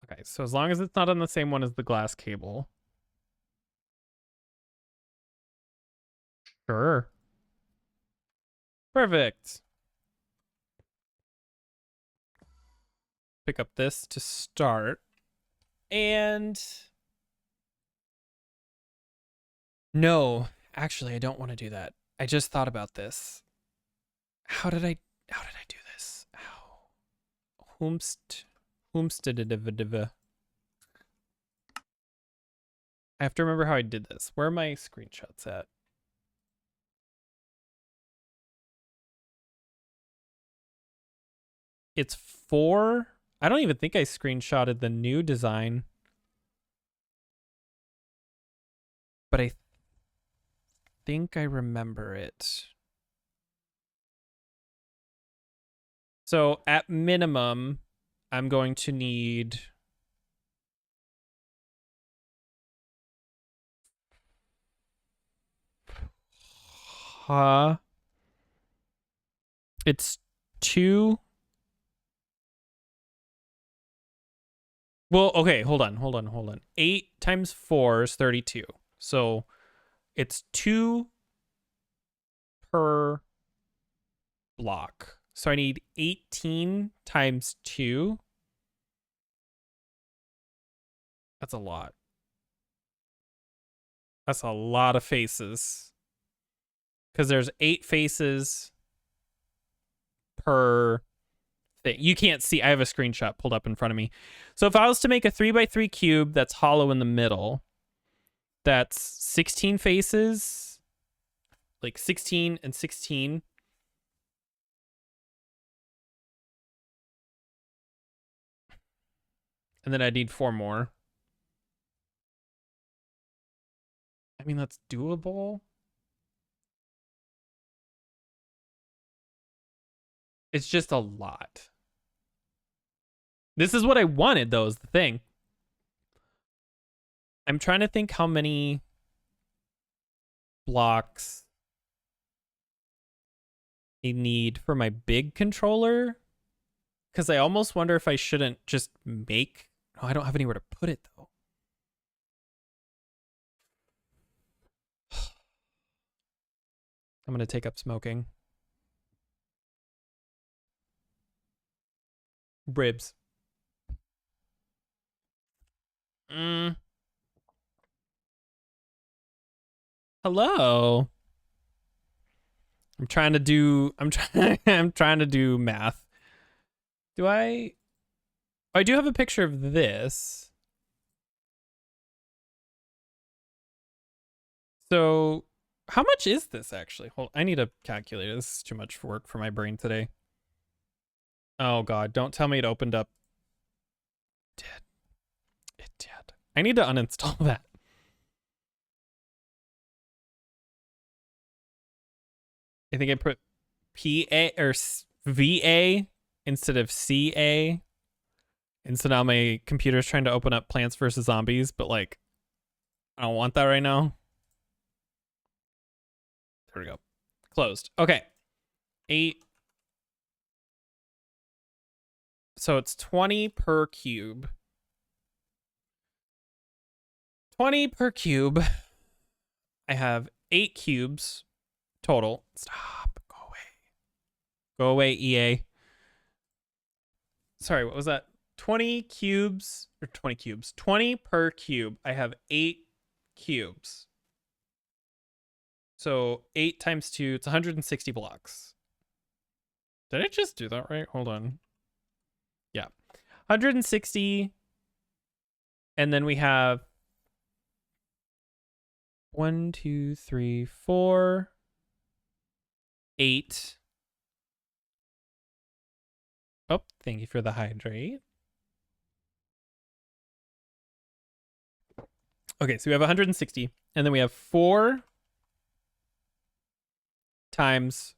Okay, so as long as it's not on the same one as the glass cable. Sure. Perfect. Pick up this to start. And... No, actually, I don't want to do that. I just thought about this. How did I do this? Ow. Whomstedidividiva. I have to remember how I did this. Where are my screenshots at? It's 4. I don't even think I screenshotted the new design. But I think I remember it. So at minimum, I'm going to need... It's 2... Well, okay, hold on. 8 times 4 is 32. So it's 2 per block. So I need 18 times 2. That's a lot. That's a lot of faces. Because there's 8 faces per thing. You can't see. I have a screenshot pulled up in front of me. So if I was to make a 3x3 cube that's hollow in the middle, that's 16 faces, like 16 and 16. And then I need 4 more. I mean, that's doable. It's just a lot. This is what I wanted, though, is the thing. I'm trying to think how many blocks I need for my big controller. Because I almost wonder if I shouldn't just make... Oh, I don't have anywhere to put it, though. I'm going to take up smoking. Ribs. Hello. I'm trying to do math. I do have a picture of this. So how much is this actually? Hold, I need a calculator. This is too much work for my brain today. Oh god, don't tell me it opened up. It did. I need to uninstall that. I think I put PA or VA instead of CA. And so now my computer's trying to open up Plants vs. Zombies, but like, I don't want that right now. There we go. Closed. Okay. 8. So it's 20 per cube. 20 per cube. I have 8 cubes total. Stop. Go away. Go away, EA. Sorry, what was that? 20 cubes or 20 cubes. 20 per cube. I have 8 cubes. So 8 times 2, it's 160 blocks. Did I just do that right? Hold on. Yeah. 160. And then we have 1, 2, 3, 4, 8. Oh, thank you for the hydrate. Okay, so we have 160. And then we have 4 times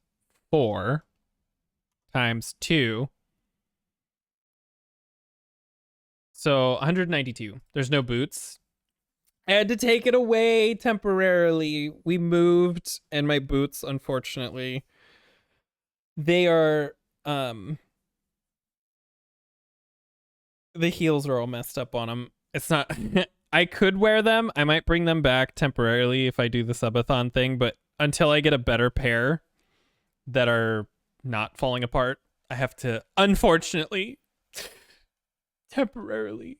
4 times 2. So 192. There's no boots. I had to take it away temporarily. We moved, and my boots, unfortunately, they are the heels are all messed up on them. It's not I could wear them. I might bring them back temporarily if I do the subathon thing, but until I get a better pair that are not falling apart, I have to, unfortunately, temporarily.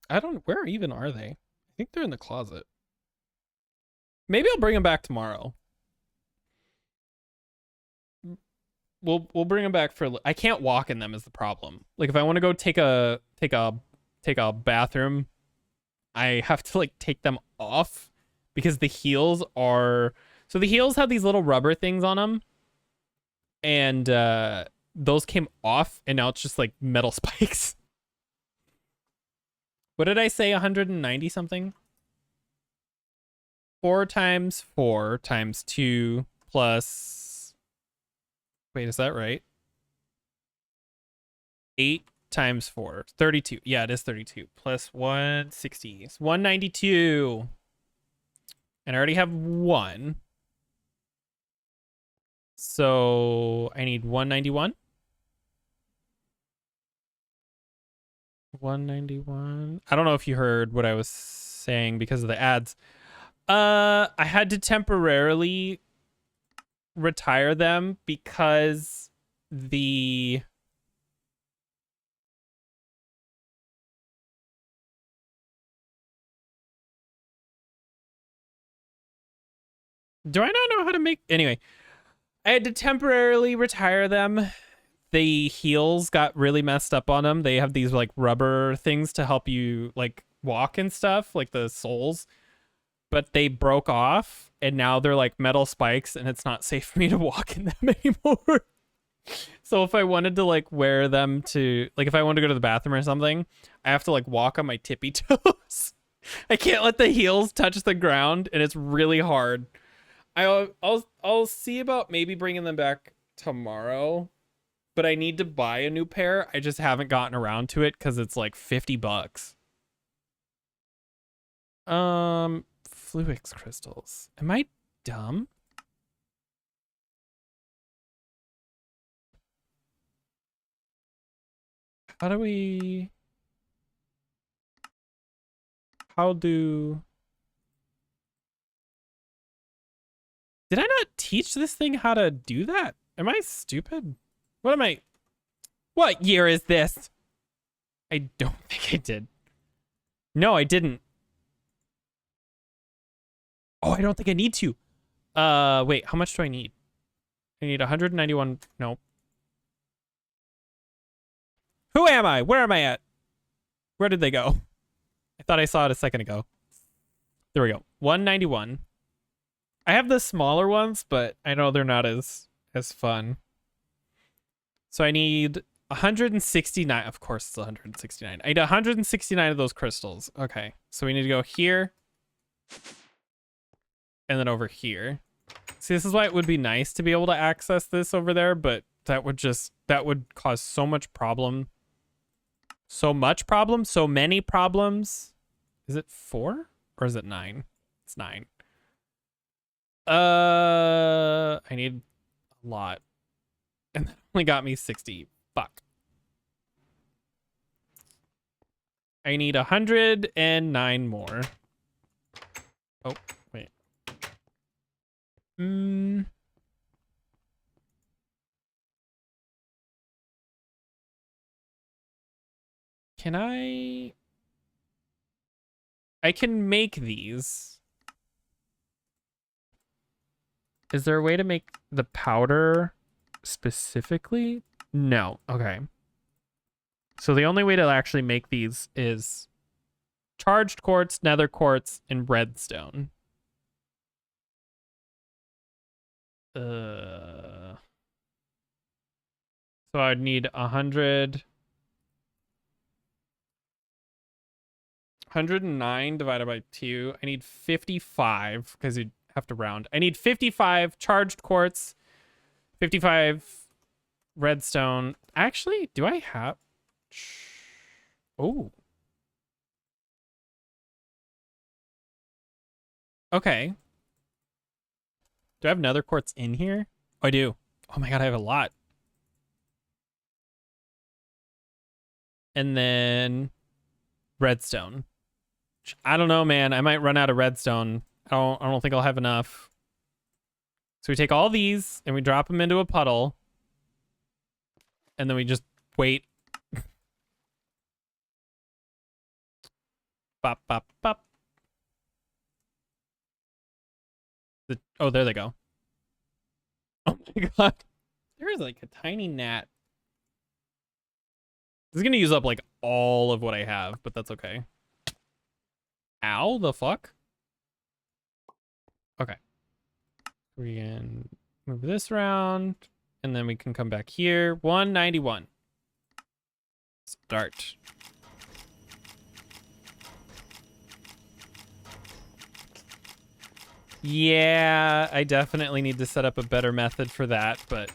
I don't, where even are they? I think they're in the closet. Maybe I'll bring them back tomorrow. we'll bring them back for. I can't walk in them is the problem. Like if I want to go take a bathroom, I have to like take them off because the heels are. So the heels have these little rubber things on them, and those came off, and now it's just like metal spikes. What did I say? 190 something. 4 times 4 times 2 plus. Wait, is that right? 8 times 4. 32. Yeah, it is 32. Plus 160. It's 192. And I already have 1. So I need 191. 191. I don't know if you heard what I was saying because of the ads. I had to temporarily retire them because the do I not know how to make anyway? I had to temporarily retire them. The heels got really messed up on them. They have these like rubber things to help you like walk and stuff, like the soles, but they broke off and now they're like metal spikes and it's not safe for me to walk in them anymore. So if I wanted to like wear them to like if I wanted to go to the bathroom or something, I have to like walk on my tippy toes. I can't let the heels touch the ground and it's really hard. I'll see about maybe bringing them back tomorrow, but I need to buy a new pair. I just haven't gotten around to it cuz it's like $50. Fluix crystals. Am I dumb? How do we how do Did I not teach this thing how to do that? Am I stupid? What am I? What year is this? I don't think I did. No, I didn't. Oh, I don't think I need to. Wait, how much do I need? I need 191. No. Who am I? Where am I at? Where did they go? I thought I saw it a second ago. There we go. 191. I have the smaller ones, but I know they're not as fun. So I need 169. Of course, it's 169. I need 169 of those crystals. Okay, so we need to go here and then over here. See, this is why it would be nice to be able to access this over there, but that would cause so much problem. So many problems. Is it 4 or is it 9? It's 9. I need a lot. And that only got me 60. Fuck. I need 109 more. Oh, wait. Can I can make these. Is there a way to make the powder specifically? No. Okay. So the only way to actually make these is charged quartz, nether quartz, and redstone. So I'd need 109 divided by 2. I need 55 because you'd have to round. I need 55 charged quartz, 55 redstone. Actually, do I have... Oh. Okay. Do I have nether quartz in here? Oh, I do. Oh my god, I have a lot. And then redstone. I don't know, man. I might run out of redstone. I don't think I'll have enough. So we take all these and we drop them into a puddle. And then we just wait. Bop, bop, bop. Oh, there they go. Oh my god. There is like a tiny gnat. This is gonna use up like all of what I have, but that's okay. Ow, the fuck? Okay. We can move this around, and then we can come back here. 191. Start. Yeah, I definitely need to set up a better method for that, but...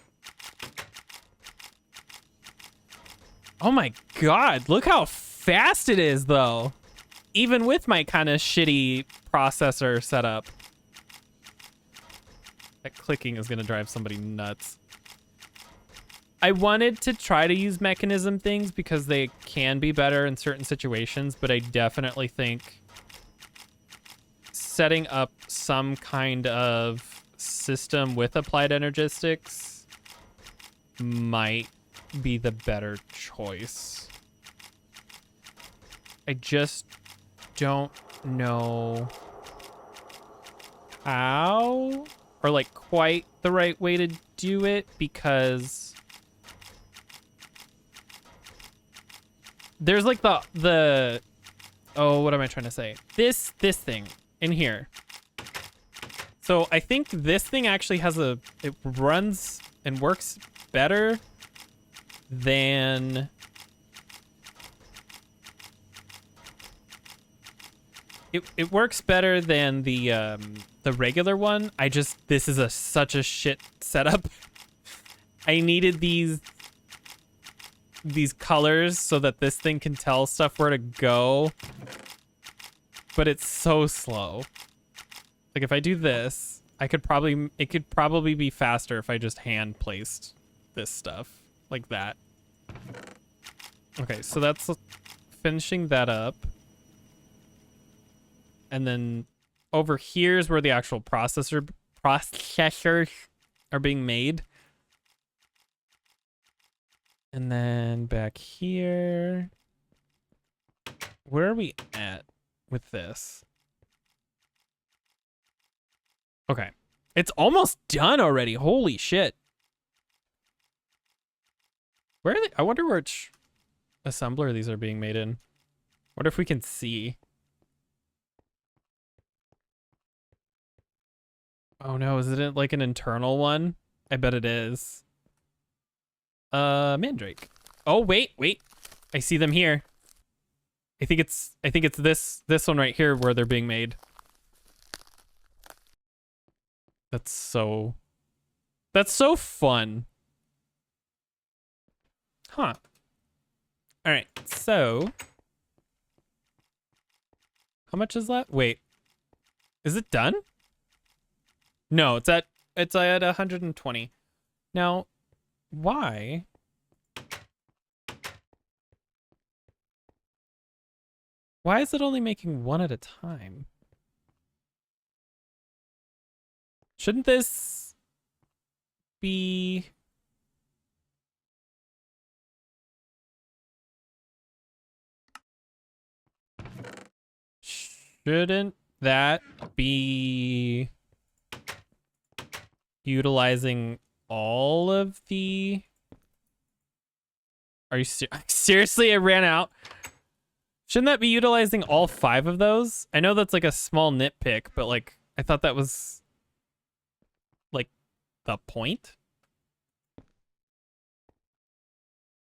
Oh my god, look how fast it is, though. Even with my kind of shitty processor setup. That clicking is going to drive somebody nuts. I wanted to try to use mechanism things because they can be better in certain situations, but I definitely think setting up some kind of system with applied energistics might be the better choice. I just don't know how or like quite the right way to do it, because there's like the oh, what am I trying to say? This thing in here. So I think this thing actually has it runs and works better than it works better than the regular one. This is such a shit setup. I needed these colors so that this thing can tell stuff where to go, but it's so slow. Like if I do this, it could probably be faster if I just hand placed this stuff like that. Okay, so that's finishing that up. And then over here's where the actual processors are being made. And then back here, where are we at with this? Okay, it's almost done already. Holy shit. Where are they? I wonder which assembler these are being made in. What if we can see? Oh no, is it like an internal one? I bet it is. Mandrake. Oh, wait. I see them here. I think it's this one right here where they're being made. That's so fun. Huh. All right. So, how much is left? Wait. Is it done? No, it's at 120. Now, why? Why is it only making one at a time? Shouldn't this be... Shouldn't that be utilizing all of the... Are you seriously? I ran out. Shouldn't that be utilizing all 5 of those? I know that's like a small nitpick, but like I thought that was like the point.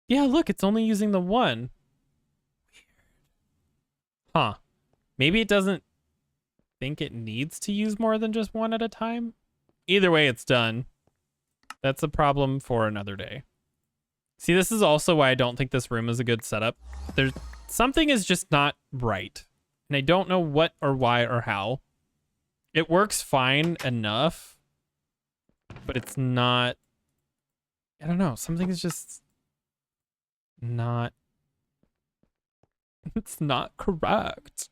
Yeah, look, it's only using the one. Weird. Huh. Maybe it doesn't think it needs to use more than just one at a time. Either way, it's done. That's a problem for another day. See, this is also why I don't think this room is a good setup. Something is just not right. And I don't know what or why or how. It works fine enough, but it's not... I don't know. Something is just not... It's not correct.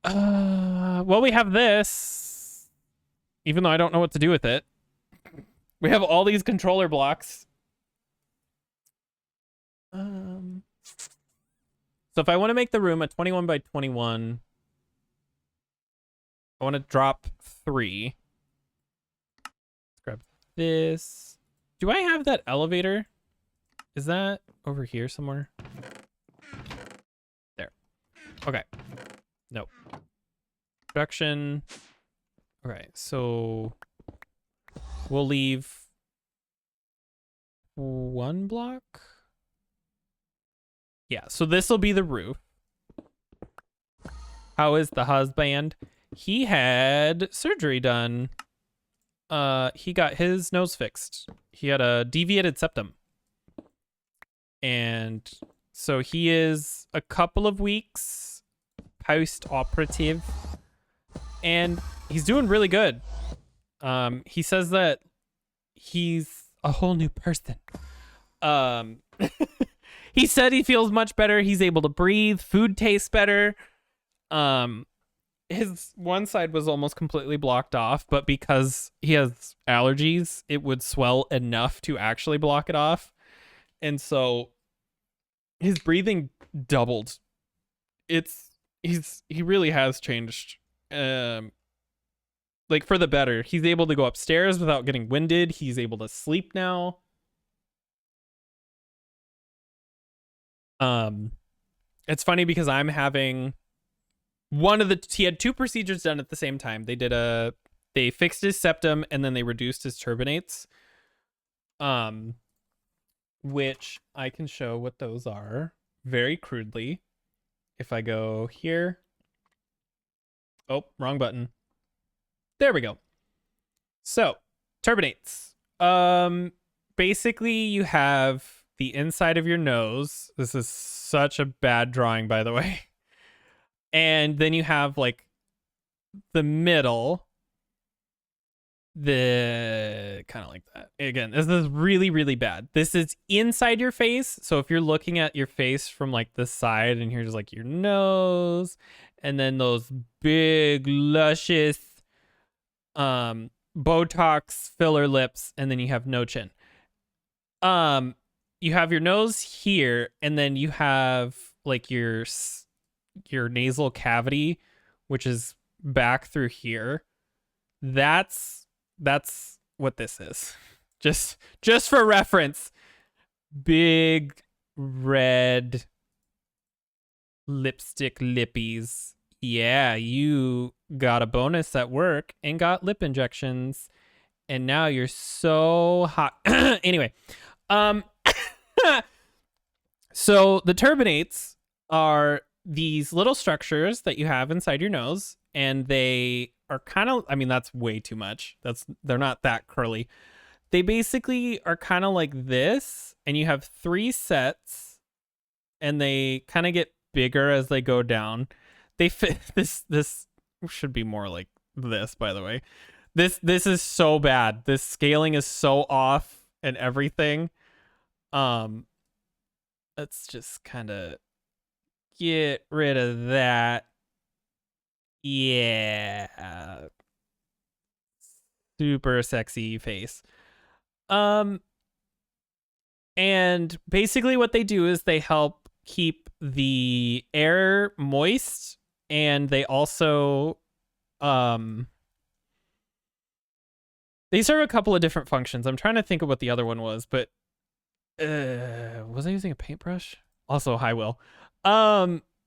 Well, we have this. Even though I don't know what to do with it. We have all these controller blocks. So if I want to make the room a 21 by 21, I want to drop 3. Let's grab this. Do I have that elevator? Is that over here somewhere? There. Okay. Nope. Production. Okay, so we'll leave 1 block. Yeah, so this will be the roof. How is the husband? He had surgery done. He got his nose fixed. He had a deviated septum. And so he is a couple of weeks post-operative. And he's doing really good. He says that he's a whole new person. He said he feels much better. He's able to breathe. Food tastes better. His one side was almost completely blocked off, but because he has allergies, it would swell enough to actually block it off. And so his breathing doubled. He really has changed. Like for the better. He's able to go upstairs without getting winded. He's able to sleep now. It's funny because I'm having he had 2 procedures done at the same time. They fixed his septum and then they reduced his turbinates. Which I can show what those are very crudely. If I go here. Oh, wrong button. There we go. So, turbinates. Basically you have the inside of your nose. This is such a bad drawing, by the way. And then you have like the middle, the kind of like that. Again, this is really, really bad. This is inside your face. So if you're looking at your face from like the side, and here's like your nose, and then those big, luscious Botox filler lips, and then you have no chin. You have your nose here, and then you have like your nasal cavity, which is back through here. That's what this is. Just for reference. Big red lipstick lippies. Yeah, you got a bonus at work and got lip injections, and now you're so hot. Anyway, so the turbinates are these little structures that you have inside your nose, and they are kind of, I mean, that's way too much. They're not that curly. They basically are kind of like this, and you have 3 sets, and they kind of get bigger as they go down. They fit this should be more like this, by the way. This is so bad. This scaling is so off and everything. Let's just kind of get rid of that. Yeah. Super sexy face. And basically what they do is they help keep the air moist, and they also they serve a couple of different functions. I'm trying to think of what the other one was, but was I using a paintbrush? Also, hi Will.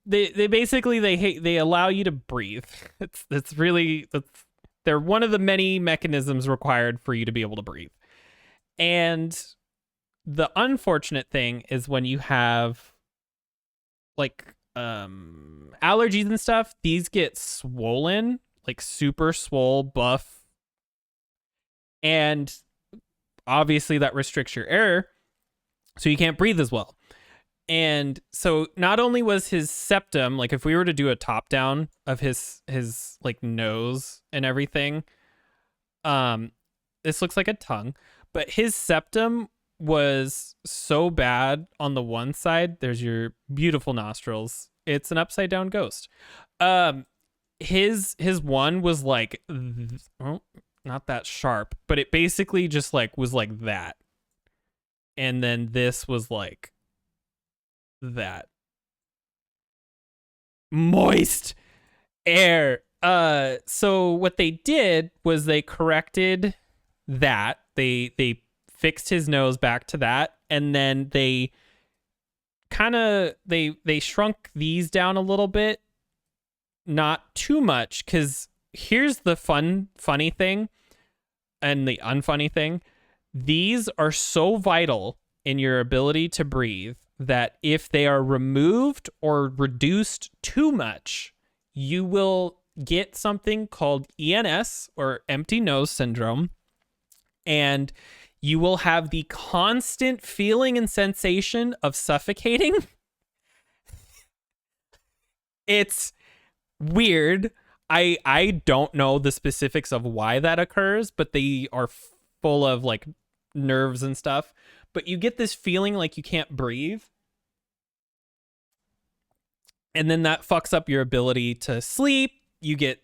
They basically they allow you to breathe. They're one of the many mechanisms required for you to be able to breathe. And the unfortunate thing is when you have like allergies and stuff, these get swollen, like super swole, buff. And obviously that restricts your air, so you can't breathe as well. And so not only was his septum, like if we were to do a top down of his like nose and everything, this looks like a tongue, but his septum was so bad on the one side. There's your beautiful nostrils. It's an upside down ghost. His one was like, oh, not that sharp, but it basically just like was like that. And then this was like that. Moist air. So what they did was they corrected that. They fixed his nose back to that, and then they shrunk these down a little bit, not too much, because here's the funny thing and the unfunny thing. These are so vital in your ability to breathe that if they are removed or reduced too much, you will get something called ENS, or empty nose syndrome, and you will have the constant feeling and sensation of suffocating. It's weird. I don't know the specifics of why that occurs, but they are full of like nerves and stuff. But you get this feeling like you can't breathe. And then that fucks up your ability to sleep. You get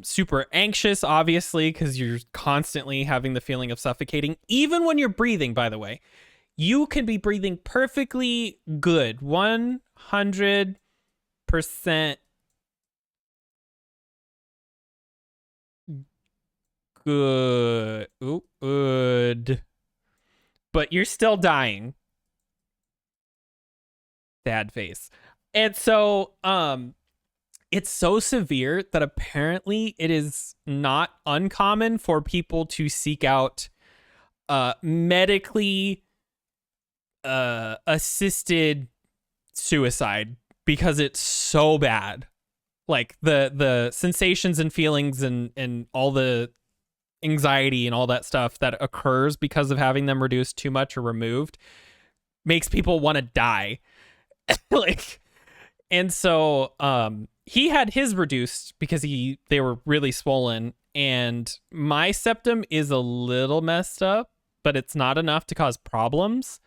super anxious, obviously, because you're constantly having the feeling of suffocating. Even when you're breathing, by the way, you can be breathing perfectly good, 100% good. Ooh, good. But you're still dying. Sad face. And so, it's so severe that apparently it is not uncommon for people to seek out medically assisted suicide because it's so bad. Like the sensations and feelings and all the anxiety and all that stuff that occurs because of having them reduced too much or removed makes people want to die. Like, and so he had his reduced because they were really swollen, and my septum is a little messed up, but it's not enough to cause problems.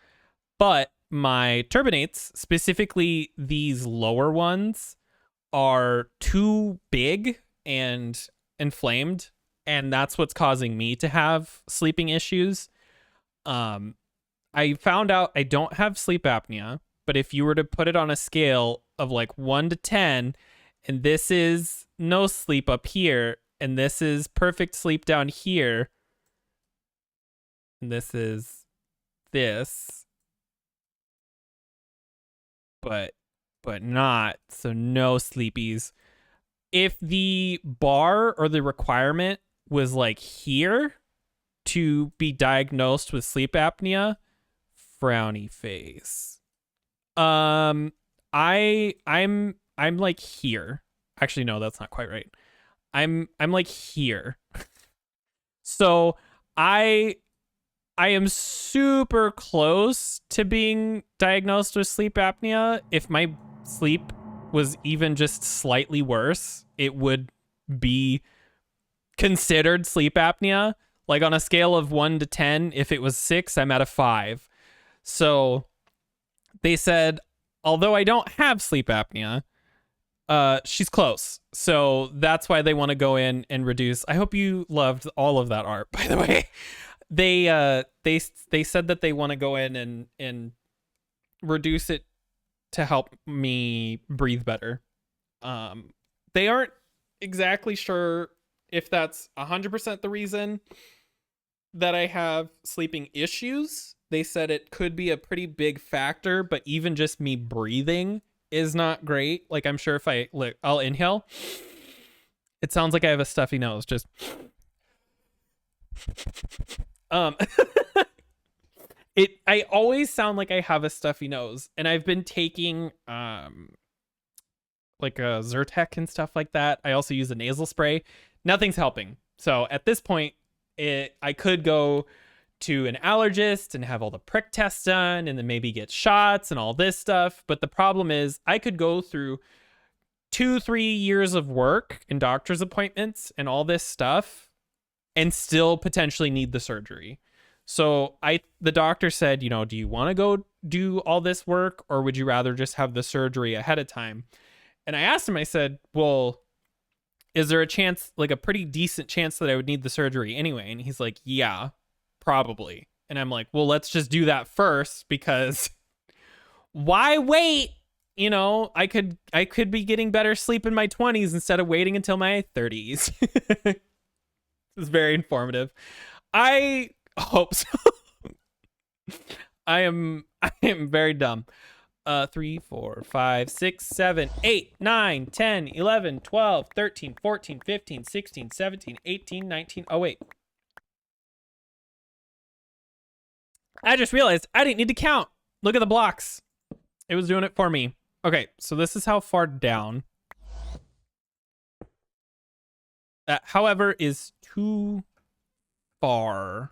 But my turbinates, specifically these lower ones, are too big and inflamed, and that's what's causing me to have sleeping issues. I found out I don't have sleep apnea, but if you were to put it on a scale of like 1 to 10, and this is no sleep up here, and this is perfect sleep down here, and this is this, but not, so no sleepies. If the bar or the requirement was like here to be diagnosed with sleep apnea, frowny face. I'm like here. Actually, no, that's not quite right. I'm like here. So I am super close to being diagnosed with sleep apnea. If my sleep was even just slightly worse, it would be considered sleep apnea. Like on a scale of 1 to 10, if it was 6, I'm at a 5. So they said, although I don't have sleep apnea, she's close. So that's why they want to go in and reduce. I hope you loved all of that art, by the way. They said that they want to go in and reduce it to help me breathe better. They aren't exactly sure if that's 100% the reason that I have sleeping issues. They said it could be a pretty big factor, but even just me breathing is not great. Like, I'm sure if I'll inhale, it sounds like I have a stuffy nose. Just I always sound like I have a stuffy nose, and I've been taking like a Zyrtec and stuff like that. I also use a nasal spray. Nothing's helping. So at this point, I could go to an allergist and have all the prick tests done and then maybe get shots and all this stuff. But the problem is I could go through 2-3 years of work and doctor's appointments and all this stuff and still potentially need the surgery. So the doctor said, do you want to go do all this work, or would you rather just have the surgery ahead of time? And I asked him, I said, well, is there a chance, like a pretty decent chance, that I would need the surgery anyway? And he's like, yeah, probably. And I'm like, well, let's just do that first, because why wait? I could be getting better sleep in my 20s instead of waiting until my 30s. It's very informative. I hope so. I am very dumb. 3, 4, 5, 6, 7, 8, 9, 10, 11, 12, 13, 14, 15, 16, 17, 18, 19. Oh, wait. I just realized I didn't need to count. Look at the blocks. It was doing it for me. Okay, so this is how far down. That, however, is too far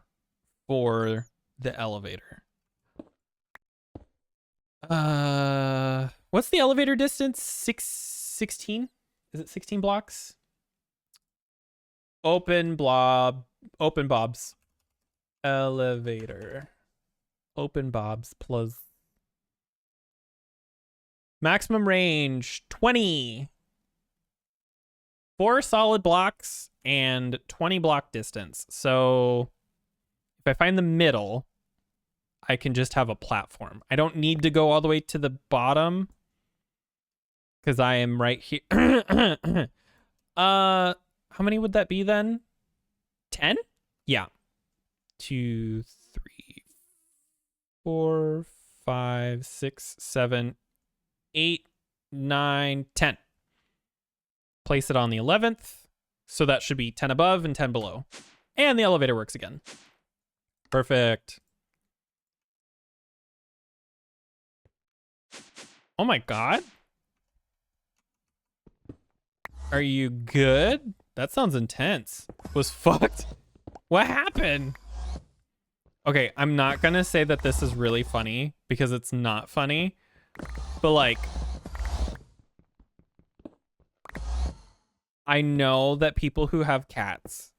for the elevator. What's the elevator distance? 16? Is it 16 blocks? Open bobs. Elevator. Open bobs plus maximum range 20. 4 solid blocks and 20 block distance. So if I find the middle, I can just have a platform. I don't need to go all the way to the bottom because I am right here. How many would that be then? 10? Yeah. 2, 3, 4, 5, 6, 7, 8, 9, 10. Place it on the 11th. So that should be 10 above and 10 below. And the elevator works again. Perfect. Oh my god. Are you good? That sounds intense. Was fucked. What happened? Okay, I'm not gonna say that this is really funny because it's not funny. But like, I know that people who have cats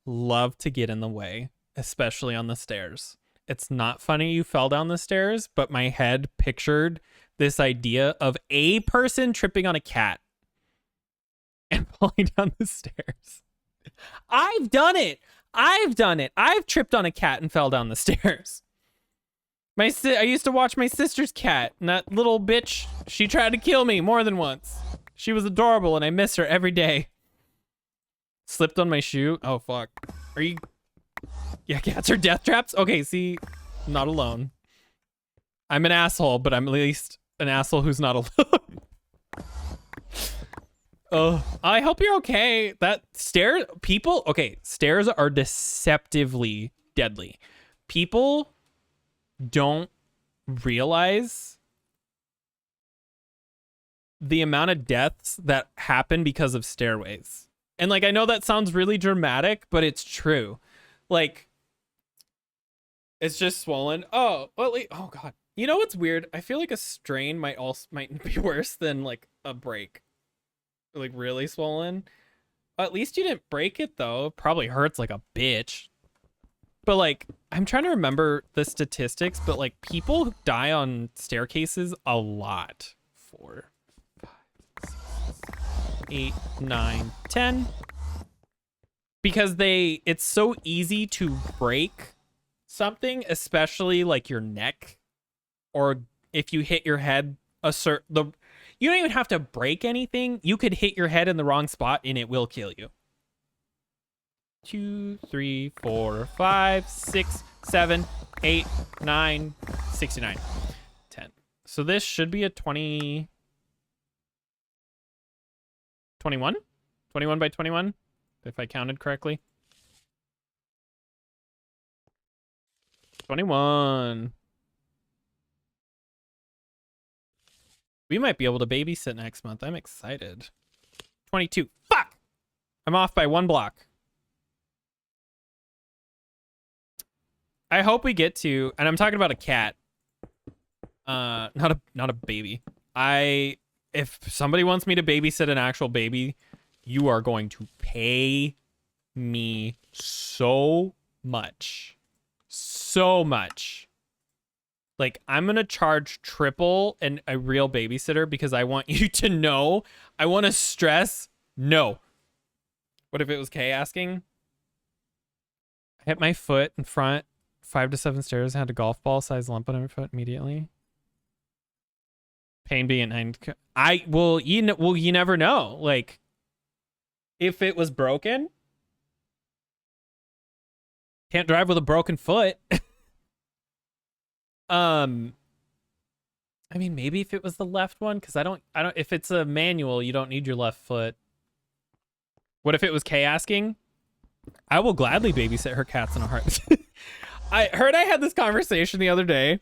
love to get in the way, especially on the stairs. It's not funny you fell down the stairs, but my head pictured this idea of a person tripping on a cat and falling down the stairs. I've done it. I've tripped on a cat and fell down the stairs. I used to watch my sister's cat, and that little bitch, she tried to kill me more than once. She was adorable, and I miss her every day. Slipped on my shoe. Oh, fuck. Are you... Yeah, cats are death traps? Okay, see, I'm not alone. I'm an asshole, but I'm at least an asshole who's not alone. Oh, I hope you're okay. That stairs, people, okay, stairs are deceptively deadly. People don't realize the amount of deaths that happen because of stairways. And like, I know that sounds really dramatic, but it's true. Like, it's just swollen. Oh, well, oh god. You know what's weird? I feel like a strain might be worse than like a break. Like really swollen. At least you didn't break it though. It probably hurts like a bitch. But like, I'm trying to remember the statistics, but like people die on staircases a lot. 4, 5, 6, 8, 9, 10. Because it's so easy to break something, especially like your neck, or if you hit your head you don't even have to break anything. You could hit your head in the wrong spot and it will kill you. 2, 3, 4, 5, 6, 7, 8, 9, 69, 10. So this should be a 20, 21? 21 by 21, if I counted correctly. 21. We might be able to babysit next month. I'm excited. 22. Fuck! I'm off by 1 block. I hope we get to, and I'm talking about a cat. Not a baby. If somebody wants me to babysit an actual baby, you are going to pay me so much. So much. Like, I'm going to charge triple and a real babysitter because I want you to know. I want to stress no. What if it was Kay asking? I hit my foot in front 5 to 7 stairs and had a golf ball sized lump on my foot immediately. Pain being you never know. Like, if it was broken, Can't drive with a broken foot. I mean, maybe if it was the left one, because I don't, if it's a manual, you don't need your left foot. What if it was Kay asking? I will gladly babysit her cats in a heart. I heard I had this conversation the other day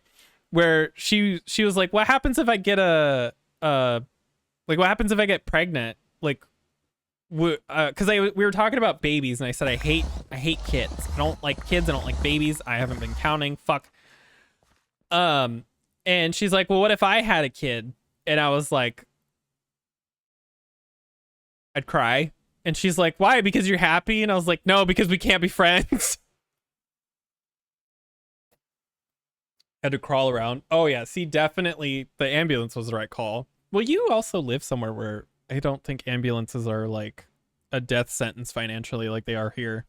where she was like, what happens if I get like, what happens if I get pregnant? Like, because we were talking about babies, and I said I hate kids. I don't like kids. I don't like babies. I haven't been counting. Fuck. And she's like, well, what if I had a kid? And I was like, I'd cry. And she's like, why? Because you're happy? And I was like, no, because we can't be friends. Had to crawl around. Oh yeah, see, definitely the ambulance was the right call. Well, you also live somewhere where I don't think ambulances are like a death sentence financially like they are here.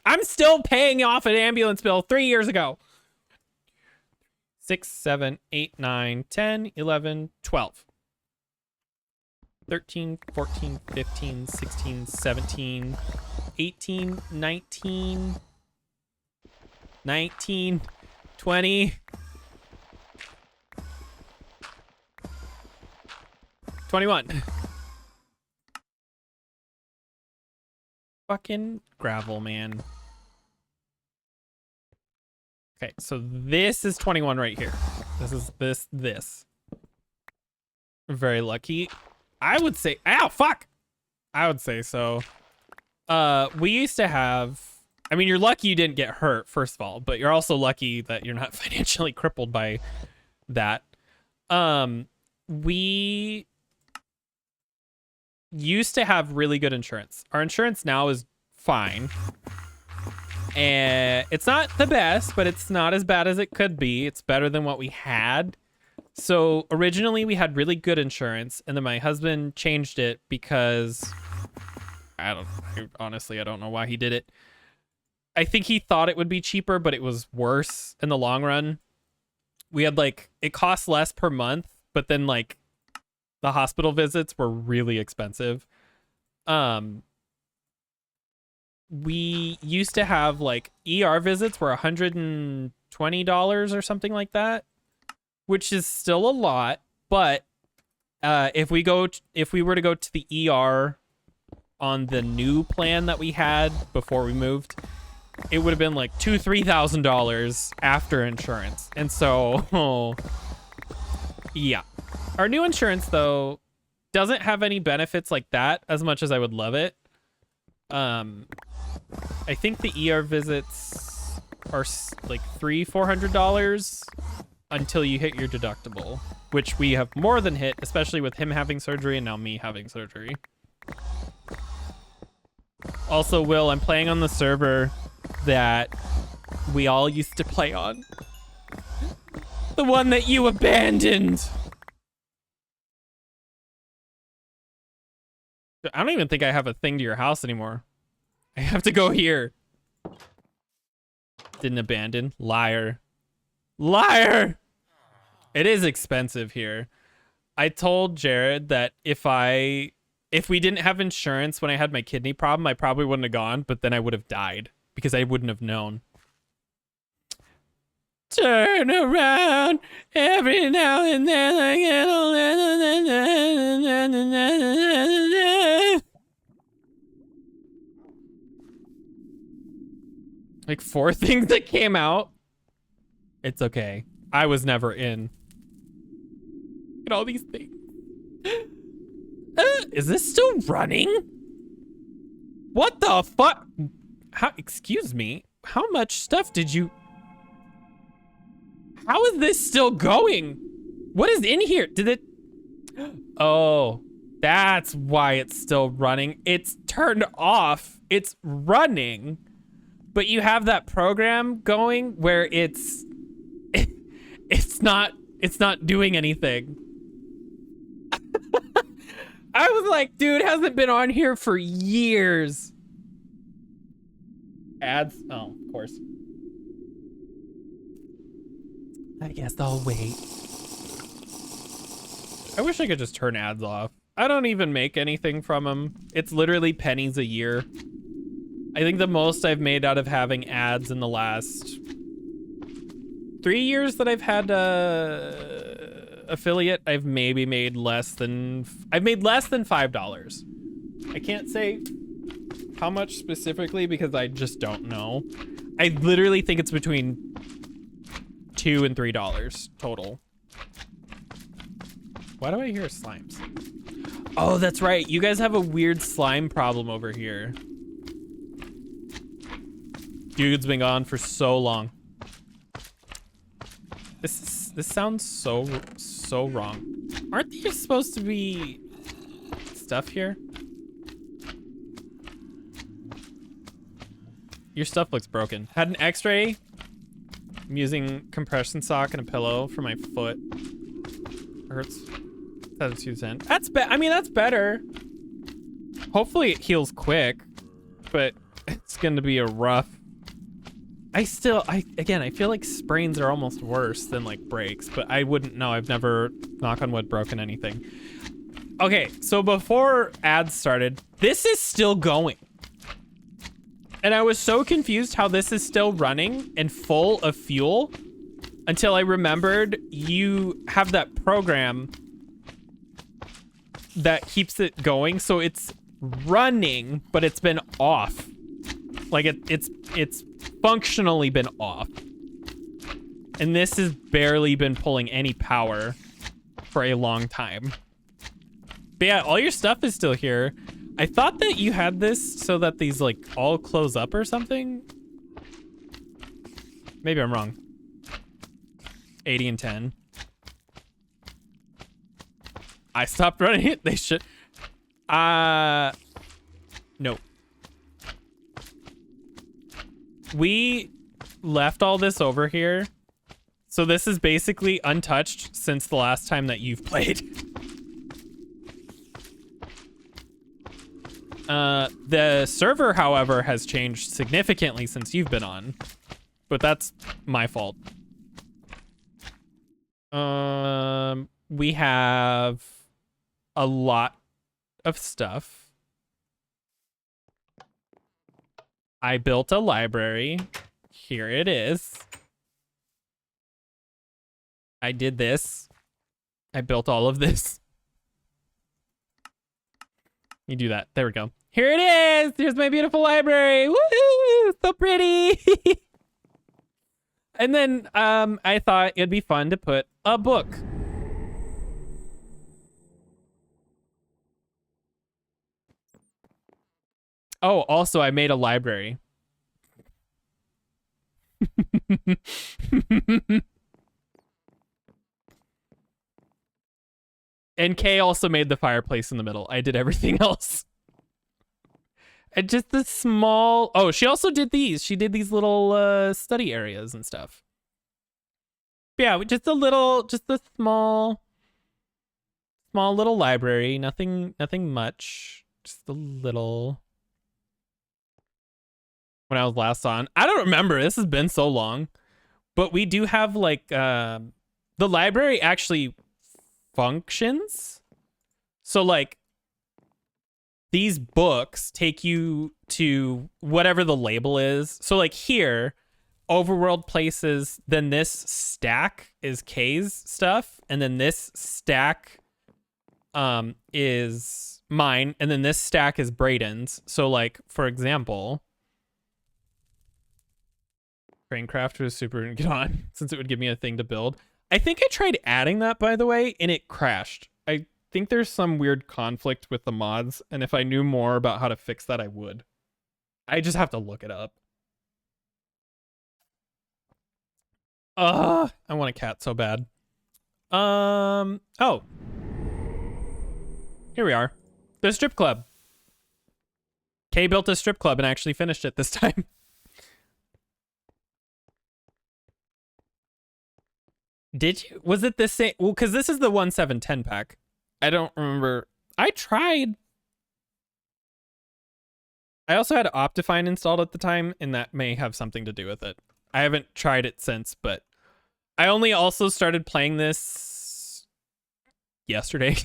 I'm still paying off an ambulance bill 3 years ago. 6, 7, 8, 9, 10, 11, 12. 13, 14, 15, 16, 17, 18, 19, 19, 20, 21. Fucking gravel, man. Okay, so this is 21 right here. This is this. Very lucky. I would say, ow, fuck. I would say so. We used to have, I mean, you're lucky you didn't get hurt, first of all, but you're also lucky that you're not financially crippled by that. We used to have really good insurance. Our insurance now is fine. And it's not the best, but it's not as bad as it could be. It's better than what we had. So originally we had really good insurance, and then my husband changed it because honestly, I don't know why he did it. I think he thought it would be cheaper, but it was worse in the long run. We had like, it cost less per month, but then like the hospital visits were really expensive. We used to have like ER visits were $120 or something like that, which is still a lot. But if we were to go to the ER on the new plan that we had before we moved, it would have been like $2,000-$3,000 after insurance. And so, yeah. Our new insurance, though, doesn't have any benefits like that as much as I would love it. I think the ER visits are like $300-$400 until you hit your deductible, which we have more than hit, especially with him having surgery and now me having surgery. Also, Will, I'm playing on the server that we all used to play on. The one that you abandoned. I don't even think I have a thing to your house anymore. I have to go here. Didn't abandon. Liar. Liar! It is expensive here. I told Jared that if we didn't have insurance when I had my kidney problem, I probably wouldn't have gone, but then I would have died because I wouldn't have known. Turn around every now and then I get like 4 things that came out. It's okay. I was never in. Look at all these things. Is this still running? What the fuck? How? Excuse me. How much stuff did you? How is this still going? What is in here? Did it? Oh, that's why it's still running. It's turned off. It's running, but you have that program going where it's not doing anything. I was like, dude, hasn't been on here for years. Ads? Oh, of course. I guess I'll wait. I wish I could just turn ads off. I don't even make anything from them. It's literally pennies a year. I think the most I've made out of having ads in the last 3 years that I've had affiliate, I've maybe made less than $5. I can't say how much specifically because I just don't know. I literally think it's between $2 and $3 total. Why do I hear slimes? Oh, that's right. You guys have a weird slime problem over here. Dude's been gone for so long. This sounds so wrong. Aren't there supposed to be stuff here? Your stuff looks broken. Had an x-ray. I'm using compression sock and a pillow for my foot. Hurts. That's 2 cents. I mean, that's better. Hopefully it heals quick, but it's going to be a rough. Again, I feel like sprains are almost worse than like breaks, but I wouldn't know. I've never, knock on wood, broken anything. Okay, so before ads started, this is still going. And I was so confused how this is still running and full of fuel until I remembered you have that program that keeps it going. So it's running, but it's been off. Like it's functionally been off. And this has barely been pulling any power for a long time. But yeah, all your stuff is still here. I thought that you had this so that these like all close up or something. Maybe I'm wrong. 80 and 10. I stopped running it. They should. No. We left all this over here. So this is basically untouched since the last time that you've played. The server, however, has changed significantly since you've been on. But that's my fault. We have a lot of stuff. I built a library. Here it is. I did this. I built all of this. You do that. There we go. Here it is. Here's my beautiful library. Woo! So pretty. And then I thought it'd be fun to put a book. Oh, also I made a library. And Kay also made the fireplace in the middle. I did everything else. And just the small... Oh, she also did these. She did these little study areas and stuff. But yeah, just a small little library. Nothing much. Just a little... When I was last on. I don't remember. This has been so long. But we do have like... the library actually functions. So like... These books take you to whatever the label is. So like here, overworld places, then this stack is Kay's stuff. And then this stack is mine. And then this stack is Brayden's. So like, for example, Craincraft was super get on since it would give me a thing to build. I think I tried adding that, by the way, and it crashed. I think there's some weird conflict with the mods, and if I knew more about how to fix that, I would. I just have to look it up. I want a cat so bad. Oh. Here we are. The strip club. Kay built a strip club and actually finished it this time. Did you? Was it the same? Well, because this is the 1.7.10 pack. I don't remember. I tried. I also had Optifine installed at the time, and that may have something to do with it. I haven't tried it since, but I only also started playing this yesterday.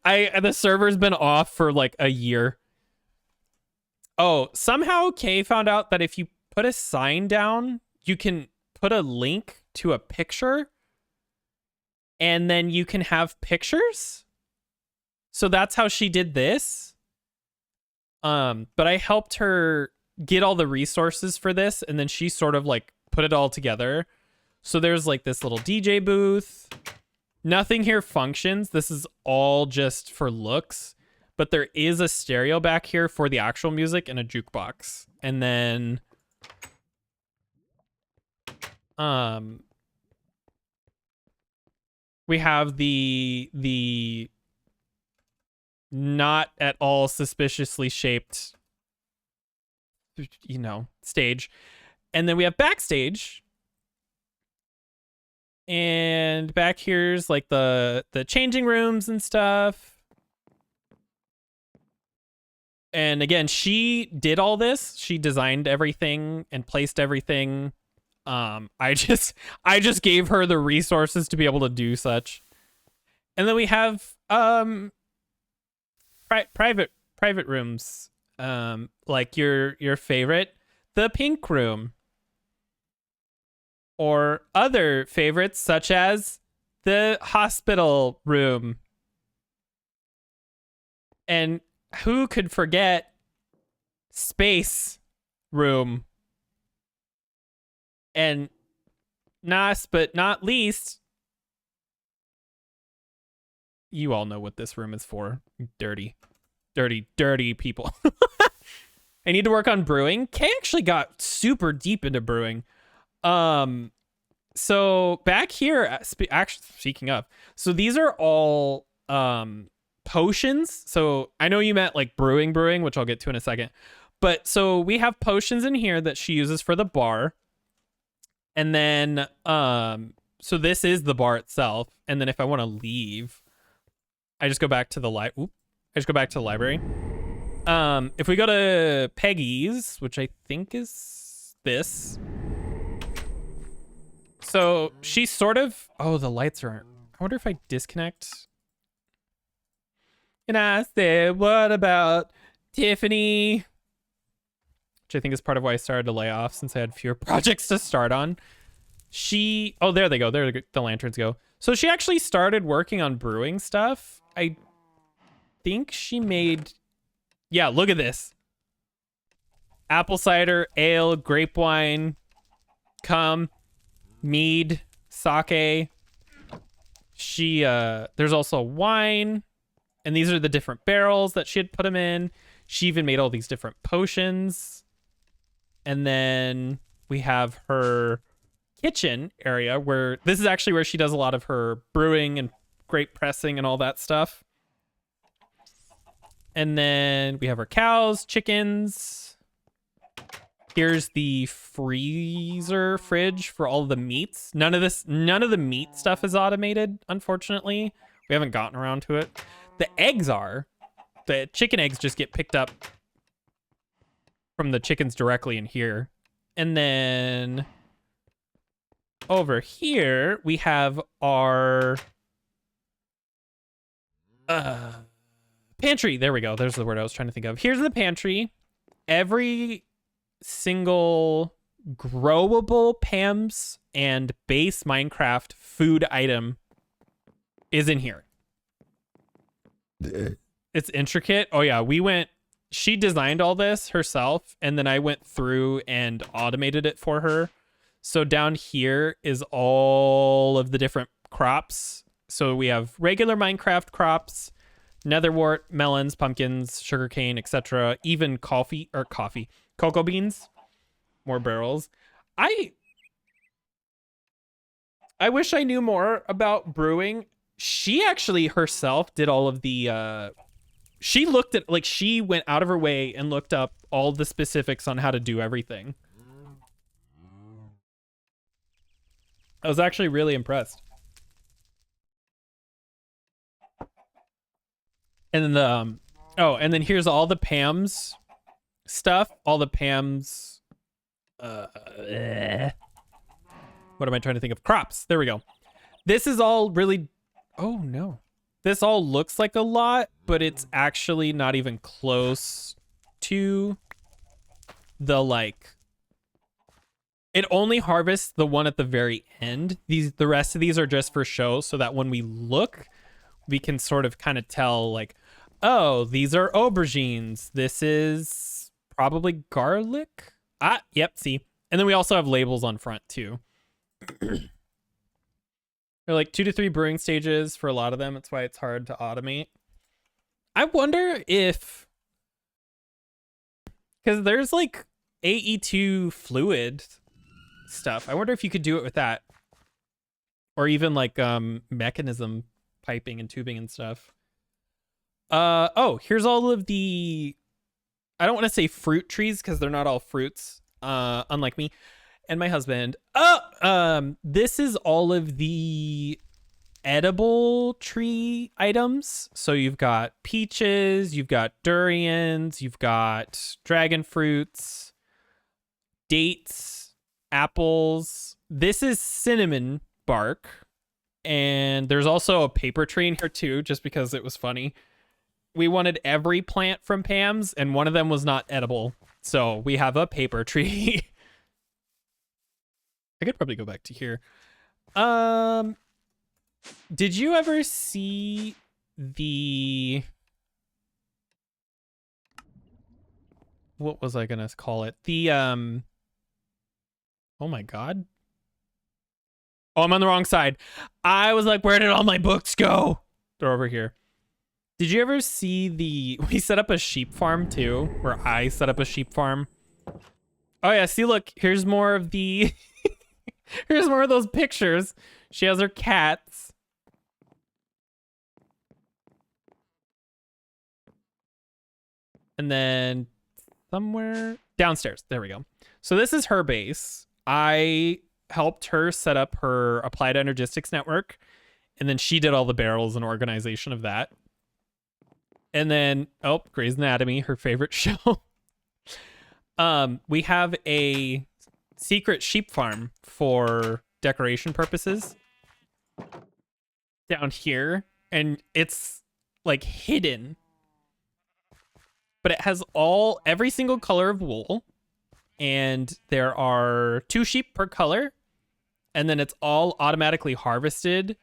The server's been off for like a year. Oh, somehow Kay found out that if you put a sign down, you can put a link to a picture and then you can have pictures. So that's how she did this. But I helped her get all the resources for this, and then she sort of like put it all together. So there's like this little DJ booth. Nothing here functions. This is all just for looks. But there is a stereo back here for the actual music and a jukebox. And then we have the not at all suspiciously shaped, you know, stage. And then we have backstage. And back here's like the changing rooms and stuff. And again, she did all this. She designed everything and placed everything. I just gave her the resources to be able to do such. And then we have private rooms. Like your favorite, the pink room. Or other favorites such as the hospital room. And who could forget space room? And last but not least, you all know what this room is for. Dirty people. I need to work on brewing. Kay actually got super deep into brewing. So back here, actually speaking of, so these are all potions. So I know you meant like brewing, which I'll get to in a second. But so we have potions in here that she uses for the bar. And then so this is the bar itself. And then if I want to leave, I just go back to the library. If we go to Peggy's, which I think is this. So she sort of, oh, the lights aren't. I wonder if I disconnect. And I said, what about Tiffany? Which I think is part of why I started to lay off, since I had fewer projects to start on. Oh, there they go. There the lanterns go. So she actually started working on brewing stuff. I think she made, yeah, look at this. Apple cider, ale, grape wine, mead, sake. There's also wine. And these are the different barrels that she had put them in. She even made all these different potions. And then we have her kitchen area, where this is actually where she does a lot of her brewing and grape pressing and all that stuff. And then we have her cows, chickens. Here's the fridge for all of the meats. None of the meat stuff is automated, unfortunately. We haven't gotten around to it. The eggs are. The chicken eggs just get picked up from the chickens directly in here. And then over here, we have our pantry. There we go. There's the word I was trying to think of. Here's the pantry. Every single growable Pam's and base Minecraft food item is in here. It's intricate. Oh yeah, she designed all this herself, and then I went through and automated it for her. So down here is all of the different crops. So we have regular Minecraft crops, netherwort, melons, pumpkins, sugarcane, etc. Even cocoa beans, more barrels. I wish I knew more about brewing. She actually herself did all of the she went out of her way and looked up all the specifics on how to do everything. I was actually really impressed. And then and then here's all the Pam's stuff. All the Pam's what am I trying to think of? Crops. There we go. This is all really, oh no. This all looks like a lot, but it's actually not even close to the like it only harvests the one at the very end. The rest of these are just for show, so that when we look, we can sort of kind of tell like, oh, these are aubergines. This is probably garlic. Ah, yep, see. And then we also have labels on front too. They're like 2 to 3 brewing stages for a lot of them. That's why it's hard to automate. I wonder if, because there's like AE2 fluid stuff. I wonder if you could do it with that, or even like mechanism piping and tubing and stuff. Oh, here's all of the, I don't want to say fruit trees because they're not all fruits, unlike me and my husband. This is all of the edible tree items. So you've got peaches, you've got durians, you've got dragon fruits, dates, apples. This is cinnamon bark. And there's also a paper tree in here too, just because it was funny. We wanted every plant from Pam's, and one of them was not edible. So we have a paper tree. I could probably go back to here. Did you ever see the... What was I gonna call it? The, oh my God. Oh, I'm on the wrong side. I was like, where did all my books go? They're over here. Did you ever see the... We set up a sheep farm too, where I set up a sheep farm. Oh yeah, see, look, here's more of the... Here's more of those pictures. She has her cats. And then somewhere downstairs. There we go. So this is her base. I helped her set up her applied energistics network, and then she did all the barrels and organization of that. And then, oh, Grey's Anatomy, her favorite show. We have a secret sheep farm for decoration purposes down here, and it's like hidden, but it has every single color of wool, and there are 2 sheep per color, and then it's all automatically harvested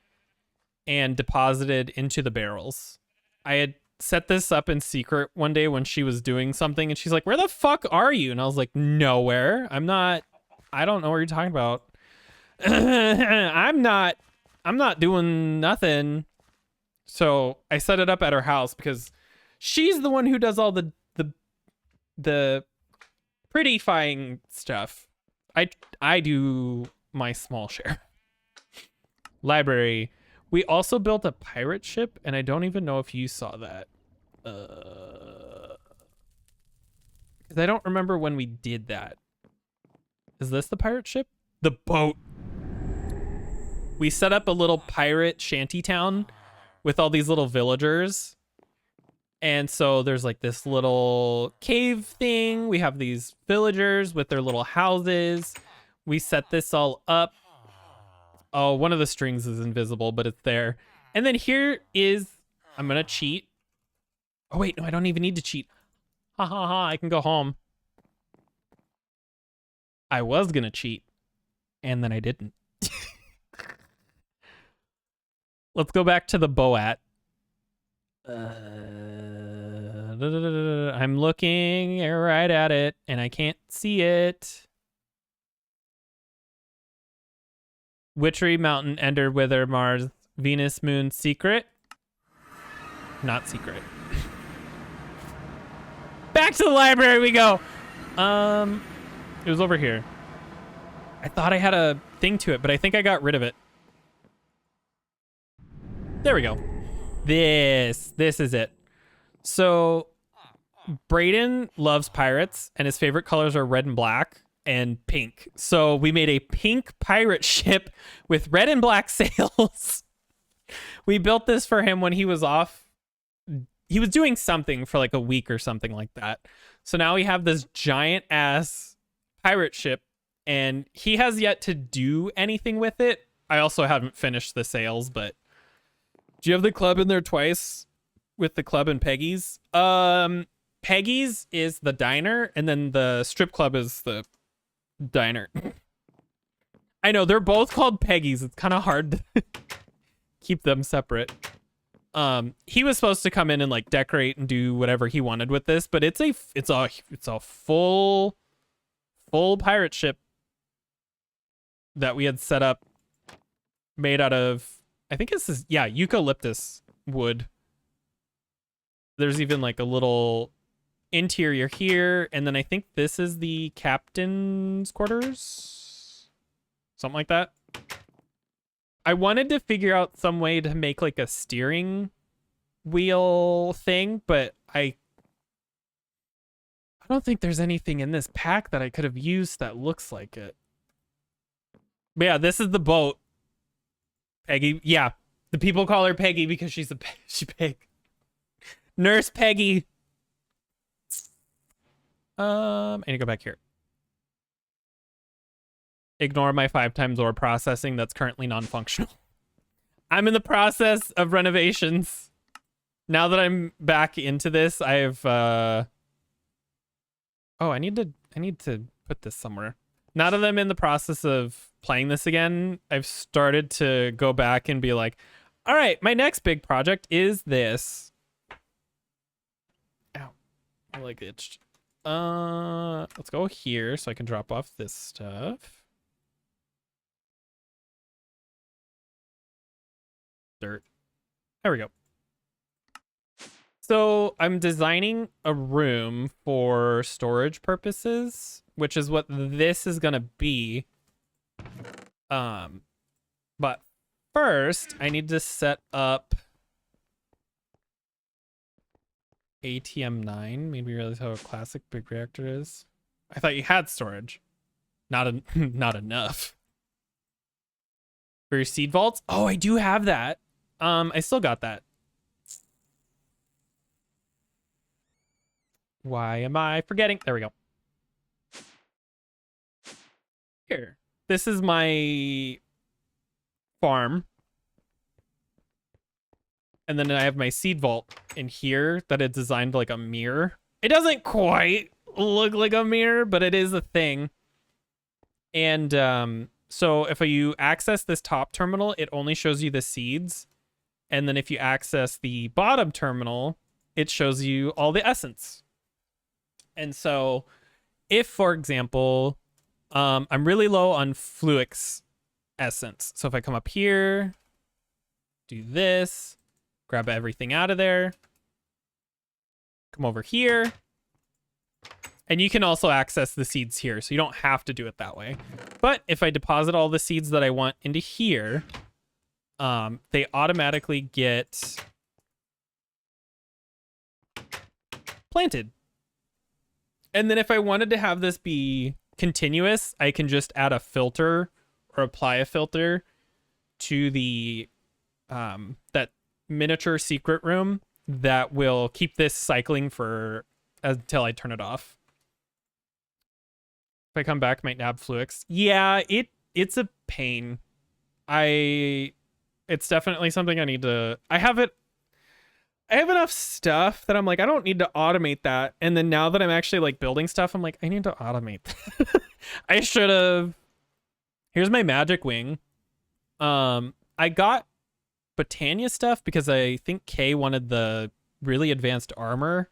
and deposited into the barrels. I had set this up in secret one day when she was doing something, and she's like, where the fuck are you? And I was like, nowhere. I don't know what you're talking about. I'm not doing nothing. So I set it up at her house because she's the one who does all the prettyfying stuff. I do my small share. Library. We also built a pirate ship, and I don't even know if you saw that. Because I don't remember when we did that. Is this the pirate ship? The boat. We set up a little pirate shanty town with all these little villagers. And so there's like this little cave thing. We have these villagers with their little houses. We set this all up. Oh, one of the strings is invisible, but it's there. And then here is, I'm going to cheat. Oh, wait, no, I don't even need to cheat. Ha ha ha, I can go home. I was going to cheat, and then I didn't. Let's go back to the Boat. I'm looking right at it, and I can't see it. Witchery, Mountain, Ender, Wither, Mars, Venus, Moon, Secret. Not secret. Back to the library we go. It was over here. I thought I had a thing to it, but I think I got rid of it. There we go. This is it. So Brayden loves pirates, and his favorite colors are red and black and pink. So we made a pink pirate ship with red and black sails. We built this for him when he was off. He was doing something for like a week or something like that. So now we have this giant ass pirate ship, and he has yet to do anything with it. I also haven't finished the sails, but do you have the club in there twice with the club and Peggy's? Peggy's is the diner, and then the strip club is the diner. I know, they're both called Peggy's. It's kind of hard to keep them separate. He was supposed to come in and like decorate and do whatever he wanted with this, but it's a full pirate ship that we had set up, made out of, I think this is, yeah, eucalyptus wood. There's even like a little interior here, and then I think this is the captain's quarters, something like that. I wanted to figure out some way to make like a steering wheel thing, but I don't think there's anything in this pack that I could have used that looks like it. But yeah, this is the boat. Peggy, yeah, the people call her Peggy because she's pig. Nurse Peggy. I need to go back here. Ignore my 5 times ore processing that's currently non-functional. I'm in the process of renovations. Now that I'm back into this, I've oh, I need to put this somewhere. Now that I'm in the process of playing this again, I've started to go back and be like, all right, my next big project is this. Ow. My leg itched. Let's go here so I can drop off this stuff. Dirt. There we go. So I'm designing a room for storage purposes, which is what this is gonna be. But first I need to set up ATM 9. Maybe realize how a classic big reactor is. I thought you had storage. Not enough. For your seed vaults? Oh, I do have that. I still got that. Why am I forgetting? There we go. Here. This is my farm. And then I have my seed vault in here that is designed like a mirror. It doesn't quite look like a mirror, but it is a thing. And so if you access this top terminal, it only shows you the seeds. And then if you access the bottom terminal, it shows you all the essence. And so if, for example, I'm really low on Fluix essence. So if I come up here, do this, grab everything out of there, come over here, and you can also access the seeds here. So you don't have to do it that way. But if I deposit all the seeds that I want into here, they automatically get planted. And then if I wanted to have this be continuous, I can just add a filter or apply a filter to the that miniature secret room that will keep this cycling for until I turn it off. If I come back, might nab Fluix. Yeah, it's a pain. It's definitely something I need to. I have enough stuff that I'm like, I don't need to automate that. And then now that I'm actually like building stuff, I'm like, I need to automate that. I should have. Here's my magic wing. I got Botania stuff because I think Kay wanted the really advanced armor.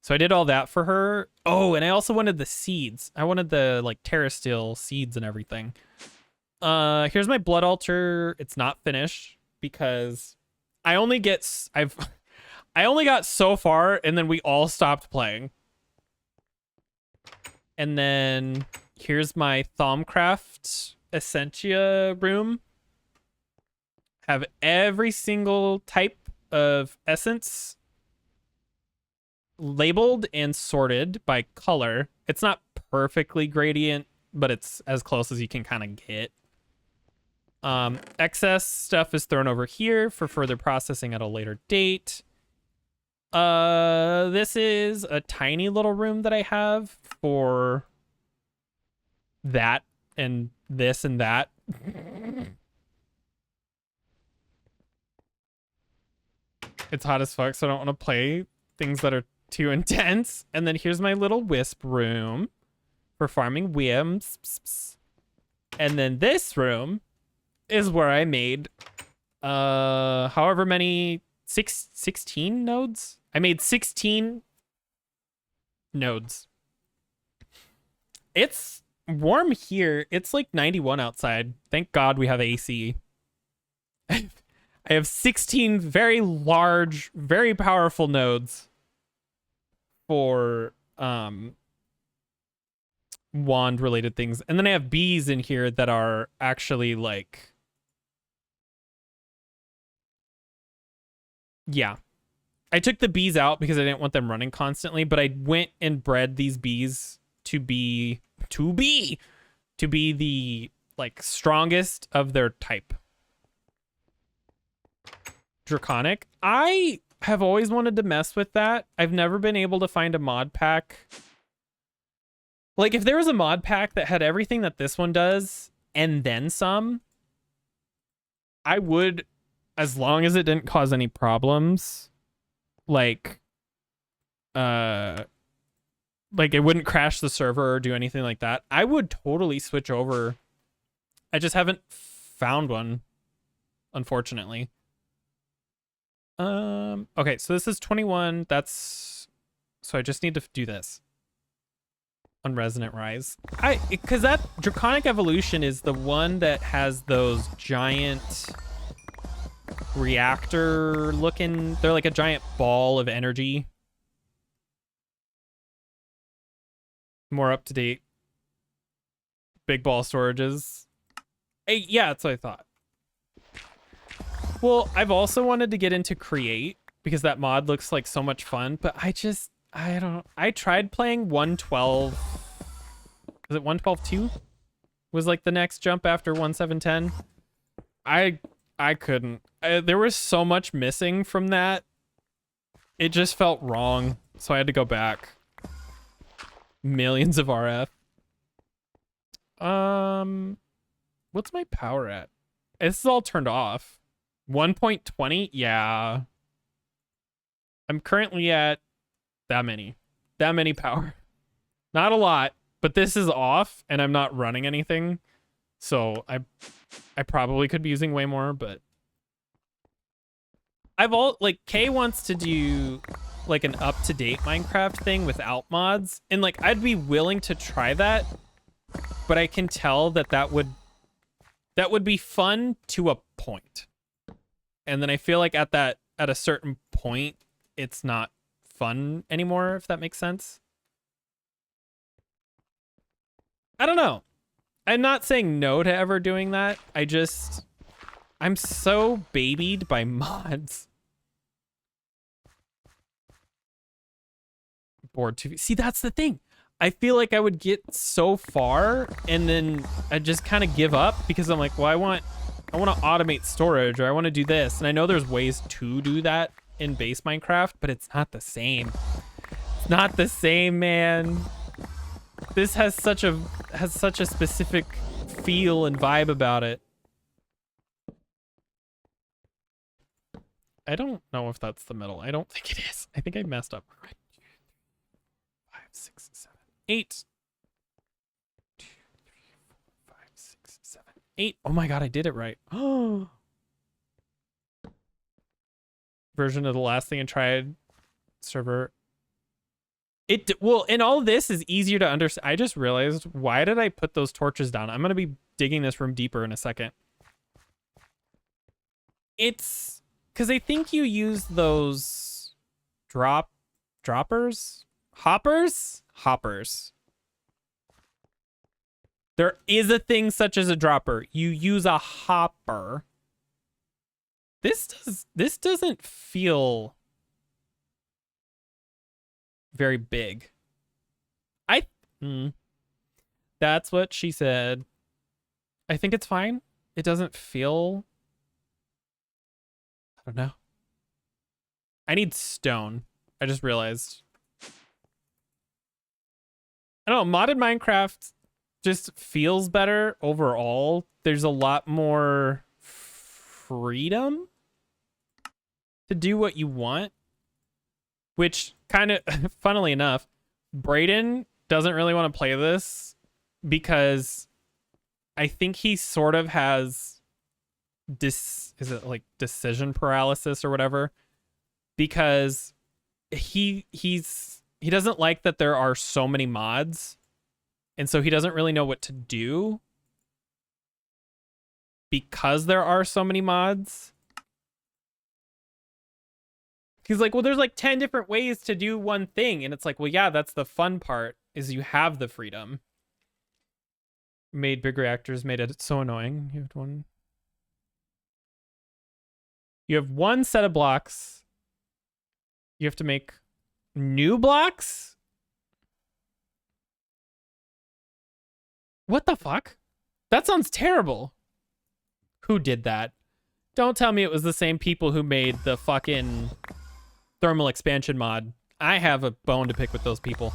So I did all that for her. Oh, and I also wanted the seeds. I wanted the like Terrasteel seeds and everything. Here's my blood altar. It's not finished because I only got so far and then we all stopped playing. And then here's my Thaumcraft Essentia room. Have every single type of essence labeled and sorted by color. It's not perfectly gradient, but it's as close as you can kind of get. Excess stuff is thrown over here for further processing at a later date. This is a tiny little room that I have for that and this and that. It's hot as fuck, so I don't want to play things that are too intense. And then here's my little wisp room for farming wisps. And then this room is where I made however many 16 nodes. I made 16 nodes. It's warm here. It's like 91 outside. Thank God we have AC. I have 16 very large, very powerful nodes for wand related things. And then I have bees in here that are actually like, yeah. I took the bees out because I didn't want them running constantly, but I went and bred these bees to be the like strongest of their type. Draconic. I have always wanted to mess with that. I've never been able to find a mod pack. Like if there was a mod pack that had everything that this one does and then some, I would, as long as it didn't cause any problems. Like it wouldn't crash the server or do anything like that, I would totally switch over. I just haven't found one, unfortunately. Okay, so this is 21. That's so I just need to do this on Resonant Rise. Because that Draconic Evolution is the one that has those giant reactor looking, they're like a giant ball of energy. More up to date big ball storages. Hey, yeah, that's what I thought. Well, I've also wanted to get into Create because that mod looks like so much fun, but I tried playing 112. Was it 112.2? Was like the next jump after 1710. I couldn't. There was so much missing from that. It just felt wrong, so I had to go back. Millions of RF. What's my power at? This is all turned off. 1.20? Yeah. I'm currently at that many power. Not a lot, but this is off and I'm not running anything. So I probably could be using way more, but Kay wants to do like an up-to-date Minecraft thing without mods, and like I'd be willing to try that, but I can tell that would be fun to a point. And then I feel like at a certain point it's not fun anymore, if that makes sense. I don't know. I'm not saying no to ever doing that. I'm so babied by mods. Bored to see, that's the thing. I feel like I would get so far and then I'd just kind of give up because I'm like, well, I want to automate storage, or I want to do this. And I know there's ways to do that in base Minecraft, but it's not the same. It's not the same, man. This has such a specific feel and vibe about it. I don't know if that's the middle. I don't think it is. I think I messed up. 5, 6, 7, 8. 2, 3, 4, 5, 6, 7, 8. Oh my god, I did it right. Oh. Version of the last thing I tried. Server. Well, and all this is easier to understand. I just realized, why did I put those torches down? I'm going to be digging this room deeper in a second. It's because I think you use those hoppers. There is a thing such as a dropper. You use a hopper. This doesn't feel very big. That's what she said. I think it's fine. It doesn't feel, I don't know. I need stone. I just realized. I don't know, modded Minecraft just feels better overall. There's a lot more freedom to do what you want. which kind of, funnily enough, Brayden doesn't really want to play this because I think he sort of has is it like decision paralysis or whatever? Because he doesn't like that there are so many mods, and so he doesn't really know what to do because there are so many mods. He's like, well, there's like 10 different ways to do one thing. And it's like, well, yeah, that's the fun part, is you have the freedom. Made big reactors, made it so annoying. You have one set of blocks. You have to make new blocks? What the fuck? That sounds terrible. Who did that? Don't tell me it was the same people who made the fucking thermal expansion mod. I have a bone to pick with those people.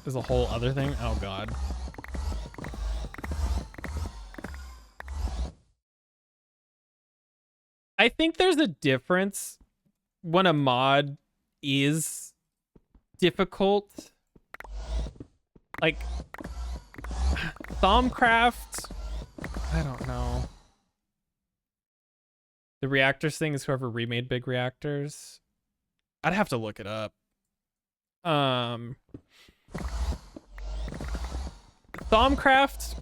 There's a whole other thing. Oh god. I think there's a difference when a mod is difficult. Like Thaumcraft, I don't know. The reactors thing is whoever remade big reactors. I'd have to look it up. Thaumcraft,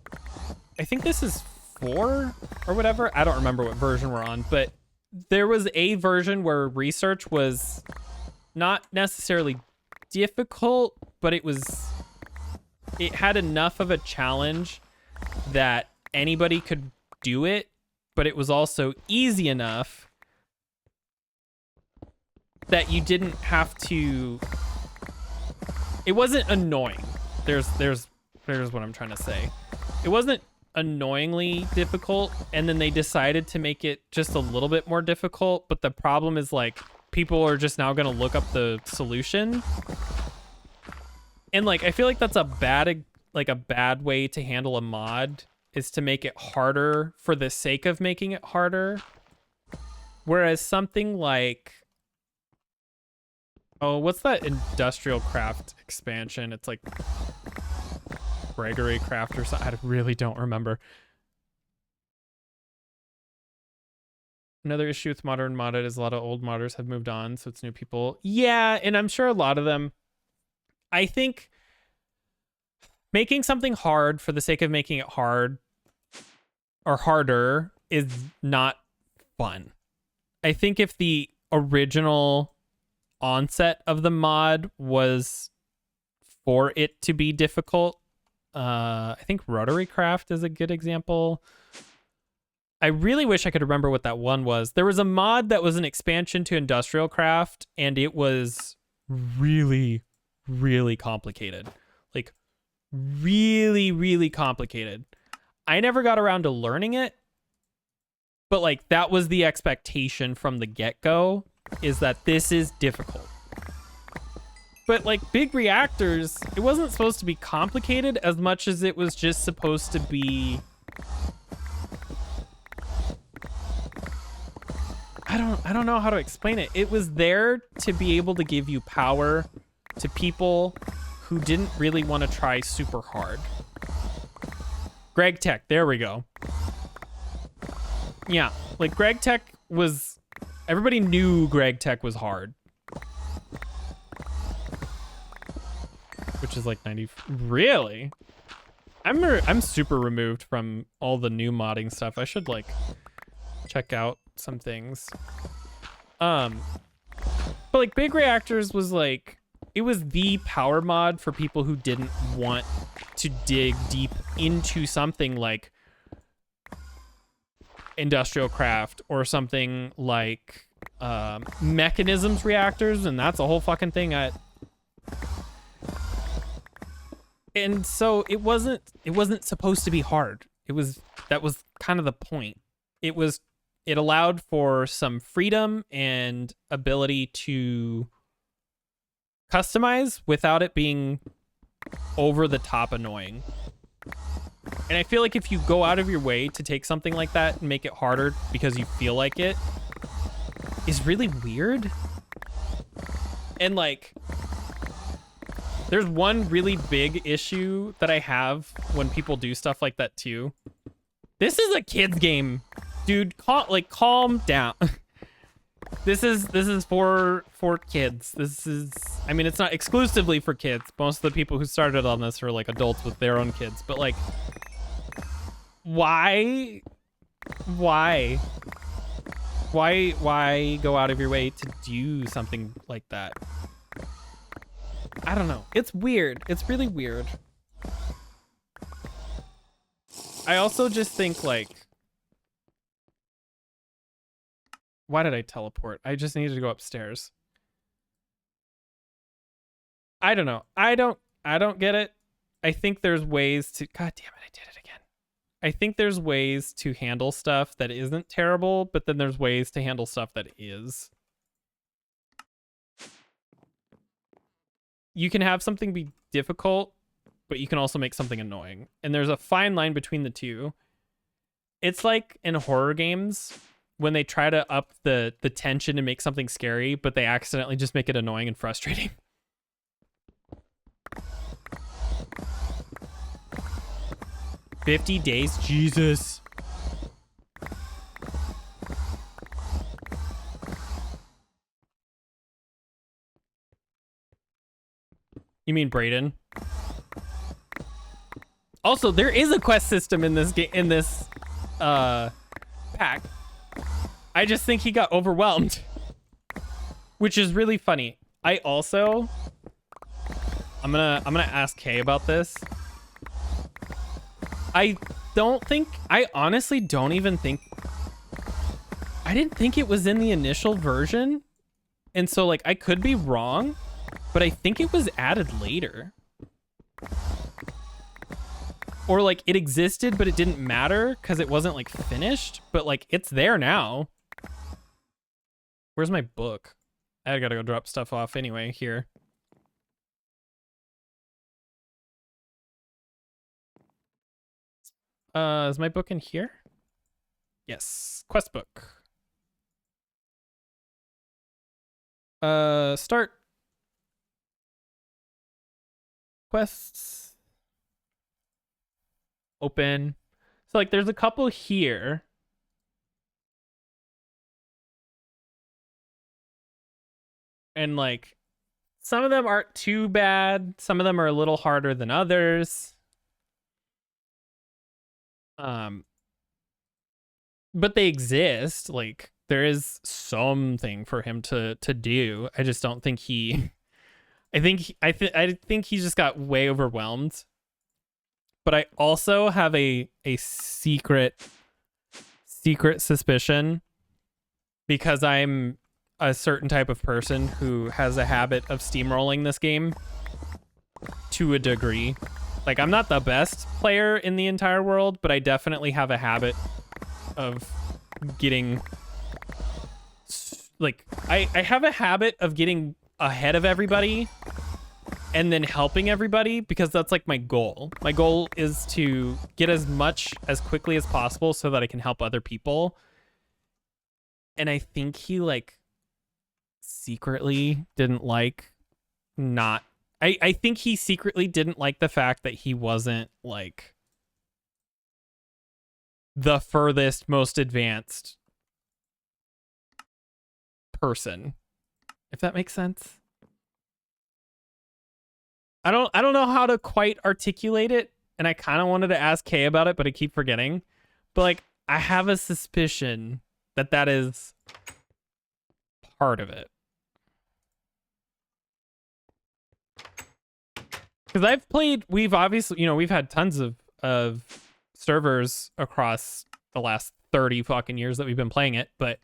I think this is 4 or whatever. I don't remember what version we're on, but there was a version where research was not necessarily difficult, but it had enough of a challenge that anybody could do it, but it was also easy enough that you didn't have to. It wasn't annoying. There's what I'm trying to say. It wasn't annoyingly difficult, and then they decided to make it just a little bit more difficult, but the problem is like people are just now going to look up the solution. And like I feel like that's a bad way to handle a mod, is to make it harder for the sake of making it harder. Whereas something like, oh, what's that industrial craft expansion? It's like Gregory Craft or something. I really don't remember. Another issue with modern modded is a lot of old modders have moved on, so it's new people. Yeah, and I'm sure a lot of them. I think making something hard for the sake of making it hard or harder is not fun. I think if the original onset of the mod was for it to be difficult, I think Rotary Craft is a good example. I really wish I could remember what that one was. There was a mod that was an expansion to Industrial Craft, and it was really, really complicated. Like, really, really complicated. I never got around to learning it, but like that was the expectation from the get-go, is that this is difficult. But like big reactors, it wasn't supposed to be complicated as much as it was just supposed to be, I don't know how to explain it. It was there to be able to give you power to people who didn't really want to try super hard. Greg Tech, there we go. Yeah, like Greg Tech was, everybody knew Greg Tech was hard. Which is like 90, really? I'm super removed from all the new modding stuff. I should like check out some things. But like big reactors was like, it was the power mod for people who didn't want to dig deep into something like Industrial Craft or something like mechanisms reactors, and that's a whole fucking thing. And so it wasn't supposed to be hard. That was kind of the point. It allowed for some freedom and ability to customize without it being over the top annoying. And I feel like if you go out of your way to take something like that and make it harder because you feel like it, is really weird. And like, there's one really big issue that I have when people do stuff like that too. This is a kid's game, dude. Calm down. This is for kids. This is, I mean, it's not exclusively for kids. Most of the people who started on this are like adults with their own kids, but like, why go out of your way to do something like that? I don't know. It's weird. It's really weird. I also just think like, why did I teleport? I just needed to go upstairs. I don't know. I don't get it. I think there's ways to, God damn it, I did it again. I think there's ways to handle stuff that isn't terrible, but then there's ways to handle stuff that is. You can have something be difficult, but you can also make something annoying. And there's a fine line between the two. It's like in horror games when they try to up the tension and make something scary, but they accidentally just make it annoying and frustrating. $50 days? Jesus. You mean Brayden? Also, there is a quest system in this game, in this pack. I just think he got overwhelmed, which is really funny. I also, I'm gonna ask Kay about this. I honestly don't even think, I didn't think it was in the initial version. And so like, I could be wrong, but I think it was added later. Or like it existed, but it didn't matter because it wasn't like finished, but like it's there now. Where's my book? I gotta go drop stuff off anyway here. Is my book in here? Yes, quest book. Start. Quests. Open. So like there's a couple here. And like some of them aren't too bad. Some of them are a little harder than others. But they exist. Like there is something for him to do. I just don't think he I think he just got way overwhelmed. But I also have a secret suspicion, because I'm a certain type of person who has a habit of steamrolling this game to a degree. Like, I'm not the best player in the entire world, but I definitely have a habit of getting, like, I have a habit of getting ahead of everybody and then helping everybody, because that's like my goal. My goal is to get as much as quickly as possible so that I can help other people. And I think he like secretly didn't like not, I think he secretly didn't like the fact that he wasn't like the furthest, most advanced person, if that makes sense. I don't know how to quite articulate it, and I kind of wanted to ask Kay about it, but I keep forgetting. But like, I have a suspicion that that is part of it. Because I've played, we've obviously, you know, we've had tons of servers across the last 30 fucking years that we've been playing it, but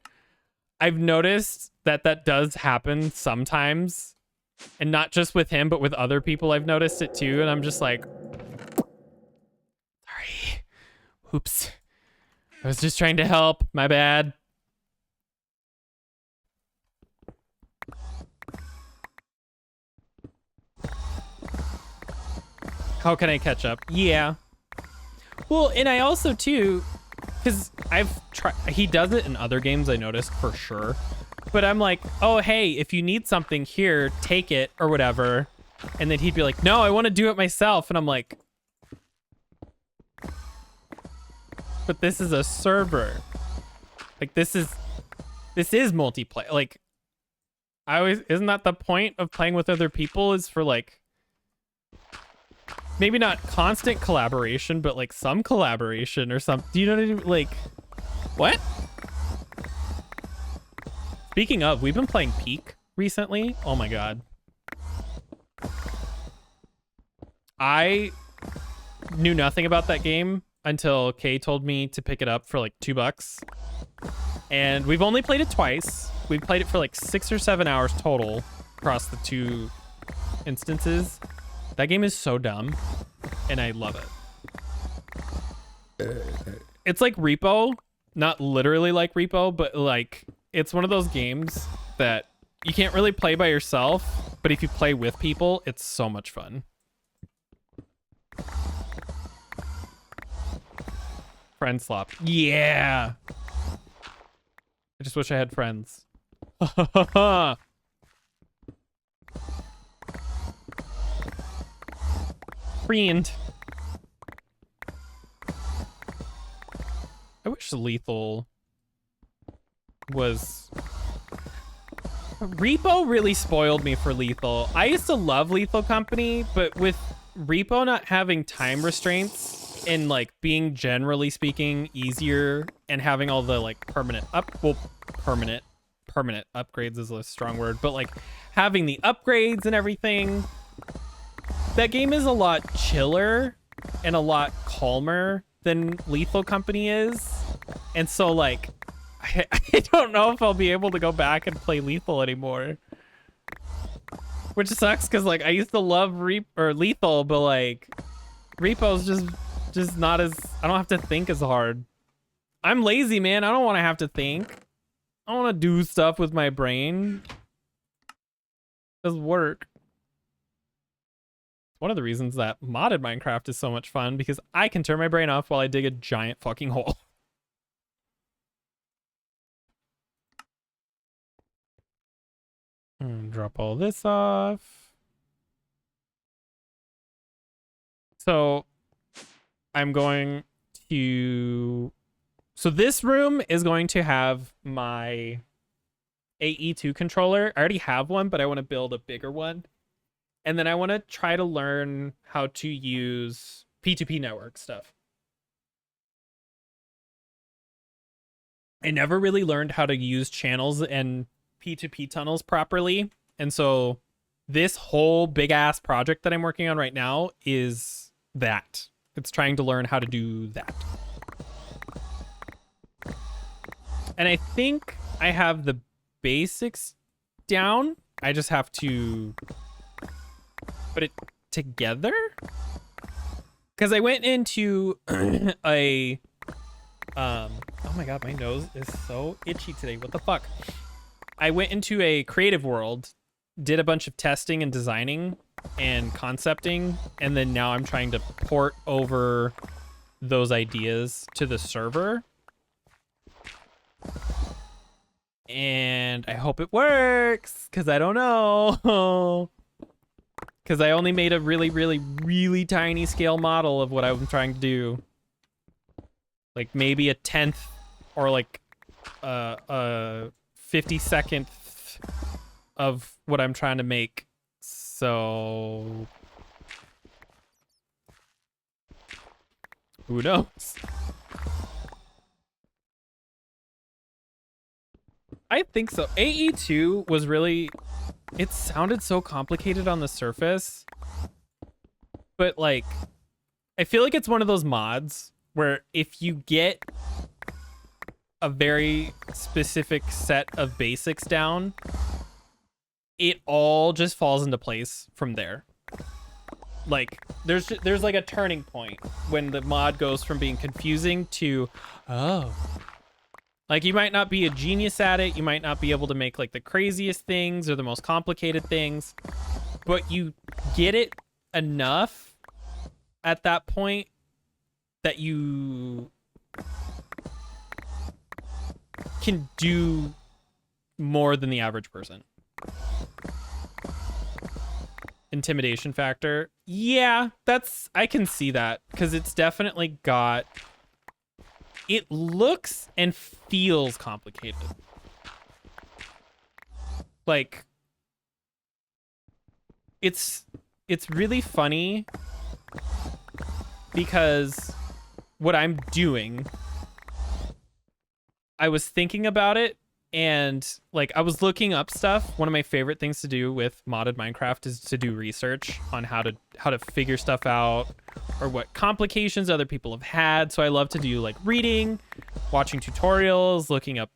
I've noticed that that does happen sometimes. And not just with him, but with other people, I've noticed it too. And I'm just like, sorry. Oops. I was just trying to help. My bad. How can I catch up? Yeah. Well, and I also too, because I've tried, he does it in other games, I noticed for sure. But I'm like, oh, hey, if you need something here, take it or whatever. And then he'd be like, no, I want to do it myself. And I'm like, but this is a server. Like, this is multiplayer. Like, isn't that the point of playing with other people, is for like, maybe not constant collaboration, but like some collaboration or something. Do you know what I mean? Like, what? Speaking of, we've been playing Peak recently. Oh my God. I knew nothing about that game until Kay told me to pick it up for like $2. And we've only played it twice. We've played it for like 6 or 7 hours total across the 2 instances. That game is so dumb, and I love it. It's like Repo, not literally like Repo, but like it's one of those games that you can't really play by yourself, but if you play with people, it's so much fun. Friend slop. Yeah. I just wish I had friends. Friend. I wish Lethal was... Repo really spoiled me for Lethal. I used to love Lethal Company, but with Repo not having time restraints and like being, generally speaking, easier and having all the like permanent upgrades is a strong word, but like having the upgrades and everything, that game is a lot chiller and a lot calmer than Lethal Company is. And so like I don't know if I'll be able to go back and play Lethal anymore, which sucks because like I used to love Lethal, but like Repo's just not as, I don't have to think as hard. I'm lazy, man. I don't want to have to think. I want to do stuff with my brain. It does work. One of the reasons that modded Minecraft is so much fun, because I can turn my brain off while I dig a giant fucking hole. Drop all this off. So I'm going to... So this room is going to have my AE2 controller. I already have one, but I want to build a bigger one. And then I want to try to learn how to use P2P network stuff. I never really learned how to use channels and P2P tunnels properly. And so this whole big ass project that I'm working on right now is that. It's trying to learn how to do that. And I think I have the basics down. I just have to put it together. Because I went into a... oh my god, my nose is so itchy today. What the fuck? I went into a creative world, did a bunch of testing and designing and concepting, and then now I'm trying to port over those ideas to the server. And I hope it works, because I don't know. Because I only made a really, really, really tiny scale model of what I'm trying to do. Like maybe a 10th or like a 52nd of what I'm trying to make. So who knows? I think so. AE2 was really, it sounded so complicated on the surface, but like I feel like it's one of those mods where if you get a very specific set of basics down, it all just falls into place from there. Like there's like a turning point when the mod goes from being confusing to, oh, like you might not be a genius at it, you might not be able to make like the craziest things or the most complicated things, but you get it enough at that point that you can do more than the average person. Intimidation factor. Yeah, I can see that because it's definitely got, it looks and feels complicated. Like, it's really funny because what I'm doing, I was thinking about it, and like I was looking up stuff. One of my favorite things to do with modded Minecraft is to do research on how to figure stuff out or what complications other people have had. So I love to do like reading, watching tutorials, looking up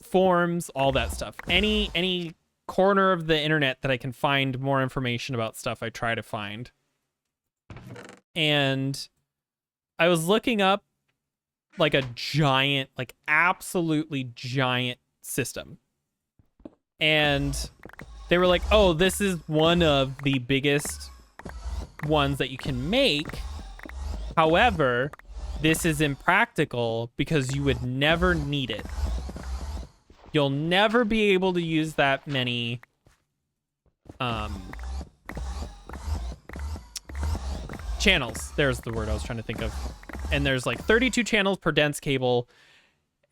forums, all that stuff. Any corner of the internet that I can find more information about stuff, I try to find. And I was looking up like a giant, like absolutely giant system. And they were like, oh, this is one of the biggest ones that you can make. However, this is impractical because you would never need it. You'll never be able to use that many channels. There's the word I was trying to think of. And there's like 32 channels per dense cable.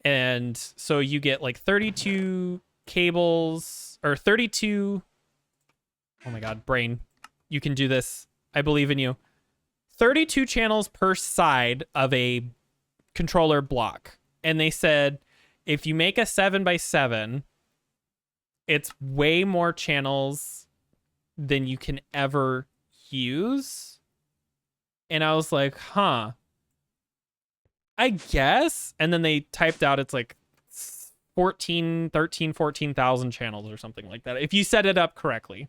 And so you get like 32 cables or 32. Oh my God, brain. You can do this. I believe in you. 32 channels per side of a controller block. And they said, if you make a 7x7, it's way more channels than you can ever use. And I was like, huh, I guess. And then they typed out it's like 14,000 channels or something like that, if you set it up correctly.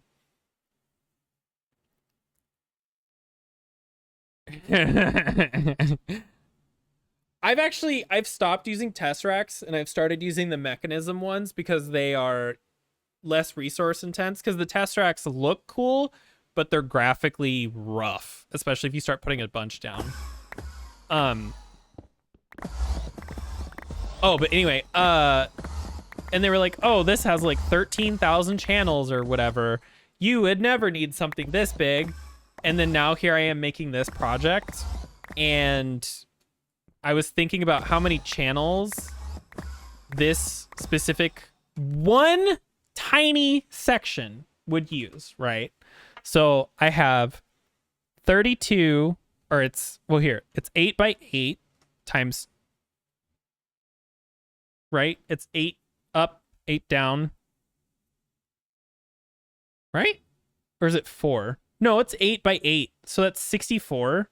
I've stopped using Tesseracts and I've started using the mechanism ones because they are less resource intense, because the Tesseracts look cool, but they're graphically rough, especially if you start putting a bunch down. Oh, but anyway, and they were like, oh, this has like 13,000 channels or whatever. You would never need something this big. And then now here I am making this project, and I was thinking about how many channels this specific one tiny section would use, right? So I have 32, or it's 8x8 times, right? It's 8 up, 8 down, right? Or is it 4? No, it's 8x8. So that's 64.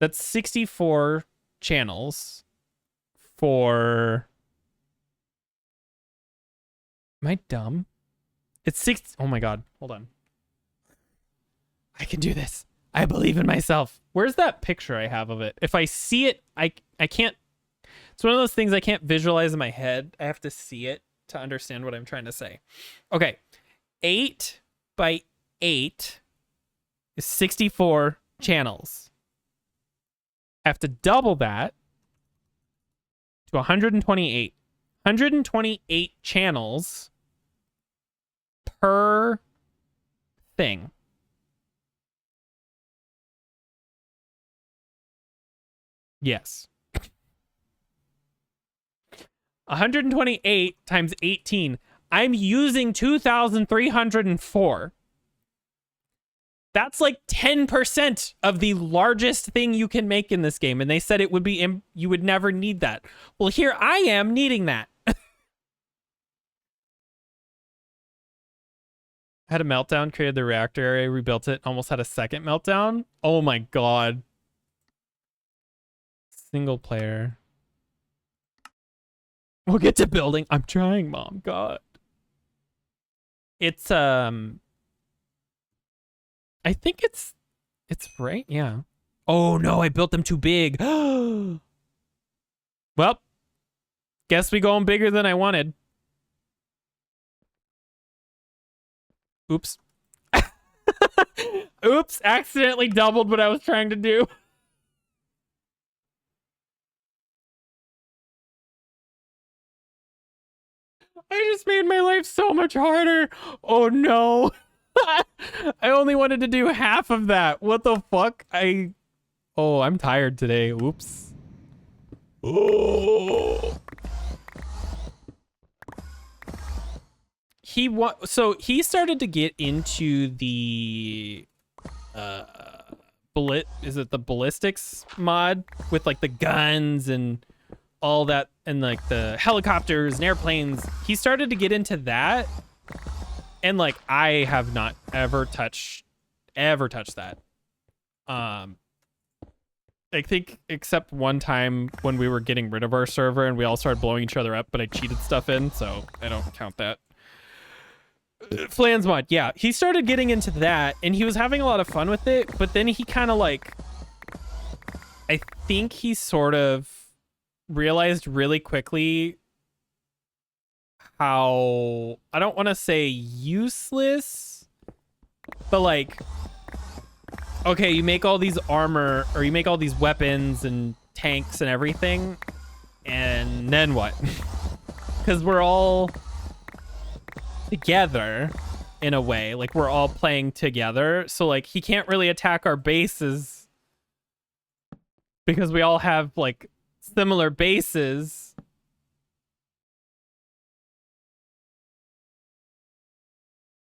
That's 64 channels for... Am I dumb? It's 6. Oh my God. Hold on. I can do this. I believe in myself. Where's that picture I have of it? If I see it, I can't... It's one of those things I can't visualize in my head. I have to see it to understand what I'm trying to say. Okay. 8x8 is 64 channels. I have to double that to 128. 128 channels per thing. Yes. 128 times 18. I'm using 2,304. That's like 10% of the largest thing you can make in this game. And they said it would be, you would never need that. Well, here I am needing that. I had a meltdown, created the reactor area, rebuilt it, almost had a second meltdown. Oh my God. Single player. We'll get to building. I'm trying, Mom. God. It's, I think it's right. Yeah. Oh no, I built them too big. Well, guess we going bigger than I wanted. Oops. Oops, accidentally doubled what I was trying to do. I just made my life so much harder. Oh no. I only wanted to do half of that. What the fuck? Oh, I'm tired today. Oops. Oh. So he started to get into the is it the ballistics mod with like the guns and all that, and like the helicopters and airplanes. He started to get into that, and like I have not ever touched that. I think except one time when we were getting rid of our server and we all started blowing each other up, but I cheated stuff in, so I don't count that. Flans mod, yeah, he started getting into that and he was having a lot of fun with it, but then he kind of like, I think he sort of realized really quickly how, I don't want to say useless, but like, okay, you make all these armor, or you make all these weapons and tanks and everything, and then what? Because we're all together in a way, like we're all playing together, so like he can't really attack our bases because we all have like similar bases.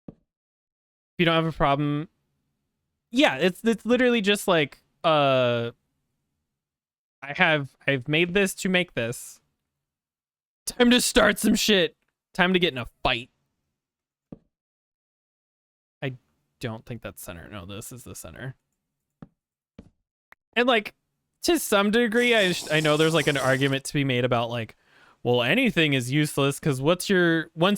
If you don't have a problem, yeah, it's literally just like I've made this to make this. Time to start some shit. Time to get in a fight. I don't think that's center. No, this is the center. And like to some degree, I know there's like an argument to be made about like, well, anything is useless because once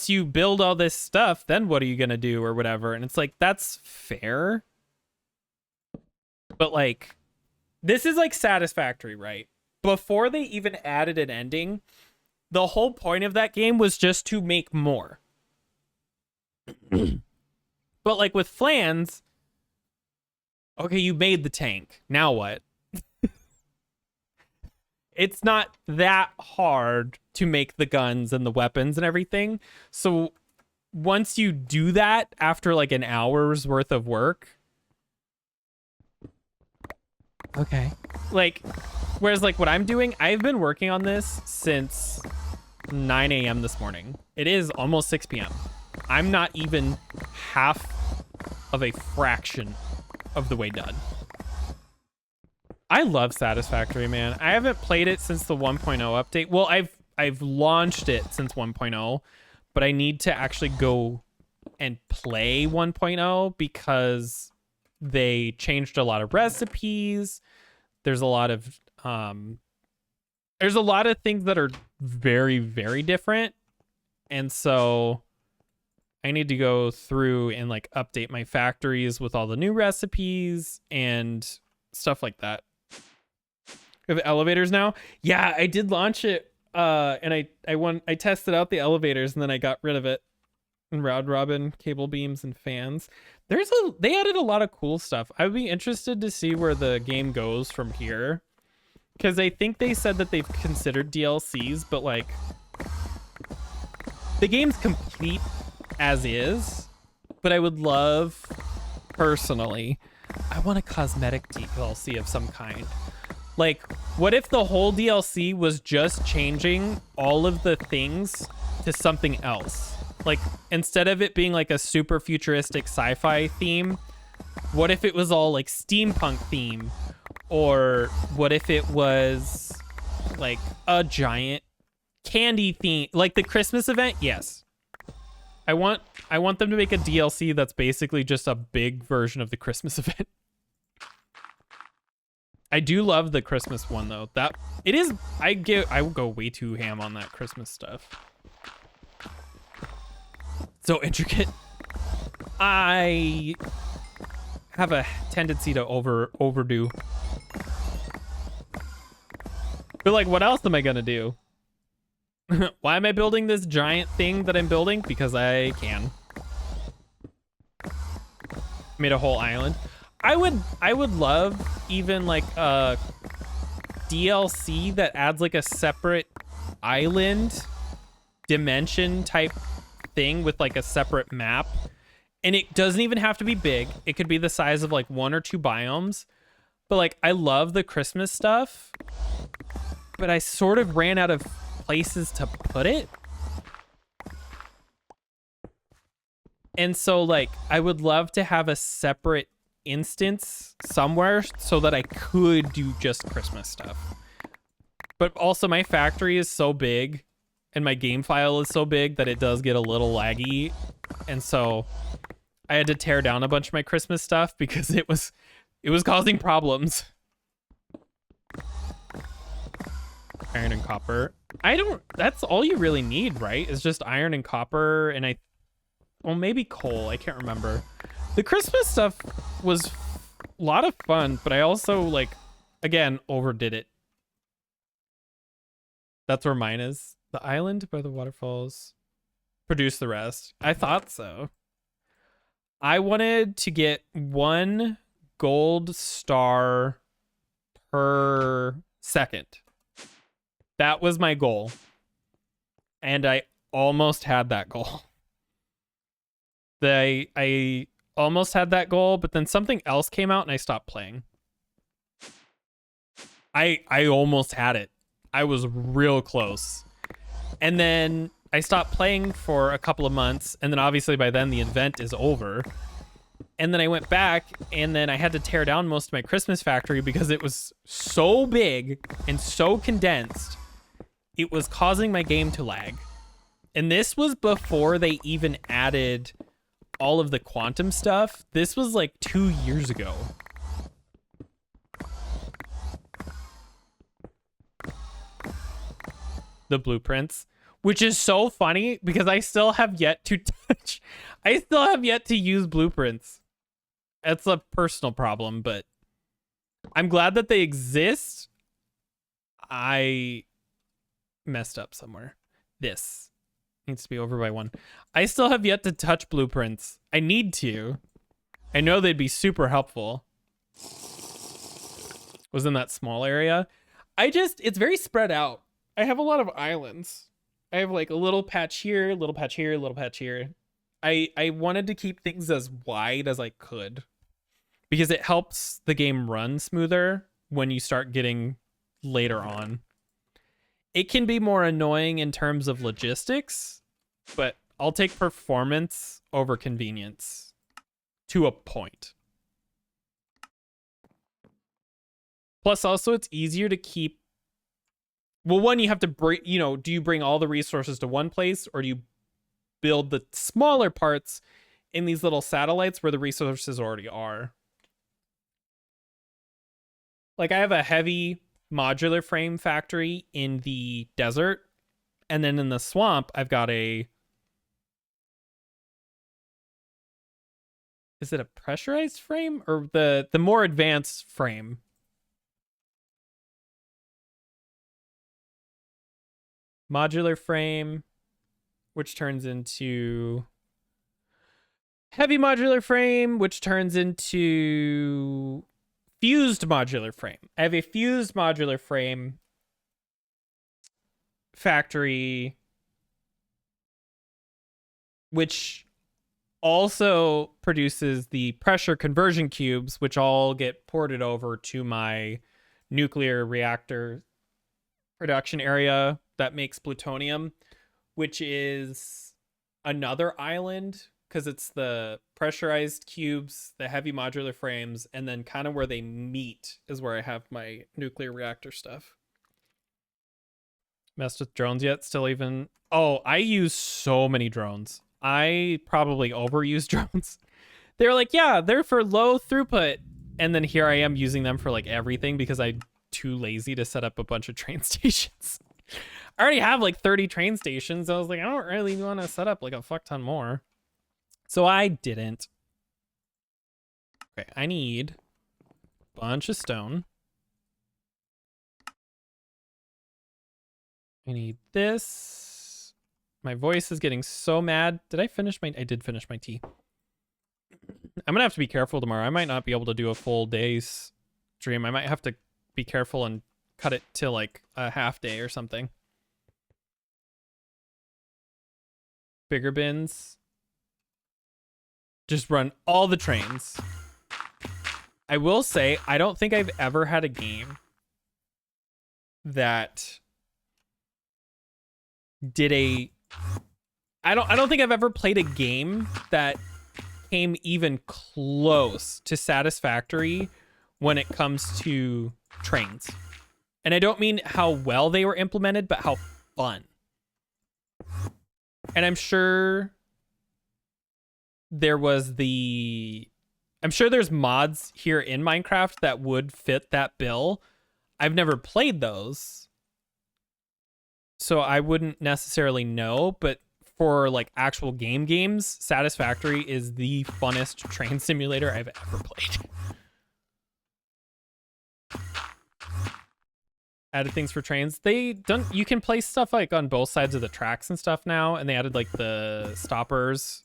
you build all this stuff, then what are you gonna do or whatever? And it's like, that's fair. But like, this is like Satisfactory, right? Before they even added an ending, the whole point of that game was just to make more. But like with Flans, okay, you made the tank. Now what? It's not that hard to make the guns and the weapons and everything. So once you do that after like an hour's worth of work, okay. Like, whereas like what I'm doing, I've been working on this since 9 a.m. this morning. It is almost 6 p.m. I'm not even half of a fraction of the way done. I love Satisfactory, man. I haven't played it since the 1.0 update. Well, I've launched it since 1.0, but I need to actually go and play 1.0 because they changed a lot of recipes. There's a lot of things that are very, very different. And so I need to go through and like update my factories with all the new recipes and stuff like that. We have elevators now. Yeah, I did launch it. And I tested out the elevators and then I got rid of it. And round robin, cable beams, and fans. They added a lot of cool stuff. I would be interested to see where the game goes from here. Because I think they said that they've considered DLCs, but like the game's complete as is. But I would love, personally, I want a cosmetic DLC of some kind. Like, what if the whole DLC was just changing all of the things to something else? Like, instead of it being like a super futuristic sci-fi theme, what if it was all like steampunk theme? Or what if it was like a giant candy theme, like the Christmas event? Yes. I want them to make a DLC that's basically just a big version of the Christmas event. I do love the Christmas one though. That it is, I will go way too ham on that Christmas stuff. So intricate. I have a tendency to overdo. But like, what else am I gonna do? Why am I building this giant thing that I'm building? Because I can. Made a whole island. I would love even like a DLC that adds like a separate island dimension type thing with like a separate map. And it doesn't even have to be big. It could be the size of like 1 or 2 biomes. But like, I love the Christmas stuff, but I sort of ran out of places to put it. And so like, I would love to have a separate instance somewhere so that I could do just Christmas stuff. But also my factory is so big and my game file is so big that it does get a little laggy. And so I had to tear down a bunch of my Christmas stuff because it was causing problems. Iron and copper. That's all you really need, right? Is just iron and copper and well, maybe coal. I can't remember. The Christmas stuff was a lot of fun, but I also, like, again, overdid it. That's where mine is. The island by the waterfalls. Produce the rest. I thought so. I wanted to get 1 gold star per second. That was my goal. And I almost had that goal. I almost had that goal, but then something else came out and I stopped playing. I almost had it. I was real close. And then I stopped playing for a couple of months, and then obviously by then the event is over. And then I went back, and then I had to tear down most of my Christmas factory because it was so big and so condensed. It was causing my game to lag. And this was before they even added all of the quantum stuff. This was like 2 years ago. The blueprints, which is so funny because I still have yet to use blueprints. It's a personal problem, but I'm glad that they exist. I messed up somewhere. This needs to be over by 1. I still have yet to touch blueprints. I need to. I know they'd be super helpful. Was in that small area. It's very spread out. I have a lot of islands. I have like a little patch here, little patch here, little patch here. I wanted to keep things as wide as I could because it helps the game run smoother when you start getting later on. It can be more annoying in terms of logistics, but I'll take performance over convenience to a point. Plus, also, it's easier to keep. Well, one, you have to bring, do you bring all the resources to one place or do you build the smaller parts in these little satellites where the resources already are? Like, I have a heavy modular frame factory in the desert, and then in the swamp, I've got is it a pressurized frame or the more advanced frame? Modular frame, which turns into heavy modular frame, which turns into fused modular frame. I have a fused modular frame factory, which also produces the pressure conversion cubes, which all get ported over to my nuclear reactor production area that makes plutonium, which is another island because it's the pressurized cubes, the heavy modular frames, and then kind of where they meet is where I have my nuclear reactor stuff. Messed with drones yet? Still even... Oh, I use so many drones. I probably overuse drones. They're like, yeah, they're for low throughput. And then here I am using them for like everything because I'm too lazy to set up a bunch of train stations. I already have like 30 train stations. I was like, I don't really want to set up like a fuck ton more. So I didn't. Okay, I need a bunch of stone. I need this. My voice is getting so mad. Did I finish my... I did finish my tea. I'm gonna have to be careful tomorrow. I might not be able to do a full day's stream. I might have to be careful and cut it to like a half day or something. bigger bins. Just run all the trains. I will say, I don't think I've ever had a game that did a... I don't think I've ever played a game that came even close to satisfactory when it comes to trains. And I don't mean how well they were implemented, but how fun. And I'm sure there's mods here in Minecraft that would fit that bill. I've never played those, so I wouldn't necessarily know, but for like actual games, Satisfactory is the funnest train simulator I've ever played. Added things for trains. You can place stuff like on both sides of the tracks and stuff now, and they added like the stoppers.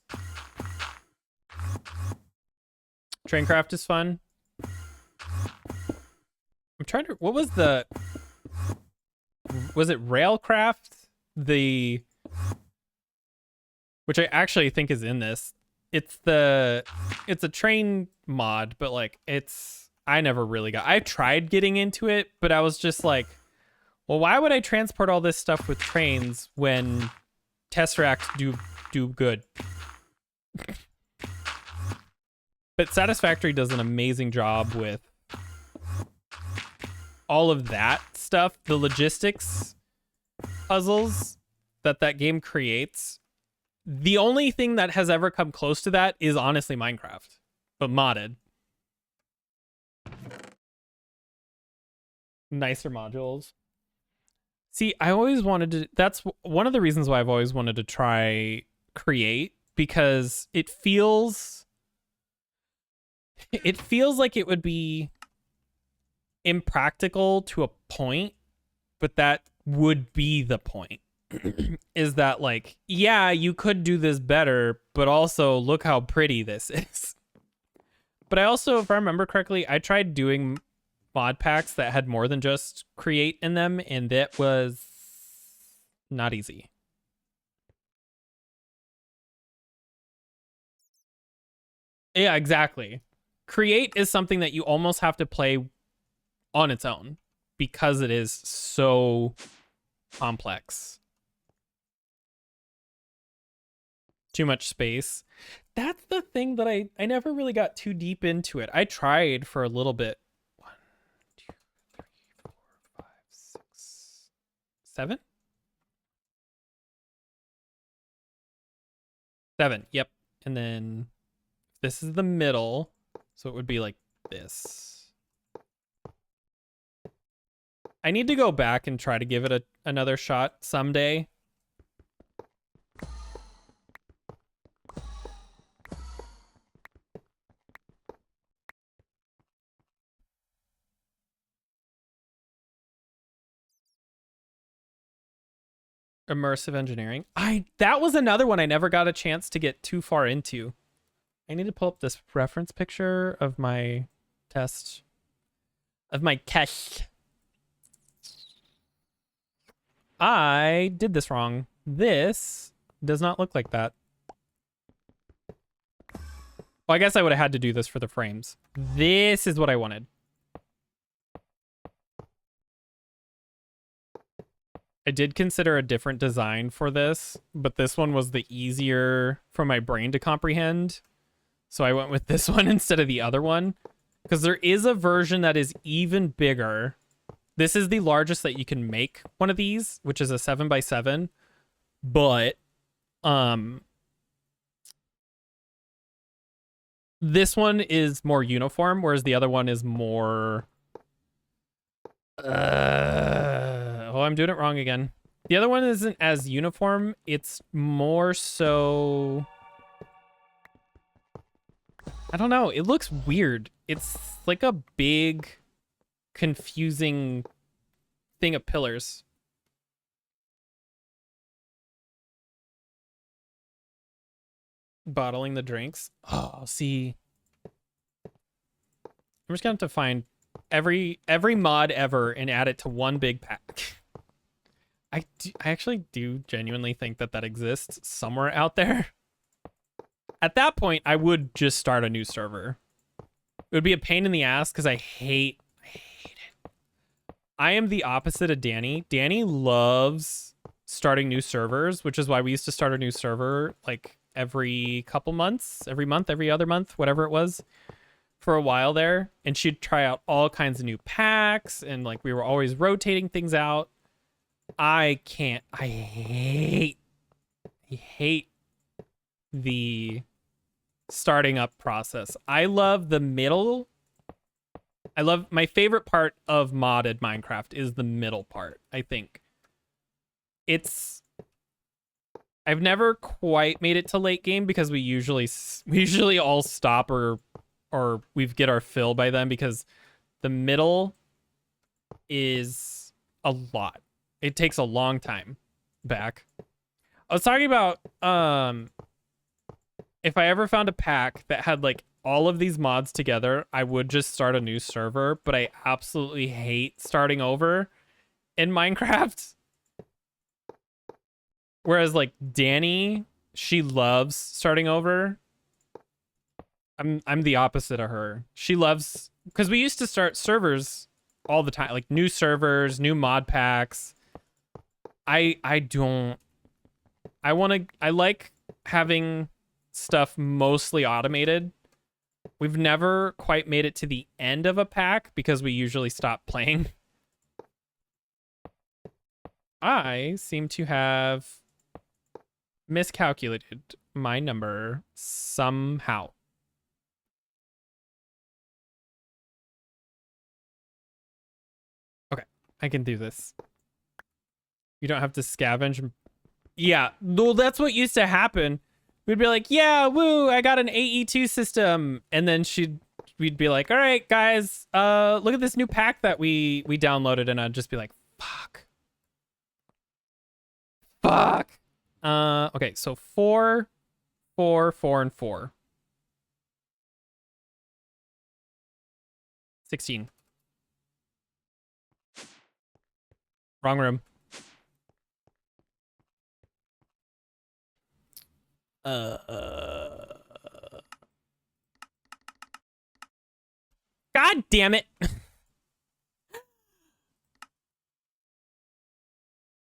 Traincraft is fun. I'm trying to... What was the... Was it Railcraft? Which I actually think is in this. It's a train mod, but like I never really got... I tried getting into it, but I was just like, well, why would I transport all this stuff with trains when Tesseracts do good? But Satisfactory does an amazing job with all of that stuff, the logistics puzzles that game creates. The only thing that has ever come close to that is honestly Minecraft, but modded. Nicer modules. See, I always wanted to... That's one of the reasons why I've always wanted to try Create, because it feels like it would be impractical to a point, but that would be the point. Is that like, yeah, you could do this better, but also look how pretty this is. But I also, if I remember correctly, I tried doing mod packs that had more than just Create in them, and that was not easy. Yeah, exactly. Create is something that you almost have to play on its own because it is so complex. Too much space. That's the thing that I never really got too deep into it. I tried for a little bit. 1, 2, 3, 4, 5, 6, 7? 7, yep. And then this is the middle, so it would be like this. I need to go back and try to give it another shot someday. Immersive engineering. That was another one I never got a chance to get too far into. I need to pull up this reference picture of my test. Of my test. I did this wrong. This does not look like that. Well, I guess I would have had to do this for the frames. This is what I wanted. I did consider a different design for this, but this one was the easier for my brain to comprehend. So I went with this one instead of the other one. Because there is a version that is even bigger. This is the largest that you can make one of these, which is a 7x7. But this one is more uniform, whereas the other one is more... Oh, I'm doing it wrong again. The other one isn't as uniform. It's more so... I don't know. It looks weird. It's like a big, confusing thing of pillars. Bottling the drinks. Oh, see. I'm just gonna have to find every mod ever and add it to one big pack. I actually do genuinely think that that exists somewhere out there. At that point, I would just start a new server. It would be a pain in the ass because I hate it. I am the opposite of Danny. Danny loves starting new servers, which is why we used to start a new server like every couple months, every month, every other month, whatever it was, for a while there. And she'd try out all kinds of new packs, and like we were always rotating things out. I can't. I hate the starting up process. I love the middle. I love my favorite part of modded Minecraft is the middle part. I think it's I've never quite made it to late game because we usually all stop or we get our fill by then, because the middle is a lot. It takes a long time back. I was talking about if I ever found a pack that had like all of these mods together, I would just start a new server, but I absolutely hate starting over in Minecraft. Whereas like Danny, she loves starting over. I'm the opposite of her. She loves, because we used to start servers all the time, like new servers, new mod packs. I like having stuff mostly automated. We've never quite made it to the end of a pack because we usually stop playing. I seem to have miscalculated my number somehow. Okay, I can do this. You don't have to scavenge. Yeah, well, that's what used to happen. We'd be like, yeah, woo, I got an AE2 system. And then we'd be like, all right, guys, look at this new pack that we downloaded. And I'd just be like, fuck. Okay, so 4, 4, 4, and 4. 16. Wrong room. God damn it.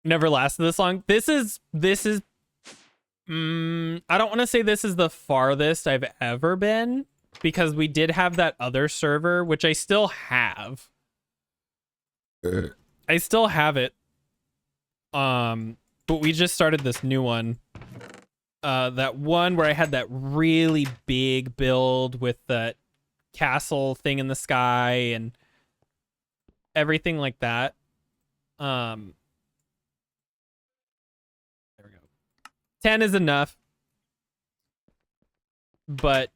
Never lasted this long. This is I don't want to say this is the farthest I've ever been, because we did have that other server, which I still have. I still have it. But we just started this new one. That one where I had that really big build with that castle thing in the sky and everything like that. There we go. 10 is enough. But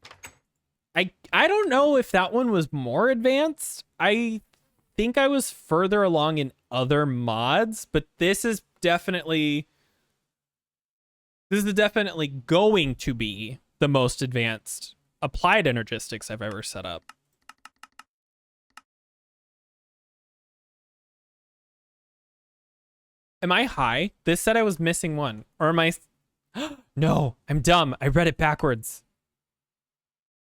I don't know if that one was more advanced. I think I was further along in other mods, but this is definitely going to be the most advanced applied energistics I've ever set up. Am I high? This said I was missing one. Or am I... No, I'm dumb. I read it backwards.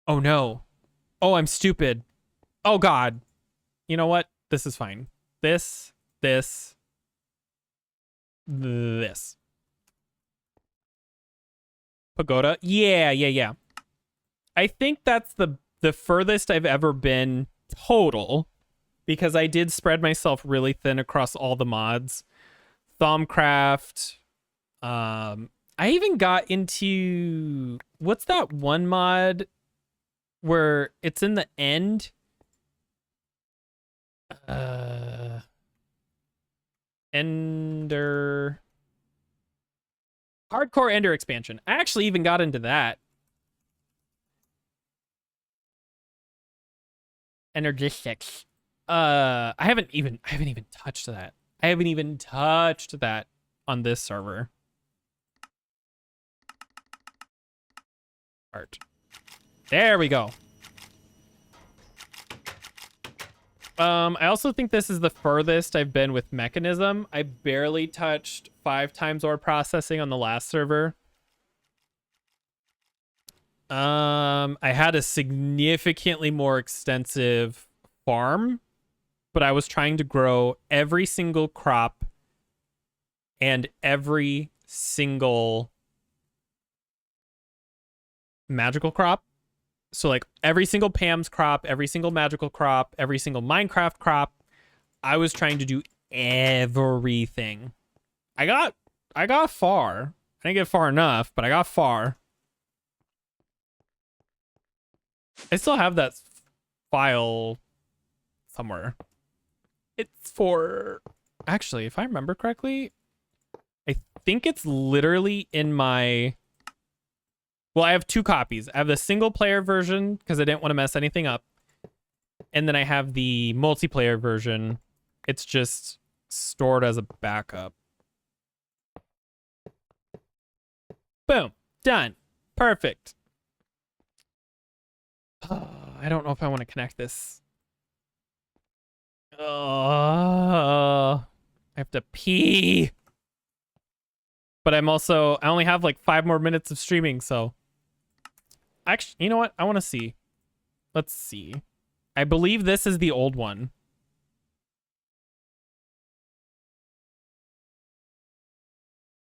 Oh, no. Oh, I'm stupid. Oh, God. You know what? This is fine. This. Pagoda? Yeah. I think that's the furthest I've ever been total, because I did spread myself really thin across all the mods. Thaumcraft. I even got into... What's that one mod where it's in the end? Ender... Hardcore Ender expansion. I actually even got into that. Energistics. I haven't even touched that. I haven't even touched that on this server. Art. There we go. I also think this is the furthest I've been with mechanism. I barely touched 5 times ore processing on the last server. I had a significantly more extensive farm, but I was trying to grow every single crop and every single magical crop. So like every single Pam's crop, every single magical crop, every single Minecraft crop, I was trying to do everything. I got far. I didn't get far enough, but I got far. I still have that file somewhere. It's for, actually, if I remember correctly, I think it's literally in my, well, I have 2 copies. I have the single player version because I didn't want to mess anything up. And then I have the multiplayer version. It's just stored as a backup. Boom. Done. Perfect. I don't know if I want to connect this. I have to pee. But I only have like 5 more minutes of streaming, so. Actually, you know what? I want to see. Let's see. I believe this is the old one.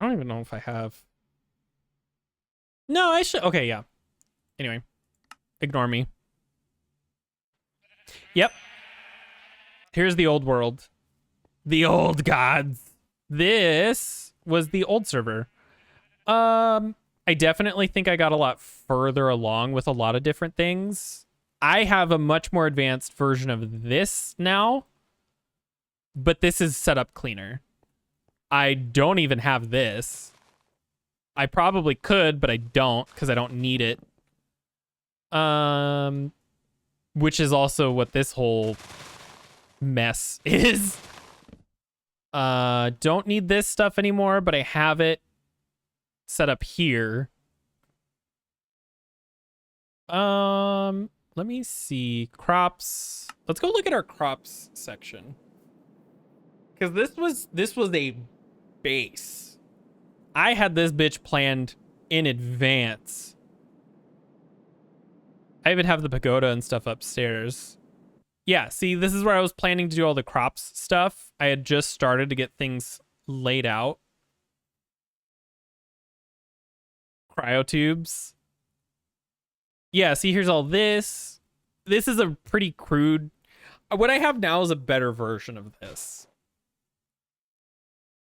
I don't even know if I have. No, I should. Okay, yeah. Anyway, ignore me. Yep. Here's the old world. The old gods. This was the old server. I definitely think I got a lot further along with a lot of different things. I have a much more advanced version of this now, but this is set up cleaner. I don't even have this. I probably could, but I don't because I don't need it. Which is also what this whole mess is. Don't need this stuff anymore, but I have it set up here. Let me see. Crops. Let's go look at our crops section. Because this was a base. I had this bitch planned in advance. I even have the pagoda and stuff upstairs. Yeah, see, this is where I was planning to do all the crops stuff. I had just started to get things laid out. Cryotubes. Yeah, see, here's all this. This is a pretty crude. What I have now is a better version of this.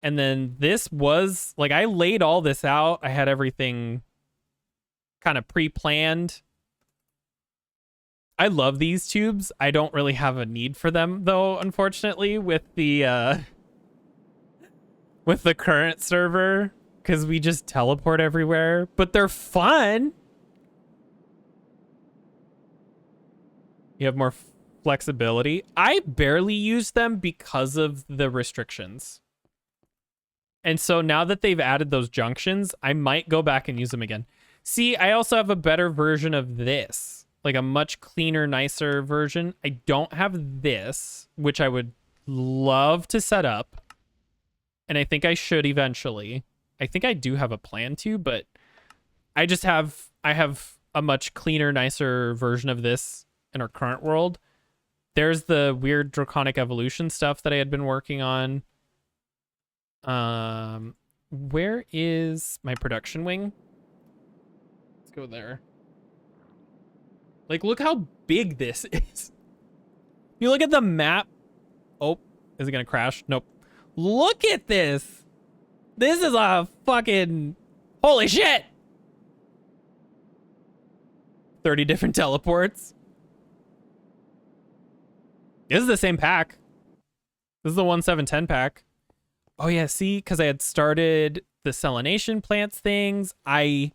And then this was, like, I laid all this out. I had everything kind of pre-planned. I love these tubes. I don't really have a need for them, though, unfortunately, with the current server, because we just teleport everywhere. But they're fun. You have more flexibility. I barely use them because of the restrictions. And so now that they've added those junctions, I might go back and use them again. See, I also have a better version of this. Like a much cleaner, nicer version. I don't have this, which I would love to set up. And I think I should eventually. I think I do have a plan to, but I have a much cleaner, nicer version of this in our current world. There's the weird draconic evolution stuff that I had been working on. Where is my production wing? Let's go there. Like, look how big this is. You look at the map. Oh, is it gonna crash? Nope. Look at this. This is a fucking, holy shit. 30 different teleports. This is the same pack. This is the 1710 pack. Oh yeah, see, because I had started the selenation plants things. I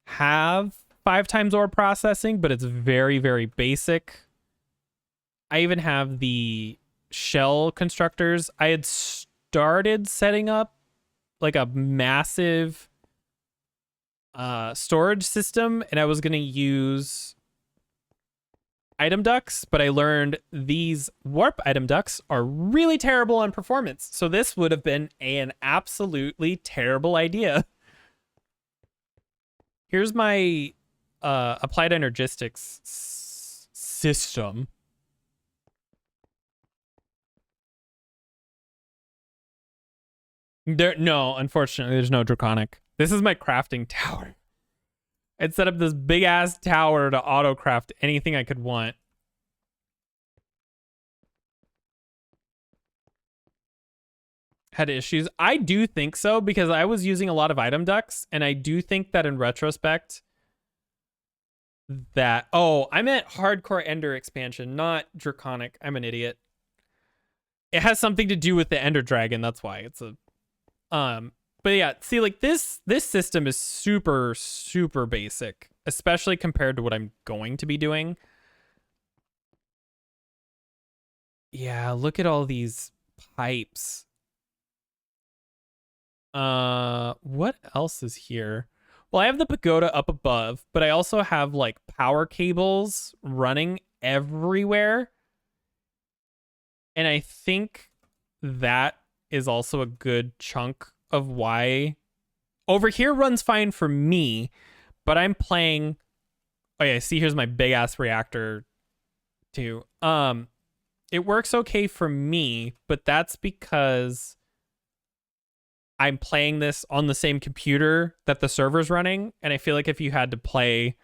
have 5 times ore processing, but it's very, very basic. I even have the shell constructors. I had started setting up like a massive storage system, and I was going to use item ducts, but I learned these warp item ducts are really terrible on performance. So this would have been an absolutely terrible idea. Here's my applied energistics system. No, unfortunately, there's no draconic. This is my crafting tower. I'd set up this big ass tower to auto craft anything I could want. Had issues. I do think so because I was using a lot of item ducts, and I do think that in retrospect that I meant hardcore ender expansion, not draconic. I'm an idiot. It has something to do with the ender dragon, that's why. It's a but yeah, see, like this system is super basic, especially compared to what I'm going to be doing. Yeah, look at all these pipes. What else is here? Well, I have the pagoda up above, but I also have like power cables running everywhere. And I think that is also a good chunk of why over here runs fine for me, but I'm playing. Oh yeah, see, here's my big ass reactor too. It works okay for me, but that's because I'm playing this on the same computer that the server's running, and I feel like if you had to play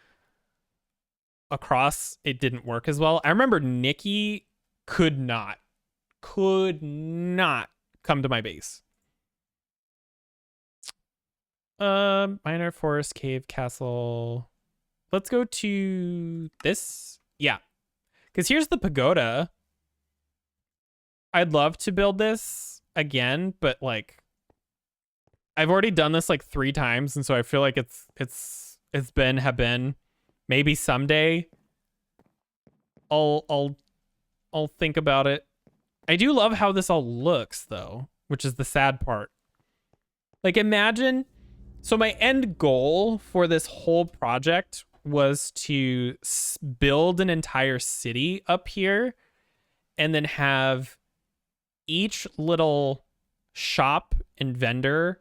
across, it didn't work as well. I remember Nikki could not come to my base. Minor forest, cave, castle. Let's go to this. Yeah. Because here's the pagoda. I'd love to build this again, but like I've already done this like 3 times, and so I feel like it's been maybe someday I'll think about it. I do love how this all looks though, which is the sad part. Like imagine, so my end goal for this whole project was to build an entire city up here and then have each little shop and vendor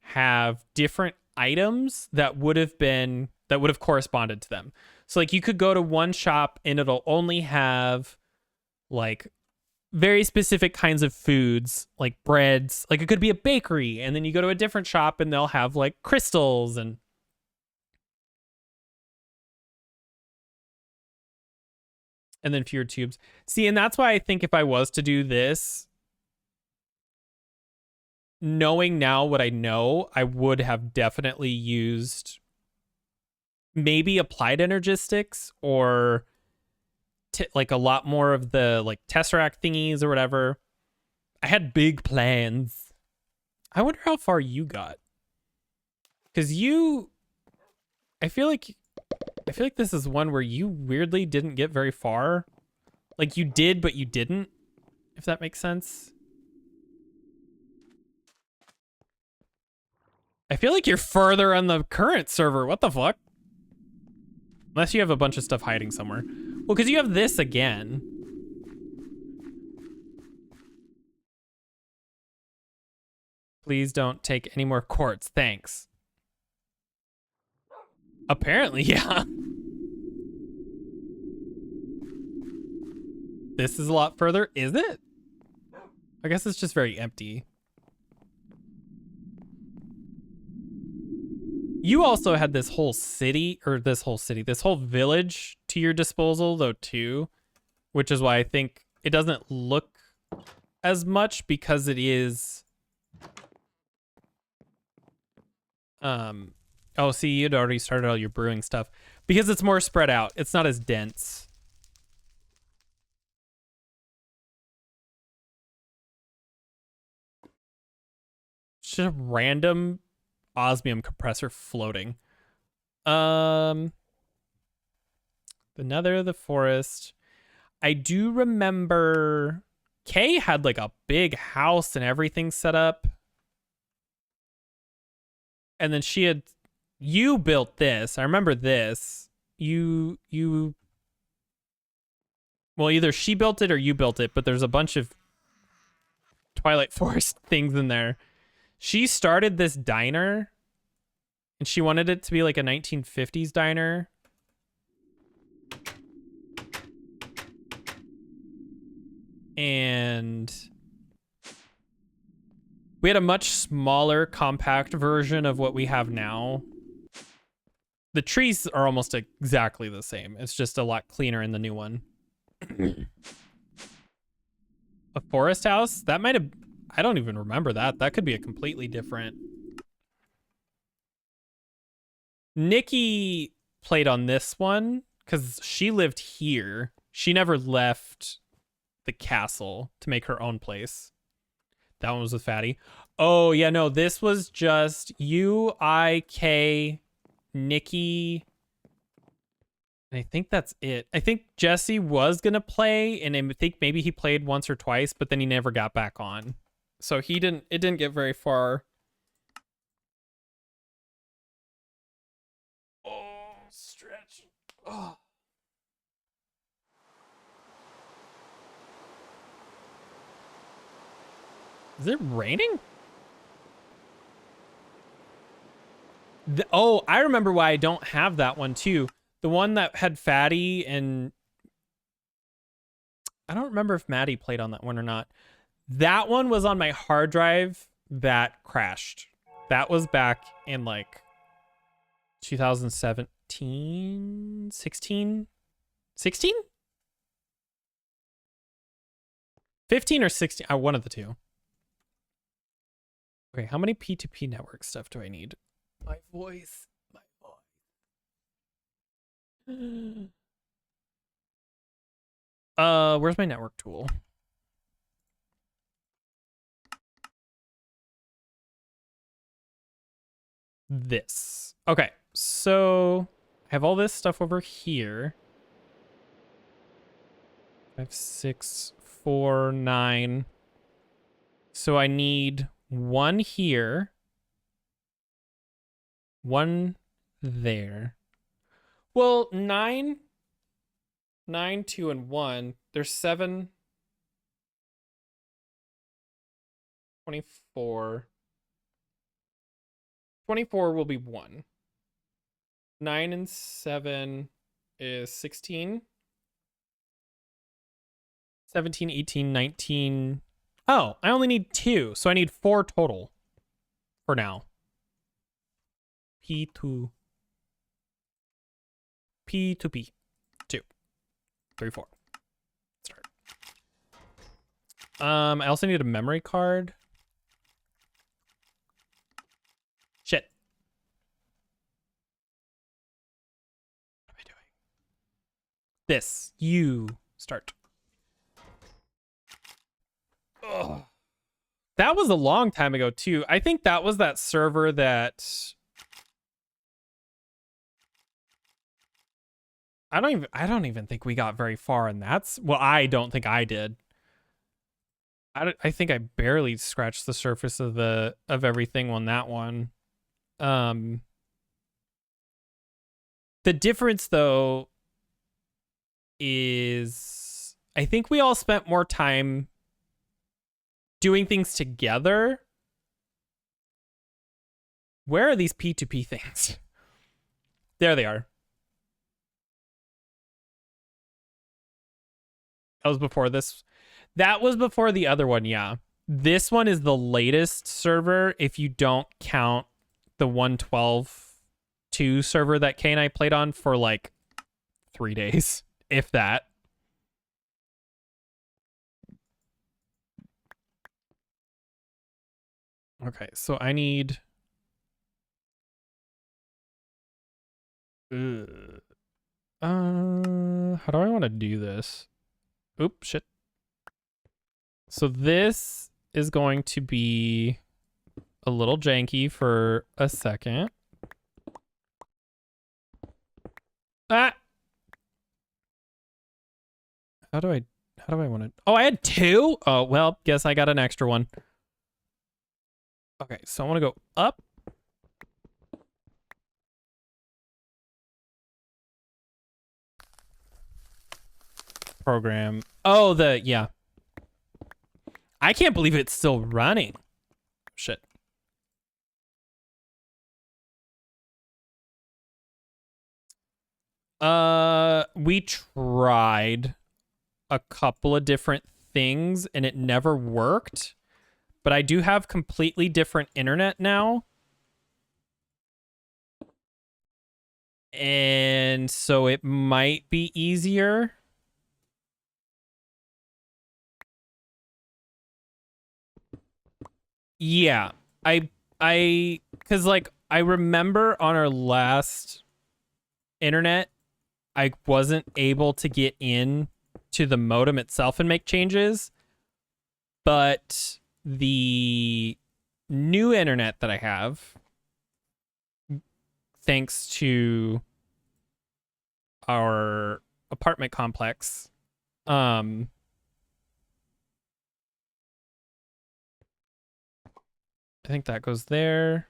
have different items that would have corresponded to them. So like you could go to one shop and it'll only have like very specific kinds of foods, like breads. Like it could be a bakery, and then you go to a different shop and they'll have like crystals and then fewer tubes. See, and that's why I think if I was to do this, knowing now what I know, I would have definitely used maybe applied energistics or like a lot more of the like tesseract thingies or whatever. I had big plans. I wonder how far you got, because I feel like this is one where you weirdly didn't get very far. Like you did, but you didn't, if that makes sense. I feel like you're further on the current server. What the fuck? Unless you have a bunch of stuff hiding somewhere. Well, because you have this again. Please don't take any more quartz. Thanks. Apparently, yeah. This is a lot further. Is it? I guess it's just very empty. You also had this whole village to your disposal though too, which is why I think it doesn't look as much because it is oh, see, you'd already started all your brewing stuff because it's more spread out. It's not as dense. Just a random osmium compressor floating. The nether of the forest. I do remember Kay had like a big house and everything set up. And then you built this. I remember this. You Well, either she built it or you built it, but there's a bunch of Twilight Forest things in there. She started this diner, and she wanted it to be like a 1950s diner. And we had a much smaller, compact version of what we have now. The trees are almost exactly the same. It's just a lot cleaner in the new one. A forest house? That might have... I don't even remember that. That could be a completely different... Nikki played on this one because she lived here. She never left the castle to make her own place. That one was with Fatty. Oh, yeah, no. This was just you, I, K, Nikki... And I think that's it. I think Jesse was going to play, and I think maybe he played once or twice, but then he never got back on. So it didn't get very far. Oh, stretch. Oh. Is it raining? Oh, I remember why I don't have that one too. The one that had Fatty and... I don't remember if Maddie played on that one or not. That one was on my hard drive that crashed. That was back in like 2017, 16? 16? 15 or 16, one of the two. Okay, how many P2P network stuff do I need? My voice. Where's my network tool? This. Okay, so I have all this stuff over here. 5, 6, 4, 9. So I need one here. One there. Well, 9, 2, and 1. There's 7. 24. 24 will be 1. 9 and 7 is 16. 17, 18, 19. Oh, I only need 2. So I need 4 total for now. P2. P2P. 2. 3, 4. Start. I also need a memory card. Shit. What am I doing? This. You start. Ugh. That was a long time ago too. I think that was that server that I don't even think we got very far, and I don't think I did. I think I barely scratched the surface of everything on that one. The difference though is I think we all spent more time doing things together. Where are these P2P things? There they are. That was before this. That was before the other one, yeah. This one is the latest server if you don't count the 112.2 server that Kay and I played on for like 3 days, if that. Okay, so I need... how do I want to do this? Oop, shit. So this is going to be a little janky for a second. Ah! How do I want to... Oh, I had 2? Oh, well, guess I got an extra one. Okay, so I want to go up. program. Oh, yeah. I can't believe it's still running. Shit. We tried a couple of different things and it never worked. But I do have completely different internet now. And so it might be easier. Yeah. Cause like I remember on our last internet, I wasn't able to get in to the modem itself and make changes. But the new internet that I have, thanks to our apartment complex, I think that goes there,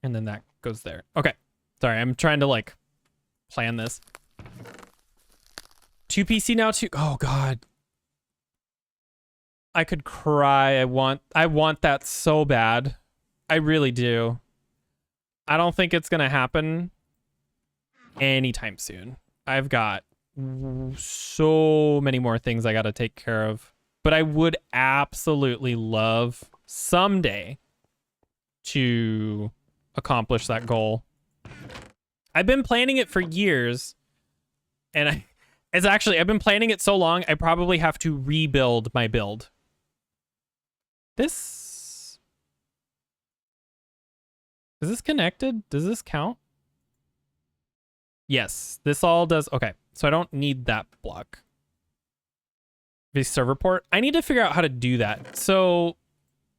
and then that goes there. Okay. Sorry, I'm trying to like plan this. 2 PC now, too. Oh god. I could cry. I want that so bad. I really do. I don't think it's gonna happen anytime soon. I've got so many more things I gotta take care of. But I would absolutely love someday to accomplish that goal. I've been planning it for years, and I've been planning it so long, I probably have to rebuild my build. Is this connected? Does this count? Yes, this all does. Okay, so I don't need that block. The server port. I need to figure out how to do that. So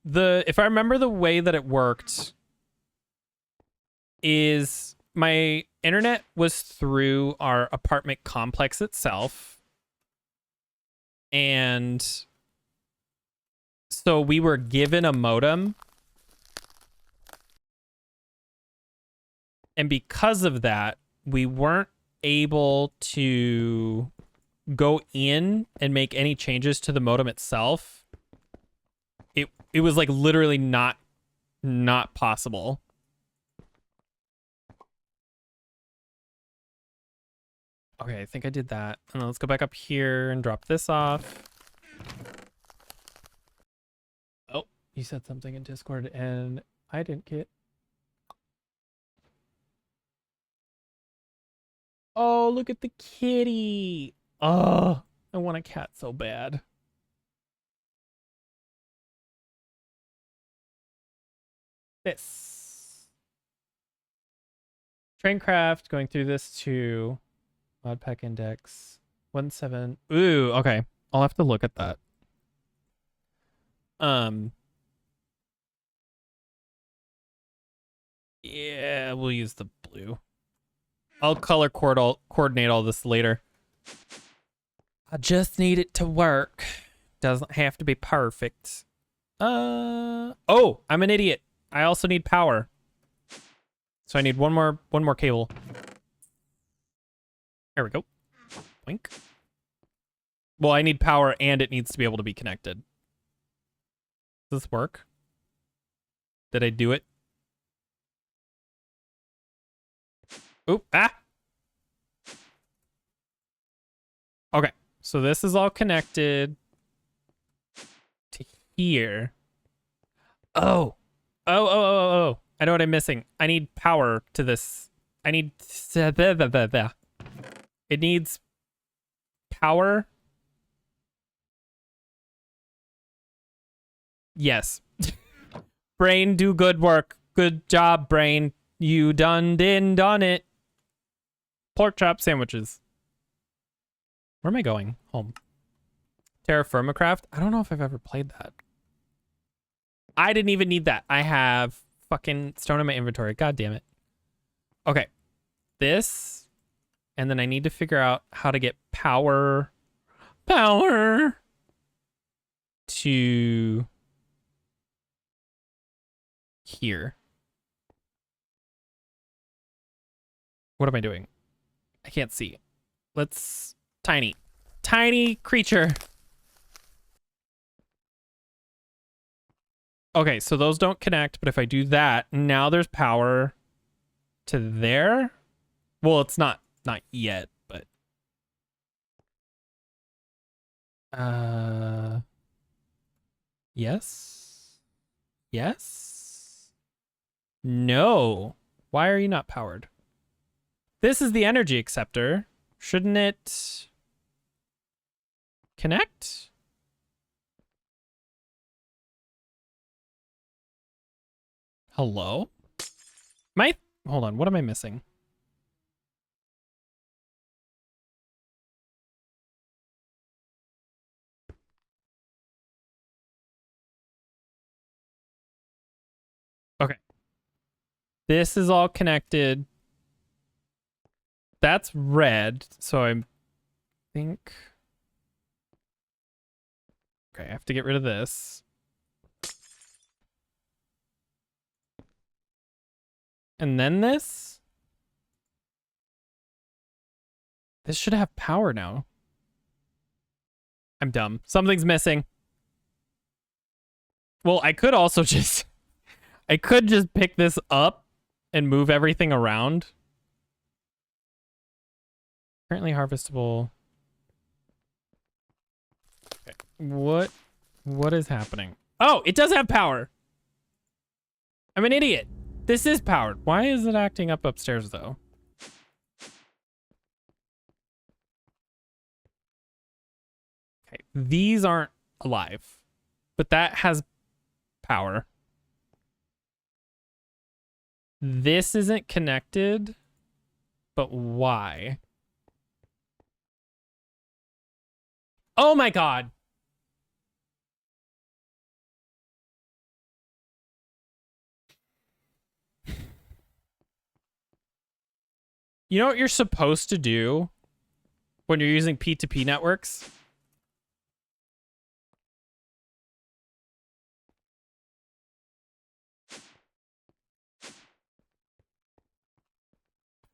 if I remember the way that it worked is my internet was through our apartment complex itself. And so we were given a modem. And because of that, we weren't able to go in and make any changes to the modem itself. It was like literally not possible. Okay, I think I did that. And then let's go back up here and drop this off. Oh, you said something in Discord and I didn't get. Oh, look at the kitty. Oh, I want a cat so bad. This. Traincraft, going through this to modpack index 1.7. Ooh, okay. I'll have to look at that. Yeah, we'll use the blue. I'll color coordinate all this later. I just need it to work. Doesn't have to be perfect. Oh, I'm an idiot. I also need power. So I need one more cable. There we go. Blink. Well, I need power and it needs to be able to be connected. Does this work? Did I do it? Oop, ah! Okay, so this is all connected to here. Oh. Oh. I know what I'm missing. I need power to this. I need... It needs power. Yes. Brain, do good work. Good job, brain. You done it. Pork chop sandwiches. Where am I going? Home. Terra Firma Craft? I don't know if I've ever played that. I didn't even need that. I have fucking stone in my inventory. God damn it. Okay. This. And then I need to figure out how to get power to here. What am I doing? I can't see. Let's... Tiny tiny creature. Okay, so those don't connect, but if I do that, now there's power to there. Well, it's not yet, but yes. Yes. No. Why are you not powered? This is the energy acceptor. Shouldn't it connect? Hello? Hold on, what am I missing? Okay. This is all connected. That's red, so I think... Okay, I have to get rid of this. And then this? This should have power now. I'm dumb. Something's missing. Well, I could also just... I could just pick this up and move everything around. Currently harvestable. Okay. What is happening? Oh, it does have power. I'm an idiot. This is powered. Why is it acting up upstairs though? Okay, these aren't alive, but that has power. This isn't connected, but why? Oh my God. You know what you're supposed to do when you're using P2P networks?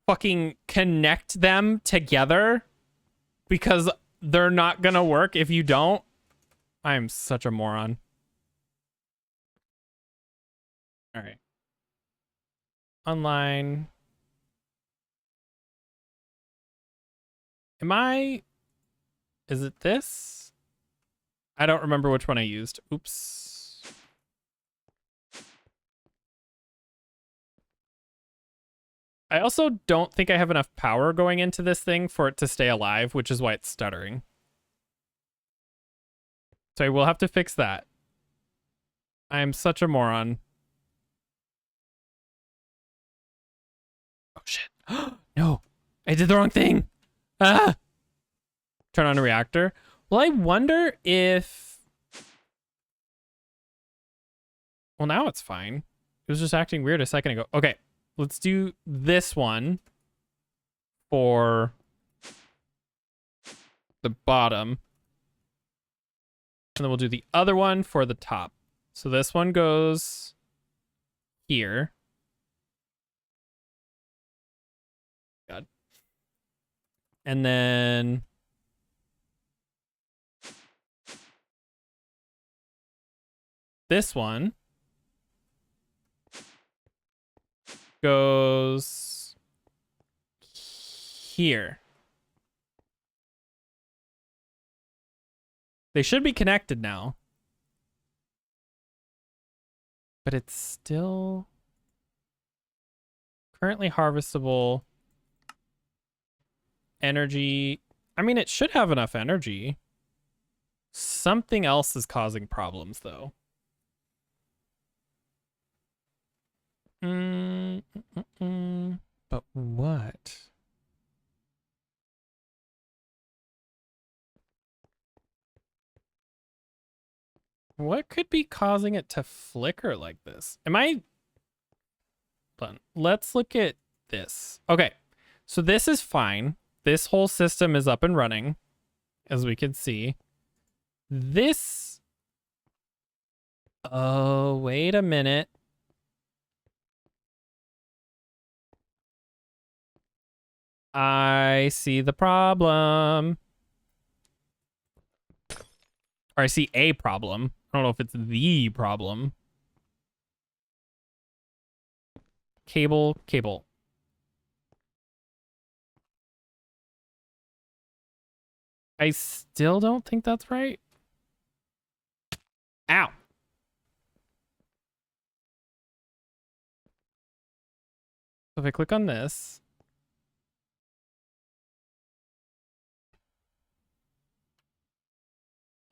Fucking connect them together, because they're not gonna work if you don't. I'm such a moron. All right. Online. Is it this? I don't remember which one I used. Oops. I also don't think I have enough power going into this thing for it to stay alive, which is why it's stuttering. So I will have to fix that. I am such a moron. Oh shit. No, I did the wrong thing. Ah! Turn on a reactor. Well, I wonder if... Well, now it's fine. It was just acting weird a second ago. Okay, let's do this one for the bottom. And then we'll do the other one for the top. So this one goes here. God. And then... this one goes here. They should be connected now. But it's still currently harvestable. Energy. I mean, it should have enough energy. Something else is causing problems, though. But what? What could be causing it to flicker like this? Let's look at this. Okay, so this is fine. This whole system is up and running, as we can see. This... Oh, wait a minute. I see the problem. Or I see a problem. I don't know if it's the problem. Cable, cable. I still don't think that's right. Ow. So if I click on this,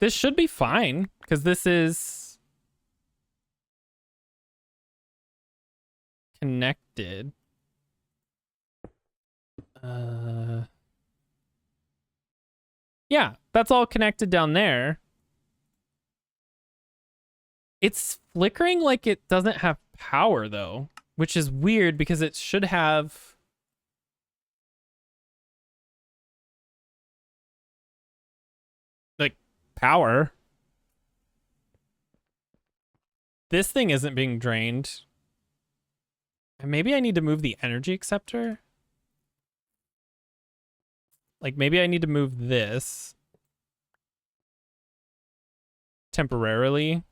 this should be fine because this is connected. Yeah, that's all connected down there. It's flickering like it doesn't have power though, which is weird because it should have like power. This thing isn't being drained. Maybe I need to move the energy acceptor. Like maybe I need to move this temporarily.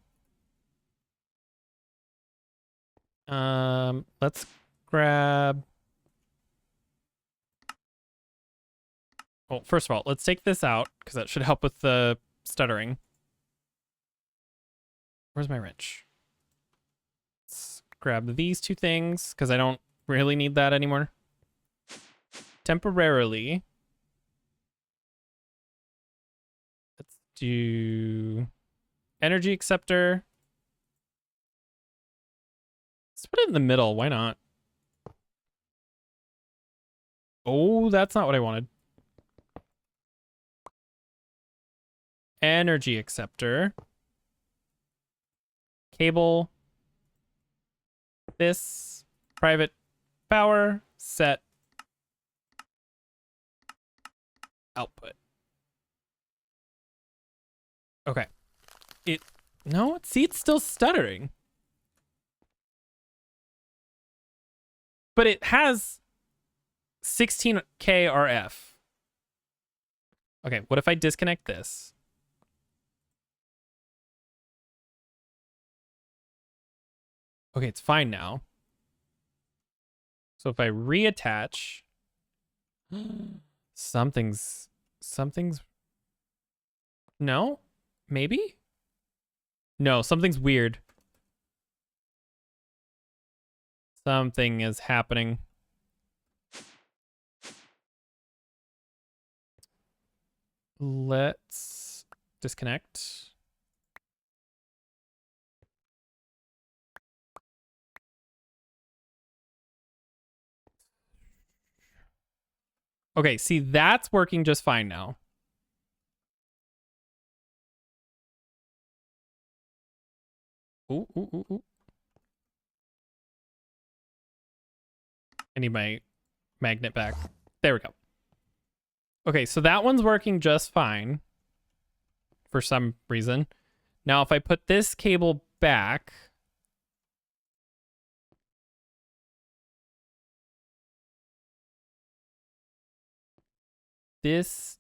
Let's grab. Well, first of all, let's take this out because that should help with the stuttering. Where's my wrench? Let's grab these two things because I don't really need that anymore. Temporarily. Let's do energy acceptor. Let's put it in the middle. Why not? Oh, that's not what I wanted. Energy acceptor. Cable. This. Private power. Set. Output. Okay. No, see, it's still stuttering. But it has 16K RF. Okay, what if I disconnect this? Okay, it's fine now. So if I reattach, something's no? Maybe? No, something's weird. Something is happening. Let's disconnect. Okay, see, that's working just fine now. Ooh, ooh, ooh, ooh. I need my magnet back. There we go. Okay, so that one's working just fine for some reason. Now, if I put this cable back, is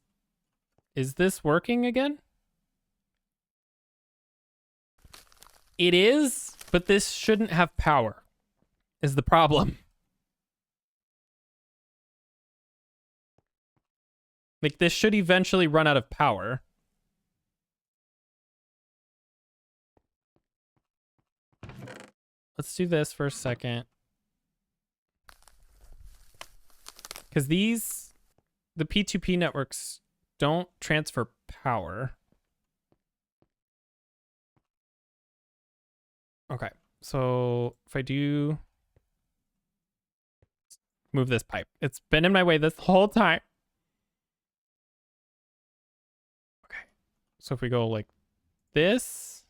this working again? It is, but this shouldn't have power, is the problem. Like, this should eventually run out of power. Let's do this for a second. Because the P2P networks don't transfer power. Okay, so if I do move this pipe, it's been in my way this whole time. Okay, so if we go like this,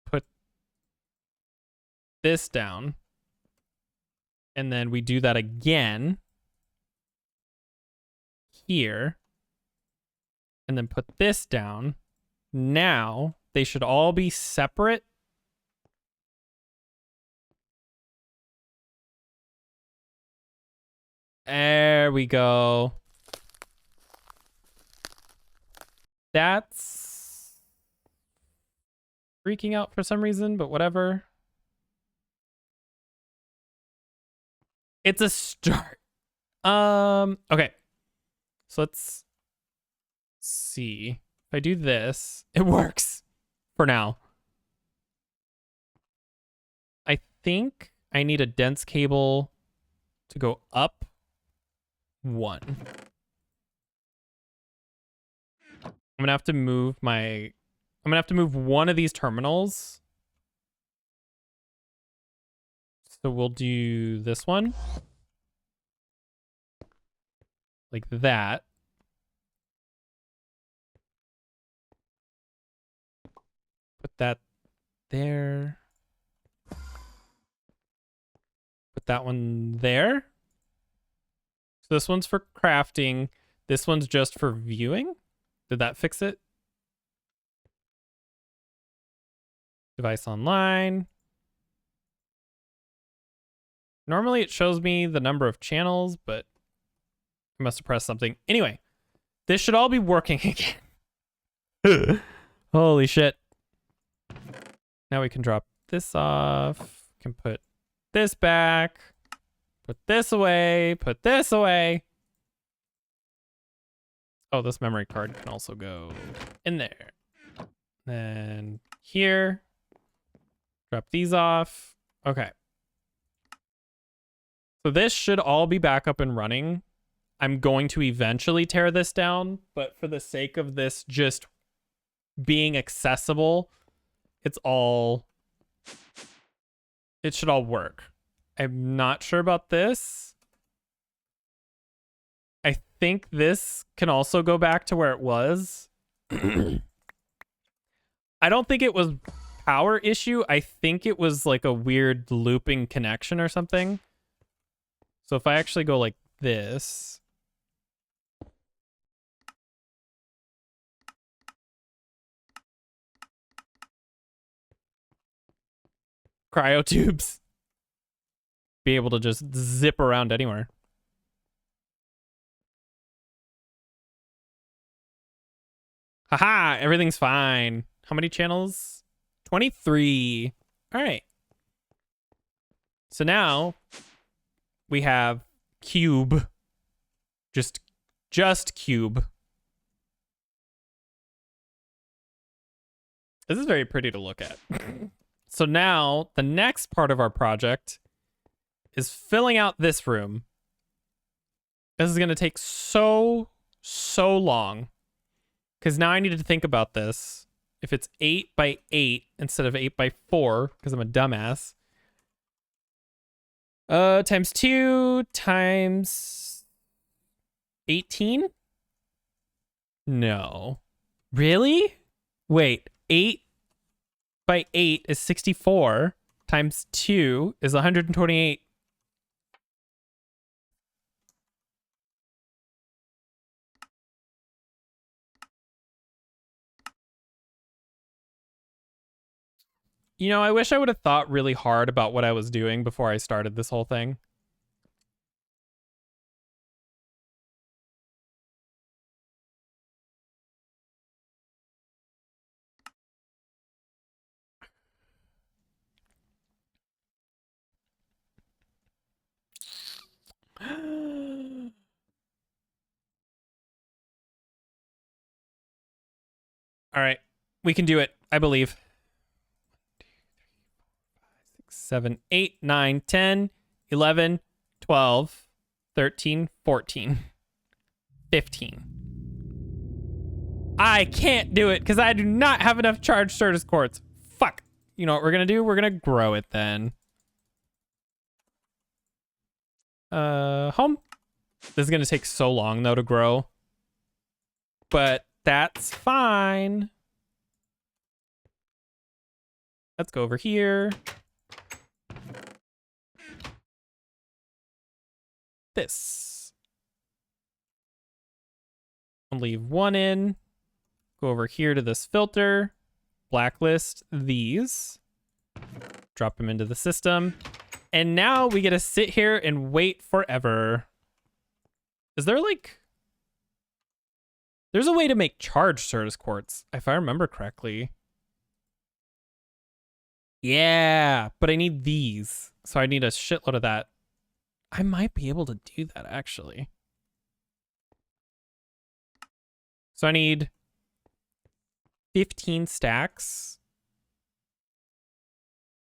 put this down, and then we do that again here, and then put this down. Now they should all be separate. There we go. That's freaking out for some reason, but whatever. It's a start. Okay. So let's see. If I do this, it works for now. I think I need a dense cable to go up 1. I'm gonna have to move one of these terminals. So we'll do this one. Like that. Put that there. Put that one there. So this one's for crafting. This one's just for viewing. Did that fix it? Device online. Normally it shows me the number of channels, but I must have pressed something. Anyway, this should all be working again. Holy shit. Now we can drop this off. Can put this back. Put this away. Put this away. Oh, this memory card can also go in there. Then here. Drop these off. Okay. So this should all be back up and running. I'm going to eventually tear this down, but for the sake of this just being accessible, it should all work. I'm not sure about this. I think this can also go back to where it was. I don't think it was power issue. I think it was like a weird looping connection or something. So if I actually go like this. Cryotubes. Be able to just zip around anywhere. Haha, everything's fine. How many channels? 23. All right. So now we have cube. Just cube. This is very pretty to look at. So now the next part of our project is filling out this room. This is going to take so long. Because now I need to think about this. If it's 8 by 8 instead of 8 by 4, because I'm a dumbass. Times 2 times 18? No. Really? Wait, 8 by 8 is 64 times 2 is 128. You know, I wish I would have thought really hard about what I was doing before I started this whole thing. All right, we can do it. I believe. 7, 8, 9, 10, 11, 12, 13, 14, 15. I can't do it because I do not have enough charged Certus quartz. Fuck. You know what we're going to do? We're going to grow it then. Home. This is going to take so long, though, to grow. But that's fine. Let's go over here. This. I'll leave one in. Go over here to this filter. Blacklist these. Drop them into the system. And now we get to sit here and wait forever. Is there like... There's a way to make charged Certus quartz, if I remember correctly. Yeah, but I need these. So I need a shitload of that. I might be able to do that, actually. So I need 15 stacks.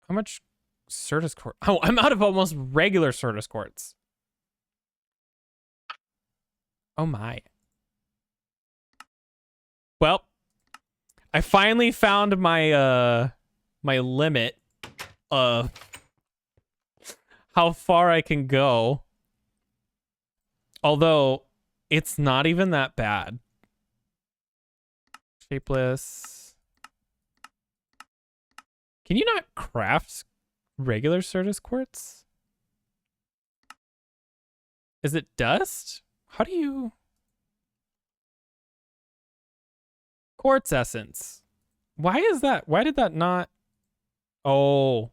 How much Certus quartz? Oh, I'm out of almost regular Certus quartz. Oh my. Well, I finally found my my limit of how far I can go. Although it's not even that bad. Shapeless. Can you not craft regular Certus quartz? Is it dust? How do you... Quartz essence. Why is that? Why did that not... Oh.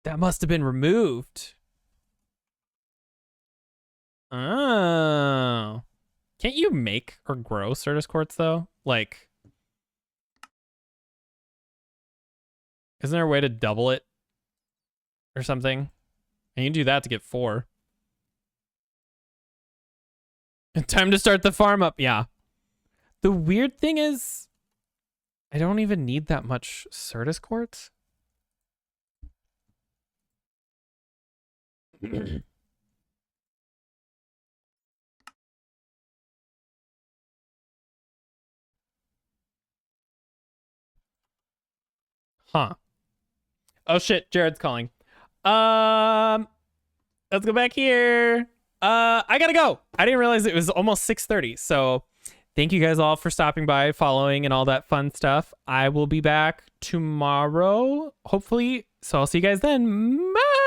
That must have been removed. Oh. Can't you make or grow Certus quartz, though? Like... Isn't there a way to double it? Or something? And you can do that to get 4. Time to start the farm up. Yeah. The weird thing is, I don't even need that much Certus quartz. Huh. Oh shit, Jared's calling. Let's go back here. I gotta go. I didn't realize it was almost 6:30. So thank you guys all for stopping by, following, and all that fun stuff. I will be back tomorrow, hopefully. So I'll see you guys then. Bye.